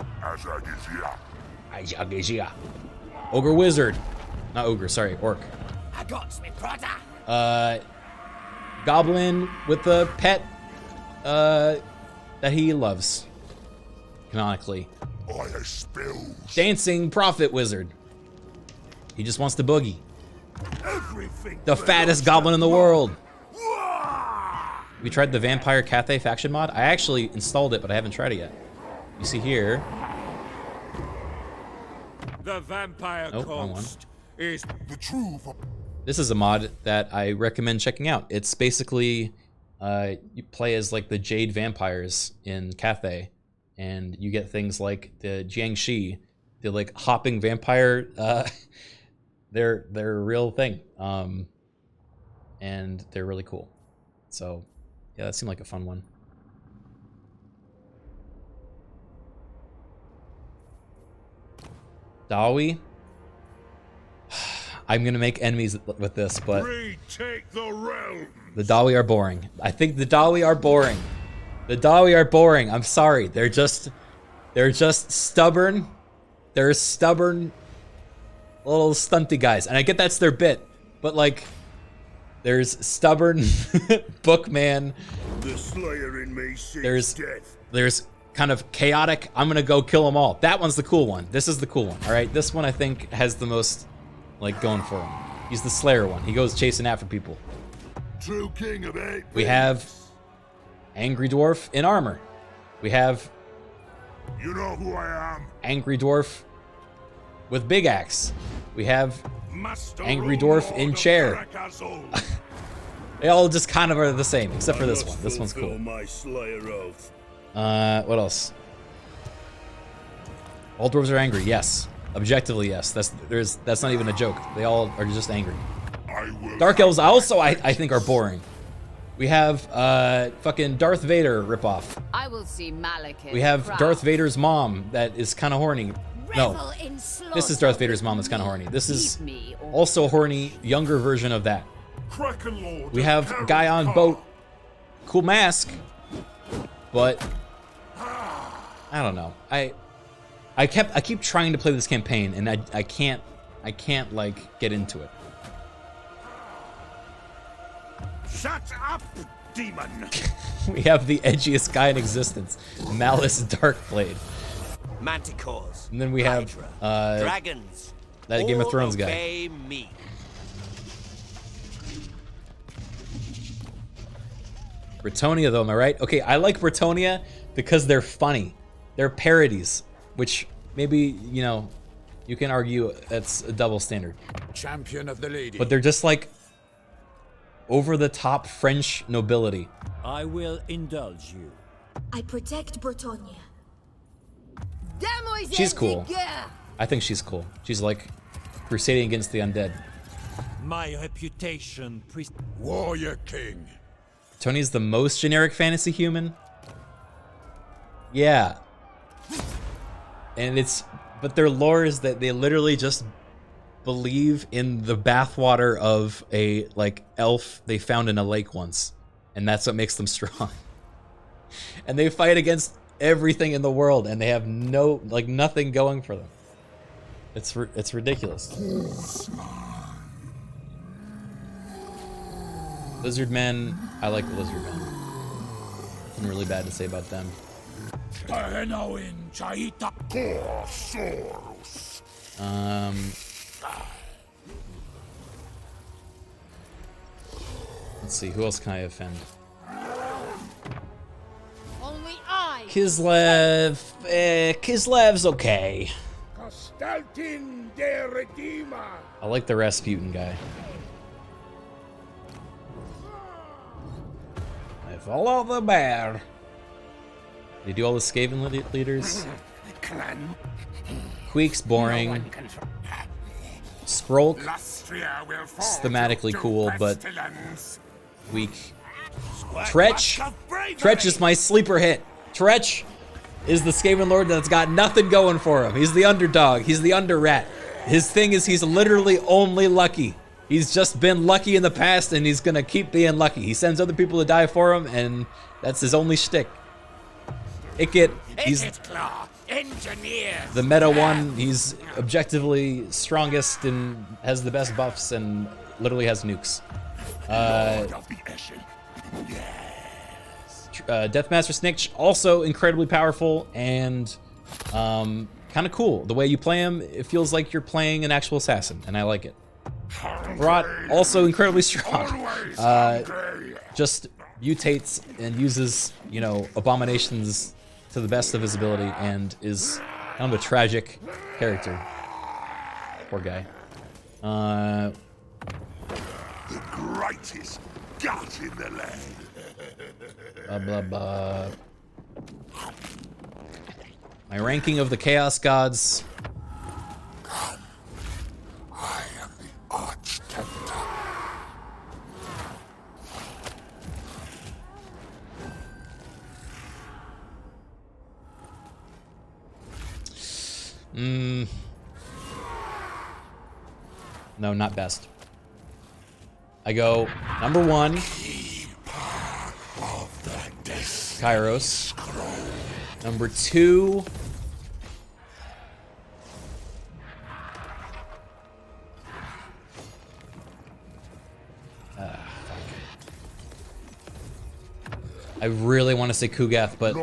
Ogre wizard. Not ogre, sorry, orc. I got me brother. Goblin with the pet that he loves. Canonically. Dancing prophet wizard. He just wants to boogie. The fattest goblin in the world. We tried the Vampire Cathay faction mod. I actually installed it, but I haven't tried it yet. You see here. The vampire wrong one. coast is the truth. This is a mod that I recommend checking out. It's basically you play as like the Jade vampires in Cathay, and you get things like the Jiangshi, the like hopping vampire. They're a real thing, and they're really cool. So yeah, that seemed like a fun one. Dawi. I'm gonna make enemies with this, but Retake the realm. the Dawi are boring. I think the Dawi are boring. The Dawi are boring. I'm sorry. They're just stubborn. They're stubborn little stunty guys. And I get that's their bit, but like there's stubborn bookman. The slayer in me seeks death. There's kind of chaotic, I'm gonna go kill them all. That one's the cool one. This is the cool one. All right, this one I think has the most like going for him. He's the Slayer one. He goes chasing after people. True king of 8. We have Angry Dwarf in armor. We have You know who I am. Angry Dwarf with big axe. We have Master Angry Dwarf in chair. They all just kind of are the same, except for this one. This one's cool. My slayer oath. What else? All dwarves are angry. Yes, objectively yes. That's not even a joke. They all are just angry. Dark elves also I think are boring. We have fucking Darth Vader ripoff. I will see Malekith. We have Darth Vader's mom that is kind of horny. No, this is Darth Vader's mom that's kind of horny. This is also a horny, younger version of that. Criken Lord. We have guy on boat, cool mask, but I don't know. I keep trying to play this campaign and I can't like get into it. Shut up, demon. We have the edgiest guy in existence, Malice Darkblade. Manticores. And then we have dragons. that Game of Thrones guy. Obey me. Britonia though, am I right? Okay, I like Britonia because they're funny. They're parodies, which maybe, you know, you can argue that's a double standard. Champion of the lady. But they're just like over-the-top French nobility. I will indulge you. I protect Bretonia. She's cool. I think she's cool. She's like crusading against the undead. My reputation Warrior King. Tony's the most generic fantasy human. Yeah. And but their lore is that they literally just believe in the bathwater of a like elf they found in a lake once, and that's what makes them strong. And they fight against everything in the world, and they have nothing going for them. It's ridiculous. Lizard men, I like the lizard men. Nothing really bad to say about them. Let's see, who else can I offend? Only I. Kislev. Kislev's okay. Constantin the Redeemer. I like the Rasputin guy. I follow the bear. They do all the Skaven leaders. Queek's boring. Skrolk, thematically cool, but weak. Tretch. Tretch is my sleeper hit. Tretch is the Skaven Lord that's got nothing going for him. He's the underdog. He's the under rat. His thing is he's literally only lucky. He's just been lucky in the past, and he's gonna keep being lucky. He sends other people to die for him, and that's his only shtick. He's the meta one. He's objectively strongest and has the best buffs and literally has nukes. Deathmaster Snitch, also incredibly powerful and kind of cool. The way you play him, it feels like you're playing an actual assassin, and I like it. Rot, also incredibly strong. Just mutates and uses, you know, Abomination's to the best of his ability and is kind of a tragic character. Poor guy. The greatest gut in the land. Blah, blah, blah. My ranking of the Chaos Gods. I am the Arch-Tempter. No, not best. I go number 1, Kairos. Number 2, I really want to say Kugath, but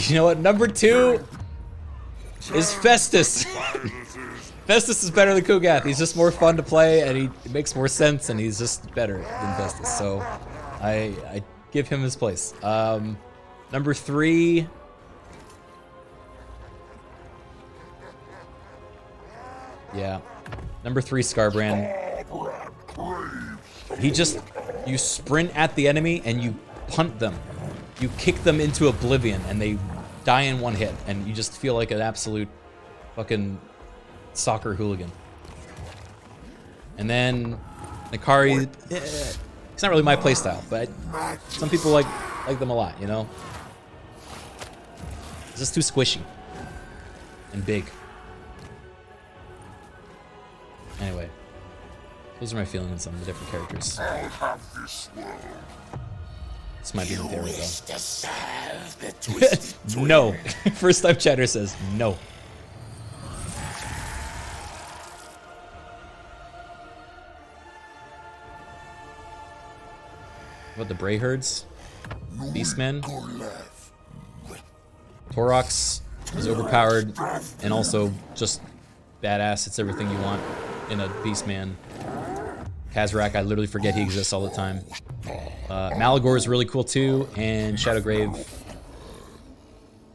you know what? Number 2 is Festus. Festus is better than Kugath. He's just more fun to play, and he makes more sense, and he's just better than Festus. So I give him his place. Number 3. Yeah. Number 3, Scarbrand. You sprint at the enemy and you punt them. You kick them into oblivion and they die in one hit, and you just feel like an absolute fucking soccer hooligan. And then Nikari, it's not really my playstyle, but some people like them a lot, you know? It's just too squishy and big. Anyway, those are my feelings on the different characters. This might be my favorite though. No. First time chatter says no. What, the Bray Herds? Beastmen? Torox is overpowered and also just badass. It's everything you want in a Beastman. Kazrak, I literally forget he exists all the time. Malagor is really cool too, and Shadowgrave,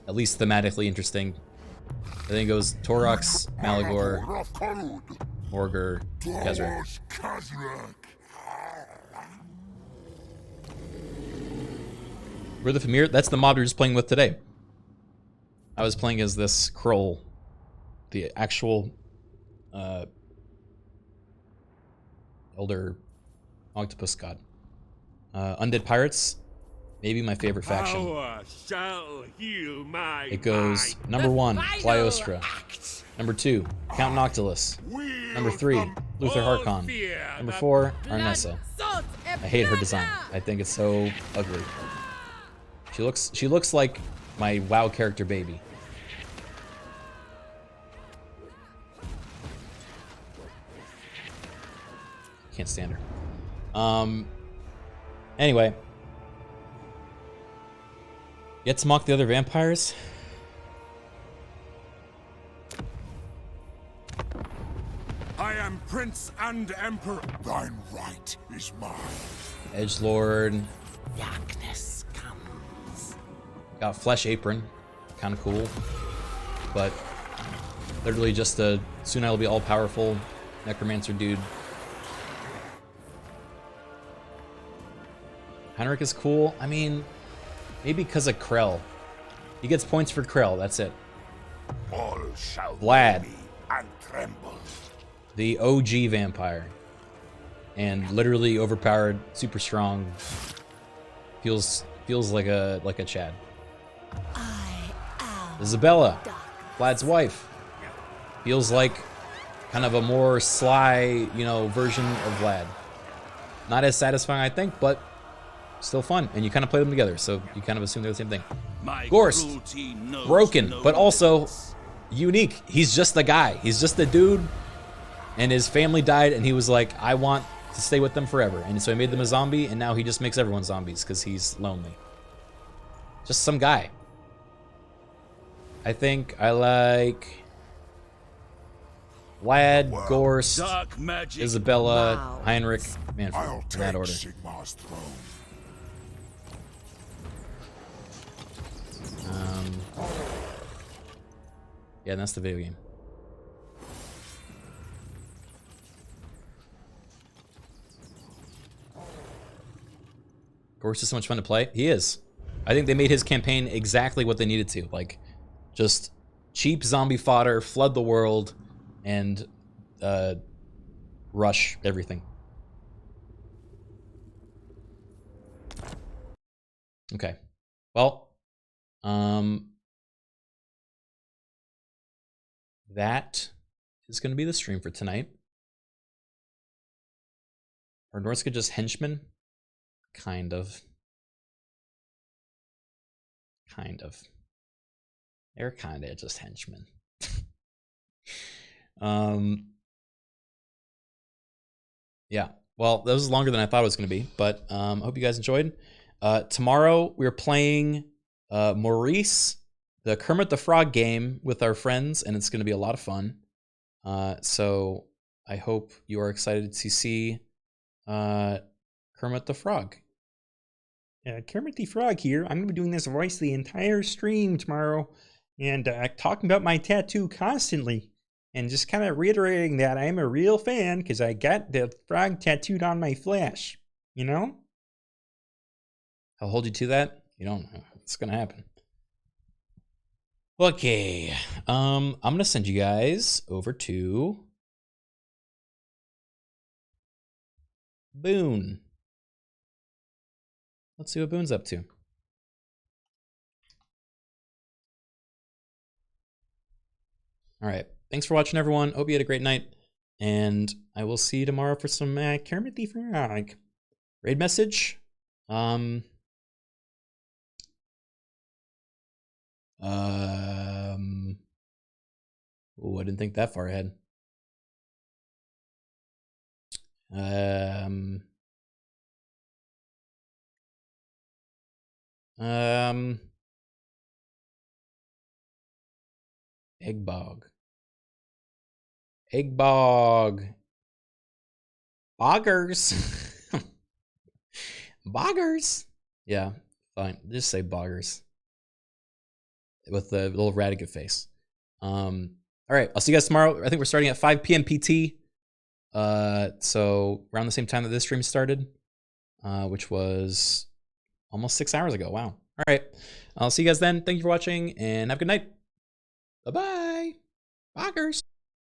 at least thematically interesting. I think it goes Torox, Malagor, Morgur, Kazrak. We're the Fimir. That's the mob you're just playing with today. I was playing as this Kroll, the actual elder octopus god. Undead Pirates, maybe my favorite faction. It goes number 1, Clyostra. Number 2, Count Noctilus. Number 3, Luther Harkon. Number 4, Arnessa. I hate her design. I think it's so ugly. She looks like my WoW character baby. Can't stand her. Anyway. Get to mock the other vampires? I am Prince and Emperor. Thine right is mine. Edgelord. Darkness comes. Got Flesh Apron. Kind of cool. But literally just a soon I'll be all powerful necromancer dude. Heinrich is cool. I mean, maybe because of Krell. He gets points for Krell, that's it. All shall Vlad. and tremble. The OG vampire. And literally overpowered, super strong. Feels like a Chad. Isabella, Vlad's wife. Feels like kind of a more sly, you know, version of Vlad. Not as satisfying, I think, but still fun. And you kind of play them together, so you kind of assume they're the same thing. Gorst, broken, but also unique. He's just the guy. He's just the dude, and his family died, and he was like, I want to stay with them forever. And so he made them a zombie, and now he just makes everyone zombies because he's lonely. Just some guy. I think I like Vlad, Gorst, Isabella, Heinrich, Manfred, in that order. Yeah, that's the video game. Gorse is so much fun to play. He is. I think they made his campaign exactly what they needed to. Like, just cheap zombie fodder, flood the world, and rush everything. Okay. Well, that is going to be the stream for tonight. Are Norska just henchmen? Kind of. Kind of. They're kind of just henchmen. Yeah. Well, that was longer than I thought it was going to be, but I hope you guys enjoyed. Tomorrow we're playing Maurice, the Kermit the Frog game with our friends, and it's going to be a lot of fun. So I hope you are excited to see Kermit the Frog. Kermit the Frog here. I'm going to be doing this voice the entire stream tomorrow and talking about my tattoo constantly and just kind of reiterating that I am a real fan because I got the frog tattooed on my flesh, you know? I'll hold you to that. You don't know. It's going to happen. Okay. I'm going to send you guys over to Boone. Let's see what Boone's up to. All right. Thanks for watching, everyone. Hope you had a great night. And I will see you tomorrow for some Kermit the Frog. Raid message. Oh, I didn't think that far ahead. Egg bog. Egg bog. Boggers. Boggers. Yeah, fine. Just say boggers. With the little Radigan face. All right, I'll see you guys tomorrow. I think we're starting at 5 p.m. PT. So around the same time that this stream started, which was almost 6 hours ago. Wow. All right. I'll see you guys then. Thank you for watching and have a good night. Bye-bye. Boggers.